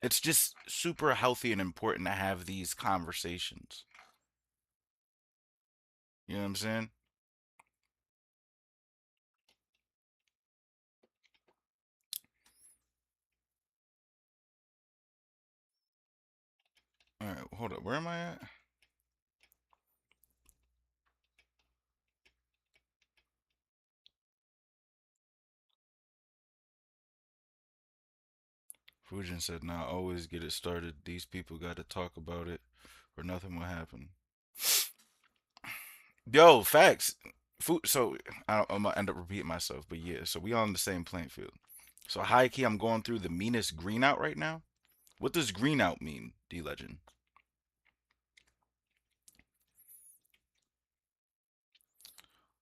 it's just super healthy and important to have these conversations. You know what I'm saying? All right, hold up. Where am I at? Fujin said, nah, always get it started. These people got to talk about it or nothing will happen. Yo, facts. food. So I'm gonna end up repeating myself, but yeah. So we on the same playing field. So high key, I'm going through the meanest green out right now. What does green out mean, D Legend?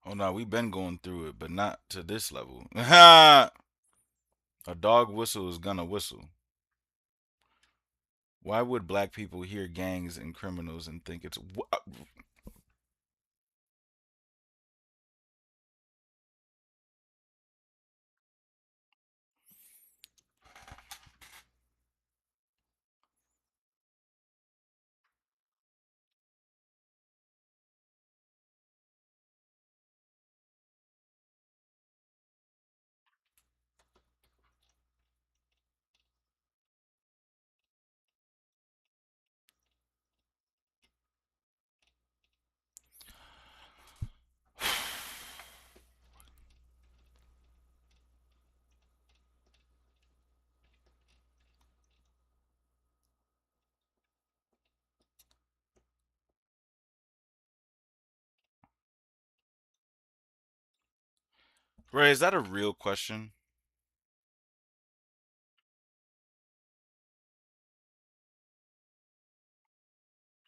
Oh no, we've been going through it, but not to this level. A dog whistle is gonna whistle. Why would black people hear gangs and criminals and think it's Ray, is that a real question?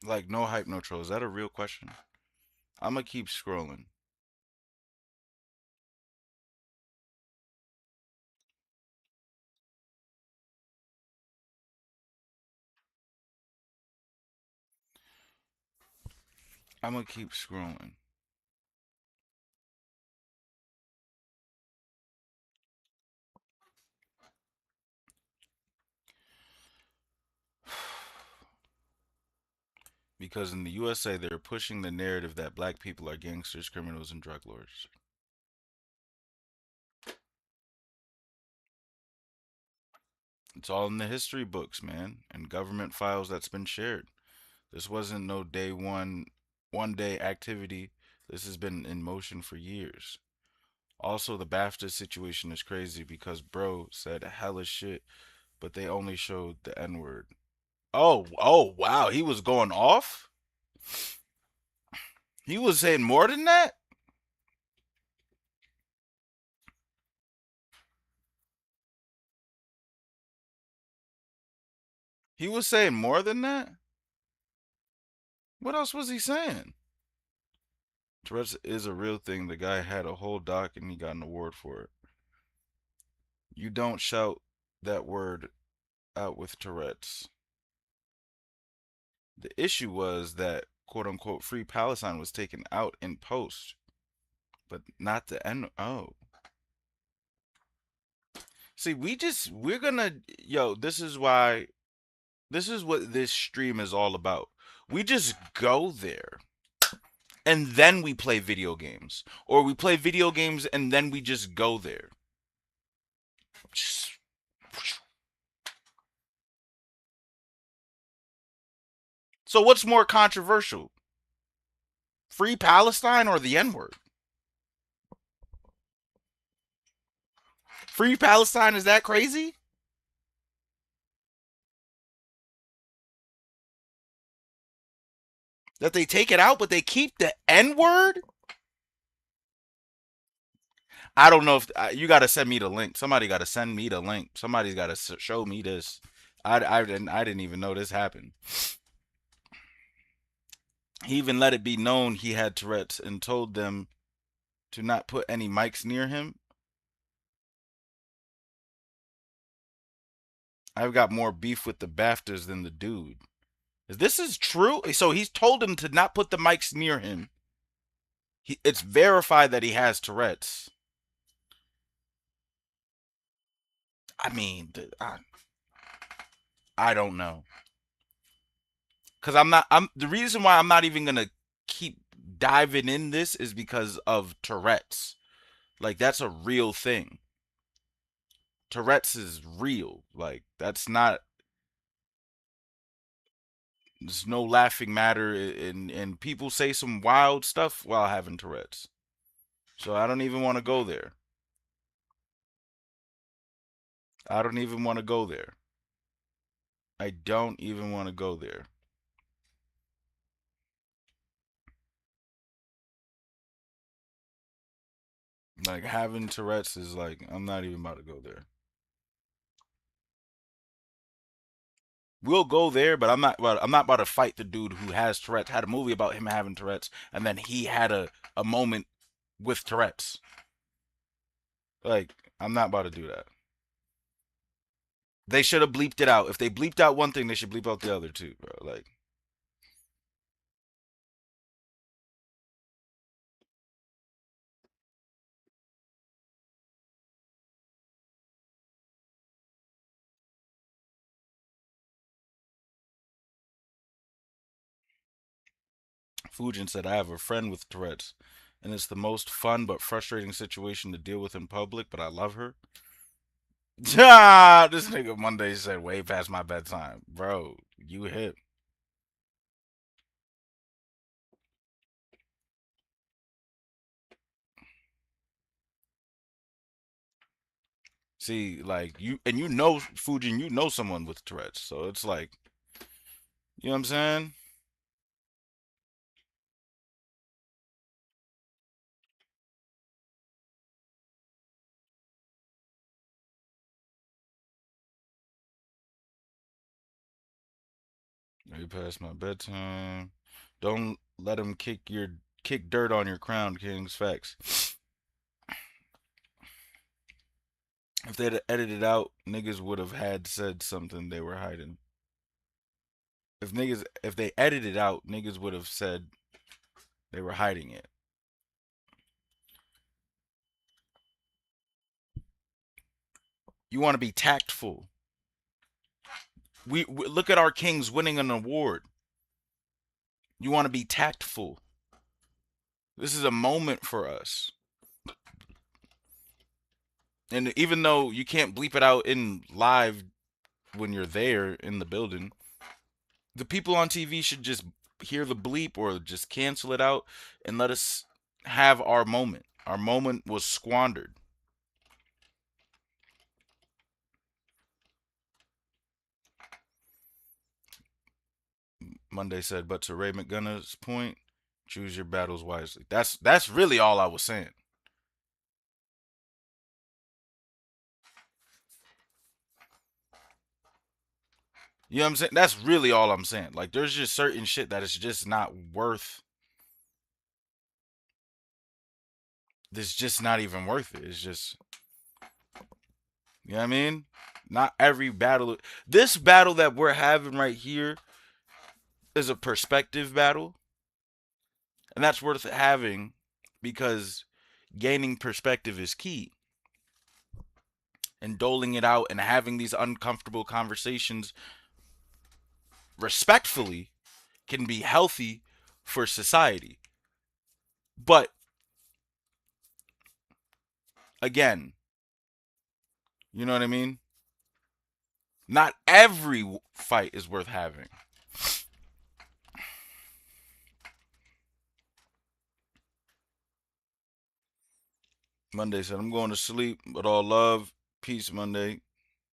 Like, no hype, no troll. Is that a real question? I'm gonna keep scrolling. I'm gonna keep scrolling. Because in the USA, they're pushing the narrative that black people are gangsters, criminals, and drug lords. It's all in the history books, man, and government files that's been shared. This wasn't no one day activity. This has been in motion for years. Also, the BAFTA situation is crazy because bro said hella shit, but they only showed the N-word. Oh, wow. He was going off? He was saying more than that? He was saying more than that? What else was he saying? Tourette's is a real thing. The guy had a whole doc and he got an award for it. You don't shout that word out with Tourette's. The issue was that quote unquote Free Palestine was taken out in post, but not the N. Oh. See, we're gonna, this is what this stream is all about. We just go there and then we play video games, or we play video games and then we just go there. So what's more controversial? Free Palestine or the N-word? Free Palestine, is that crazy? That they take it out, but they keep the N-word? I don't know if you got to send me the link. Somebody got to send me the link. Somebody's got to show me this. I didn't even know this happened. He even let it be known he had Tourette's and told them to not put any mics near him. I've got more beef with the BAFTAs than the dude. This is true. So he's told him to not put the mics near him. It's verified that he has Tourette's. I mean, I don't know. Because the reason why I'm not even going to keep diving in this is because of Tourette's. Like, that's a real thing. Tourette's is real. Like, that's not, there's no laughing matter, and people say some wild stuff while having Tourette's. So I don't even want to go there. I don't even want to go there. I don't even want to go there. Like, having Tourette's is like, I'm not even about to go there. We'll go there, but I'm not about to fight the dude who has Tourette's. Had a movie about him having Tourette's, and then he had a moment with Tourette's. Like, I'm not about to do that. They should have bleeped it out. If they bleeped out one thing, they should bleep out the other too, bro. Like, Fujin said, I have a friend with Tourette's, and it's the most fun but frustrating situation to deal with in public, but I love her. Ah, this nigga Monday said, way past my bedtime. Bro, you hip. See, like, you know, Fujin, you know someone with Tourette's, so it's like, you know what I'm saying? Way past my bedtime. Don't let him kick dirt on your crown, Kings. Facts. If they'd edited out, niggas would have had said something they were hiding. If they edited out, niggas would have said they were hiding it. You want to be tactful. We look at our kings winning an award. You want to be tactful. This is a moment for us. And even though you can't bleep it out in live when you're there in the building, the people on TV should just hear the bleep or just cancel it out and let us have our moment. Our moment was squandered. Monday said, but to Ray McGunn's point, choose your battles wisely. That's really all I was saying. You know what I'm saying? That's really all I'm saying. Like, there's just certain shit that is just not worth. It's just not even worth it. It's just, you know what I mean? Not every battle. This battle that we're having right here is a perspective battle. And that's worth having because gaining perspective is key. And doling it out and having these uncomfortable conversations respectfully can be healthy for society. But again, you know what I mean? Not every fight is worth having. Monday said, I'm going to sleep, but all love. Peace, Monday.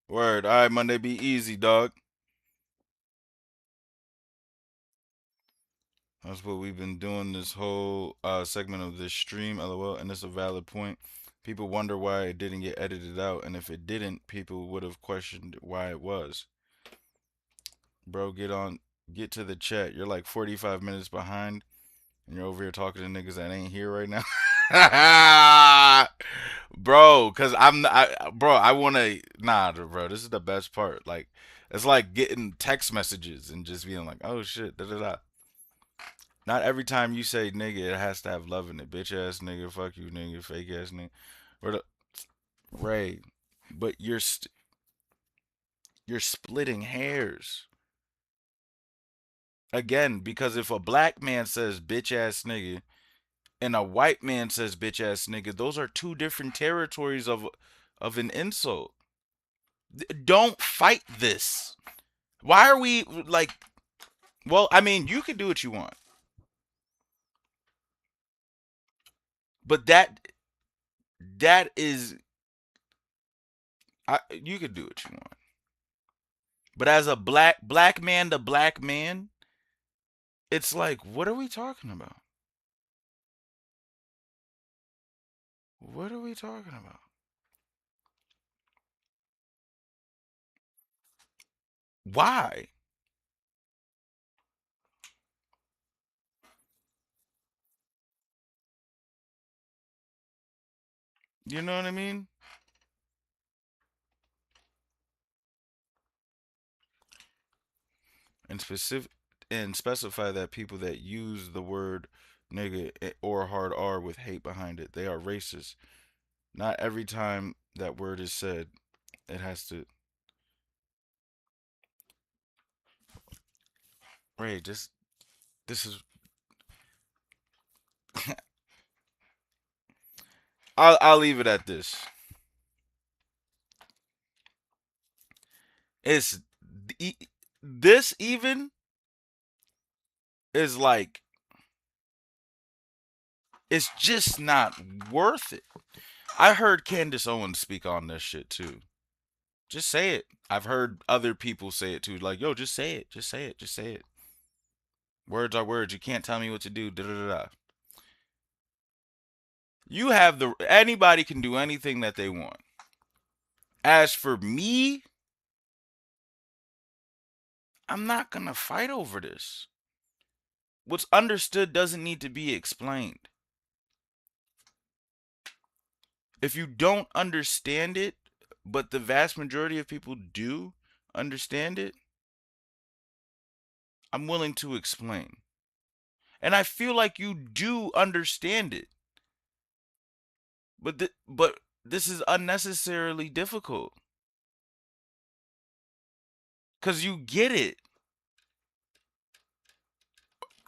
Word. All right, Monday, be easy, dog. That's what we've been doing this whole segment of this stream, LOL, and it's a valid point. People wonder why it didn't get edited out, and if it didn't, people would have questioned why it was. Bro, get to the chat. You're like 45 minutes behind, and you're over here talking to niggas that ain't here right now. Bro, cause I wanna bro, this is the best part. Like, it's like getting text messages and just being like, oh shit, da-da-da. Not every time you say nigga, it has to have love in it. Bitch ass nigga, fuck you nigga, fake ass nigga. Ray, but you're splitting hairs. Again, because if a black man says bitch ass nigga and a white man says bitch ass nigga, those are two different territories of an insult. Don't fight this. Why are we like, well, I mean, you can do what you want. But that is, you could do what you want. But as a black man to black man, it's like, what are we talking about? What are we talking about? Why? You know what I mean? And specify that people that use the word nigga or hard R with hate behind it, they are racist. Not every time that word is said, it has to. Ray, this is. I'll leave it at this. This even is like, it's just not worth it. I heard Candace Owens speak on this shit too. Just say it. I've heard other people say it too. Like, yo, just say it. Just say it. Just say it. Words are words. You can't tell me what to do. Da da da da. You have anybody can do anything that they want. As for me, I'm not gonna fight over this. What's understood doesn't need to be explained. If you don't understand it, but the vast majority of people do understand it, I'm willing to explain. And I feel like you do understand it. But this is unnecessarily difficult. Because you get it.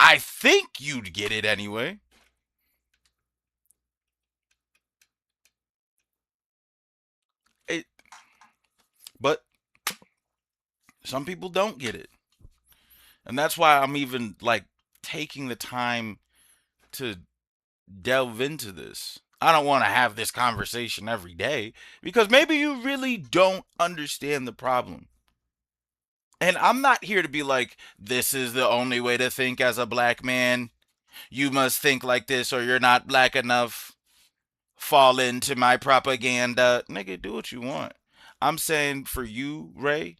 I think you'd get it anyway. But some people don't get it. And that's why I'm even like taking the time to delve into this. I don't want to have this conversation every day because maybe you really don't understand the problem. And I'm not here to be like, this is the only way to think as a black man. You must think like this or you're not black enough. Fall into my propaganda. Nigga, do what you want. I'm saying for you, Ray,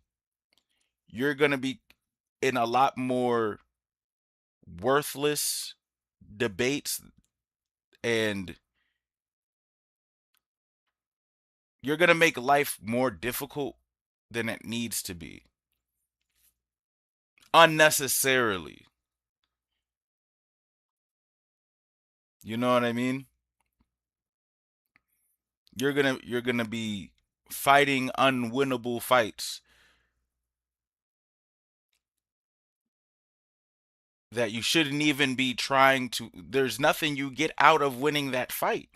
you're going to be in a lot more worthless debates and you're going to make life more difficult than it needs to be. Unnecessarily. You know what I mean? You're going to be fighting unwinnable fights that you shouldn't even be trying to. There's nothing you get out of winning that fight.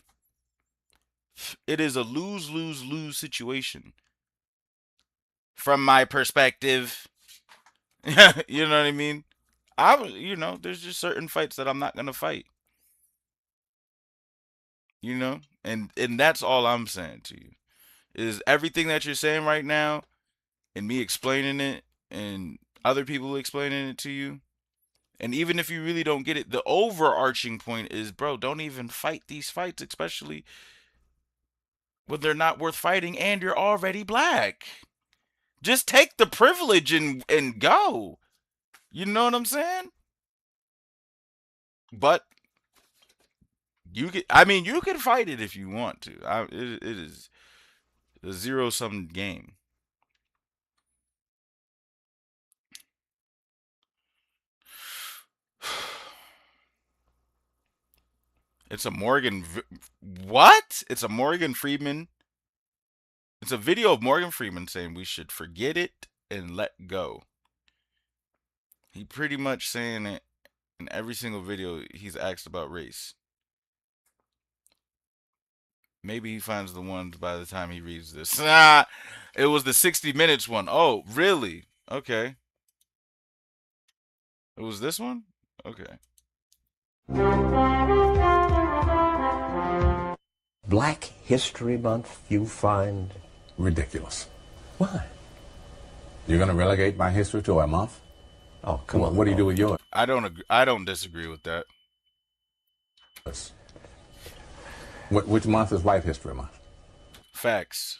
It is a lose-lose-lose situation. From my perspective. You know what I mean? There's just certain fights that I'm not going to fight. You know? And that's all I'm saying to you. Is everything that you're saying right now and me explaining it and other people explaining it to you. And even if you really don't get it, the overarching point is, bro, don't even fight these fights, especially when they're not worth fighting and you're already black. Just take the privilege and go. You know what I'm saying? But you can fight it if you want to. It is a zero-sum game. It's a Morgan. What? It's a Morgan Freeman. It's a video of Morgan Freeman saying we should forget it and let go. He pretty much saying it in every single video he's asked about race. Maybe he finds the ones by the time he reads this. It was the 60 Minutes one. Oh, really? Okay. It was this one? Okay. Black History Month, you find ridiculous. Why? You're going to relegate my history to a month? Oh, come on. What do you do with yours? I don't disagree with that. Which month is White History Month? Facts.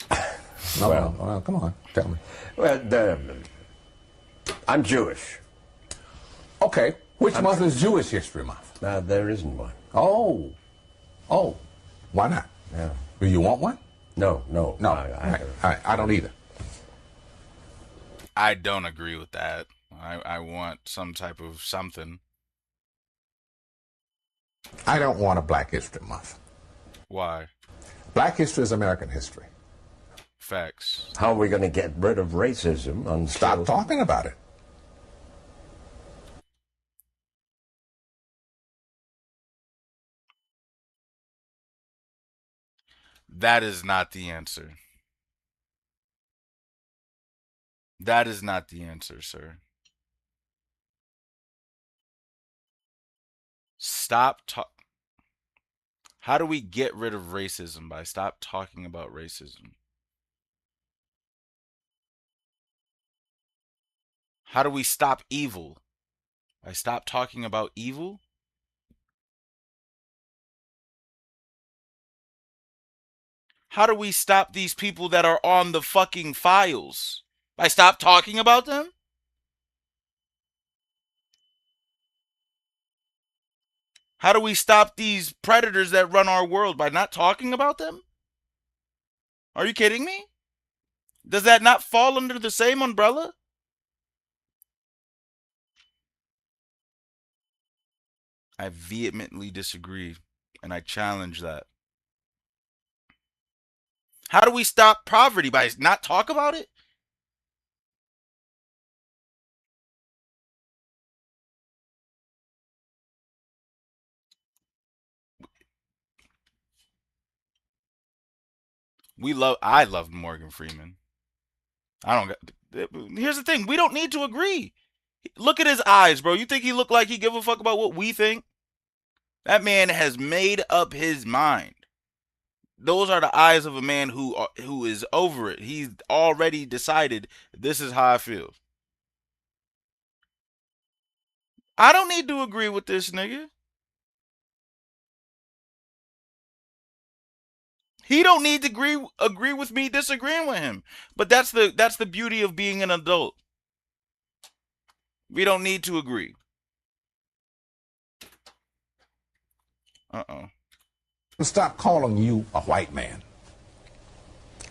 No, Well- well, come on, tell me. Well, I'm Jewish. Okay, which month is Jewish History Month? There isn't one. Oh, why not? Yeah. Do you want one? No. No, all right, I don't either. I don't agree with that. I want some type of something. I don't want a Black History Month. Why? Black history is American history. Facts. How are we going to get rid of racism? Stop talking about it. That is not the answer. That is not the answer, sir. Stop talk. How do we get rid of racism? By stop talking about racism. How do we stop evil? By stop talking about evil? How do we stop these people that are on the fucking files? By stop talking about them? How do we stop these predators that run our world? By not talking about them? Are you kidding me? Does that not fall under the same umbrella? I vehemently disagree, and I challenge that. How do we stop poverty? By not talk about it? I love Morgan Freeman. Here's the thing, we don't need to agree. Look at his eyes, bro. You think he look like he give a fuck about what we think? That man has made up his mind. Those are the eyes of a man who is over it. He's already decided, this is how I feel. I don't need to agree with this nigga. He don't need to agree with me disagreeing with him. But that's the beauty of being an adult. We don't need to agree. Stop calling you a white man.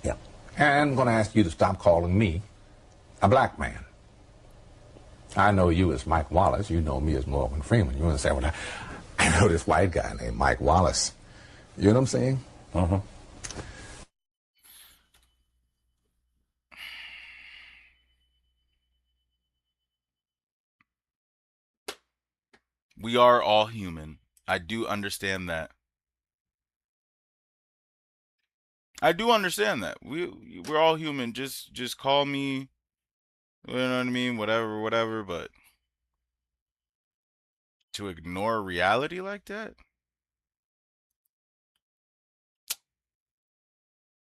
Yeah. And I'm going to ask you to stop calling me a black man. I know you as Mike Wallace. You know me as Morgan Freeman. You understand what I know this white guy named Mike Wallace. You know what I'm saying? Uh-huh. We are all human. I do understand that. I do understand that. We're all human. Just call me, you know what I mean, whatever, but to ignore reality like that?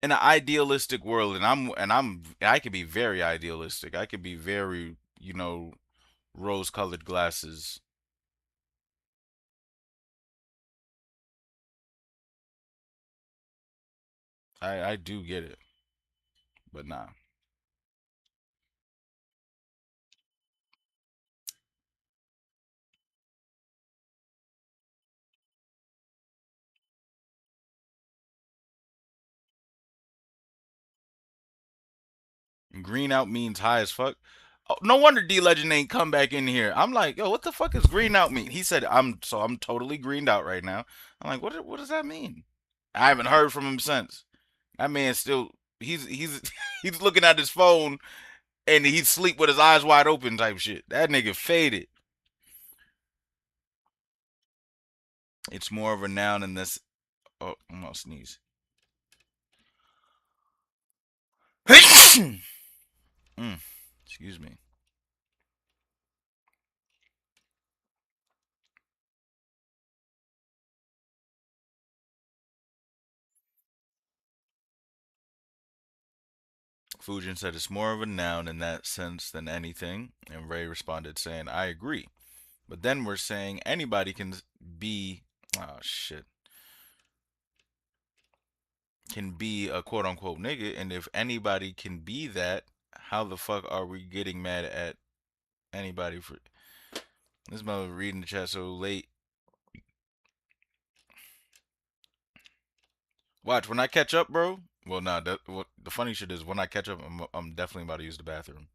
In an idealistic world, I could be very idealistic. I could be very, rose-colored glasses. I do get it. But nah. Green out means high as fuck. Oh, no wonder D Legend ain't come back in here. I'm like, yo, what the fuck is green out mean? He said, I'm totally greened out right now. I'm like, what does that mean? I haven't heard from him since. That man still he's he's looking at his phone and he's sleep with his eyes wide open type shit. That nigga faded. It's more of a noun than this. Oh, I'm gonna sneeze. Excuse me. Fujin said it's more of a noun in that sense than anything, and Ray responded saying, I agree. But then we're saying anybody can be... Oh, shit. can be a quote unquote nigga, and if anybody can be that, how the fuck are we getting mad at anybody for this mother reading the chat so late? Watch when I catch up, bro. Well, nah. What the funny shit is when I catch up, I'm definitely about to use the bathroom.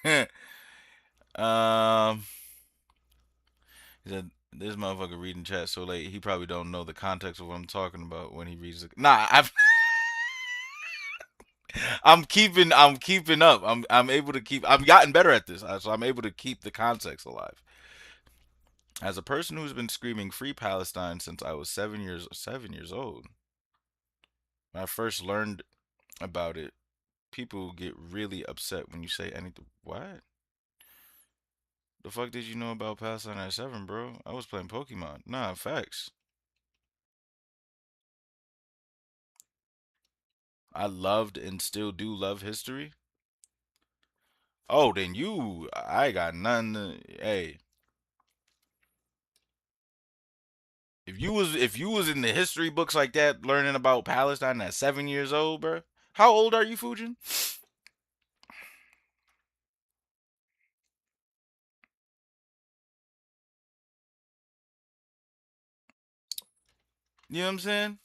He said this motherfucker reading chat so late. He probably don't know the context of what I'm talking about when he reads it. Nah, I'm keeping up. I'm able to keep. I've gotten better at this, so I'm able to keep the context alive. As a person who's been screaming "Free Palestine" since I was 7 years old, when I first learned about it, people get really upset when you say anything. What? The fuck did you know about Palestine at 7, bro? I was playing Pokemon. Nah, facts. I loved and still do love history. Oh, then I got none. Hey, if you was in the history books like that, learning about Palestine at 7 years old, bro. How old are you, Fujin? You know what I'm saying?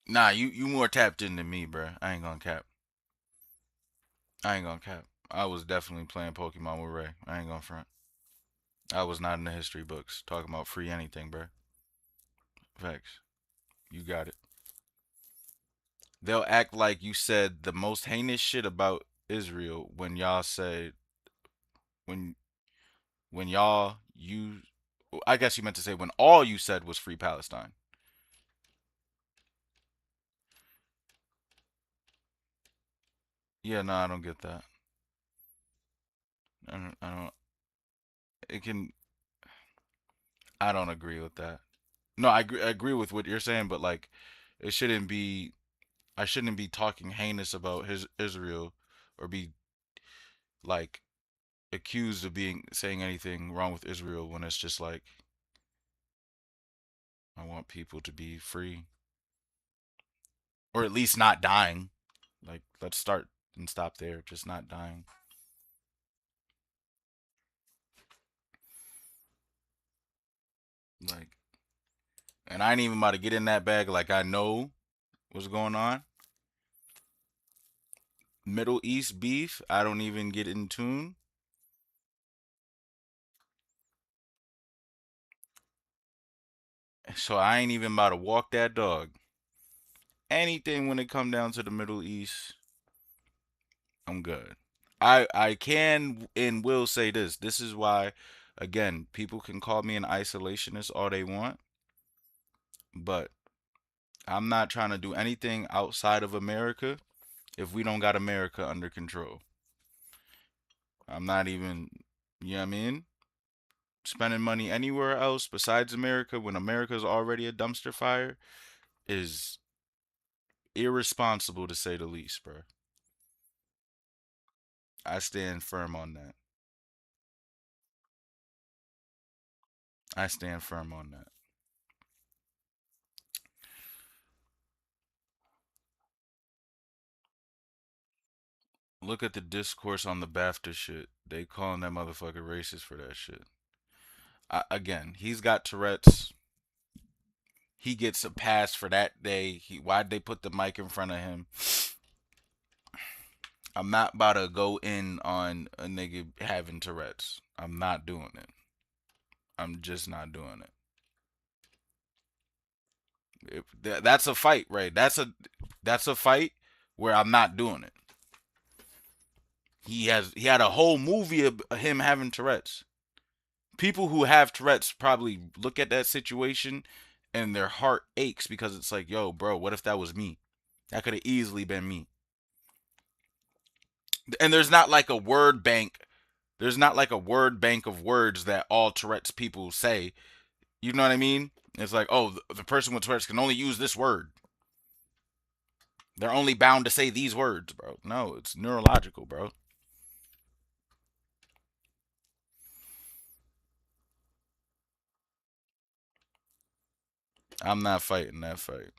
Nah, you more tapped in than me, bro. I ain't gonna cap. I was definitely playing Pokemon with Ray. I ain't gonna front. I was not in the history books talking about free anything, bro. Facts. You got it. They'll act like you said the most heinous shit about Israel when y'all said when y'all you I guess you meant to say when all you said was free Palestine. Yeah, no, I don't get that. I don't it can I don't agree with that. No, I agree with what you're saying, but like it shouldn't be I shouldn't be talking heinous about Israel or be like accused of saying anything wrong with Israel when it's just like I want people to be free or at least not dying. Like let's start and stop there, just not dying. Like, and I ain't even about to get in that bag. Like I know what's going on. Middle East beef, I don't even get in tune. So I ain't even about to walk that dog. Anything when it come down to the Middle East, I'm good. I can and will say this. This is why, again, people can call me an isolationist all they want, but I'm not trying to do anything outside of America if we don't got America under control. I'm not even, you know what I mean? Spending money anywhere else besides America when America's already a dumpster fire is irresponsible to say the least, bro. I stand firm on that. I stand firm on that. Look at the discourse on the BAFTA shit. They calling that motherfucker racist for that shit. Again, he's got Tourette's. He gets a pass for that day. Why'd they put the mic in front of him? I'm not about to go in on a nigga having Tourette's. I'm not doing it. I'm just not doing it. That's a fight, right? That's a fight where I'm not doing it. He had a whole movie of him having Tourette's. People who have Tourette's probably look at that situation and their heart aches because it's like, yo, bro, what if that was me? That could have easily been me. And there's not like a word bank. There's not like a word bank of words that all Tourette's people say. You know what I mean? It's like, oh, the person with Tourette's can only use this word. They're only bound to say these words, bro. No, it's neurological, bro. I'm not fighting that fight.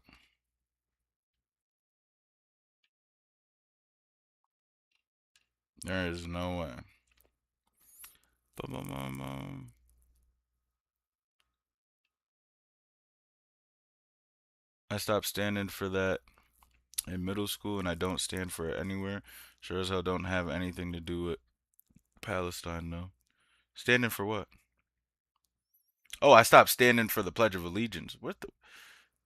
There is no way. I stopped standing for that in middle school, and I don't stand for it anywhere. Sure as hell don't have anything to do with Palestine, though. Standing for what? Oh, I stopped standing for the Pledge of Allegiance. What the?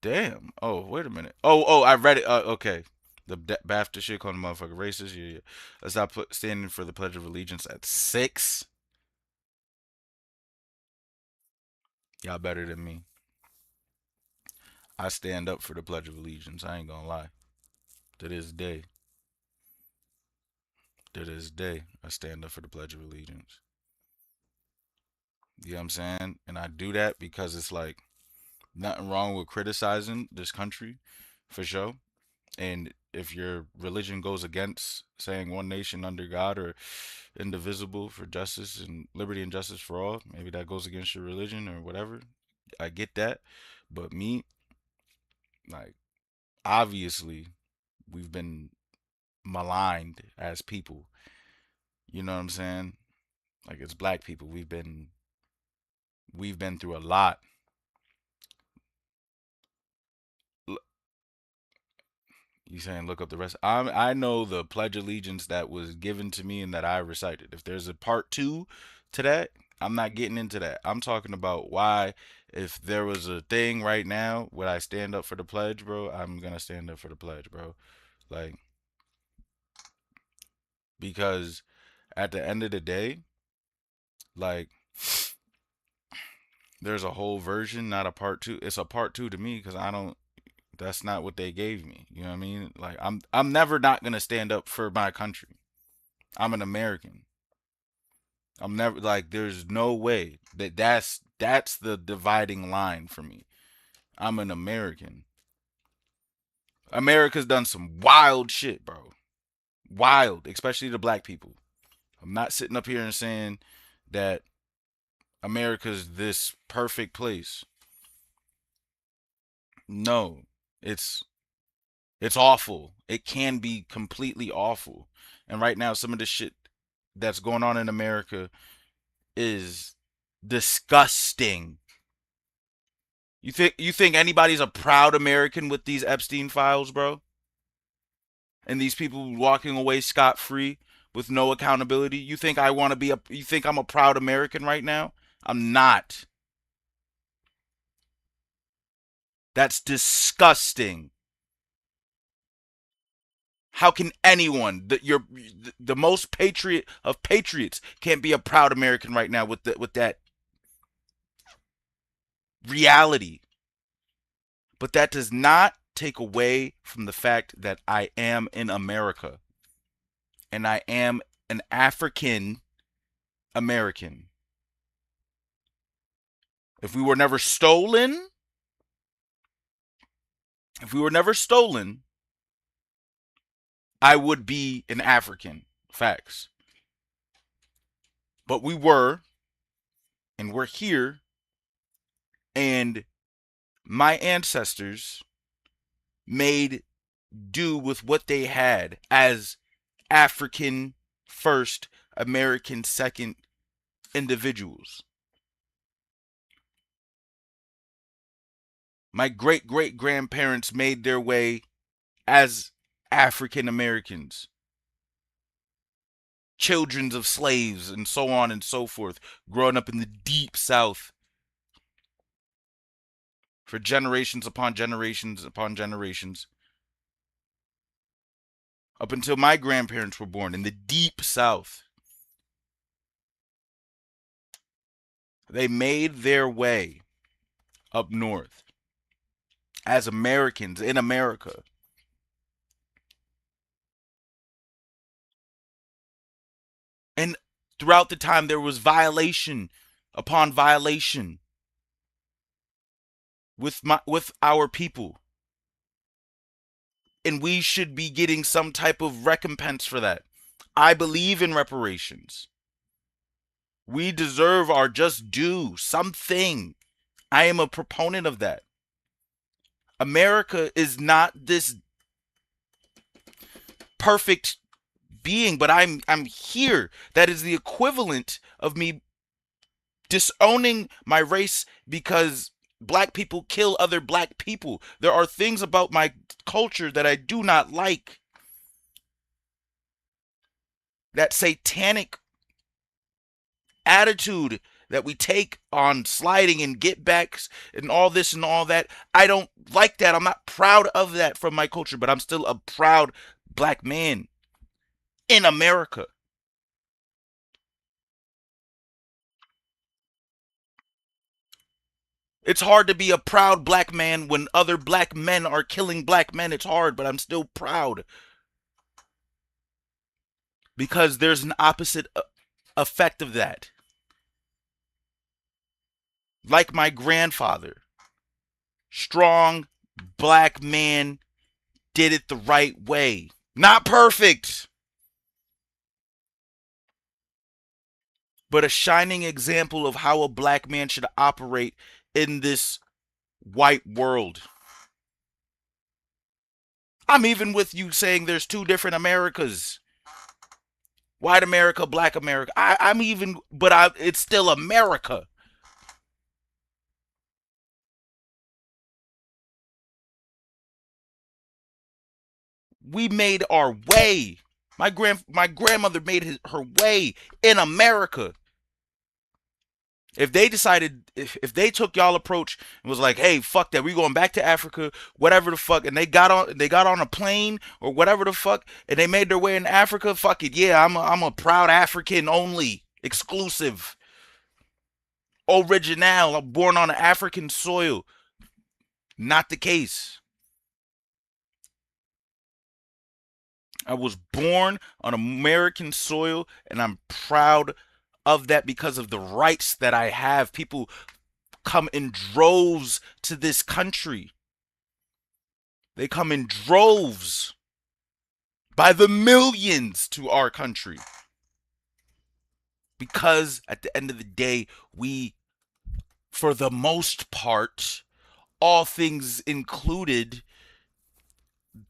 Damn. Oh, wait a minute. Oh, I read it. Okay. The BAFTA shit calling the motherfucker racist. Yeah. I stopped standing for the Pledge of Allegiance at 6. Y'all better than me. I stand up for the Pledge of Allegiance. I ain't gonna lie. To this day. To this day, I stand up for the Pledge of Allegiance. You know what I'm saying? And I do that because it's like nothing wrong with criticizing this country, for sure. And if your religion goes against saying one nation under God or indivisible for justice and liberty and justice for all, maybe that goes against your religion or whatever. I get that. But me, like, obviously, we've been maligned as people. You know what I'm saying? Like, as black people, we've been through a lot. You saying look up the rest? I know the Pledge of Allegiance that was given to me and that I recited. If there's a part 2 to that, I'm not getting into that. I'm talking about why, if there was a thing right now, would I stand up for the pledge, bro? I'm gonna stand up for the pledge, bro. Like, because at the end of the day, like, there's a whole version, not a part 2. It's a part 2 to me because that's not what they gave me. You know what I mean? Like, I'm never not gonna stand up for my country. I'm an American. I'm never, like, there's no way that's the dividing line for me. I'm an American. America's done some wild shit, bro. Wild, especially the black people. I'm not sitting up here and saying that America's this perfect place. No. It's awful. It can be completely awful. And right now, some of the shit that's going on in America is disgusting. You think anybody's a proud American with these Epstein files, bro? And these people walking away scot-free with no accountability? You think you think I'm a proud American right now? I'm not. That's disgusting. How can anyone, the most patriot of patriots, can't be a proud American right now with that reality? But that does not take away from the fact that I am in America, and I am an African American. If we were never stolen, I would be an African. Facts. But we were, and we're here, and my ancestors made do with what they had as African first, American second individuals. My great-great-grandparents made their way as African Americans, children of slaves, and so on and so forth, growing up in the deep South for generations upon generations upon generations, up until my grandparents were born in the deep South. They made their way up north as Americans in America. And throughout the time, there was violation upon violation with our people. And we should be getting some type of recompense for that. I believe in reparations. We deserve our just due, something. I am a proponent of that. America is not this perfect being, but I'm here. That is the equivalent of me disowning my race because black people kill other black people. There are things about my culture that I do not like. That satanic attitude that we take on sliding and get backs and all this and all that. I don't like that. I'm not proud of that from my culture, but I'm still a proud black man in America. It's hard to be a proud black man when other black men are killing black men. It's hard, but I'm still proud. Because there's an opposite effect of that. Like my grandfather. Strong black man did it the right way. Not perfect, but a shining example of how a black man should operate in this white world. I'm even with you saying there's two different Americas. White America, black America. I'm even, but it's still America. We made our way. My grandmother made her way in America. If they decided, if they took y'all approach and was like, hey, fuck that, we going back to Africa, whatever the fuck, and they got on a plane or whatever the fuck, and they made their way in Africa, fuck it, yeah, I'm a proud African only, exclusive, original, I'm born on an African soil. Not the case. I was born on American soil, and I'm proud of that because of the rights that I have. People come in droves to this country. They come in droves by the millions to our country. Because at the end of the day, we, for the most part, all things included,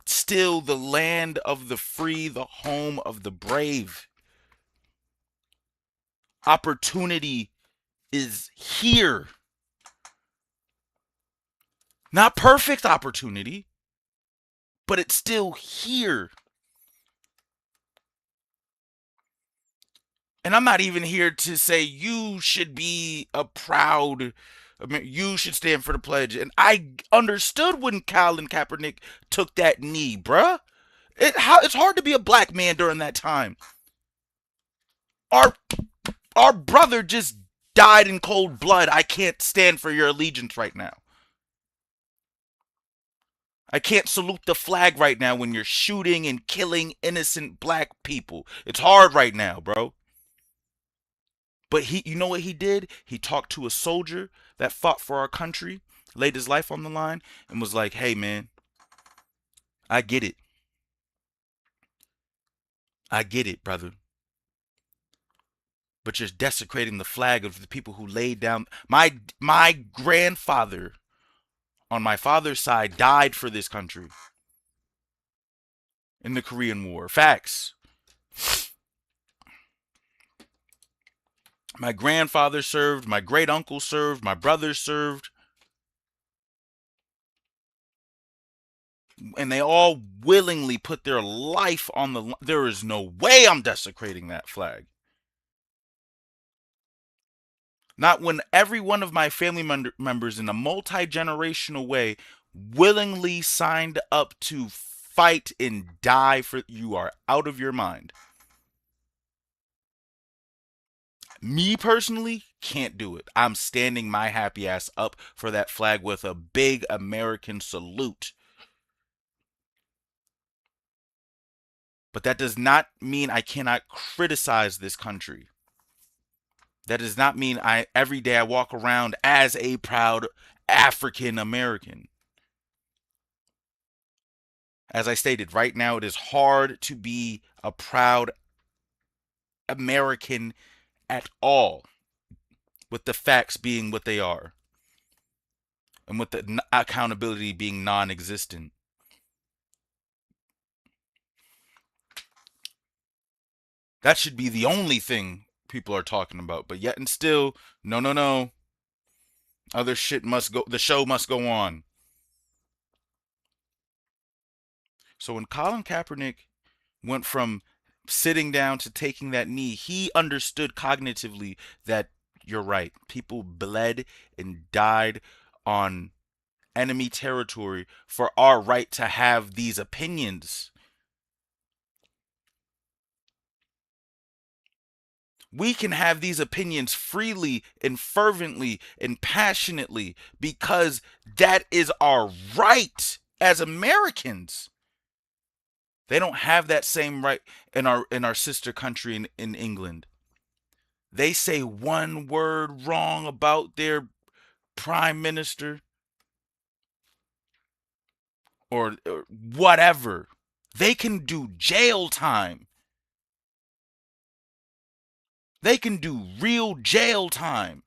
still the land of the free, the home of the brave. Opportunity is here. Not perfect opportunity, but it's still here. And I'm not even here to say you should be a proud, you should stand for the pledge. And I understood when Colin Kaepernick took that knee, bruh. It's hard to be a black man during that time. Our brother just died in cold blood. I can't stand for your allegiance right now. I can't salute the flag right now when you're shooting and killing innocent black people. It's hard right now, bro. But you know what he did? He talked to a soldier that fought for our country, laid his life on the line, and was like, hey, man, I get it. I get it, brother. But you're desecrating the flag of the people who laid down. My grandfather on my father's side died for this country in the Korean War. Facts. My grandfather served, my great uncle served, my brother served. And they all willingly put their life on the line. There is no way I'm desecrating that flag. Not when every one of my family members in a multi-generational way willingly signed up to fight and die for you. Are out of your mind. Me personally can't do it. I'm standing my happy ass up for that flag with a big American salute. But that does not mean I cannot criticize this country. That does not mean every day I walk around as a proud African American. As I stated, right now it is hard to be a proud American at all, with the facts being what they are. and with the accountability being non-existent. That should be the only thing people are talking about. But yet and still, no. Other shit must go. The show must go on. So when Colin Kaepernick went from sitting down to taking that knee, he understood cognitively that you're right. People bled and died on enemy territory for our right to have these opinions. We can have these opinions freely and fervently and passionately because that is our right as Americans. They don't have that same right in our sister country in England. They say one word wrong about their prime minister or whatever. They can do jail time. They can do real jail time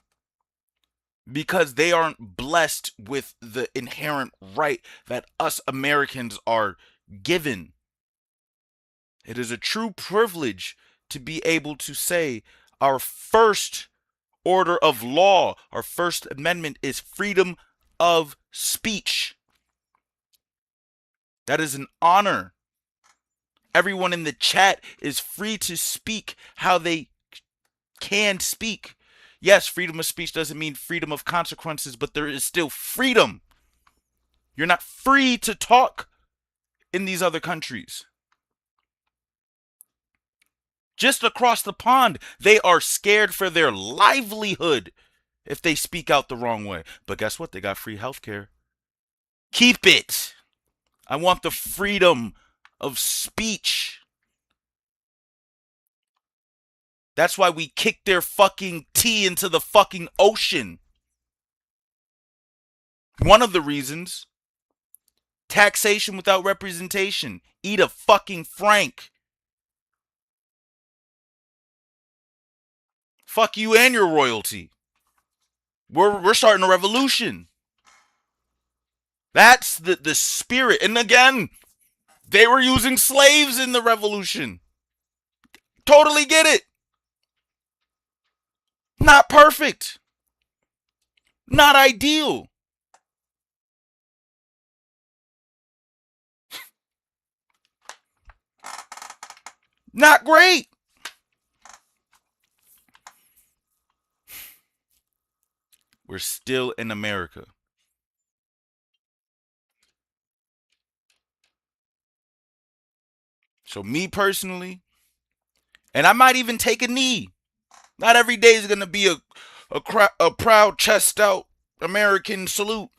because they aren't blessed with the inherent right that us Americans are given. It is a true privilege to be able to say our first order of law, our First Amendment, is freedom of speech. That is an honor. Everyone in the chat is free to speak how they can speak. Yes, freedom of speech doesn't mean freedom of consequences, but there is still freedom. You're not free to talk in these other countries. Just across the pond, they are scared for their livelihood if they speak out the wrong way. But guess what? They got free healthcare. Keep it. I want the freedom of speech. That's why we kicked their fucking tea into the fucking ocean. One of the reasons. Taxation without representation. Eat a fucking Frank. Fuck you and your royalty. We're starting a revolution. That's the spirit. And again, they were using slaves in the revolution. Totally get it. Not perfect. Not ideal. Not great. We're still in America. So me personally, and I might even take a knee. Not every day is going to be a proud chest out American salute.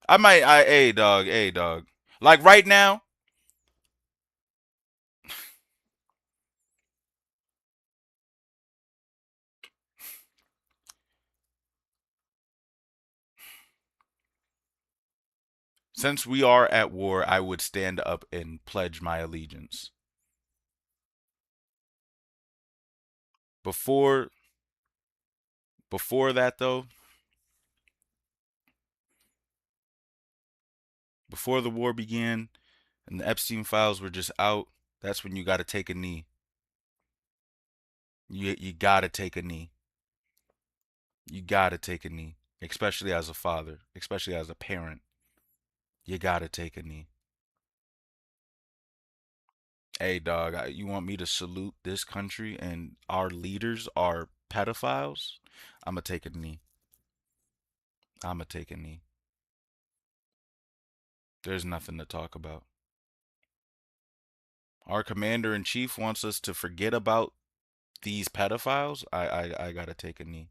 Hey dog. Like right now, since we are at war, I would stand up and pledge my allegiance. Before that though, before the war began and the Epstein files were just out, that's when you got to take a knee. You got to take a knee. You got to take a knee, especially as a father, especially as a parent. You got to take a knee. Hey, dog, you want me to salute this country and our leaders are pedophiles? I'm going to take a knee. I'm going to take a knee. There's nothing to talk about. Our commander-in-chief wants us to forget about these pedophiles. I got to take a knee.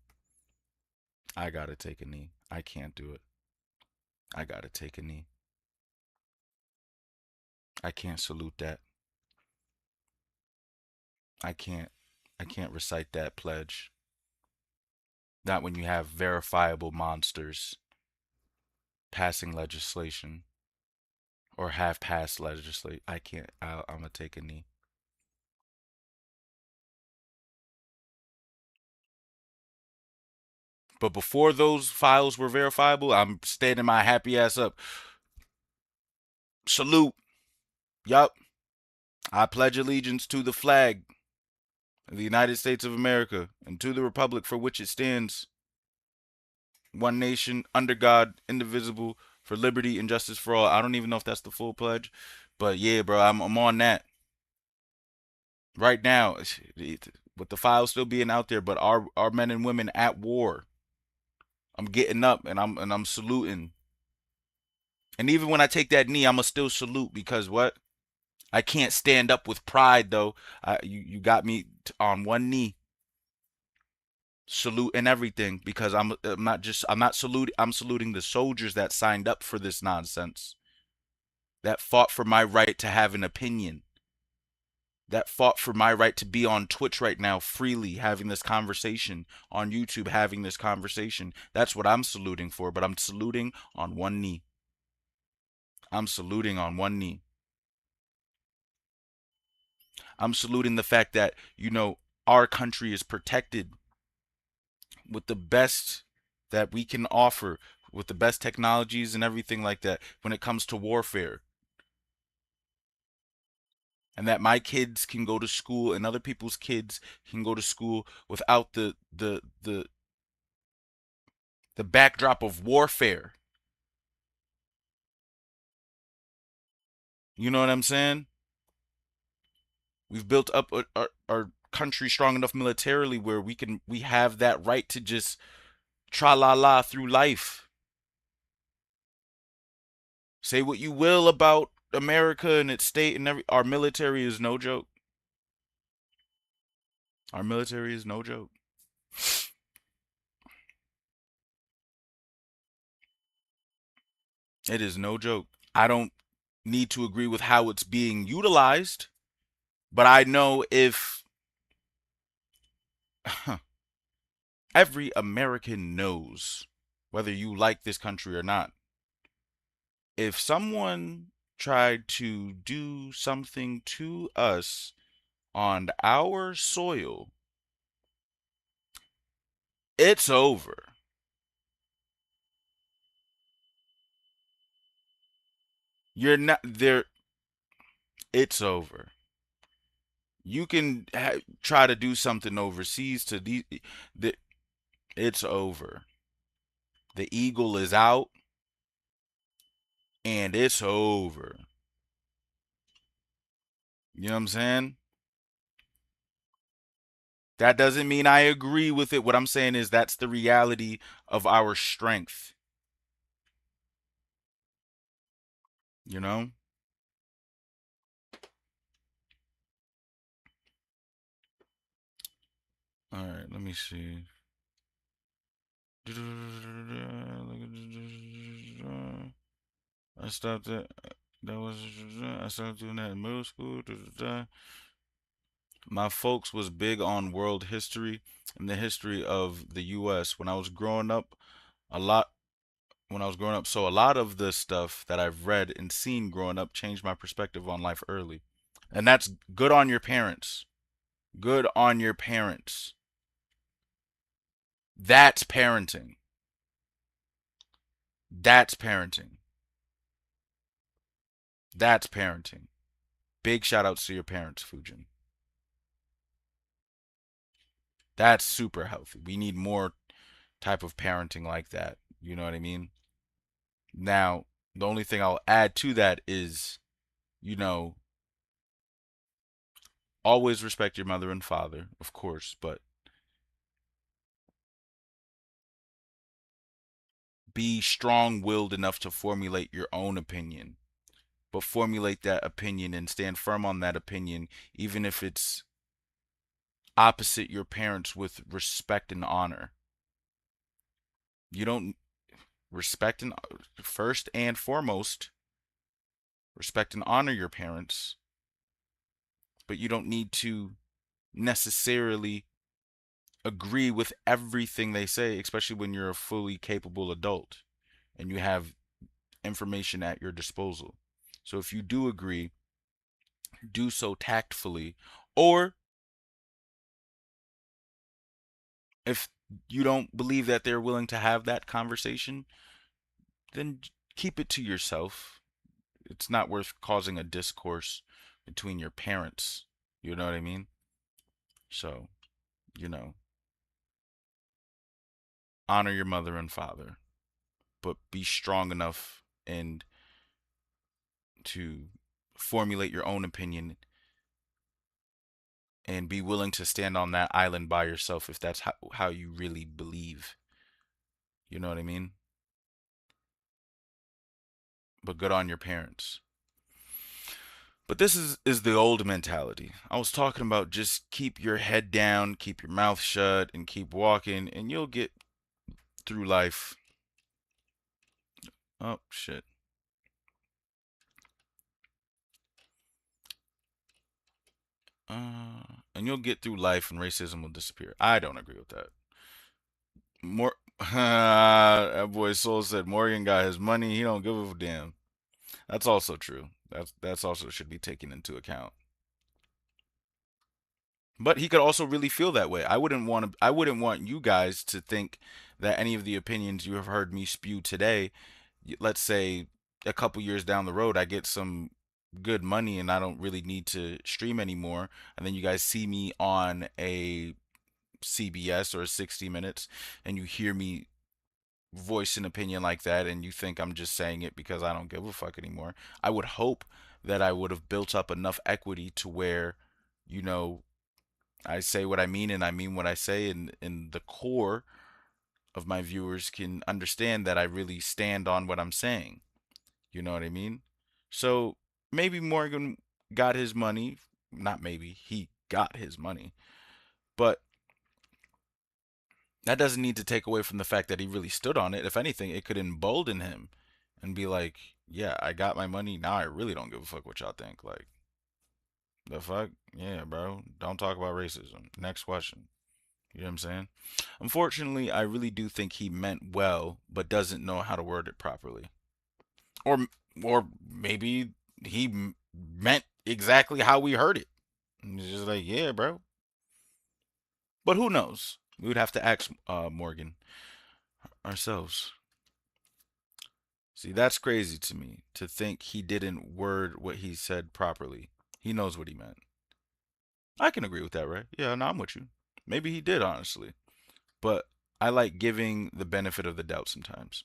I got to take a knee. I can't do it. I got to take a knee. I can't salute that. I can't recite that pledge. Not when you have verifiable monsters passing legislation or have passed legislation. I can't. I'm gonna take a knee. But before those files were verifiable, I'm standing my happy ass up. Salute. Yup. I pledge allegiance to the flag of the United States of America and to the republic for which it stands, one nation, under God, indivisible, for liberty and justice for all. I don't even know if that's the full pledge, but yeah, bro, I'm on that. Right now, with the files still being out there, but our men and women at war, I'm getting up and I'm saluting. And even when I take that knee, I'ma still salute, because what? I can't stand up with pride though. You got me on one knee, salute and everything, because I'm not saluting. I'm saluting the soldiers that signed up for this nonsense, that fought for my right to have an opinion, that fought for my right to be on Twitch right now freely having this conversation, on YouTube having this conversation. That's what I'm saluting for, but I'm saluting on one knee. I'm saluting on one knee. I'm saluting the fact that, you know, our country is protected with the best that we can offer, with the best technologies and everything like that when it comes to warfare. And that my kids can go to school and other people's kids can go to school without the backdrop of warfare. You know what I'm saying? We've built up our country strong enough militarily where we have that right to just tra-la-la through life. Say what you will about America and its state and our military is no joke. Our military is no joke. It is no joke. I don't need to agree with how it's being utilized, but I know if every American knows, whether you like this country or not, if someone tried to do something to us on our soil, it's over. You're not there. It's over. You can try to do something overseas to it's over. The eagle is out and it's over. You know what I'm saying? That doesn't mean I agree with it. What I'm saying is that's the reality of our strength. You know? All right, let me see. I stopped it. I started doing that in middle school. My folks was big on world history and the history of the U.S. when I was growing up. So a lot of the stuff that I've read and seen growing up changed my perspective on life early. And that's good on your parents. Good on your parents. That's parenting. That's parenting. That's parenting. Big shout outs to your parents, Fujin. That's super healthy. We need more type of parenting like that. You know what I mean? Now, the only thing I'll add to that is, you know, always respect your mother and father, of course, but be strong-willed enough to formulate your own opinion. But formulate that opinion and stand firm on that opinion, even if it's opposite your parents, with respect and honor. You don't respect and first and foremost, respect and honor your parents, but you don't need to necessarily agree with everything they say, especially when you're a fully capable adult and you have information at your disposal. So if you do agree, do so tactfully, or if you don't believe that they're willing to have that conversation, then keep it to yourself. It's not worth causing a discourse between your parents. You know what I mean? So, you know, honor your mother and father, but be strong enough and to formulate your own opinion and be willing to stand on that island by yourself if that's how you really believe. You know what I mean? But good on your parents. But this is the old mentality. I was talking about just keep your head down, keep your mouth shut, and keep walking, and you'll get through life. Oh, shit. And you'll get through life and racism will disappear. I don't agree with that. That boy Soul said Morgan got his money. He don't give a damn. That's also true. That's also should be taken into account. But he could also really feel that way. I wouldn't want you guys to think that any of the opinions you have heard me spew today, let's say a couple years down the road, I get some good money and I don't really need to stream anymore, and then you guys see me on a CBS or a 60 Minutes and you hear me voice an opinion like that and you think I'm just saying it because I don't give a fuck anymore. I would hope that I would have built up enough equity to where, you know, I say what I mean and I mean what I say, and the core of my viewers can understand that I really stand on what I'm saying. You know what I mean? So maybe Morgan got his money. Not maybe, he got his money. But that doesn't need to take away from the fact that he really stood on it. If anything, it could embolden him and be like, yeah, I got my money. Now I really don't give a fuck what y'all think. Like, the fuck? Yeah, bro. Don't talk about racism. Next question. You know what I'm saying? Unfortunately, I really do think he meant well, but doesn't know how to word it properly. Or maybe he meant exactly how we heard it. And it's just like, yeah, bro. But who knows? We would have to ask Morgan ourselves. See, that's crazy to me, to think he didn't word what he said properly. He knows what he meant. I can agree with that, right? Yeah, no, I'm with you. Maybe he did, honestly. But I like giving the benefit of the doubt sometimes.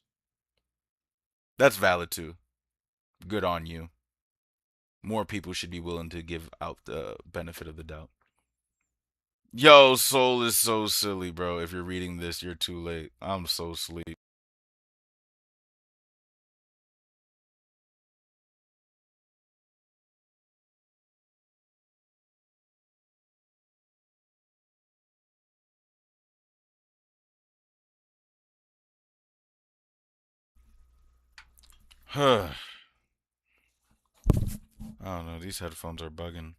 That's valid, too. Good on you. More people should be willing to give out the benefit of the doubt. Yo, Soul is so silly, bro. If you're reading this, you're too late. I'm so sleep. I don't know. These headphones are bugging.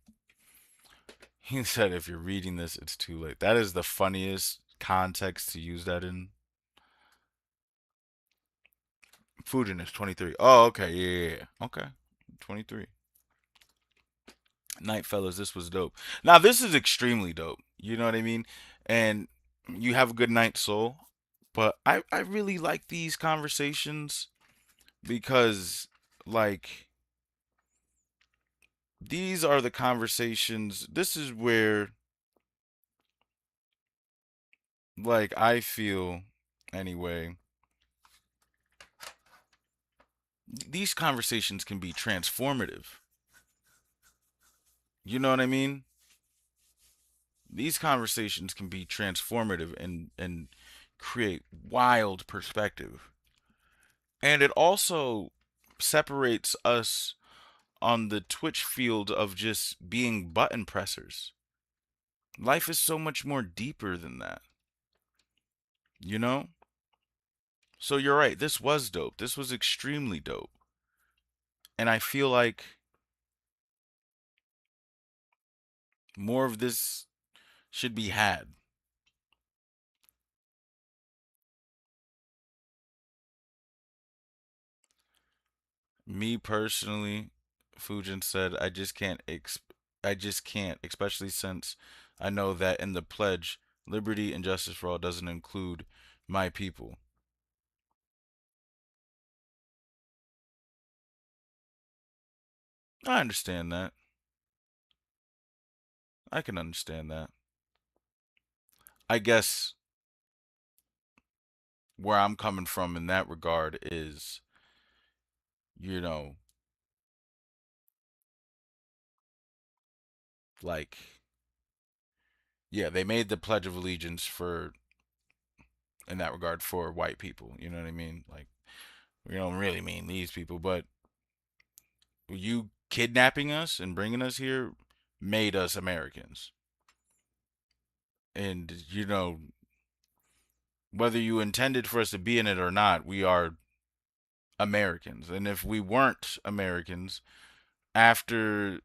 He said if you're reading this, it's too late. That is the funniest context to use that in. Fujin is 23. Oh, okay. Yeah. Okay. 23. Night fellas, this was dope. Now, this is extremely dope. You know what I mean? And you have a good night, Soul. But I really like these conversations because, like, these are the conversations. This is where, like, I feel, anyway, these conversations can be transformative. You know what I mean? These conversations can be transformative and create wild perspective. And it also separates us on the Twitch field of just being button pressers. Life is so much more deeper than that. You know? So you're right. This was dope. This was extremely dope. And I feel like more of this should be had. Me personally, Fujin said, I just can't, especially since I know that in the pledge, Liberty and justice for all doesn't include my people. I understand that. I can understand that. I guess where I'm coming from in that regard is, you know, like, yeah, they made the Pledge of Allegiance for, in that regard, for white people. You know what I mean? Like, we don't really mean these people, but you kidnapping us and bringing us here made us Americans. And, you know, whether you intended for us to be in it or not, we are Americans. And if we weren't Americans after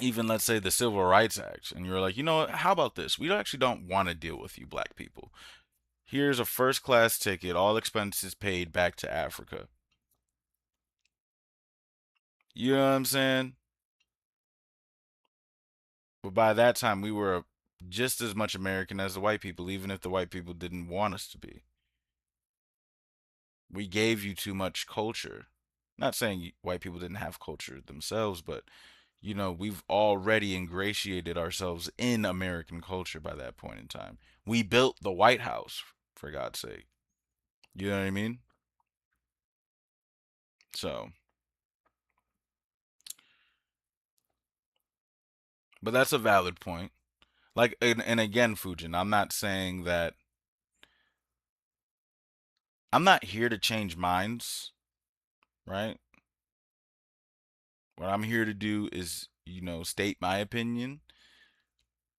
even, let's say, the Civil Rights Act, and you're like, you know what, how about this? We actually don't want to deal with you black people. Here's a first-class ticket, all expenses paid, back to Africa. You know what I'm saying? But by that time, we were just as much American as the white people, even if the white people didn't want us to be. We gave you too much culture. Not saying white people didn't have culture themselves, but, you know, we've already ingratiated ourselves in American culture by that point in time. We built the White House, for God's sake. You know what I mean? So, but that's a valid point. Like, and again, Fujin, I'm not saying that, I'm not here to change minds, right? What I'm here to do is, you know, state my opinion,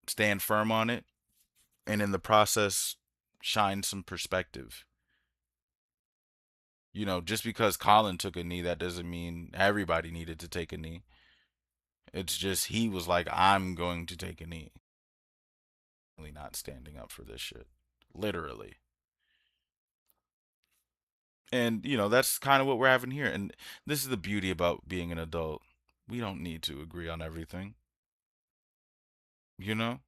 stand firm on it, and in the process, shine some perspective. You know, just because Colin took a knee, that doesn't mean everybody needed to take a knee. It's just he was like, I'm going to take a knee. Not standing up for this shit. Literally. And, you know, that's kind of what we're having here. And this is the beauty about being an adult. We don't need to agree on everything. You know?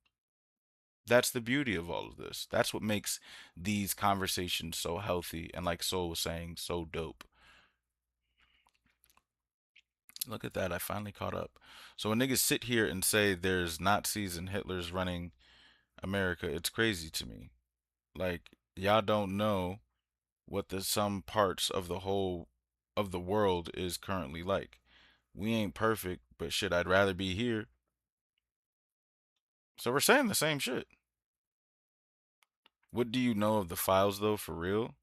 That's the beauty of all of this. That's what makes these conversations so healthy and, like Soul was saying, so dope. Look at that. I finally caught up. So when niggas sit here and say there's Nazis and Hitler's running America, it's crazy to me. Like, y'all don't know what the some parts of the whole of the world is currently like. We ain't perfect, but shit, I'd rather be here. So we're saying the same shit. What do you know of the files, though, for real?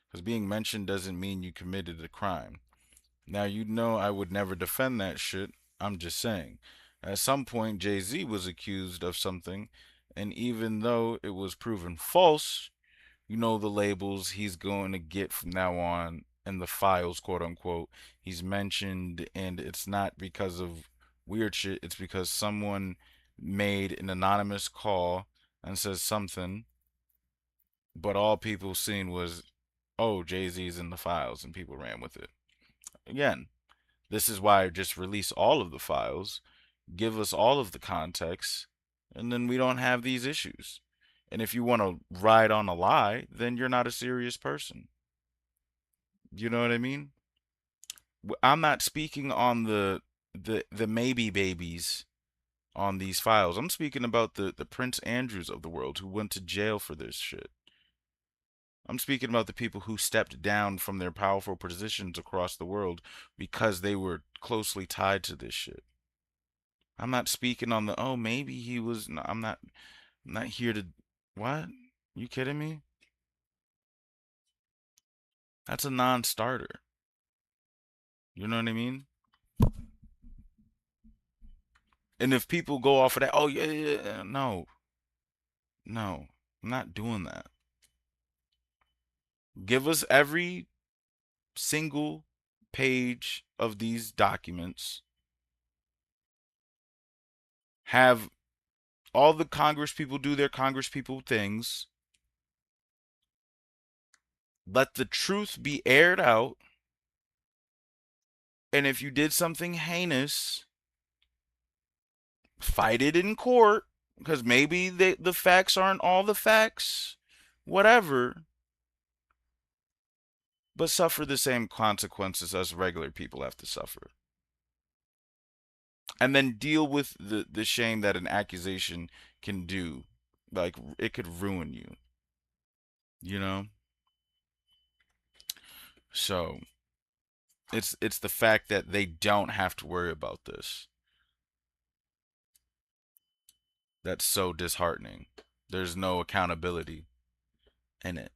Because being mentioned doesn't mean you committed a crime. Now, you know I would never defend that shit. I'm just saying. At some point, Jay-Z was accused of something, and even though it was proven false, you know the labels he's going to get from now on, and the files, quote unquote, he's mentioned, and it's not because of weird shit, it's because someone made an anonymous call and says something, but all people seen was, oh, Jay-Z's in the files, and people ran with it. Again, this is why I just release all of the files, give us all of the context, and then we don't have these issues. And if you want to ride on a lie, then you're not a serious person. You know what I mean? I'm not speaking on the maybe babies on these files. I'm speaking about the Prince Andrews of the world who went to jail for this shit. I'm speaking about the people who stepped down from their powerful positions across the world because they were closely tied to this shit. I'm not speaking on the, oh, maybe he was, no, I'm not here to, what? You kidding me? That's a non-starter. You know what I mean? And if people go off of that, oh, yeah, no. No, I'm not doing that. Give us every single page of these documents. Have all the Congress people do their Congress people things. Let the truth be aired out. And if you did something heinous, fight it in court. because maybe the facts aren't all the facts, whatever, but suffer the same consequences as regular people have to suffer. And then deal with the shame that an accusation can do. Like, it could ruin you. You know? So, it's the fact that they don't have to worry about this that's so disheartening. There's no accountability in it.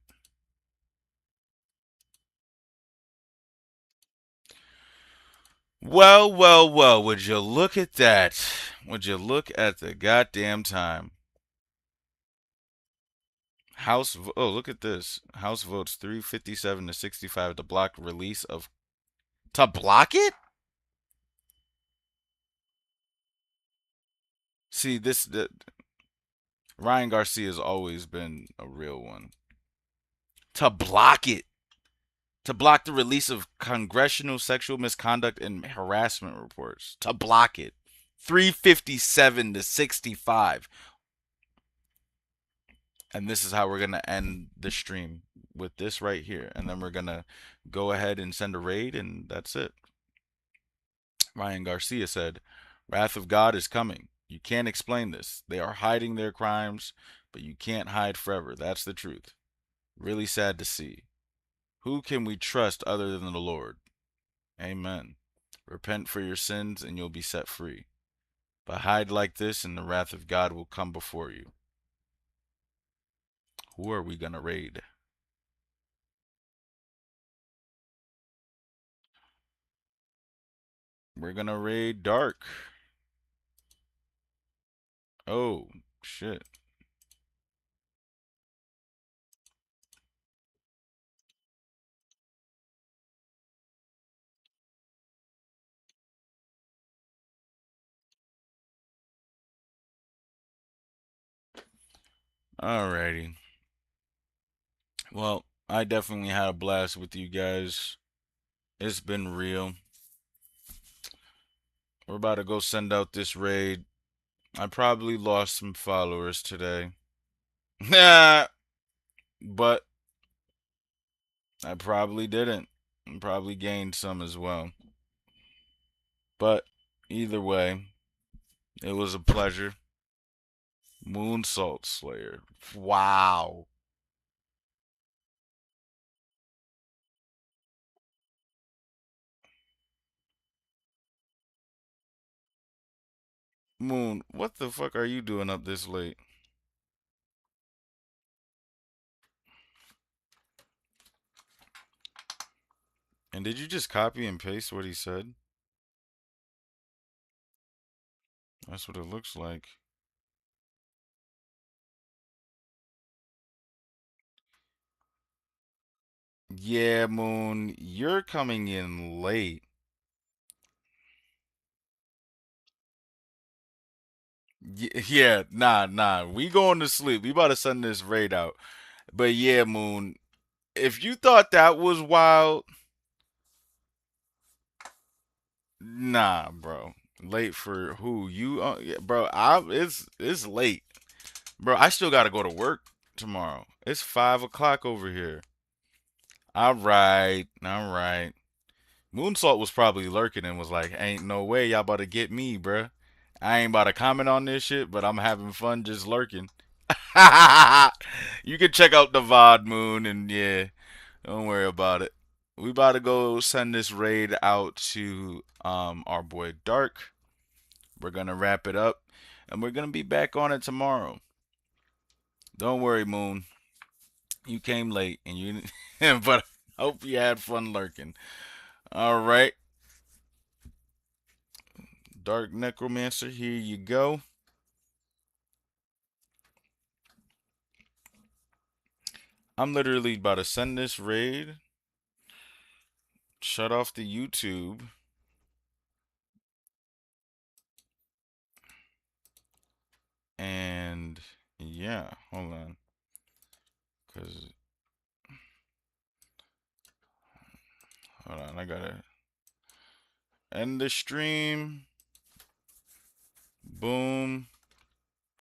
Well, well, well, would you look at that? Would you look at the goddamn time? Oh, look at this. House votes 357 to 65 to block release of... To block it? See, Ryan Garcia has always been a real one. To block it. To block the release of congressional sexual misconduct and harassment reports. To block it. 357 to 65. And this is how we're going to end the stream, with this right here. And then we're going to go ahead and send a raid, and that's it. Ryan Garcia said, "Wrath of God is coming. You can't explain this. They are hiding their crimes, but you can't hide forever. That's the truth. Really sad to see. Who can we trust other than the Lord? Amen. Repent for your sins and you'll be set free. But hide like this and the wrath of God will come before you." Who are we going to raid? We're going to raid Dark. Oh, shit. Alrighty. Well, I definitely had a blast with you guys. It's been real. We're about to go send out this raid. I probably lost some followers today. But I probably didn't. I probably gained some as well. But either way, it was a pleasure. Moonsault Slayer. Wow. Moon, what the fuck are you doing up this late? And did you just copy and paste what he said? That's what it looks like. Yeah, Moon, you're coming in late. Yeah, nah. We going to sleep. We about to send this raid out. But yeah, Moon, if you thought that was wild, nah, bro. Late for who? You, yeah, bro? It's late, bro. I still gotta go to work tomorrow. It's 5 o'clock over here. All right. Moonsault was probably lurking and was like, "Ain't no way y'all about to get me, bruh. I ain't about to comment on this shit, but I'm having fun just lurking." You can check out the VOD, Moon, and yeah, don't worry about it. We about to go send this raid out to our boy Dark. We're gonna wrap it up, and we're gonna be back on it tomorrow. Don't worry, Moon. You came late, and you, but I hope you had fun lurking. All right. Dark Necromancer, here you go. I'm literally about to send this raid. Shut off the YouTube. And yeah, hold on. Hold on, I gotta end the stream. Boom.